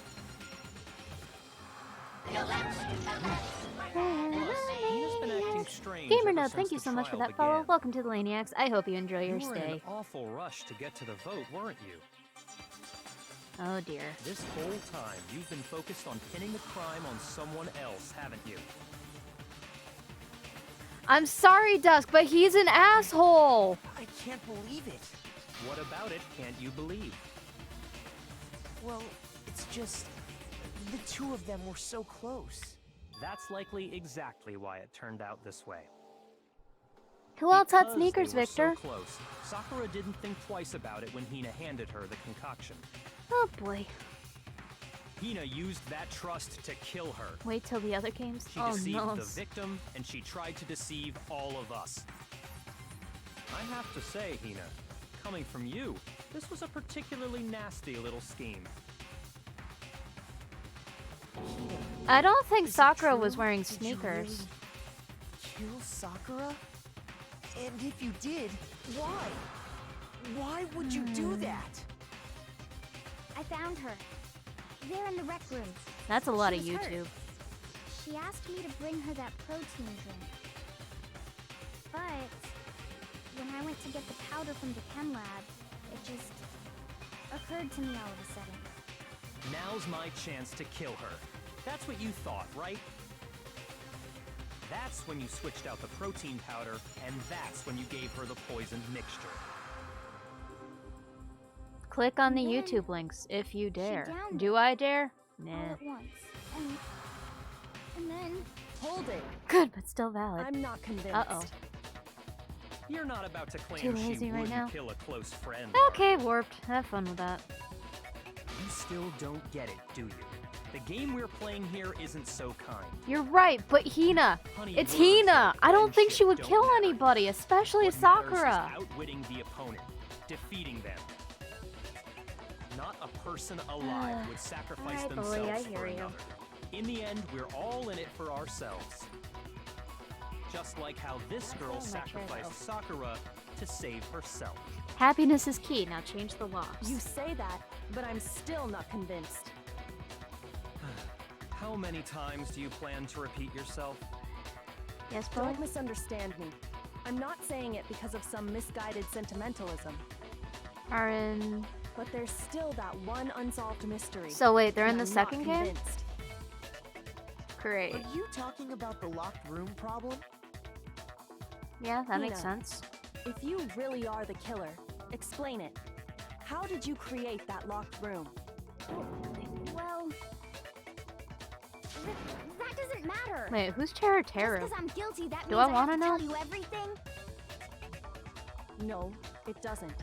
Hina's been acting strange Gamer ever Note, since thank you the so much for trial that follow. began. Welcome to the Laniacs. I hope you enjoy your You were in stay. an awful rush to get to the vote, weren't you? Oh dear. This whole time, you've been focused on pinning the crime on someone else, haven't you? I'm sorry, Dusk, but he's an asshole! I can't believe it. What about it can't you believe? Well, it's just... the two of them were so close. That's likely exactly why it turned out this way. Who else had Because sneakers, they were Victor? So close, Sakura didn't think twice about it when Hina handed her the concoction. Oh boy. Hina used that trust to kill her. Wait till the other games. She Oh deceived no. the victim, and she tried to deceive all of us. I have to say, Hina, coming from you, this was a particularly nasty little scheme. I don't think Is it Sakura true? was wearing Did you sneakers. really kill Sakura? And if you did, why? Why would you do that? I found her. There in the rec room. That's a lot She of was hurt. YouTube. She asked me to bring her that protein drink. But when I went to get the powder from the chem lab, it just occurred to me all of a sudden. Now's my chance to kill her. That's what you thought, right? That's when you switched out the protein powder, and that's when you gave her the poisoned mixture. Click on the Then YouTube links if you dare. downed Do I dare? All Nah. at once. And then... Hold it. Good, but still valid. I'm not convinced. Uh-oh. You're not about to claim Too she lazy right wouldn't now. kill a close friend. Okay, Warped. Have fun with that. You still don't get it, do you? The game we're playing here isn't so kind. You're right, but Hina. Honey, It's words Hina. and I don't think friendship she would don't kill matter. anybody, especially What matters is Sakura. outwitting the opponent, defeating them. Not a person alive would sacrifice Alright, bully, themselves I for hear you. another. In the end, we're all in it for ourselves. Just like how this girl my chair, sacrificed Sakura to save herself. Happiness is key. Now change the locks. You say that, but I'm still not convinced. How many times do you plan to repeat yourself? Yes, boy? Don't misunderstand me. I'm not saying it because of some misguided sentimentalism. Aaron. But there's still that one unsolved mystery. So wait, they're in and the I'm second not game? convinced. Great. Are you talking about the locked room problem? Yeah, that makes Hina. sense. If you really are the killer, explain it. How did you create that locked room? Well... that doesn't matter. Wait, who's Teru Teru? Just 'cause I'm guilty, that Do means I I want to have to know? tell you everything? No, it doesn't.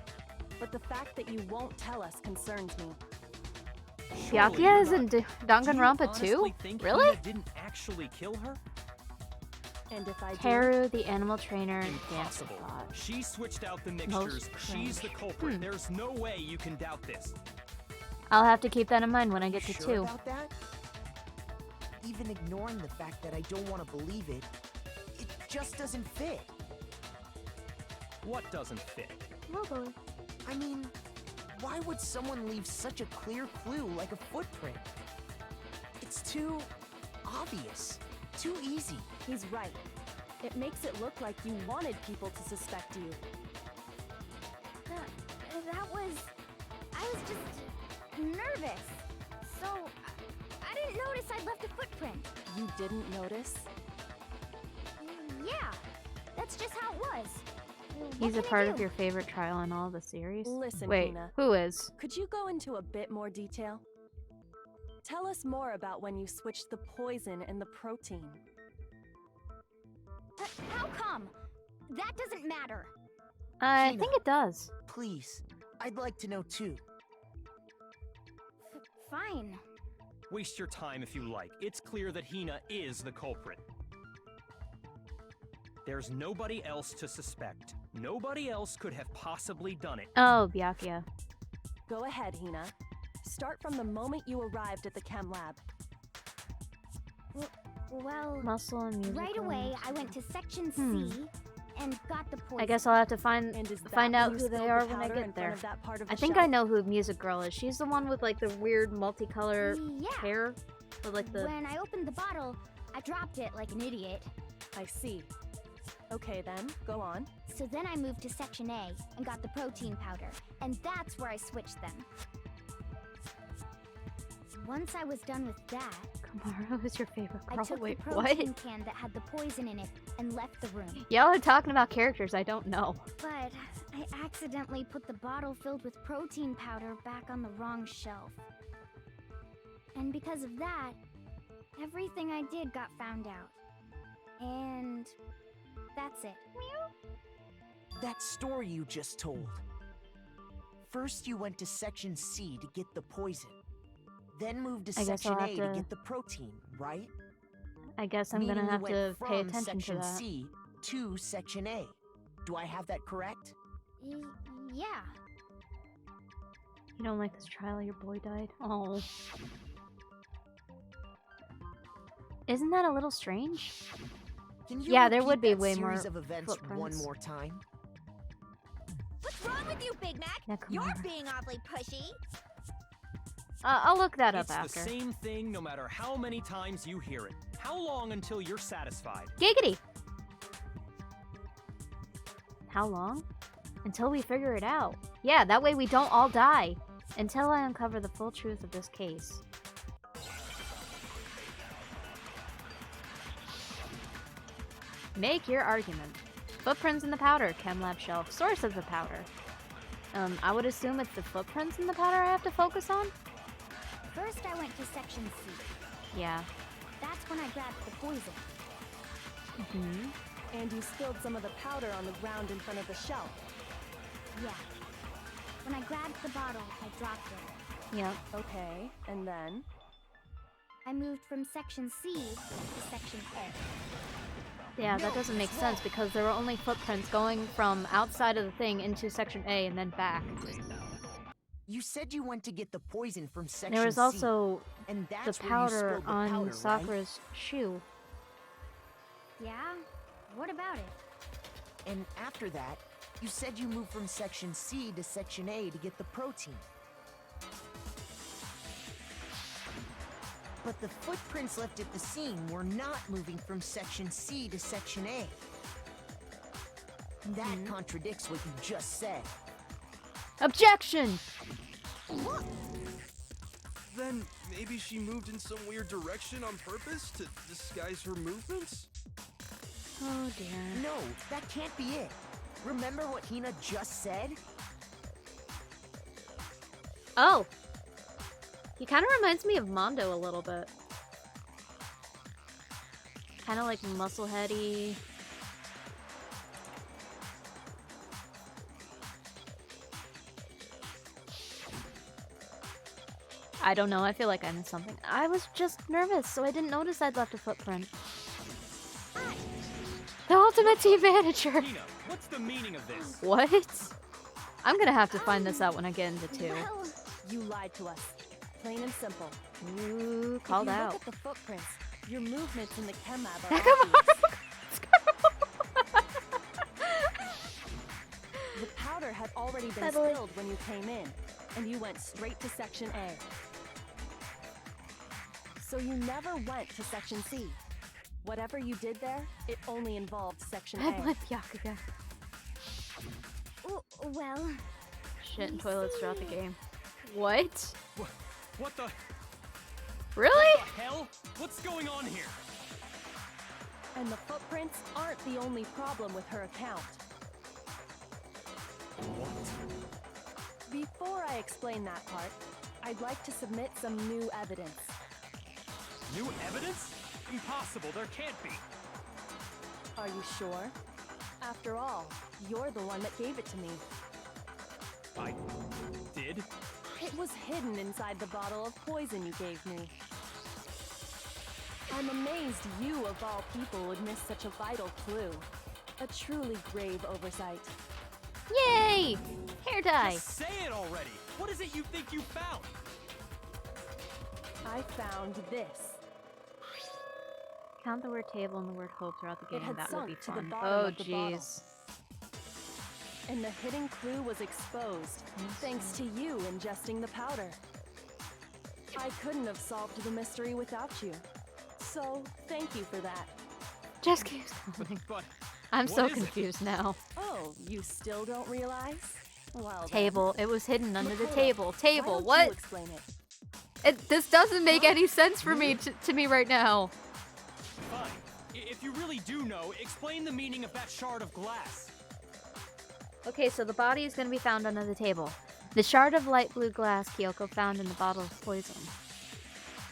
But the fact that you won't tell us concerns me. Byakuya is in Danganronpa Do you 2? honestly think Really? Hina didn't actually kill her? And if I do, Teru, the animal trainer, and dancer Impossible. bot. She switched out the mixtures. She's the cringe. culprit. There's no way you can doubt this. I'll have to keep that in mind when I get to Sure 2. about that? Even ignoring the fact that I don't want to believe it, it just doesn't fit. What doesn't fit? Logo. I mean, why would someone leave such a clear clue like a footprint? It's too obvious, too easy. he's right. It makes it look like you wanted people to suspect you. I was just nervous. So, I didn't notice I'd left a footprint. You didn't notice? Yeah, that's just how it was. He's a part of your favorite trial in all the series? Listen, Wait, Hina. who is? Could you go into a bit more detail? Tell us more about when you switched the poison and the protein. How come? That doesn't matter. I Hina. think it does. Please, I'd like to know too. Fine. Waste your time if you like. It's clear that Hina is the culprit. There's nobody else to suspect. Nobody else could have possibly done it. Oh, Byakuya. Go ahead, Hina. Start from the moment you arrived at the chem lab. Well, Muscle and music. right away I went to section C and got the poison. I guess I'll have to find out when you who they spilled are the when I powder get in front there. of that part of I the think shelf? I know who Music Girl is. She's the one with like the weird multicolor hair. With like the When I opened the bottle, I dropped it like an idiot. I see. Okay then, go on. So then I moved to section A and got the protein powder, and that's where I switched them. Once I was done with that, Kamaru is your favorite I girl. took Wait, the what? protein can that had the poison in it and left the room. Y'all are talking about characters I don't know. But I accidentally put the bottle filled with protein powder back on the wrong shelf. And because of that, everything I did got found out. And that's it. That story you just told. First you went to section C to get the poison. Then moved to I guess section I'll A have to to- get the protein, right? I guess I'm Meaning gonna you have went to pay from attention to section that. C to section A. Do I have that correct? Yeah. You don't like this trial? Your boy died? Oh. Isn't that a little strange? Can you Yeah, there repeat would be that way more series of events one footprints. more time? What's wrong with you, Big Mac? Yeah, come You're on. being awfully pushy. I'll look that up It's after. the same thing no matter how many times you hear it. How long until you're satisfied? Giggity! How long? Until we figure it out. Yeah, that way we don't all die. Until I uncover the full truth of this case. Make your argument. Footprints in the powder, chem lab shelf, source of the powder. I would assume it's the footprints in the powder I have to focus on? First, I went to section C. Yeah. That's when I grabbed the poison. And you spilled some of the powder on the ground in front of the shelf. Yeah. When I grabbed the bottle, I dropped it. Yep. Okay, and then? I moved from section C to section A. Yeah, that doesn't make sense because there were only footprints going from outside of the thing into section A and then back. You said you went to get the poison from section There was C, also and the that's where you powder spilled the on powder, right? Sakura's shoe. Yeah? What about it? And after that, you said you moved from section C to section A to get the protein. But the footprints left at the scene were not moving from section C to section A. That contradicts what you just said. Objection! Then maybe she moved in some weird direction on purpose to disguise her movements? Oh dear. No, that can't be it. Remember what Hina just said? Oh! He kind of reminds me of Mondo a little bit. Kind of like muscle-heady. I don't know, I feel like I missed something. I was just nervous, so I didn't notice I'd left a footprint. The ultimate team manager! Hina, what's the meaning of this? What? I'm gonna have to find this out when I get into 2. Well, you lied to us. Plain and simple. Ooh, called if you out. Look at the footprints. Your movements in the chem lab are Come obvious. The powder had already been spilled when you came in, and you went straight to Section A. So you never went to Section C. Whatever you did there, it only involved Section I A. blame Yakuga. Well... Shit and toilets throughout the game. What? What the? Really? What the hell? What's going on here? And the footprints aren't the only problem with her account. What? Before I explain that part, I'd like to submit some new evidence. New evidence? Impossible, there can't be. Are you sure? After all, you're the one that gave it to me. I did? It was hidden inside the bottle of poison you gave me. I'm amazed you, of all people, would miss such a vital clue. A truly grave oversight. Yay! Hair dye! Just say it already! What is it you think you found? I found this. Count the word table and the word hope throughout the It game. had That would be sunk to the fun. bottom Oh, of the bottle. jeez. And the hidden clue was exposed, thanks to you ingesting the powder. I couldn't have solved the mystery without you. So, thank you for that. Just keeps going. But I'm what so is it? confused now. Oh, you still don't realize? Well, then. Table. It was hidden under the Makoto, table. why Table. don't What? you explain it? This doesn't make any sense for me to me right now. Fine. If you really do know, explain the meaning of that shard of glass. Okay, so the body is going to be found under the table. The shard of light blue glass Kyoko found in the bottle of poison.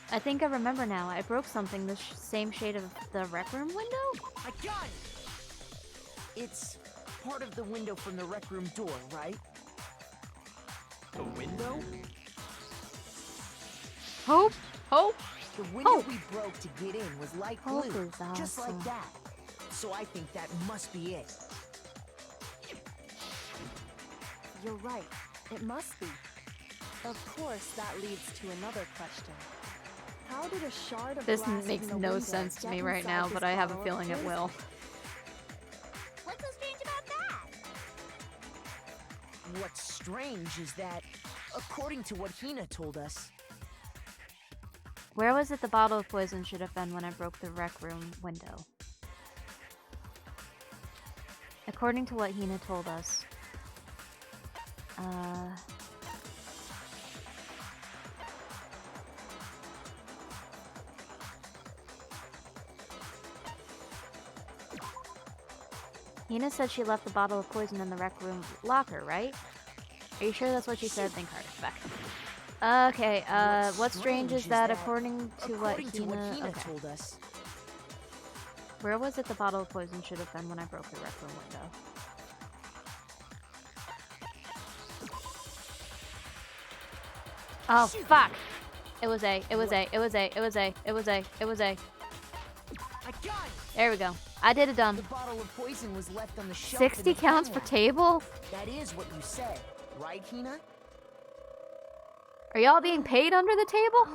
I think I remember now. I broke something the same shade of the rec room window? I got it! It's part of the window from the rec room door, right? The window? Hope? Hope? The window Hope. we broke to get in was light Hope blue, is just awesome. like that. So I think that must be it. You're right. It must be. Of course, that leads to another question. How did a shard of This glass makes in the no window sense to get me right inside now, this but I have a bottle of feeling it poison? will. What's so strange about that? What's strange is that, according to what Hina told us, Where was it the bottle of poison should have been when I broke the rec room window? According to what Hina told us. Hina said she left the bottle of poison in the rec room locker, right? Are you sure that's what she said? Think harder. Back. Okay, what's strange is that according to what Hina okay. told us, Where was it the bottle of poison should have been when I broke the rec room window? Oh, fuck! It was A. It was A. It was A. It was A. It was A. It was A. I got it! There we go. I did it dumb. The bottle of poison was left on the shelf. 60 counts for table? That is what you said, right, Hina? Are y'all being paid under the table?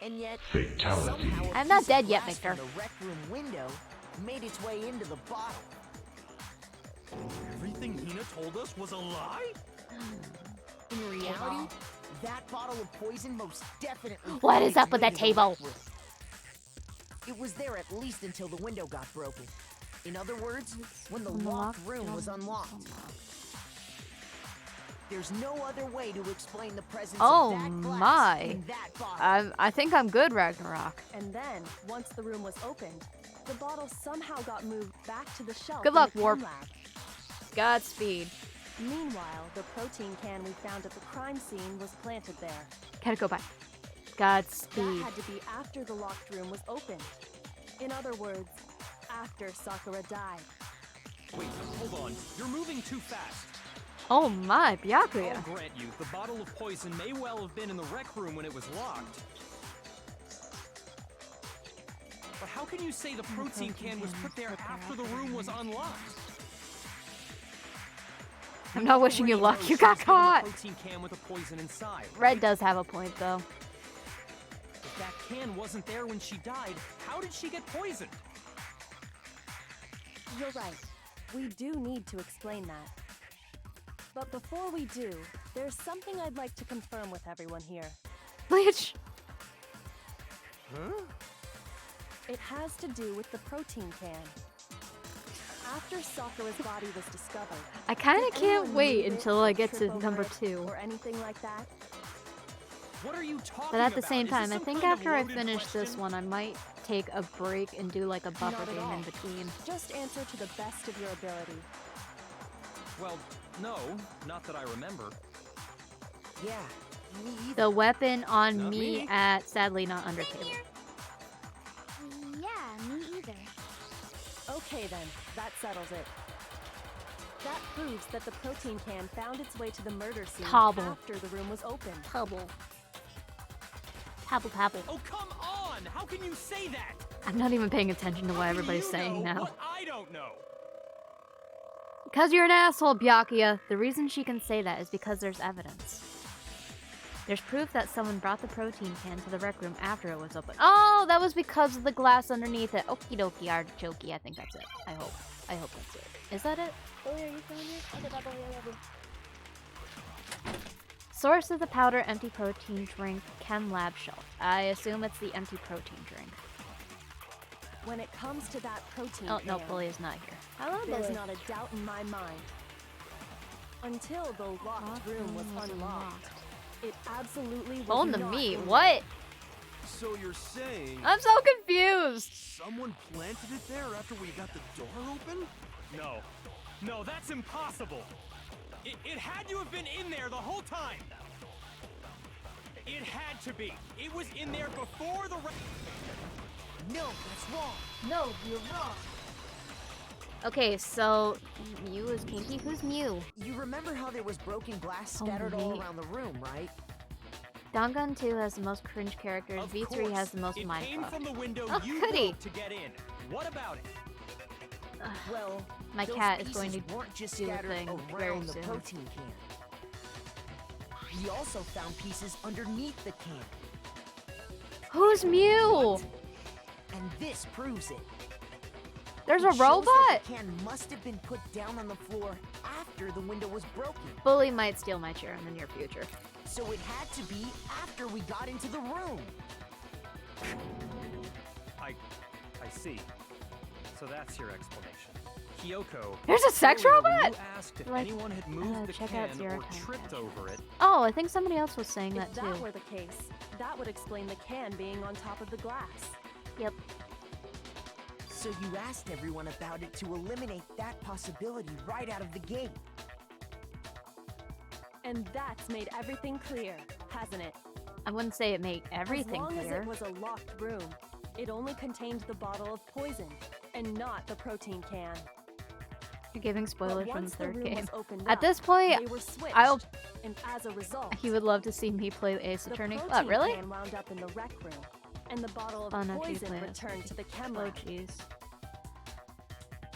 And yet, Fatality. somehow a I'm not piece dead of yet, glass Victor. from the rec room window made its way into the bottle. Everything Hina told us was a lie? In reality, that bottle of poison most definitely. What found is its up with way that to the rec table? room. It was there at least until the window got broken. In other words, when the locked room was unlocked. There's no other way to explain the presence Oh of that glass my. in that bottle. I think I'm good, Ragnarok. And then, once the room was opened, the bottle somehow got moved back to the shelf. Good in the luck, chem Warp. lab. Godspeed. Meanwhile, the protein can we found at the crime scene was planted there. Gotta go back. That Godspeed. had to be after the locked room was opened. In other words, after Sakura died. Wait, hold on. You're moving too fast. Oh my, Byakuya. I'll grant you, the bottle of poison may well have been in the rec room when it was locked. But how can you say the protein can was put there after the room was unlocked? I'm not wishing you luck. You got caught. Protein can with a poison inside. Red does have a point, though. If that can wasn't there when she died, how did she get poisoned? You're right. We do need to explain that. But before we do, there's something I'd like to confirm with everyone here. Bleach. Huh? It has to do with the protein can. After Sakura's body was discovered, I kind of did can't anyone wait move it until or I get trip to over number it 2. or anything like that. What are you talking But at the about? same Is this time, I some think kind of after I loaded finish this question? one, I might take a break and do like a buffer Not at game all. in between. Just answer to the best of your ability. Well, no, not that I remember. Yeah, me either. The weapon on Not me me. at, sadly, not Undertale. Yeah, me either. Okay then, that settles it. That proves that the protein can found its way to the murder scene Tobble. after the room was opened. Pebble. Pebble, pebble. Oh, come on! How can you say that? I'm not even paying attention to what How do everybody's you saying know now. what I don't know. Because you're an asshole, Byakuya. The reason she can say that is because there's evidence. There's proof that someone brought the protein can to the rec room after it was open. Oh, that was because of the glass underneath it. Okie dokie, artichoke. I think that's it. I hope. I hope that's it. Is that it? Oh, are you feeling it? Source of the powder empty protein drink, chem lab shelf. I assume it's the empty protein drink. When it comes to that protein Oh, no, can, Bully is not here. Hello, there's Bully. not a doubt in my mind. Until the locked room was unlocked, it absolutely was Phone to not me. in there. What? So you're saying I'm so confused. someone planted it there after we got the door open? No. No, that's impossible. It had to have been in there the whole time. It had to be. It was in there before the... No, that's wrong. No, you're wrong. Okay, so Mew is kinky. Who's Mew? You remember how there was broken glass Oh, scattered all me. around the room, right? Dangan 2 has the most cringe characters. Of V3 course. has the most It mind came fuck. from the window Oh, you goody. broke to get in. What about it? Well, My those cat is going pieces to weren't just do a scattered thing very around the soon. protein can. We also found pieces underneath the can. Who's Mew? And this proves it. There's It a shows that robot? the can must have been put down on the floor after the window was broken. Bully might steal my chair in the near future. So it had to be after we got into the room. I see. So that's your explanation. Kyoko. There's a sex earlier when robot? You asked if Like, anyone had moved the check out can Zero or Time tripped Capture. over it. Oh, I think somebody else was saying If that too. that were the case, that would explain the can being on top of the glass. Yep. So you asked everyone about it to eliminate that possibility right out of the gate. And that's made everything clear, hasn't it? I wouldn't say it made everything as long clear. as it was a locked room, it only contained the bottle of poison, and not the protein can. You're giving spoilers But from the once the third room game. was opened At up, this point, they were switched, I'll. and as a result, He would love to see me play Ace the Attorney. protein What, really? can wound up in the rec room, and the bottle of Oh, no, she poison plays. returned to the chem Oh, lab. jeez.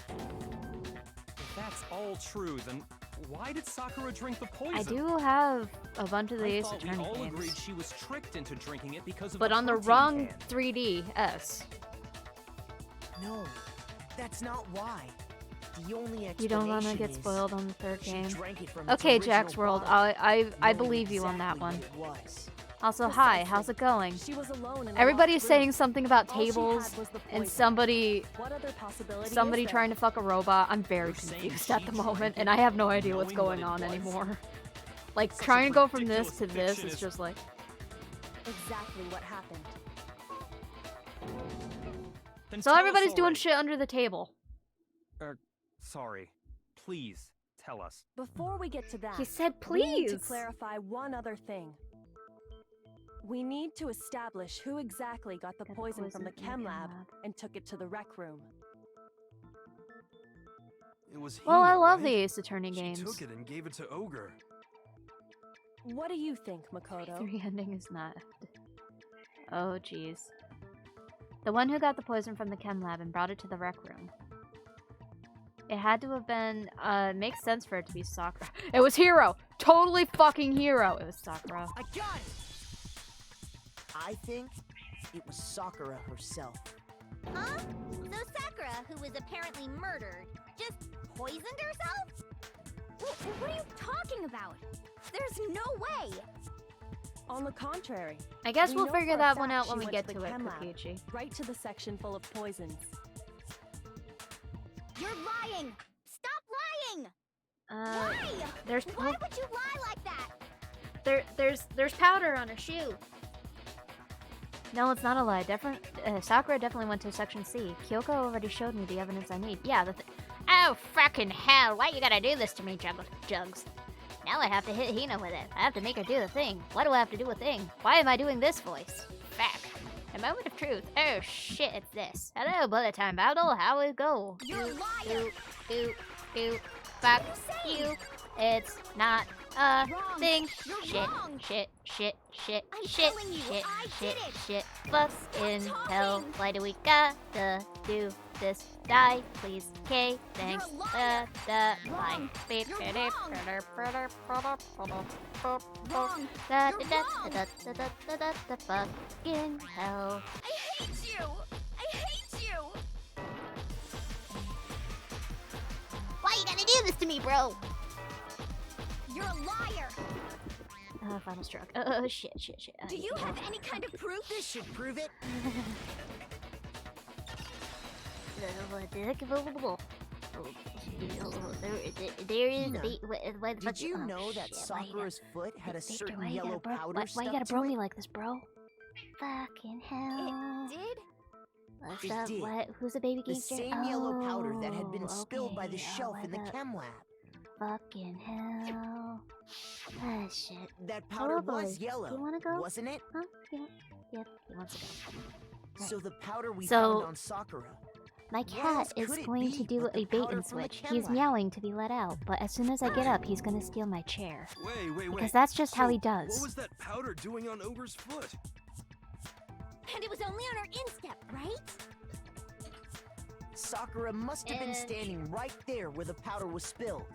If that's all true, then why did Sakura drink the poison? I do have a bunch of the I Ace thought we Attorney all games. agreed she was tricked into drinking it because of But the on the protein wrong can. 3DS. No, that's not why. The only explanation You don't want to get is spoiled on the third she game. drank it from its Okay, original Jack's World. bottle, I knowing believe you on that exactly one. what it was. Also, hi, how's it going? She was alone in a Everybody's locked room. saying something about All she had tables was the and poison. somebody What other possibility somebody is there? trying to fuck a robot. I'm very You're saying confused at she the drank moment, it and I have no idea what's knowing going what it on was? anymore. Like, Such a trying to go from this ridiculous to this fiction is is- just like... Exactly what happened. Then So tell us everybody's doing already. shit under the table. Sorry. Please, tell us. Before we get to that, He said we need please. to clarify one other thing. We need to establish who exactly got the poison from the chem lab and took it to the rec room. It was Well, I Hina, love right? the Ace Attorney She games. took it and gave it to Ogre. What do you think, Makoto? The ending is not. Oh, jeez. The one who got the poison from the chem lab and brought it to the rec room. It had to have been, makes sense for it to be Sakura. It was Hiro! Totally fucking Hiro! It was Sakura. I got it! I think it was Sakura herself. Huh? So Sakura, who was apparently murdered, just poisoned herself? What are you talking about? There's no way! On the contrary. I guess we we'll know figure for a that one fact out when she we went get the to it, chem lab, Kokichi. right to the section full of poisons. You're lying! Stop lying! Why? There's Why would you lie like that? there's powder on her shoe. No, it's not a lie. Sakura definitely went to Section C. Kyoko already showed me the evidence I need. Yeah, oh, fucking hell. Why you gotta do this to me, Jugs? Now I have to hit Hina with it. I have to make her do the thing. Why do I have to do a thing? Why am I doing this voice? Fuck. A moment of truth. Oh, shit, it's this. Hello, bullet time battle. How it go? You're a liar! Fuck you. It's not a Wrong. thing. You're Shit, wrong. shit. I'm Shit, telling you, shit, I shit, did it. shit. Fucking Stop hell. talking. Why do we gotta do this? Die, please. Okay, thanks. You're a liar. Lie. Wrong. You're Wrong. Fucking hell. I hate you! I hate you! Why you gotta do this to me, bro? You're a liar! Final stroke. Shit. Do you have any kind of proof? This should prove it. There is Hina, the Did you know that Sakura's foot had a certain yellow powder why you stuck gotta to bro it? me like this, bro? Fucking hell. It did? What's It up? did. What? Who's the baby The gangster? same yellow powder that had been Oh, spilled by the okay. shelf in the what chem lab. Fucking hell. Ah, shit. That powder boy. was yellow, You wanna go? wasn't it? Huh? Yep, he wants to go. Right. So the powder we So- found on Sakura. My What else cat is could it going be to do but the a bait powder and from the switch. chem He's lab? meowing to be let out, but as soon as I get up, he's gonna steal my chair. Wait. Because that's just how So he does. What was that powder doing on Ogre's foot? And it was only on her instep, right? Sakura must have been And- standing right there where the powder was spilled.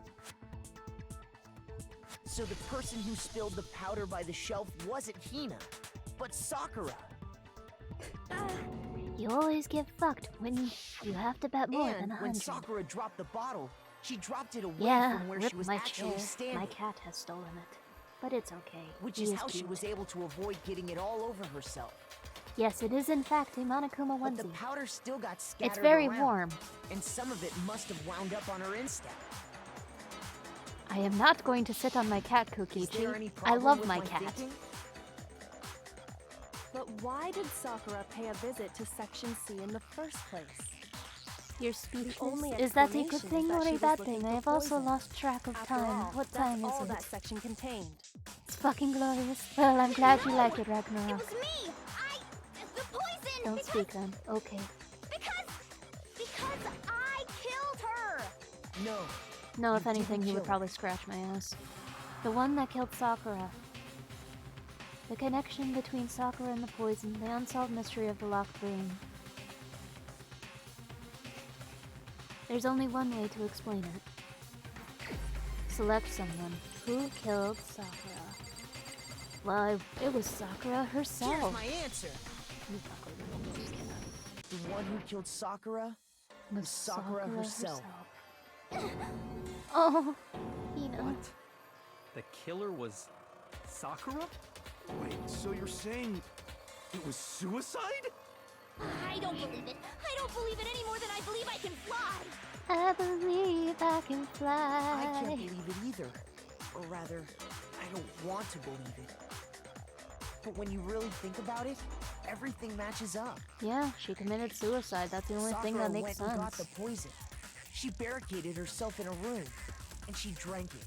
So the person who spilled the powder by the shelf wasn't Hina, but Sakura. You always get fucked when you have to bet more than And when 100. Sakura dropped the bottle, she dropped it away Yeah, from where rip she was my actually chair. standing. My cat has stolen it. But it's okay. Which He is how she cute. was able to avoid getting it all over herself. Yes, it is in fact a Monokuma But the onesie. powder still got scattered It's very around, warm. and some of it must have wound up on her instep. I am not going to sit on my cat, Is there Kokichi. any I problem love with my cat. thinking? But why did Sakura pay a visit to Section C in the first place? You're speechless. only Is that a good explanation thing is that or she a was bad looking thing? for I have also poison. lost track of After time. all, What that's time all is that it? section contained. It's fucking glorious. Well, I'm glad you like it, It Ragnarok. was me! The poison! Don't because, speak then. Okay. Because I killed her! No. No, if You anything, didn't he would kill her. probably scratch my ass. The one that killed Sakura. The connection between Sakura and the poison, the unsolved mystery of the locked room. There's only one way to explain it. Select someone. Who killed Sakura? Well, it was Sakura herself. Here's my answer. You fucker, you know, The one who killed Sakura was Sakura herself. Oh, you know. What? The killer was Sakura? Wait, so you're saying it was suicide? I don't believe it. I don't believe it any more than I believe I can fly. I believe I can fly. I can't believe it either. Or rather, I don't want to believe it. But when you really think about it, everything matches up. Yeah, she committed suicide. That's the only thing Sakura that makes went and got sense. the poison. She barricaded herself in a room, and she drank it.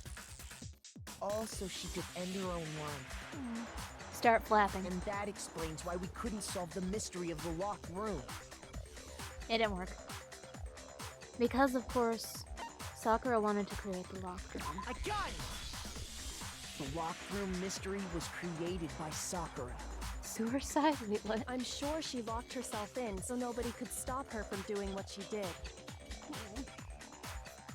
All so she could end her own life. Start flapping. And that explains why we couldn't solve the mystery of the locked room. It didn't work. Because, of course, Sakura wanted to create the locked room. I got it! The locked room mystery was created by Sakura. Suicide? Wait, what? I'm sure she locked herself in so nobody could stop her from doing what she did.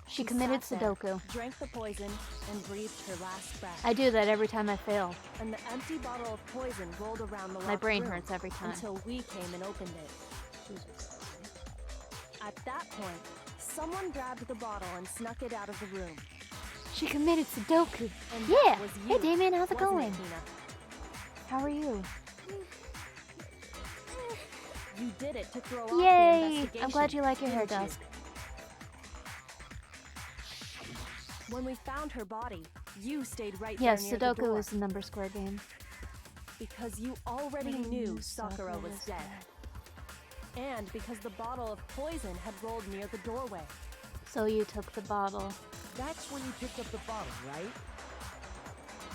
She committed sat there, Sudoku. drank the poison, and breathed her last breath. I do that every time I fail. And the empty bottle of poison rolled around the My locked brain room hurts every time. until we came and opened it. At that point, someone grabbed the bottle and snuck it out of the room. She committed Sudoku. And Yeah! that was you, Hey Damien, how's it wasn't going? Hina? How are you? You did it to throw off the Yay! investigation. I'm glad you like your hair, didn't you? Dusk. When we found her body, you stayed right Yes, there near the Sudoku door. is the number square game. Because you already knew Sakura was dead. And because the bottle of poison had rolled near the doorway. So you took the bottle. That's when you picked up the bottle, right?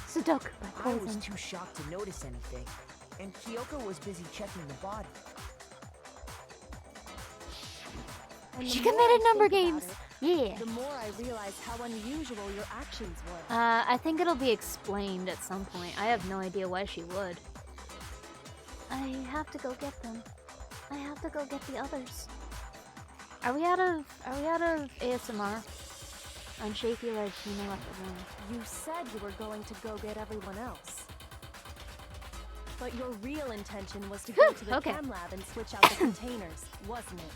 Sudoku by I was poison. too shocked to notice anything, and Kyoko was busy checking the body. And the She more committed I number think about games. it, Yeah. the more I realize how unusual your actions were. I think it'll be explained at some point. I have no idea why she would. I have to go get them. I have to go get the others. Are we out of ASMR? On shaky leg, Hina left the room. You said you were going to go get everyone else. But your real intention was to go to the Okay. chem lab and switch out the containers, wasn't it?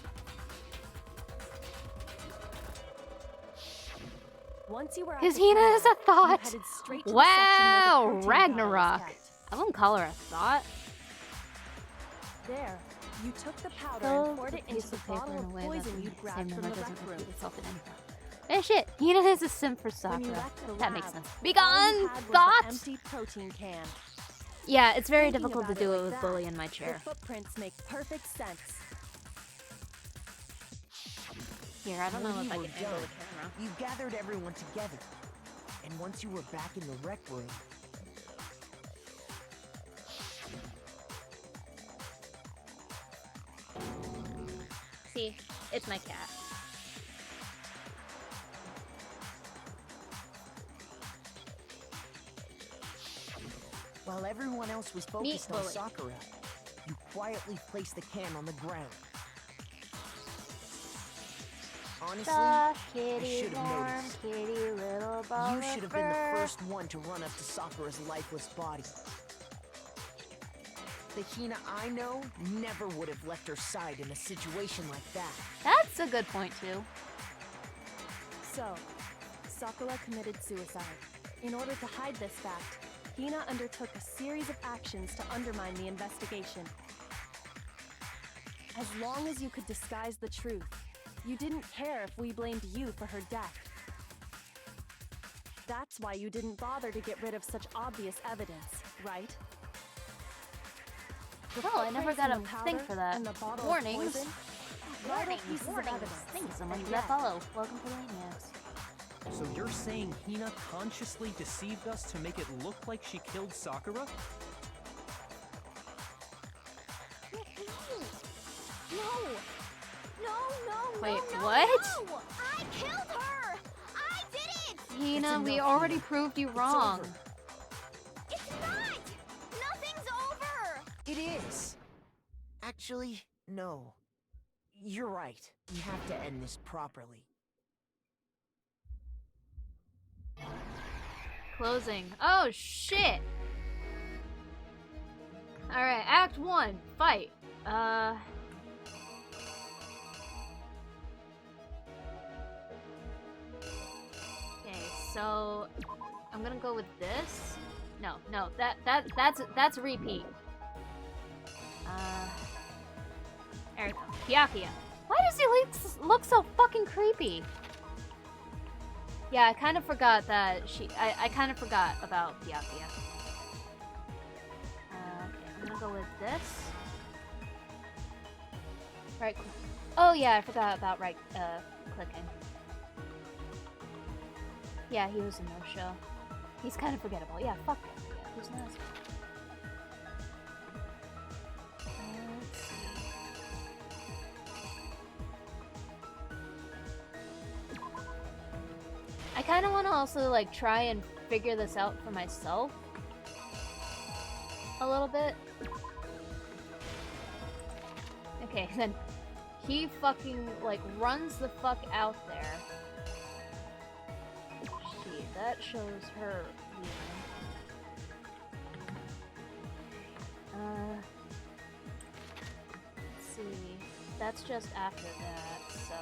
Once you were at His the Hina chem is a lab, you thought! headed straight to the section where the Wow, protein powder was Ragnarok. kept. I wouldn't call her a thought. There, you took the powder Fold and poured the it into piece the of paper bottle in a of way that poison the you'd same grabbed from number the doesn't rec room. repeat itself in any Eh shit, Hina is a simp for When you Sakura. left the That makes lab, sense. all Be you gone, had was the thought! empty protein can. Yeah, it's very Thinking difficult to about do it like with that, Bully in my The chair. footprints make perfect sense. Here, I don't know When if I you can were angle done, the camera. you gathered everyone together. And once you were back in the rec room, See, it's my cat. while everyone else was Meet focused on Bully. Sakura, you quietly placed the can on the ground. Honestly, Soft I kitty, should have warm noticed. kitty, little ball You of should have been the fur. first one to run up to Sakura's lifeless body. The Hina I know never would have left her side in a situation like that. That's a good point, too. So, Sakura committed suicide. In order to hide this fact, Hina undertook a series of actions to undermine the investigation. As long as you could disguise the truth, you didn't care if we blamed you for her death. That's why you didn't bother to get rid of such obvious evidence, right? The Well, I never footprints got in a the thing powder for that. and the bottle of Warnings. poison, vital Warnings, pieces of warnings. evidence. Thank you so much And for that yet, follow. Welcome to Laniacs. So you're saying Hina consciously deceived us to make it look like she killed Sakura? No, Wait, no, what? no! I killed her! I did it! Hina, we enough, already Hina. proved you It's wrong. over. It's not! Nothing's over! It is. Actually, no. You're right. We have to end this properly. Closing. Oh, shit! Alright, Act 1. Fight. Okay, so I'm gonna go with this. No, that's a repeat. There we go. Byakuya. Why does he look so fucking creepy? Yeah, I kind of forgot that I kind of forgot about Byakuya. Okay, I'm gonna go with this. Right click. Oh yeah, I forgot about right clicking. Yeah, he was in no show. He's kind of forgettable. Yeah, fuck Byakuya. Who's nice? I kind of want to also like try and figure this out for myself a little bit. Okay, then he fucking like runs the fuck out there. See, that shows her leaving. Let's see. That's just after that, so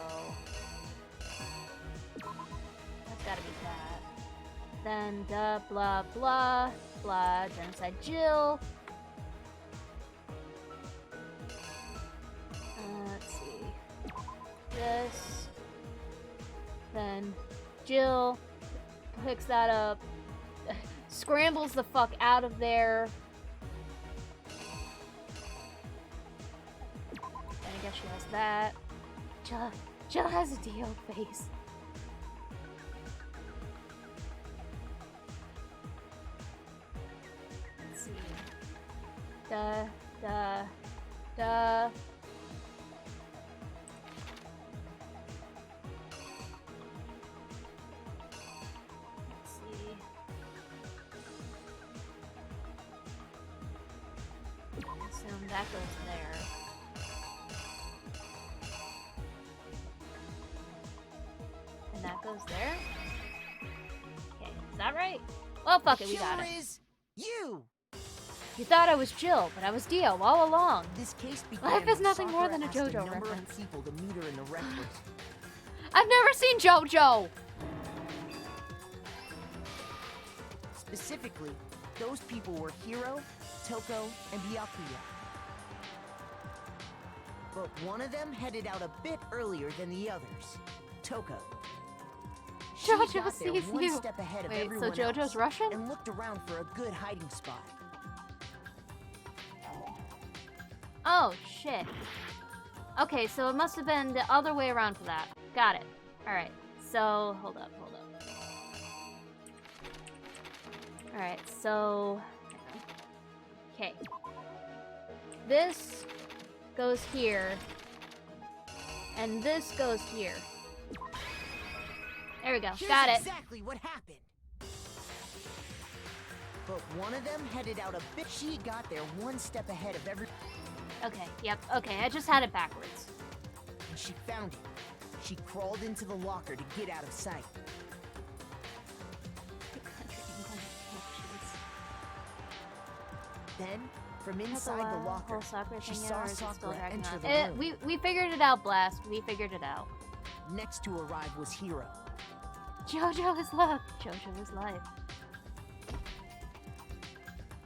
that's gotta be that. Then blah blah blah genocide Jill. Let's see. This. Then Jill picks that up, scrambles the fuck out of there. And I guess she has that. Jill has a Dio face. Let's see. Duh. Let's see. Assume that goes there. And that goes there? Okay, is that right? Well, fuck it, we got it. Is you! You thought I was Jill, but I was Dio all along. This case began Life is when nothing more Sakura than a asked JoJo number reference. of people to meet her in the rectory. I've never seen JoJo! Specifically, those people were Hiro, Toko, and Byakuya. But one of them headed out a bit earlier than the others, Toko. She JoJo got there sees one you. step ahead of Wait, so everyone JoJo's else Russian? and looked around for a good hiding spot. Oh, shit. Okay, so it must have been the other way around for that. Got it. Alright, so, hold up. Alright, so... Okay. This goes here. And this goes here. There we go. Here's Got it. exactly what happened. But one of them headed out a bit. She got there one step ahead of every... Okay, yep. Okay, I just had it backwards. And she found it. She crawled into the locker to get out of sight. Then, from inside the locker, she saw Sakura enter the room. We figured it out, Blast. We figured it out. Next to arrive was Hiro. JoJo is love. JoJo is life.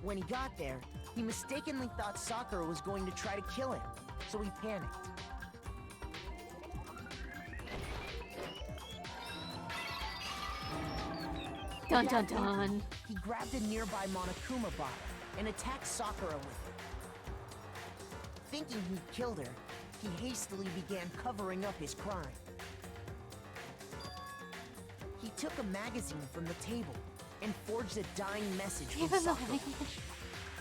When he got there, he mistakenly thought Sakura was going to try to kill him, so he panicked. Dun dun dun. He grabbed a nearby Monokuma bottle and attacked Sakura with it. Thinking he'd killed her, he hastily began covering up his crime. He took a magazine from the table and forged a dying message from Even the Sakura. language.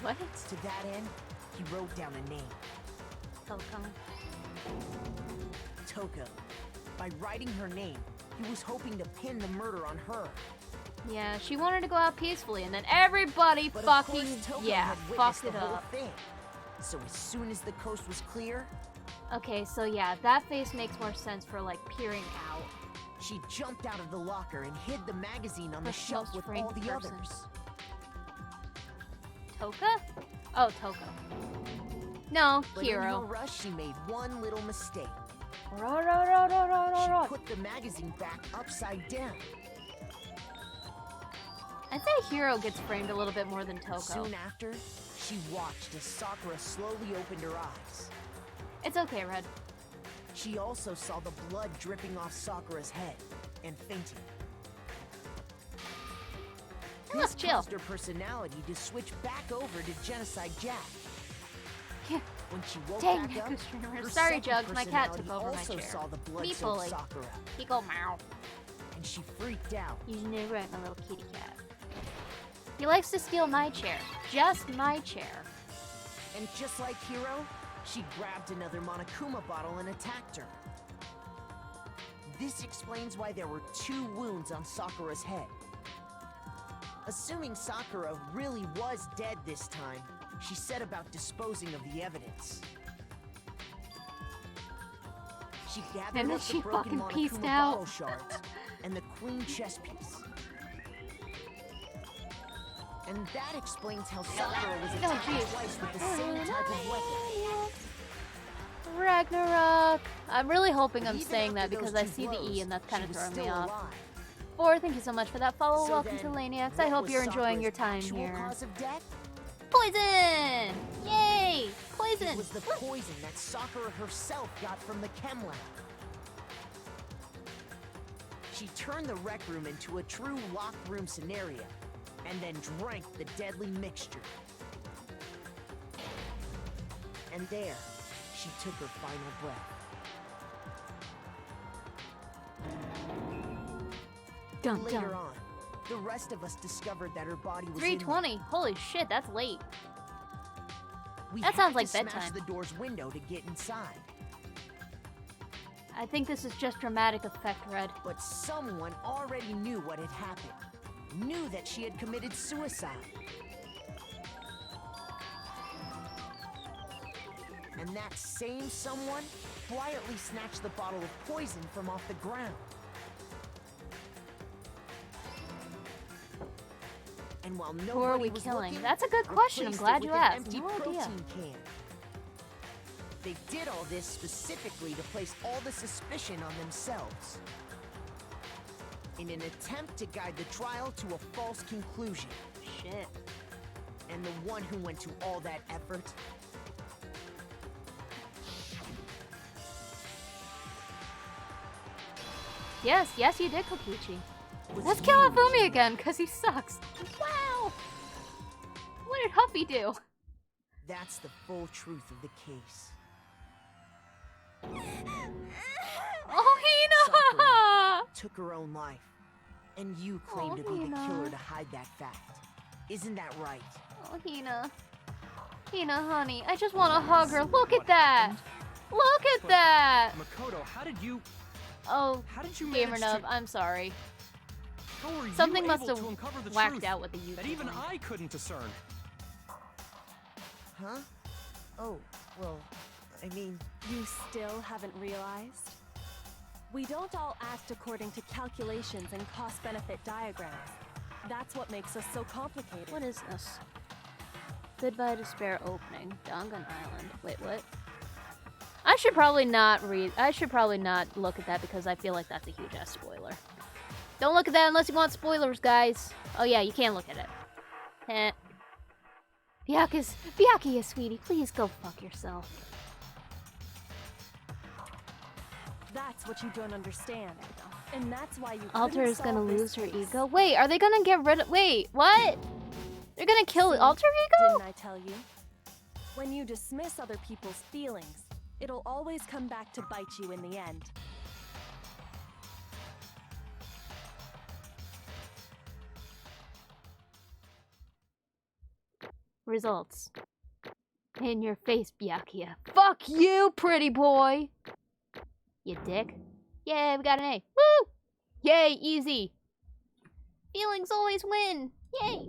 What? To that end, he wrote down a name. Toko. Toko. By writing her name, he was hoping to pin the murder on her. Yeah, she wanted to go out peacefully, and then everybody But fucking, of course, Toko yeah, had witnessed fucked it the whole up. thing. So as soon as the coast was clear, Okay, so yeah, that face makes more sense for, like, peering out. she jumped out of the locker and hid the magazine on the First shelf most with framed all the person. others. Toka? Oh, Toko. No, But in her Hiro. rush, she made one little mistake. Ro, ro, ro, ro, ro, ro, She ro. put the magazine back upside down. I'd say Hiro gets framed a little bit more than Toko. Soon after, she watched as Sakura slowly opened her eyes. It's okay, Red. She also saw the blood dripping off Sakura's head and fainted. Look, This chill. caused her personality to switch back over to Genocide Jack. Yeah. When she woke Dang, back up, Neku Streamer. her Sorry, second Jugs, my cat took personality over my also chair. saw the Me blood-soaked bully. Sakura, He go meow. and she freaked out. He's never right, my little kitty cat. He likes to steal my chair. Just my chair. And just like Hiro, she grabbed another Monokuma bottle and attacked her. This explains why there were 2 wounds on Sakura's head. Assuming Sakura really was dead this time, she set about disposing of the evidence. She gathered And then up the she broken fucking pieced Monokuma out. bottle shards and the queen chess piece. And that explains how Sakura was attacked twice with the same type of weapon. Ragnarok. I'm really hoping I'm Even saying that after because those I 2 see the blows, E and that's kind she of was throwing me still off. alive. Or thank you so much for that follow. So Welcome to then, Laniacs. what I hope was you're enjoying Sakura's your time actual here. cause of death? Poison! Yay! It Poison! was the poison that Sakura herself got from the chem lab. She turned the rec room into a true locked room scenario, and then drank the deadly mixture. And there, she took her final breath. Dun, Later dun. on, the rest of us discovered that her body was 3:20. Holy shit, that's late. We That had sounds to like smash bedtime. the door's window to get inside. I think this is just dramatic effect, Red. But someone already knew what had happened. Knew that she had committed suicide. And that same someone quietly snatched the bottle of poison from off the ground. And while nobody Who are we was killing? looking, That's a good question. I'm replaced glad it you with an asked. empty No idea. protein can. They did all this specifically to place all the suspicion on themselves. In an attempt to guide the trial to a false conclusion. Shit. And the one who went to all that effort. Yes, yes, you did, Kokichi. was Let's kill you. Afumi again, because he sucks. Wow! What did Huffy do? That's the full truth of the case. Oh, Hina! Took her own life. And you claim Oh, to be the Hina. killer to hide that fact. Isn't that right? Oh, Hina. Hina, honey, I just want to hug her. Look at that! Look at that! Makoto, how did you... Oh, How did you Gamer manage Nub, to... I'm sorry. How were you Something able must have to uncover the whacked truth out with the YouTube that even link. I couldn't discern? Huh? Oh, well, I mean... You still haven't realized? We don't all act according to calculations and cost-benefit diagrams. That's what makes us so complicated. What is this? Goodbye Despair opening. Dangan Island. Wait, what? I should probably not read. I should probably not look at that because I feel like that's a huge ass spoiler. Don't look at that unless you want spoilers, guys. Oh yeah, you can't look at it. Heh. Byakuya, sweetie, please go fuck yourself. That's what you don't understand. And that's why you Alter couldn't is gonna solve this lose her case. ego. Wait, are they gonna get rid of? Wait, what? They're gonna kill See, Alter ego? Didn't I tell you? When you dismiss other people's feelings, it'll always come back to bite you in the end. Results. In your face, Byakuya. Fuck you, pretty boy! You dick. Yay, we got an A. Woo! Yay, easy. Feelings always win. Yay.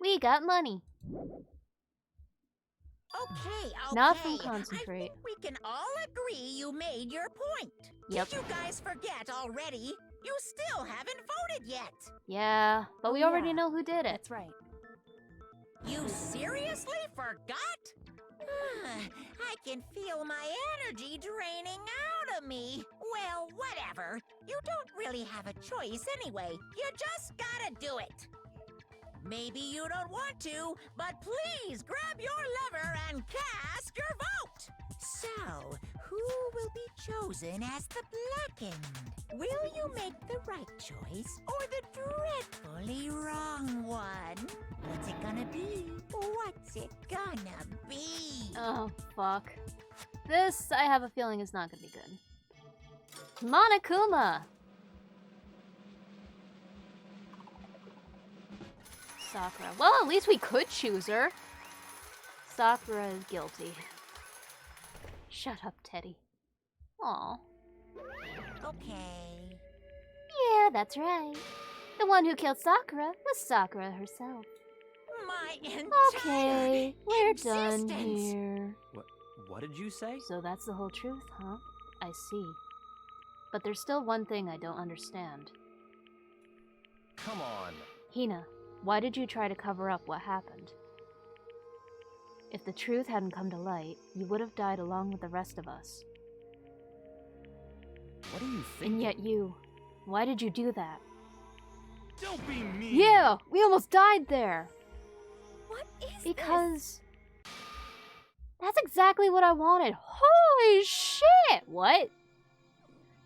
We got money. Okay, okay. Not from concentrate. I think we can all agree you made your point. Yep. Did you guys forget already? You still haven't voted yet. Yeah, but we already yeah. know who did it. That's right. You seriously forgot? I can feel my energy draining out of me. Well, whatever. You don't really have a choice anyway. You just gotta do it. Maybe you don't want to, but please grab your lever and cast your vote. So, who will be chosen as the blackened? Will you make the right choice or the dreadfully wrong one? What's it gonna be? What's it gonna be? Oh, fuck. This, I have a feeling, is not gonna be good. Monokuma! Sakura. Well, at least we could choose her. Sakura is guilty. Shut up, Teddy. Aw. Okay. Yeah, that's right. The one who killed Sakura was Sakura herself. My entire Okay, we're done existence. here. What did you say? So that's the whole truth, huh? I see. But there's still one thing I don't understand. Come on. Hina, why did you try to cover up what happened? If the truth hadn't come to light, you would have died along with the rest of us. What are you thinking? And yet you, why did you do that? Don't be mean. Yeah, we almost died there. What is Because that's exactly what I wanted. Holy shit! What?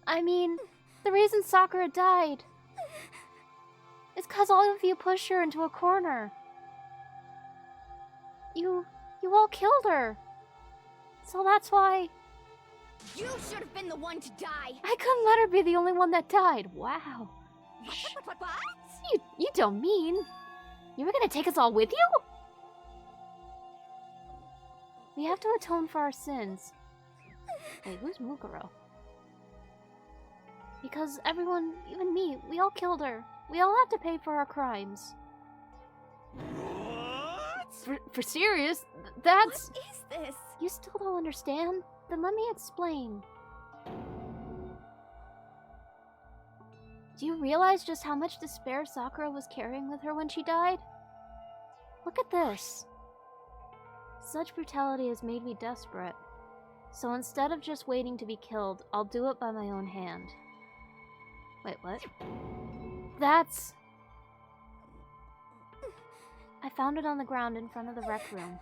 I mean, the reason Sakura died is because all of you pushed her into a corner. You all killed her. So that's why this? You should have been the one to die. I couldn't let her be the only one that died. Wow. What? You don't mean you were gonna take us all with you? We have to atone for our sins. Wait, who's Mukuro? Because everyone, even me, we all killed her. We all have to pay for our crimes. What? For serious? That's... What is this? You still don't understand? Then let me explain. Do you realize just how much despair Sakura was carrying with her when she died? Look at this. Such brutality has made me desperate. So instead of just waiting to be killed, I'll do it by my own hand. Wait, what? That's... I found it on the ground in front of the rec room.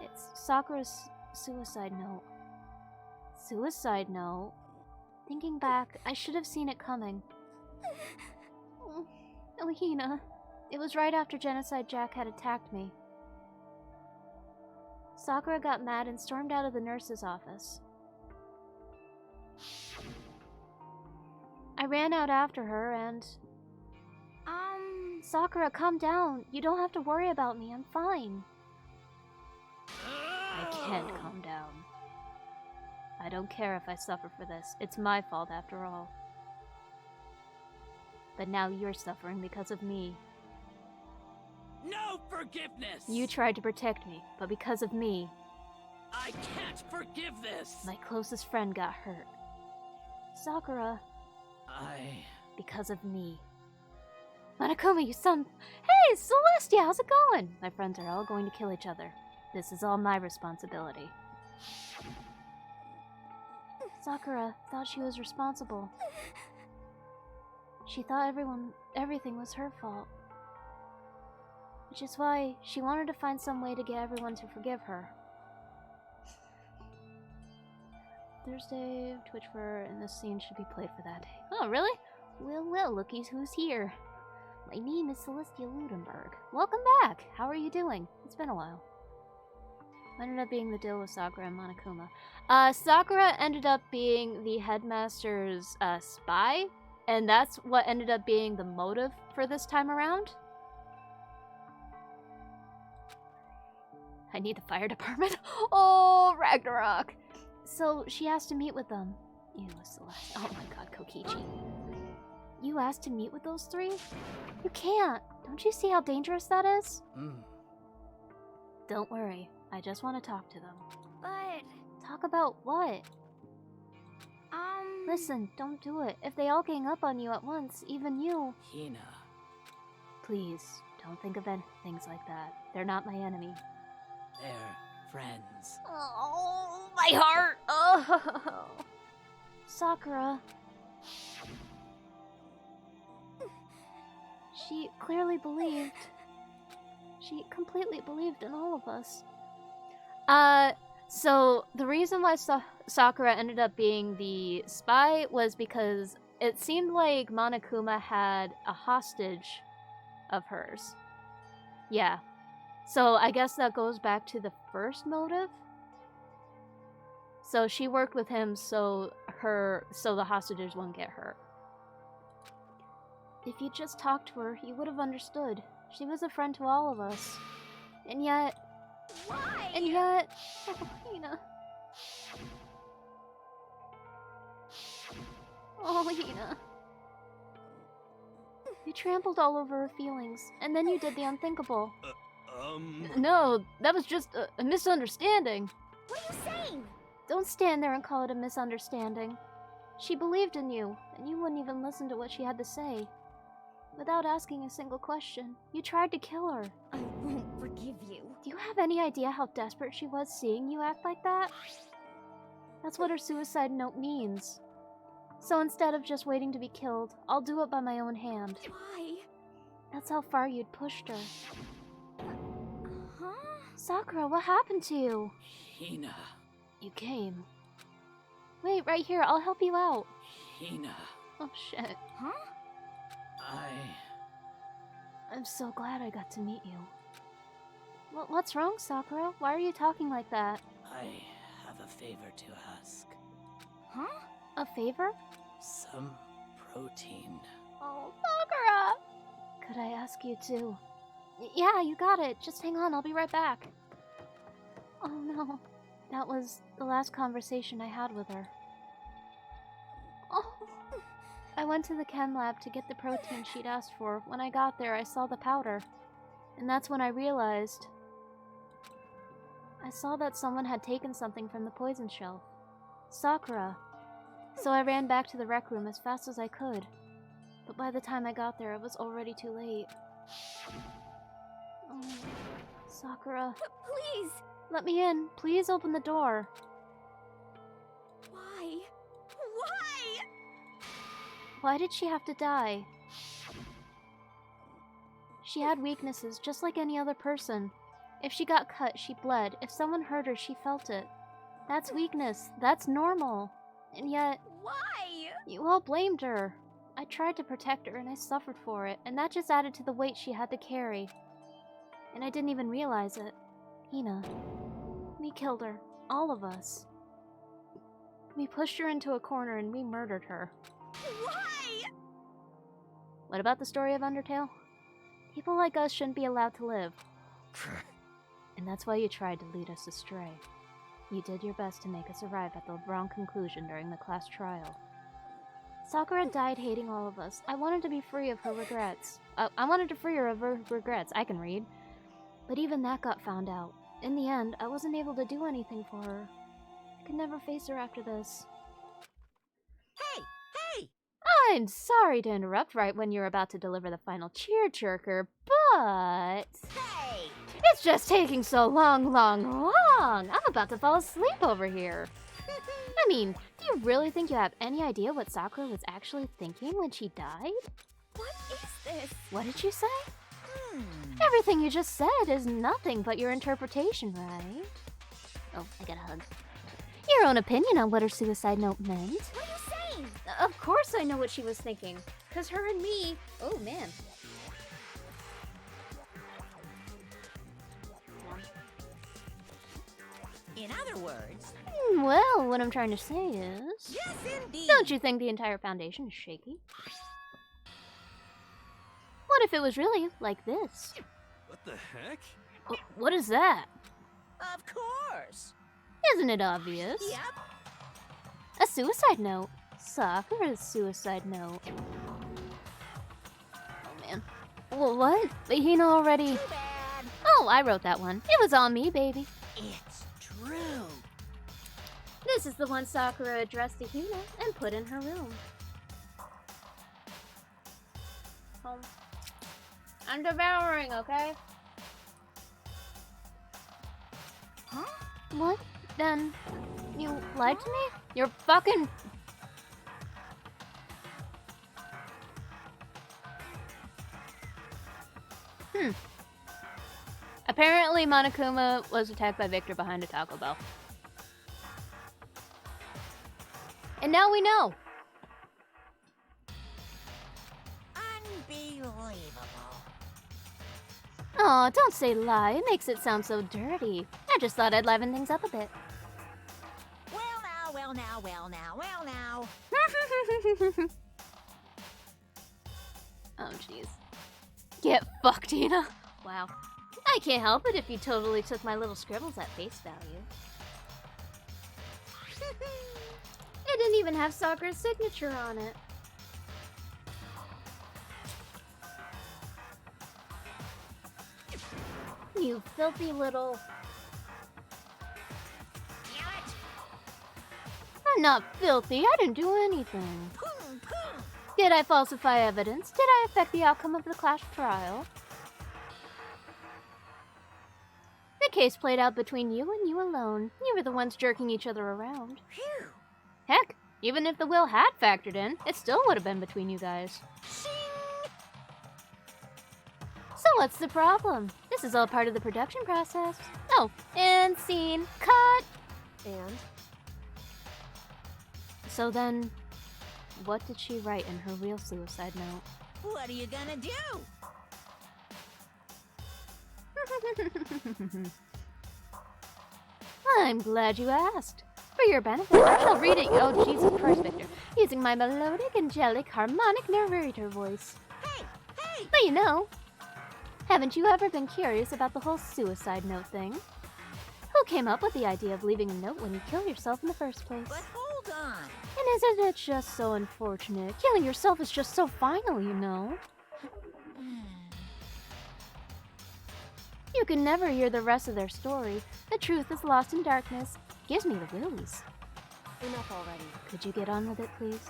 It's Sakura's suicide note. Suicide note? Thinking back, I should have seen it coming. Oh, Hina. It was right after Genocide Jack had attacked me. Sakura got mad and stormed out of the nurse's office. I ran out after her and... Sakura, calm down. You don't have to worry about me. I'm fine. I can't calm down. I don't care if I suffer for this. It's my fault after all. But now you're suffering because of me. No forgiveness! You tried to protect me, but because of me, I can't forgive this! my closest friend got hurt. Sakura, because of me. Monokuma, you son... Hey, Celestia, how's it going? My friends are all going to kill each other. This is all my responsibility. Sakura thought she was responsible. She thought everything was her fault. Which is why she wanted to find some way to get everyone to forgive her. Thursday, Twitch for, and this scene should be played for that day. Oh, really? Well, looky who's here. My name is Celestia Ludenberg. Welcome back! How are you doing? It's been a while. What ended up being the deal with Sakura and Monokuma? Sakura ended up being the headmaster's spy, and that's what ended up being the motive for this time around. I need the fire department. Oh, Ragnarok! So she asked to meet with them. Ew, Celeste. Oh my god, Kokichi. You asked to meet with those three? You can't. Don't you see how dangerous that is? Don't worry. I just want to talk to them. But... Talk about what? Listen, don't do it. If they all gang up on you at once, even you... Hina. Please, don't think of things like that. They're not my enemy. They're friends. Oh, my heart! Oh. Sakura. She clearly believed. She completely believed in all of us. So the reason why Sakura ended up being the spy was because it seemed like Monokuma had a hostage of hers. Yeah. So I guess that goes back to the first motive. So she worked with him so the hostages wouldn't get hurt. If you just talked to her, you would have understood. She was a friend to all of us. And yet... Why? And yet... Oh, Hina. Oh, Hina. You trampled all over her feelings, and then you did the unthinkable. No, that was just a misunderstanding. What are you saying? Don't stand there and call it a misunderstanding. She believed in you, and you wouldn't even listen to what she had to say. Without asking a single question, you tried to kill her. I won't forgive you. Do you have any idea how desperate she was seeing you act like that? That's what her suicide note means. So instead of just waiting to be killed, I'll do it by my own hand. Why? That's how far you'd pushed her. Huh? Sakura, what happened to you? Hina. You came. Wait, right here, I'll help you out. Hina. Oh shit. Huh? I'm so glad I got to meet you. What's wrong, Sakura? Why are you talking like that? I have a favor to ask. Huh? A favor? Some protein. Oh, Sakura! Could I ask you to? Yeah, you got it. Just hang on, I'll be right back. Oh no. That was the last conversation I had with her. Oh. I went to the chem lab to get the protein she'd asked for. When I got there, I saw the powder. And that's when I realized... I saw that someone had taken something from the poison shelf. Sakura. So I ran back to the rec room as fast as I could. But by the time I got there, it was already too late. Oh, Sakura. Please! Let me in. Please open the door. Why? Why? Why did she have to die? She had weaknesses, just like any other person. If she got cut, she bled. If someone hurt her, she felt it. That's weakness. That's normal. And yet... Why? You all blamed her. I tried to protect her, and I suffered for it, and that just added to the weight she had to carry. And I didn't even realize it. Hina. We killed her. All of us. We pushed her into a corner and we murdered her. Why? What about the story of Undertale? People like us shouldn't be allowed to live. And that's why you tried to lead us astray. You did your best to make us arrive at the wrong conclusion during the class trial. Sakura died hating all of us. I wanted to be free of her regrets. I wanted to free her of her regrets. I can read. But even that got found out. In the end, I wasn't able to do anything for her. I could never face her after this. Hey! Hey! I'm sorry to interrupt right when you're about to deliver the final cheer-jerker, but... Hey! It's just taking so long. I'm about to fall asleep over here. I mean, do you really think you have any idea what Sakura was actually thinking when she died? What is this? What did you say? Everything you just said is nothing but your interpretation, right? Oh, I got a hug. Your own opinion on what her suicide note meant. What are you saying? Of course I know what she was thinking. Because her and me... Oh, man. In other words... Well, what I'm trying to say is... Yes, indeed! Don't you think the entire foundation is shaky? What if it was really like this? What the heck? What is that? Of course! Isn't it obvious? Yep. A suicide note. Sakura's suicide note. Oh man. Well, what? But Hina already... Too bad. Oh, I wrote that one. It was on me, baby. It's true. This is the one Sakura addressed to Hina and put in her room. Home. I'm devouring, okay? Huh? What? Then you lied to me? You're fucking... Apparently Monokuma was attacked by Victor behind a Taco Bell. And now we know. Unbelievable. Aw, don't say lie. It makes it sound so dirty. I just thought I'd liven things up a bit. Well now. Oh, jeez. Get fucked, Hina. Wow. I can't help it if you totally took my little scribbles at face value. It didn't even have Sakura's signature on it. You filthy little... I'm not filthy. I didn't do anything. Did I falsify evidence? Did I affect the outcome of the class trial? The case played out between you and you alone. You were the ones jerking each other around. Phew. Heck, even if the will had factored in, it still would have been between you guys. So what's the problem? This is all part of the production process. Oh, and scene. Cut! And? So then, what did she write in her real suicide note? What are you gonna do? I'm glad you asked. For your benefit, I shall read it. Oh, Jesus Christ, Victor. Using my melodic, angelic, harmonic narrator voice. Hey! But you know, haven't you ever been curious about the whole suicide note thing? Who came up with the idea of leaving a note when you kill yourself in the first place? But hold on. And isn't it just so unfortunate? Killing yourself is just so final, you know? You can never hear the rest of their story. The truth is lost in darkness. Gives me the willies. Enough already. Could you get on with it, please?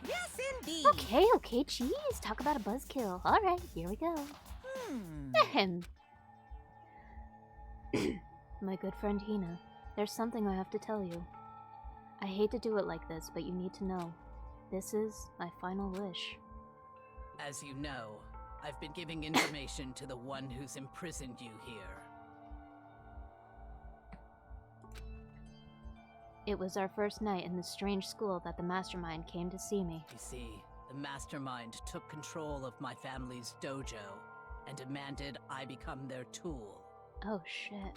Yes, indeed. Okay, jeez. Talk about a buzzkill. Alright, here we go. Ahem. My good friend Hina, there's something I have to tell you. I hate to do it like this, but you need to know. This is my final wish. As you know, I've been giving information to the one who's imprisoned you here. It was our first night in this strange school that the mastermind came to see me. You see, the mastermind took control of my family's dojo and demanded I become their tool. Oh shit.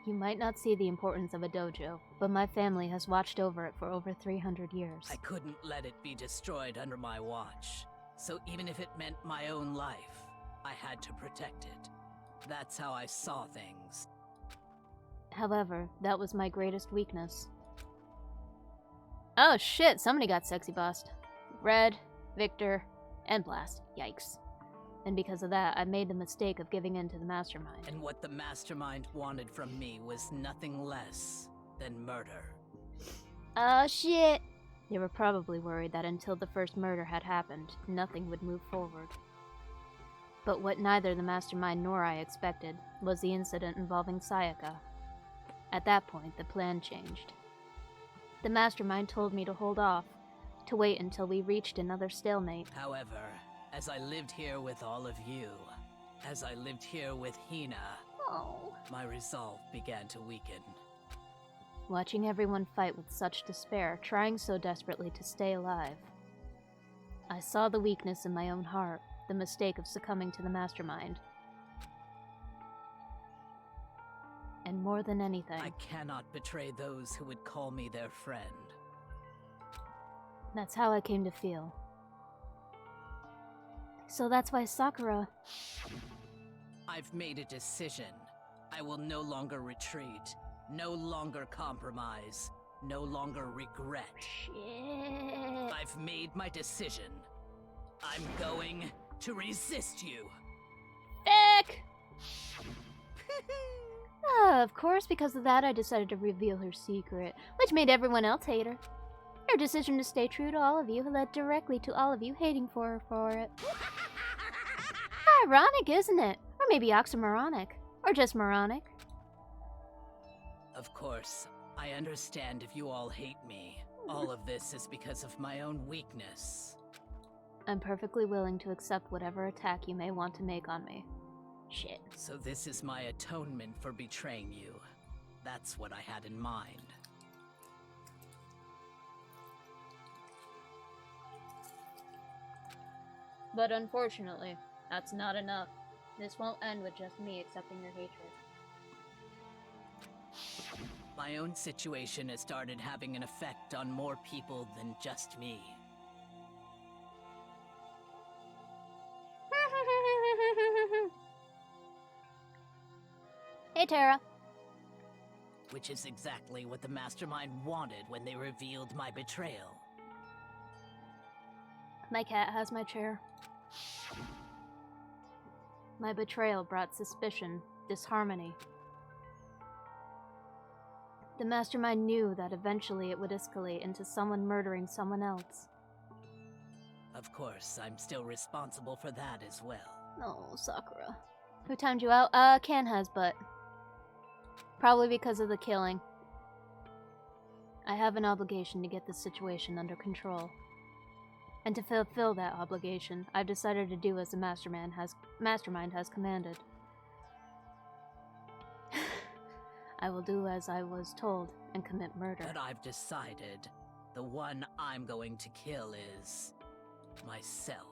You might not see the importance of a dojo, but my family has watched over it for over 300 years. I couldn't let it be destroyed under my watch. So even if it meant my own life, I had to protect it. That's how I saw things. However, that was my greatest weakness. Oh shit, somebody got sexy bossed. Red, Victor, and Blast. Yikes. And because of that, I made the mistake of giving in to the mastermind. And what the mastermind wanted from me was nothing less than murder. Oh shit! They were probably worried that until the first murder had happened, nothing would move forward. But what neither the mastermind nor I expected was the incident involving Sayaka. At that point, the plan changed. The mastermind told me to hold off, to wait until we reached another stalemate. However, as I lived here with all of you, as I lived here with Hina, my resolve began to weaken. Watching everyone fight with such despair, trying so desperately to stay alive. I saw the weakness in my own heart, the mistake of succumbing to the mastermind. And more than anything, I cannot betray those who would call me their friend. That's how I came to feel. So that's why Sakura... I've made a decision. I will no longer retreat, no longer compromise, no longer regret. Shit. I've made my decision. I'm going to resist you. Feck! Of course, because of that, I decided to reveal her secret, which made everyone else hate her. Her decision to stay true to all of you led directly to all of you hating for her for it. Ironic, isn't it? Or maybe oxymoronic. Or just moronic. Of course, I understand if you all hate me. All of this is because of my own weakness. I'm perfectly willing to accept whatever attack you may want to make on me. Shit. So this is my atonement for betraying you. That's what I had in mind. But unfortunately, that's not enough. This won't end with just me accepting your hatred. My own situation has started having an effect on more people than just me. Hey, Tara. Which is exactly what the Mastermind wanted when they revealed my betrayal. My cat has my chair. My betrayal brought suspicion, disharmony. The mastermind knew that eventually it would escalate into someone murdering someone else. Of course, I'm still responsible for that as well. No, Sakura. Who timed you out? Kan has, but probably because of the killing. I have an obligation to get this situation under control. And to fulfill that obligation, I've decided to do as the mastermind has commanded. I will do as I was told and commit murder. But I've decided the one I'm going to kill is myself.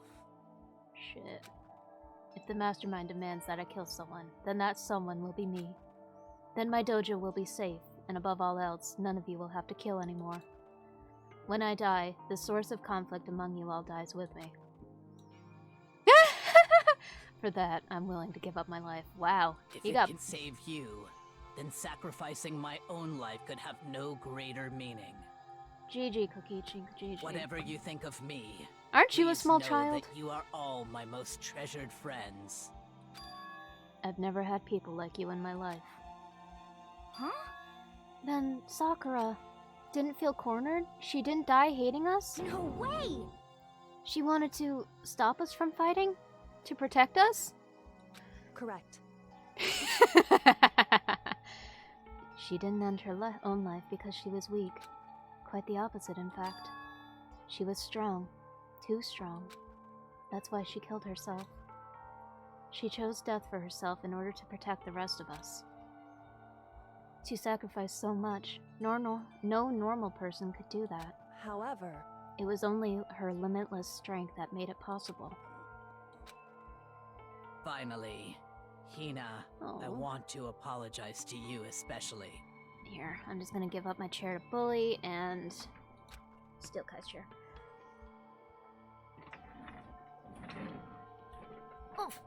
Shit. If the mastermind demands that I kill someone, then that someone will be me. Then my dojo will be safe, and above all else, none of you will have to kill anymore. When I die, the source of conflict among you all dies with me. For that, I'm willing to give up my life. Wow. If it can save you, then sacrificing my own life could have no greater meaning. GG, Kokichi, GG. Whatever you think of me, aren't you a small know child? That you are all my most treasured friends. I've never had people like you in my life. Huh? Then Sakura didn't feel cornered? She didn't die hating us? No way! She wanted to stop us from fighting? To protect us? Correct. She didn't end her own life because she was weak. Quite the opposite, in fact. She was strong. Too strong. That's why she killed herself. She chose death for herself in order to protect the rest of us. To sacrifice so much, no normal person could do that. However, it was only her limitless strength that made it possible. Finally, Hina, I want to apologize to you especially. Here, I'm just gonna give up my chair to Bully and steal Kai's chair. Oof!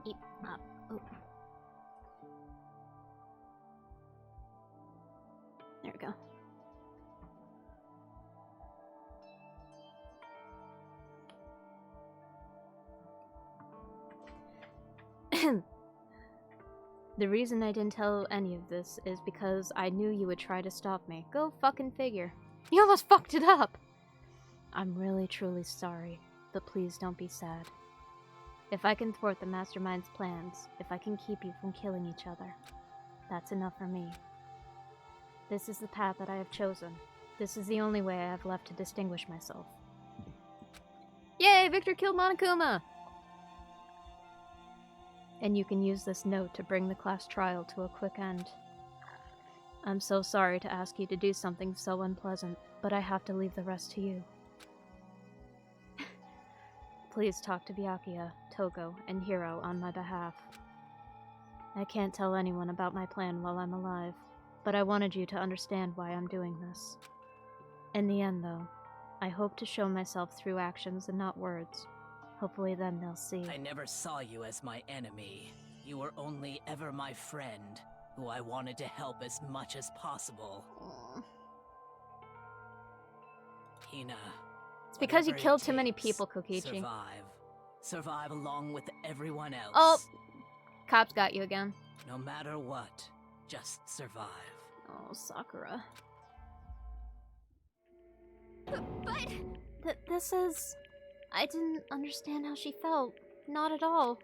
Eat up. Ooh. There we go. The reason I didn't tell any of this is because I knew you would try to stop me. Go fucking figure. You almost fucked it up! I'm really truly sorry, but please don't be sad. If I can thwart the Mastermind's plans, if I can keep you from killing each other, that's enough for me. This is the path that I have chosen. This is the only way I have left to distinguish myself. Yay! Victor killed Monokuma! And you can use this note to bring the class trial to a quick end. I'm so sorry to ask you to do something so unpleasant, but I have to leave the rest to you. Please talk to Byakuya, Togo, and Hiro on my behalf. I can't tell anyone about my plan while I'm alive, but I wanted you to understand why I'm doing this. In the end, though, I hope to show myself through actions and not words. Hopefully then they'll see. I never saw you as my enemy. You were only ever my friend, who I wanted to help as much as possible. Aww. Hina. It's because you killed too many people, Kokichi. Survive. Survive along with everyone else. Oh! Cops got you again. No matter what, just survive. Oh, Sakura. But... This is... I didn't understand how she felt. Not at all.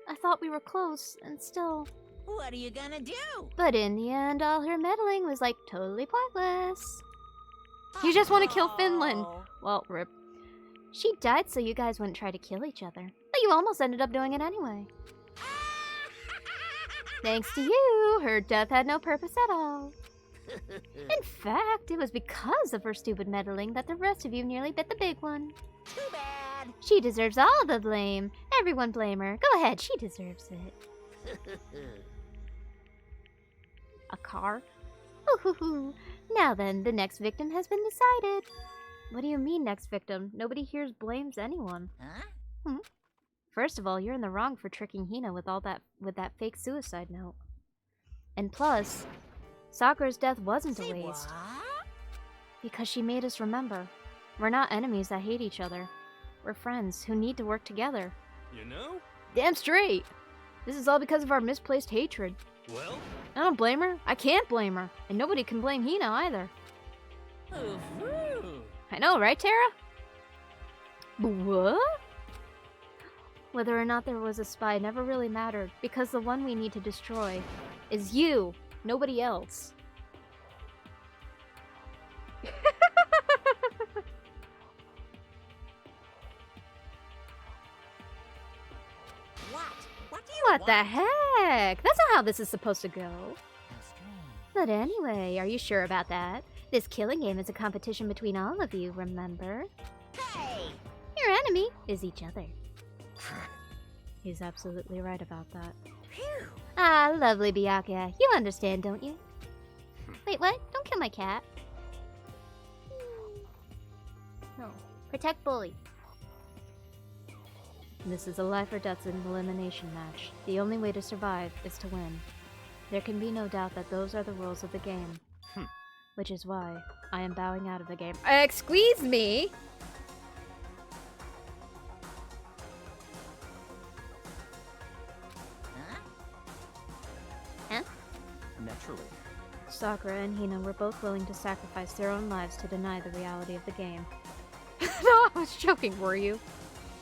I thought we were close, and still... What are you gonna do? But in the end, all her meddling was, like, totally pointless. You just want to kill Finland. Well, rip. She died so you guys wouldn't try to kill each other. But you almost ended up doing it anyway. Thanks to you, her death had no purpose at all. In fact, it was because of her stupid meddling that the rest of you nearly bit the big one. Too bad. She deserves all the blame. Everyone blame her. Go ahead, she deserves it. A car? Ooh, now then, the next victim has been decided. What do you mean, next victim? Nobody here blames anyone. Huh? First of all, you're in the wrong for tricking Hina with that fake suicide note. And plus, Sakura's death wasn't a waste. What? Because she made us remember. We're not enemies that hate each other. We're friends who need to work together. You know? Damn straight! This is all because of our misplaced hatred. Well? I don't blame her. I can't blame her. And nobody can blame Hina either. Ooh. I know, right, Tara? What? Whether or not there was a spy never really mattered, because the one we need to destroy is you, nobody else. What the heck? That's not how this is supposed to go. But anyway, are you sure about that? This killing game is a competition between all of you, remember? Hey! Your enemy is each other. He's absolutely right about that. Phew. Ah, lovely Byakuya. You understand, don't you? Wait, what? Don't kill my cat. No. Protect Bully. This is a life or death elimination match. The only way to survive is to win. There can be no doubt that those are the rules of the game. Which is why I am bowing out of the game. Excuse me! Huh? Naturally. Sakura and Hina were both willing to sacrifice their own lives to deny the reality of the game. No, I was joking, were you?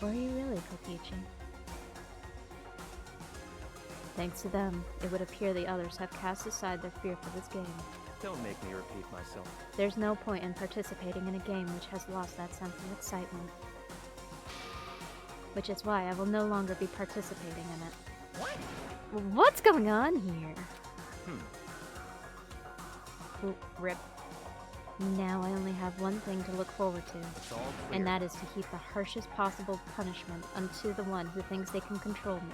Were you really, Kokichi? Thanks to them, it would appear the others have cast aside their fear for this game. Don't make me repeat myself. There's no point in participating in a game which has lost that sense of excitement. Which is why I will no longer be participating in it. What? What's going on here? Ooh, rip. Now I only have one thing to look forward to, and that is to heap the harshest possible punishment unto the one who thinks they can control me.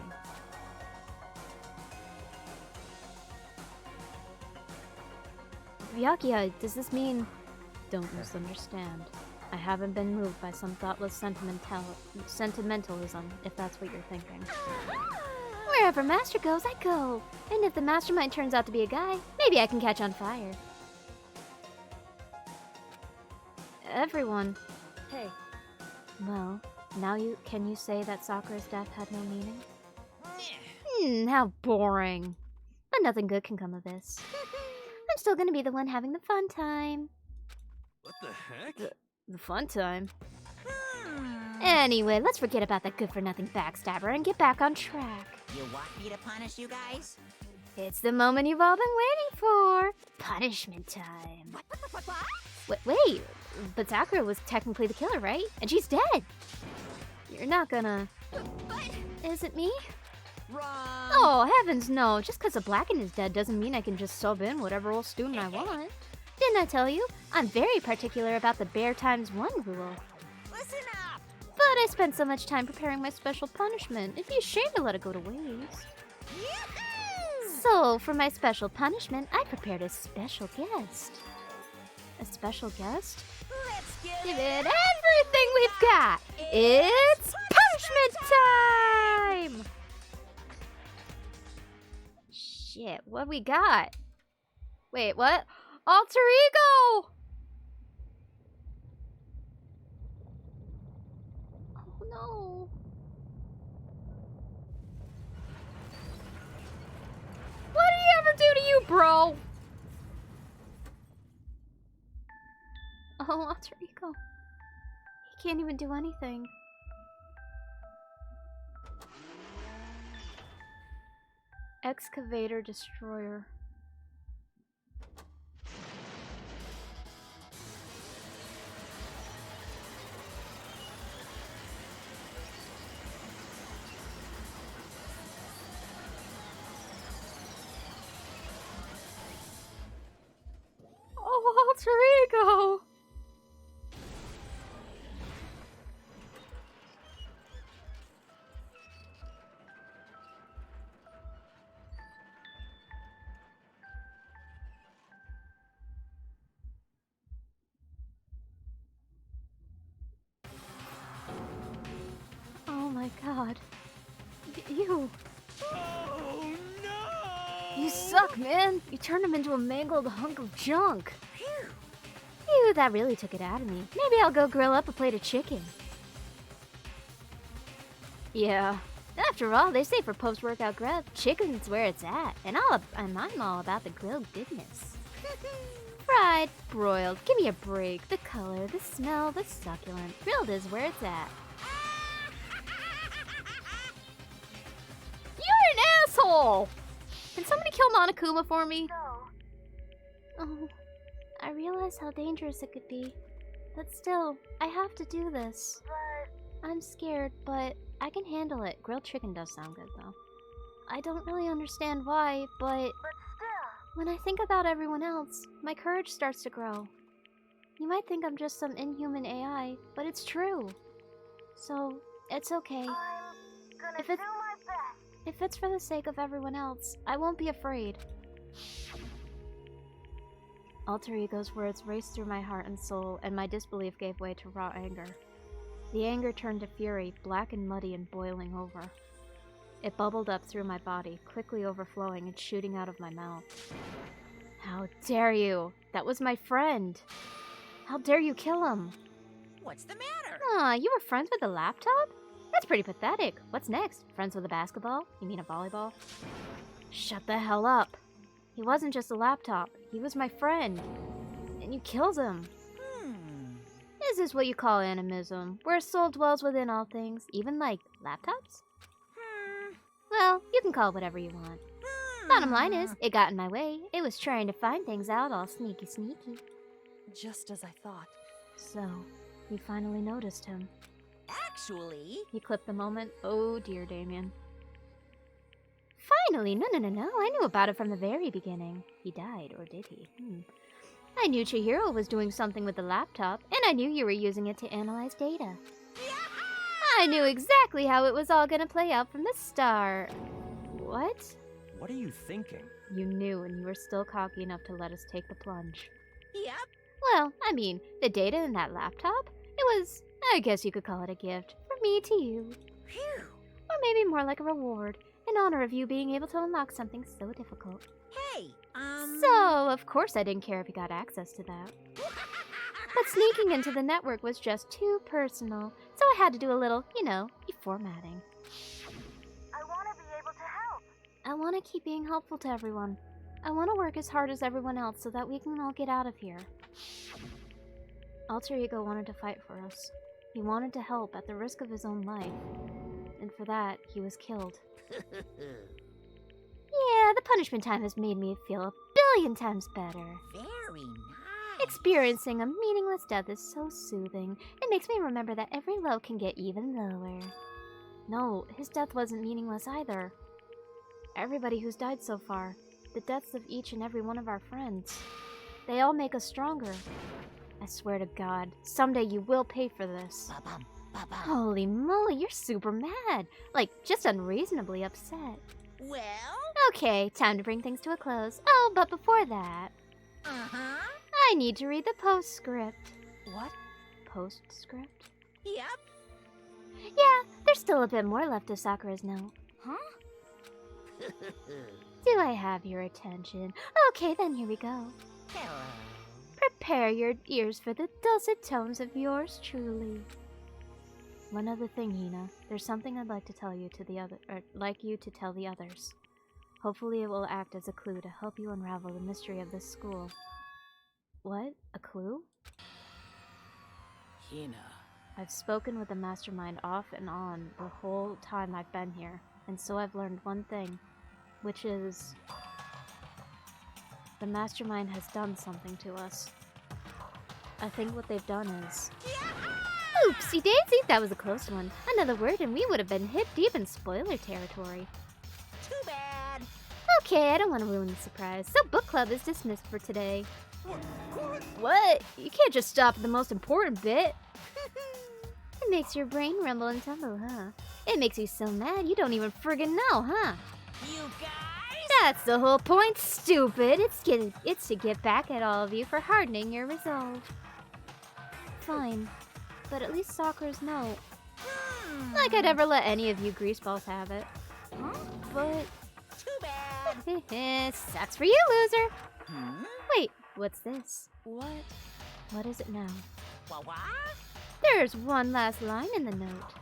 Byakuya, does this mean... Don't misunderstand. I haven't been moved by some thoughtless sentimentalism, if that's what you're thinking. Wherever Master goes, I go. And if the mastermind turns out to be a guy, maybe I can catch on fire. Everyone. Hey. Well, now can you say that Sakura's death had no meaning? How boring. But nothing good can come of this. I'm still gonna be the one having the fun time. What the heck? The fun time? Anyway, let's forget about that good-for-nothing backstabber and get back on track. You want me to punish you guys? It's the moment you've all been waiting for. Punishment time. Wait, but Sakura was technically the killer, right? And she's dead. You're not gonna... Is it me? Wrong! Oh, heavens no. Just because a Blacken is dead doesn't mean I can just sub in whatever old student I want. Didn't I tell you? I'm very particular about the bear times one rule. Listen up! But I spent so much time preparing my special punishment. It'd be a shame to let it go to waste. Yoo-hoo! So, for my special punishment, I prepared a special guest. A special guest? Let's Give give it everything we've got! It's punishment time! Shit, what we got? Wait, what? Alter Ego! Oh no. What did he ever do to you, bro? Oh, Alter Ego. He can't even do anything. Excavator Destroyer. Oh, Alter Ego! Oh my god. You. Oh no! You suck, man. You turned him into a mangled hunk of junk. Phew, that really took it out of me. Maybe I'll go grill up a plate of chicken. Yeah. After all, they say for post-workout grub, chicken's where it's at, and I'm all about the grilled goodness. Fried, broiled, give me a break. The color, the smell, the succulent. Grilled is where it's at. You're an asshole! Can somebody kill Monokuma for me? Oh, I realize how dangerous it could be. But still, I have to do this. I'm scared, but I can handle it. Grilled chicken does sound good, though. I don't really understand why, but when I think about everyone else, my courage starts to grow. You might think I'm just some inhuman AI, but it's true. So, it's okay. If it's for the sake of everyone else, I won't be afraid. Alter Ego's words raced through my heart and soul, and my disbelief gave way to raw anger. The anger turned to fury, black and muddy and boiling over. It bubbled up through my body, quickly overflowing and shooting out of my mouth. How dare you! That was my friend! How dare you kill him? What's the matter? Aw, you were friends with a laptop? That's pretty pathetic. What's next? Friends with a basketball? You mean a volleyball? Shut the hell up. He wasn't just a laptop. He was my friend. And you killed him. Is this what you call animism? Where a soul dwells within all things, even like laptops? Well, you can call it whatever you want. Bottom line is, it got in my way. It was trying to find things out all sneaky. Just as I thought. So, you finally noticed him. Actually... You clipped the moment. Oh dear, Damien. Finally! No. I knew about it from the very beginning. He died, or did he? I knew Chihiro was doing something with the laptop, and I knew you were using it to analyze data. I knew exactly how it was all gonna play out from the start. What? What are you thinking? You knew, and you were still cocky enough to let us take the plunge. Yep. Well, I mean, the data in that laptop, it was, I guess you could call it a gift, from me to you. Phew. Or maybe more like a reward, in honor of you being able to unlock something so difficult. Hey, So, of course I didn't care if you got access to that. But sneaking into the network was just too personal, so I had to do a little, formatting. I want to be able to help. I want to keep being helpful to everyone. I want to work as hard as everyone else so that we can all get out of here. Alter Ego wanted to fight for us. He wanted to help at the risk of his own life. And for that, he was killed. Yeah, the punishment time has made me feel a billion times better. Very nice. Experiencing a meaningless death is so soothing. It makes me remember that every low can get even lower. No, his death wasn't meaningless either. Everybody who's died so far, the deaths of each and every one of our friends, they all make us stronger. I swear to God, someday you will pay for this. Holy moly, you're super mad. Like, just unreasonably upset. Well? Okay, time to bring things to a close. Oh, but before that... I need to read the postscript. What? Postscript? Yep. Yeah, there's still a bit more left of Sakura's note. Huh? Do I have your attention? Okay, then here we go. Hello. Prepare your ears for the dulcet tones of yours truly. One other thing, Hina. There's something I'd like to tell you to the other, or like you to tell the others. Hopefully it will act as a clue to help you unravel the mystery of this school. What? A clue? Hina. I've spoken with the mastermind off and on the whole time I've been here, and so I've learned one thing, which is... the mastermind has done something to us. I think what they've done is... Oopsie daisy, that was a close one. Another word and we would have been hip deep in spoiler territory. Too bad. Okay, I don't want to ruin the surprise, so book club is dismissed for today. What? You can't just stop at the most important bit. It makes your brain rumble and tumble, huh? It makes you so mad you don't even friggin' know, huh? You guys? That's the whole point, stupid. It's to get back at all of you for hardening your resolve. Fine. But at least Sakura's note. Like I'd ever let any of you greaseballs have it. Huh? But... Too bad. Sucks for you, loser. Wait, what's this? What? What is it now? What? There's one last line in the note.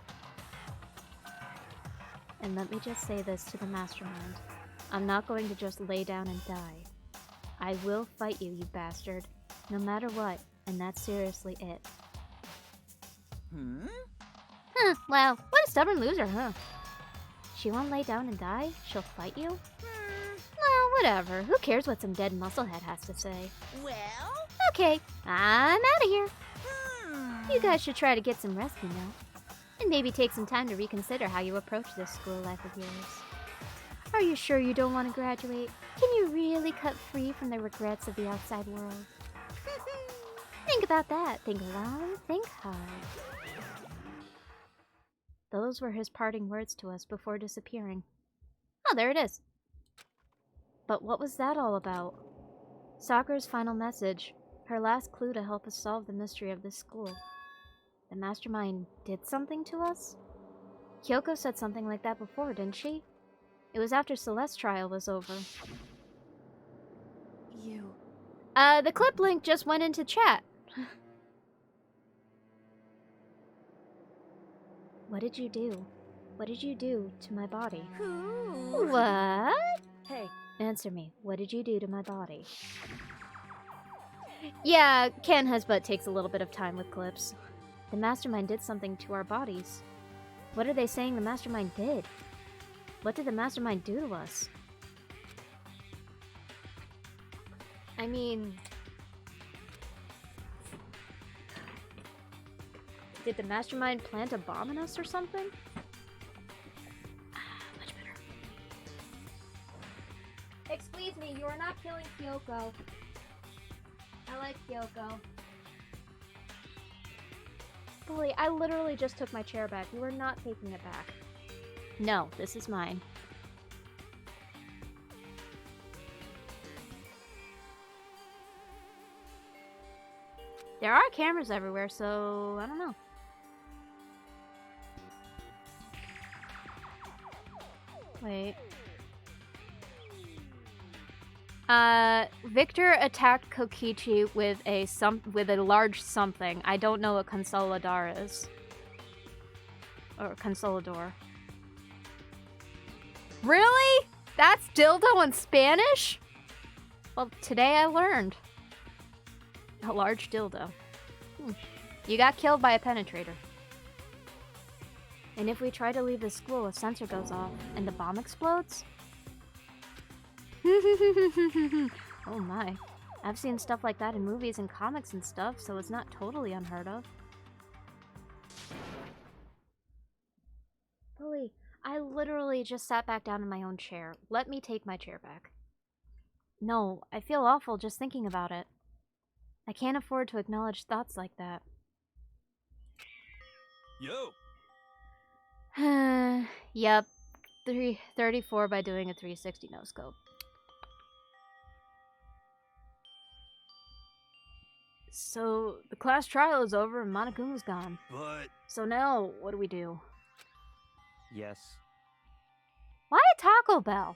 And let me just say this to the mastermind. I'm not going to just lay down and die. I will fight you, you bastard. No matter what, and that's seriously it. Huh, wow, what a stubborn loser, huh? She won't lay down and die? She'll fight you? Well, whatever. Who cares what some dead musclehead has to say? Well? Okay, I'm out of here. You guys should try to get some rest, you know. And maybe take some time to reconsider how you approach this school life of yours. Are you sure you don't want to graduate? Can you really cut free from the regrets of the outside world? Think about that. Think long, think hard. Those were his parting words to us before disappearing. Oh, there it is. But what was that all about? Sakura's final message, her last clue to help us solve the mystery of this school. The mastermind did something to us? Kyoko said something like that before, didn't she? It was after Celeste's trial was over. You... The clip link just went into chat. What did you do? What did you do to my body? Who? What? Hey. Answer me. What did you do to my body? Yeah, Ken has but takes a little bit of time with clips. The mastermind did something to our bodies. What are they saying the mastermind did? What did the mastermind do to us? I mean... Did the mastermind plant a bomb in us or something? Much better. Excuse me, you are not killing Kyoko. I like Kyoko. Bully, I literally just took my chair back. You are not taking it back. No, this is mine. There are cameras everywhere, so I don't know. Wait. Victor attacked Kokichi with a large something. I don't know what Consolador is. Or Consolador. Really? That's dildo in Spanish? Well, today I learned. A large dildo. You got killed by a penetrator. And if we try to leave the school, a sensor goes off and the bomb explodes? Oh my. I've seen stuff like that in movies and comics and stuff, so it's not totally unheard of. Bully, I literally just sat back down in my own chair. Let me take my chair back. No, I feel awful just thinking about it. I can't afford to acknowledge thoughts like that. Yo! Yep. 34 by doing a 360 no-scope. So, the class trial is over and Monokuma's gone. But... So now, what do we do? Yes. Why a Taco Bell?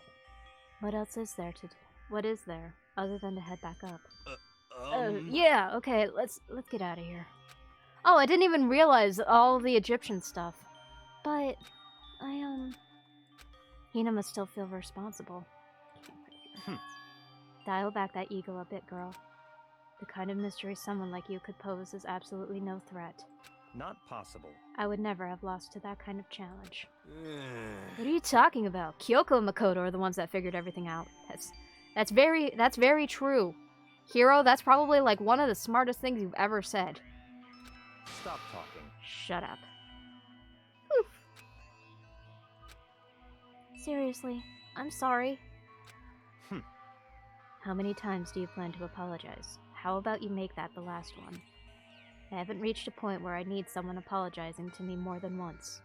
What else is there to do? What is there, other than to head back up? Yeah, okay, let's get out of here. Oh, I didn't even realize all of the Egyptian stuff. But, Hina must still feel responsible. Dial back that ego a bit, girl. The kind of mystery someone like you could pose is absolutely no threat. Not possible. I would never have lost to that kind of challenge. What are you talking about? Kyoko and Makoto are the ones that figured everything out. That's very true. Hiro, that's probably like one of the smartest things you've ever said. Stop talking. Shut up. Whew. Seriously, I'm sorry. How many times do you plan to apologize? How about you make that the last one? I haven't reached a point where I need someone apologizing to me more than once.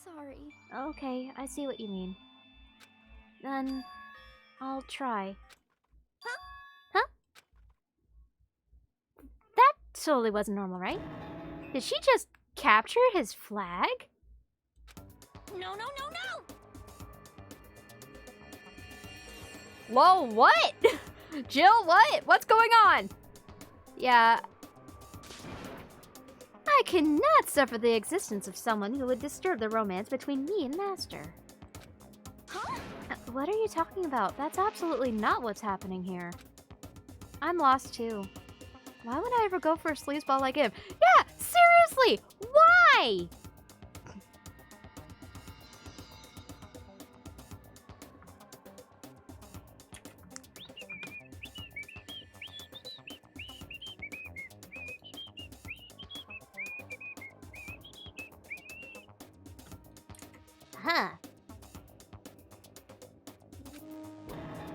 Sorry. Okay, I see what you mean. Then, I'll try. Huh? That totally wasn't normal, right? Did she just capture his flag? No, no, no, no! Whoa, what? Jill, what? What's going on? Yeah. I cannot suffer the existence of someone who would disturb the romance between me and Master. Huh? What are you talking about? That's absolutely not what's happening here. I'm lost too. Why would I ever go for a sleazeball like him? Yeah, seriously! Why? Huh.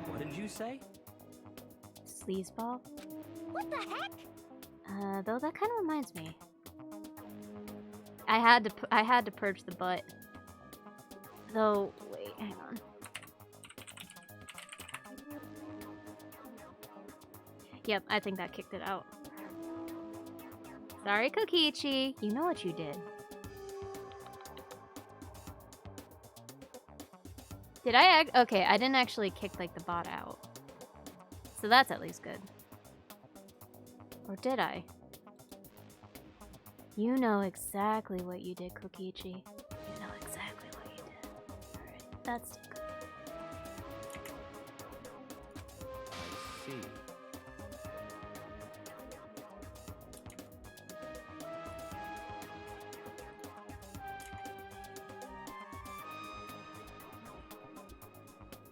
What did you say? Sleazeball? What the heck? Though that kind of reminds me. I had to purge the butt. Though, wait, hang on. Yep, I think that kicked it out. Sorry, Kokichi. You know what you did. Did I okay, I didn't actually kick, like, the bot out. So that's at least good. Or did I? You know exactly what you did, Kokichi. You know exactly what you did. Alright, that's good. I see.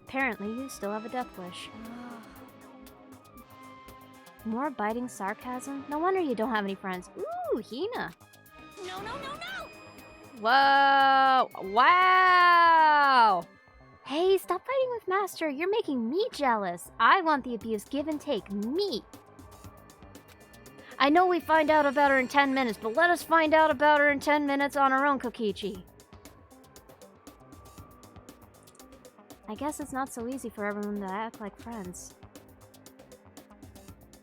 Apparently, you still have a death wish. More biting sarcasm? No wonder you don't have any friends. Ooh, Hina. No, no, no, no! Whoa! Wow! Hey, stop fighting with Master. You're making me jealous. I want the abuse give and take. Me. I know we find out about her in 10 minutes, but let us find out about her in 10 minutes on our own, Kokichi. I guess it's not so easy for everyone to act like friends.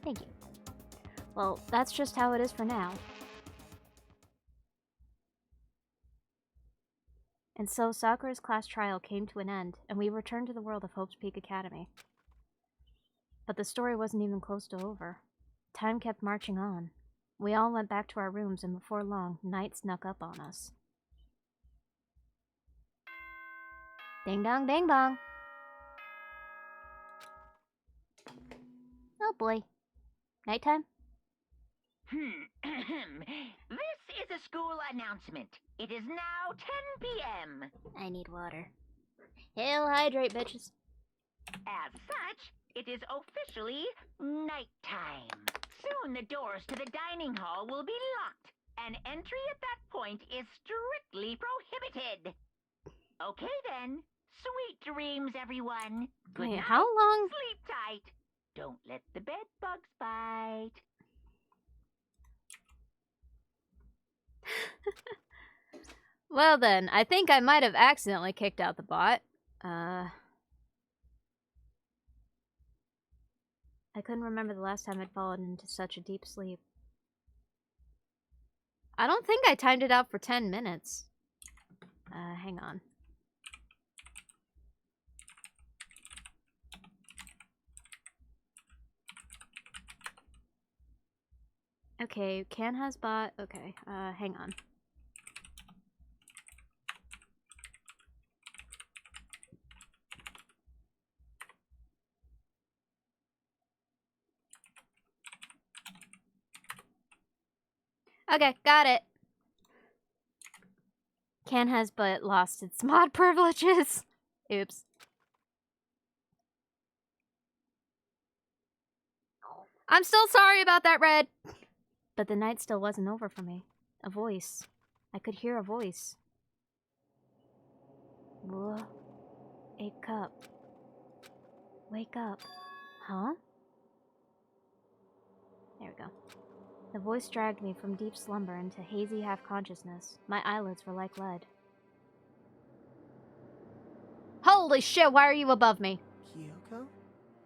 Thank you. Well, that's just how it is for now. And so Sakura's class trial came to an end, and we returned to the world of Hope's Peak Academy. But the story wasn't even close to over. Time kept marching on. We all went back to our rooms, and before long, night snuck up on us. Ding dong, ding dong. Oh boy. Nighttime? This is a school announcement. It is now 10 p.m. I need water. Hell, hydrate, bitches. As such, it is officially nighttime. Soon the doors to the dining hall will be locked, and entry at that point is strictly prohibited. Okay then. Sweet dreams, everyone. Good Wait, night. how long? Sleep tight. Don't let the bed bugs bite. Well then, I think I might have accidentally kicked out the bot. I couldn't remember the last time I'd fallen into such a deep sleep. I don't think I timed it out for 10 minutes. Hang on. Okay, Can has bot. Okay, hang on. Okay, got it. Can has but lost its mod privileges. Oops. I'm still sorry about that, Red. But the night still wasn't over for me. A voice. I could hear a voice. Wake up. Wake up. Huh? There we go. The voice dragged me from deep slumber into hazy half-consciousness. My eyelids were like lead. Holy shit, why are you above me? Kyoko?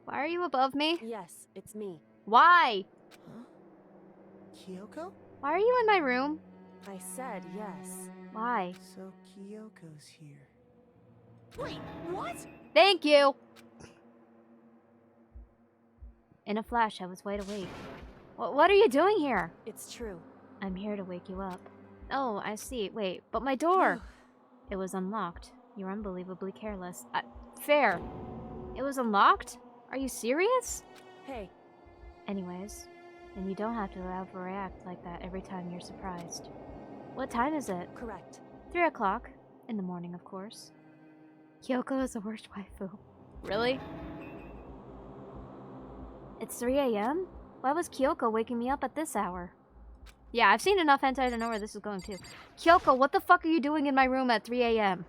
Why are you above me? Yes, it's me. Why? Huh? Kyoko? Why are you in my room? I said yes. Why? So Kyoko's here. Wait, what? Thank you! In a flash, I was wide awake. What are you doing here? It's true. I'm here to wake you up. Oh, I see. Wait, but my door! It was unlocked. You're unbelievably careless. Fair. It was unlocked? Are you serious? Hey. Anyways, and you don't have to overreact like that every time you're surprised. What time is it? Correct. 3 o'clock. In the morning, of course. Kyoko is the worst waifu. Really? It's 3 a.m.? Why was Kyoko waking me up at this hour? Yeah, I've seen enough hentai to know where this is going to. Kyoko, what the fuck are you doing in my room at 3 a.m.?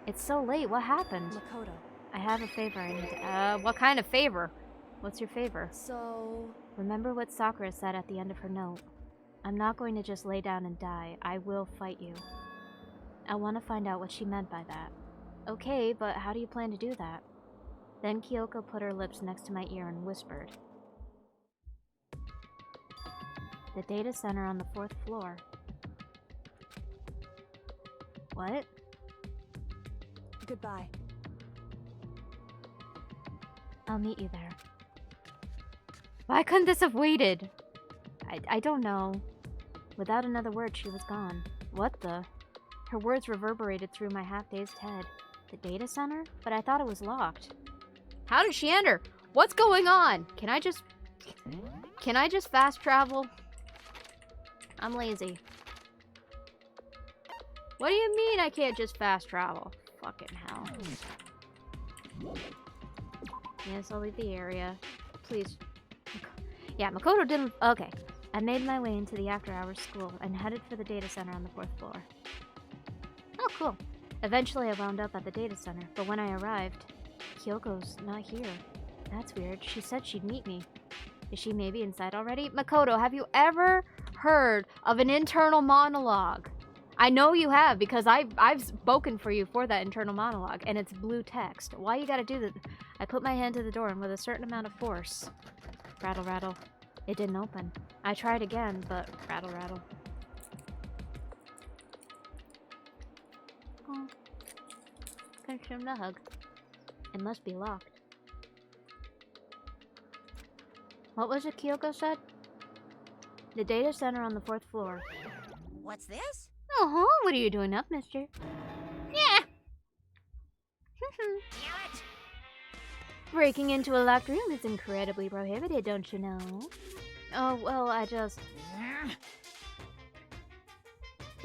It's so late. What happened? Makoto. I have a favor I need to... what kind of favor? What's your favor? So... Remember what Sakura said at the end of her note. I'm not going to just lay down and die. I will fight you. I want to find out what she meant by that. Okay, but how do you plan to do that? Then Kyoko put her lips next to my ear and whispered. The data center on the 4th floor. What? Goodbye. I'll meet you there. Why couldn't this have waited? I don't know. Without another word, she was gone. What the? Her words reverberated through my half-dazed head. The data center? But I thought it was locked. How did she enter? What's going on? Can I just fast travel? I'm lazy. What do you mean I can't just fast travel? Fucking hell. Yes, I'll leave the area. Please. Yeah, Makoto didn't... Okay. I made my way into the after-hours school and headed for the data center on the 4th floor. Oh, cool. Eventually I wound up at the data center, but when I arrived, Kyoko's not here. That's weird. She said she'd meet me. Is she maybe inside already? Makoto, have you ever heard of an internal monologue? I know you have, because I've spoken for you for that internal monologue, and it's blue text. Why you gotta do that? I put my hand to the door, and with a certain amount of force... Rattle, rattle. It didn't open. I tried again, but rattle, rattle. Oh. Confirm the hug. It must be locked. What was it Kyoko said? The data center on the 4th floor. What's this? Oh, what are you doing up, mister? Yeah! Breaking into a locked room is incredibly prohibited, don't you know? Oh, well, I just...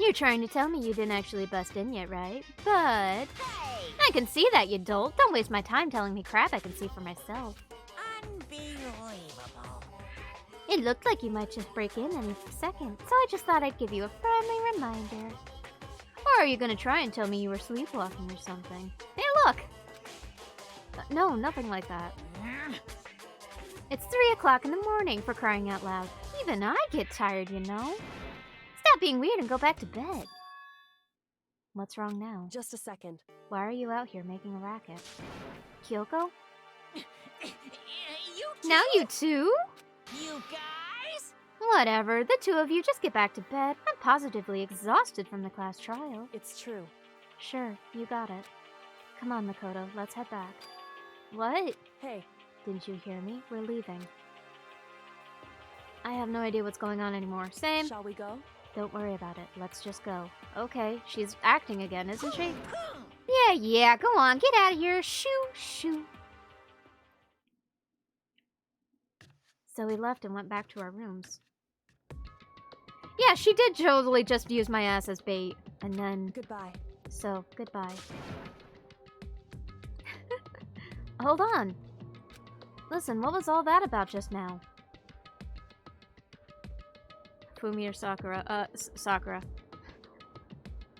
You're trying to tell me you didn't actually bust in yet, right? But... Hey! I can see that, you dolt. Don't waste my time telling me crap I can see for myself. Unbelievable. It looked like you might just break in any second, so I just thought I'd give you a friendly reminder. Or are you gonna try and tell me you were sleepwalking or something? Hey, look! No, nothing like that. It's 3 o'clock in the morning, for crying out loud. Even I get tired, you know? Stop being weird and go back to bed. What's wrong now? Just a second. Why are you out here making a racket? Kyoko? Now you too? You guys? Whatever, the two of you just get back to bed. I'm positively exhausted from the class trial. It's true. Sure, you got it. Come on, Makoto, let's head back. What? Hey. Didn't you hear me? We're leaving. I have no idea what's going on anymore. Same. Shall we go? Don't worry about it. Let's just go. Okay, she's acting again, isn't she? Yeah, go on, get out of here. Shoo, shoo. So we left and went back to our rooms. Yeah, she did totally just use my ass as bait. And then... Goodbye. So, goodbye. Hold on. Listen, what was all that about just now? Fumi or Sakura? Sakura.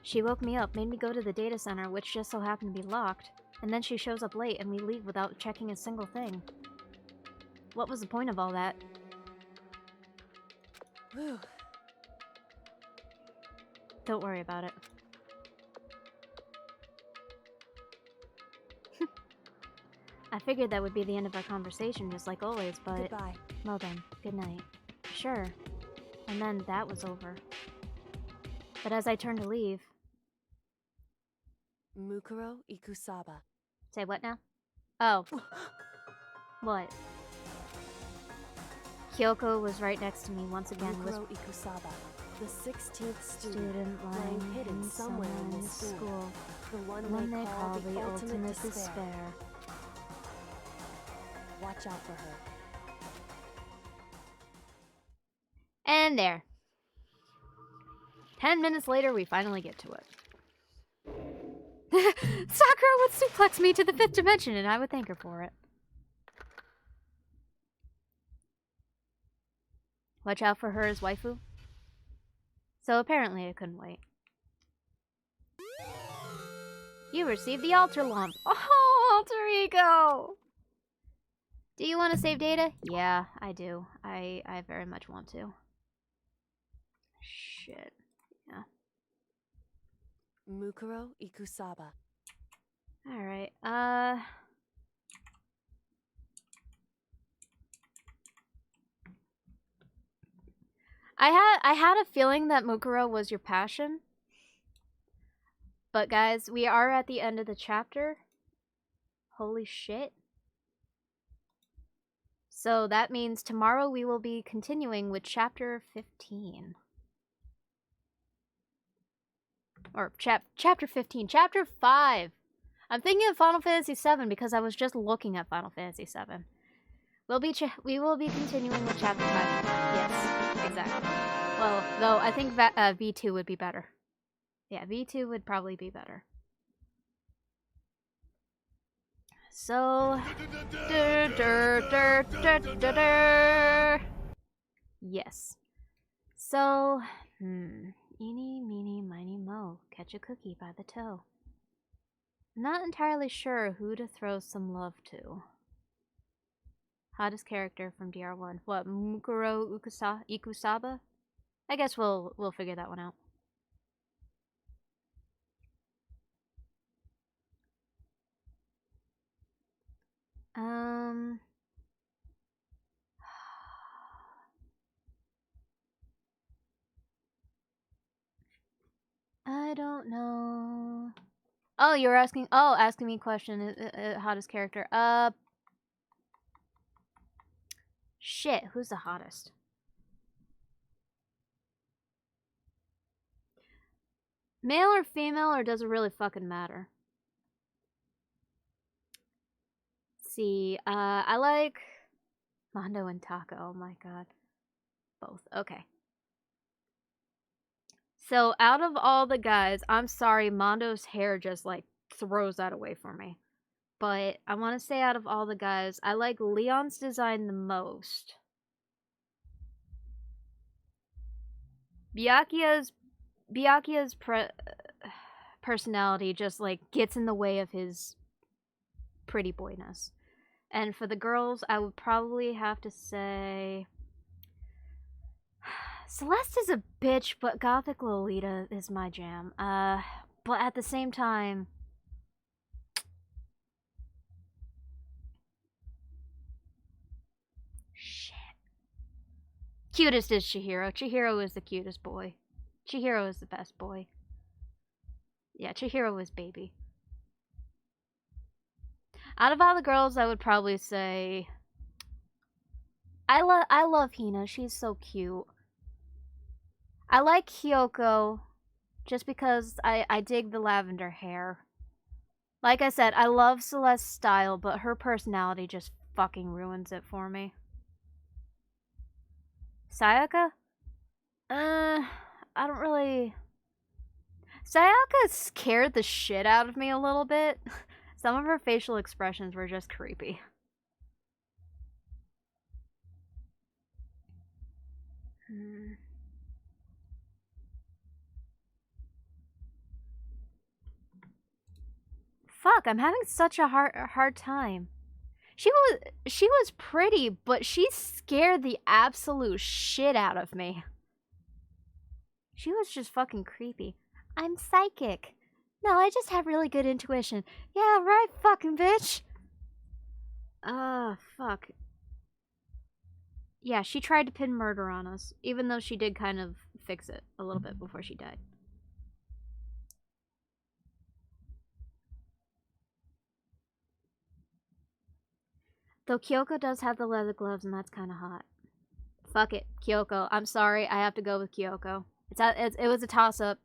She woke me up, made me go to the data center, which just so happened to be locked, and then she shows up late and we leave without checking a single thing. What was the point of all that? Whew. Don't worry about it. I figured that would be the end of our conversation, just like always, but... Goodbye. Well then, good night. Sure. And then that was over. But as I turned to leave... Mukuro Ikusaba. Say what now? Oh. What? Kyoko was right next to me once again. Mukuro Ikusaba, the 16th student lying hidden somewhere in this school. The one they call the ultimate despair. Watch out for her. And there. 10 minutes later, we finally get to it. Sakura would suplex me to the 5th dimension, and I would thank her for it. Watch out for her as waifu. So apparently I couldn't wait. You received the altar lump. Oh, alter ego! Do you want to save data? Yeah, I do. I very much want to. Shit. Yeah. Mukuro Ikusaba. Alright, I had a feeling that Mukuro was your passion. But guys, we are at the end of the chapter. Holy shit. So that means tomorrow we will be continuing with chapter 15. Or chapter 15. Chapter 5. I'm thinking of Final Fantasy 7 because I was just looking at Final Fantasy 7. We will be continuing with chapter 5. Yes, exactly. Well, though I think V2 would be better. Yeah, V2 would probably be better. So, yes. So, eeny, meeny, miny, mo. Catch a cookie by the toe. I'm not entirely sure who to throw some love to. Hottest character from DR1. What, Mukuro Ikusaba? I guess we'll figure that one out. I don't know. Oh, you were asking. Oh, asking me a question. Hottest character. Shit. Who's the hottest? Male or female, or does it really fucking matter? Let's see. I like Mondo and Taka. Oh my god. Both. Okay. So, out of all the guys, I'm sorry, Mondo's hair just, like, throws that away for me. But I want to say out of all the guys, I like Leon's design the most. Byakuya's personality just, like, gets in the way of his pretty boyness. And for the girls, I would probably have to say... Celeste is a bitch, but Gothic Lolita is my jam. But at the same time... Shit. Cutest is Chihiro. Chihiro is the cutest boy. Chihiro is the best boy. Yeah, Chihiro is baby. Out of all the girls, I would probably say... I love Hina. She's so cute. I like Kyoko just because I dig the lavender hair. Like I said, I love Celeste's style, but her personality just fucking ruins it for me. Sayaka? I don't really... Sayaka scared the shit out of me a little bit. Some of her facial expressions were just creepy. Fuck, I'm having such a hard time. She was pretty, but she scared the absolute shit out of me. She was just fucking creepy. I'm psychic. No, I just have really good intuition. Yeah, right, fucking bitch. Fuck. Yeah, she tried to pin murder on us, even though she did kind of fix it a little bit before she died. Though Kyoko does have the leather gloves, and that's kind of hot. Fuck it, Kyoko. I'm sorry, I have to go with Kyoko. It was a toss-up.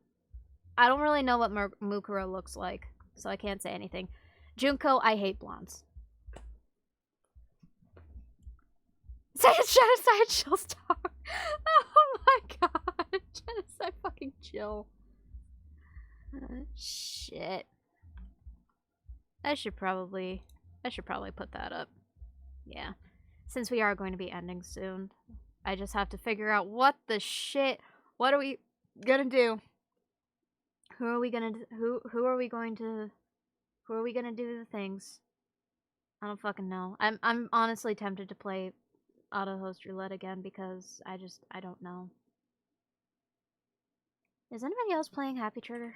I don't really know what Mukuro looks like, so I can't say anything. Junko, I hate blondes. Genocide chill star. Oh my god. Genocide fucking chill. Shit. I should probably put that up. Yeah. Since we are going to be ending soon, I just have to figure out what the shit. What are we gonna do? Who are we gonna who are we going to do the things? I don't fucking know. I'm honestly tempted to play auto host roulette again because I don't know. Is anybody else playing Happy Trigger?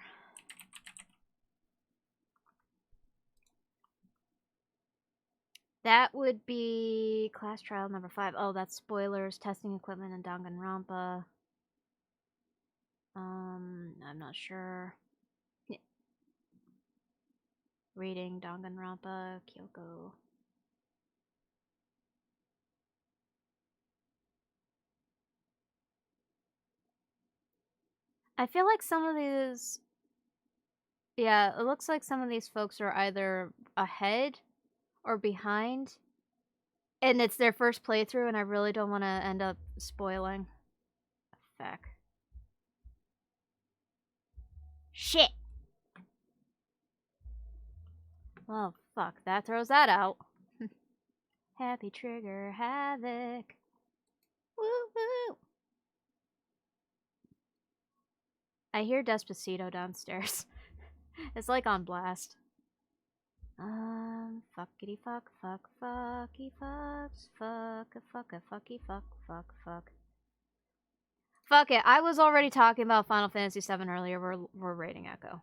That would be class trial number 5. Oh, that's spoilers, testing equipment, and Danganronpa. I'm not sure. Yeah. Reading Danganronpa, Kyoko. I feel like some of these... Yeah, it looks like some of these folks are either ahead or behind. And it's their first playthrough, and I really don't want to end up spoiling. Fuck. Shit! Well, fuck. That throws that out. Happy Trigger Havoc. Woo-hoo! I hear Despacito downstairs. It's like on blast. Fuckity fuck, fuck, fucky fucks, fuck, fucky fuck, fuck, fuck. Fuck it, I was already talking about Final Fantasy VII earlier. We're rating Echo.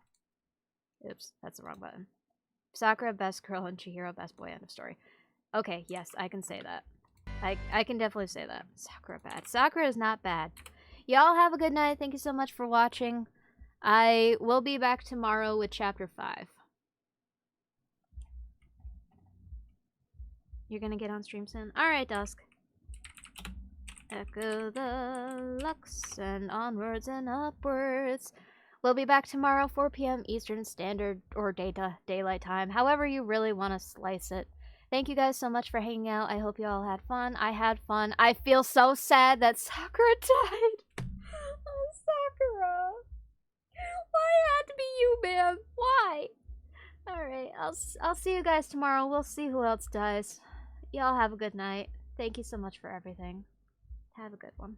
Oops, that's the wrong button. Sakura, best girl, and Chihiro, best boy, end of story. Okay, yes, I can say that. I can definitely say that. Sakura bad. Sakura is not bad. Y'all have a good night. Thank you so much for watching. I will be back tomorrow with Chapter 5. You're gonna get on stream soon? Alright, Dusk. Echo the Lux and onwards and upwards. We'll be back tomorrow, 4 p.m. Eastern Standard or Daylight Time. However you really want to slice it. Thank you guys so much for hanging out. I hope you all had fun. I had fun. I feel so sad that Sakura died. Oh, Sakura. Why it had to be you, man? Why? Alright, I'll see you guys tomorrow. We'll see who else dies. Y'all have a good night. Thank you so much for everything. Have a good one.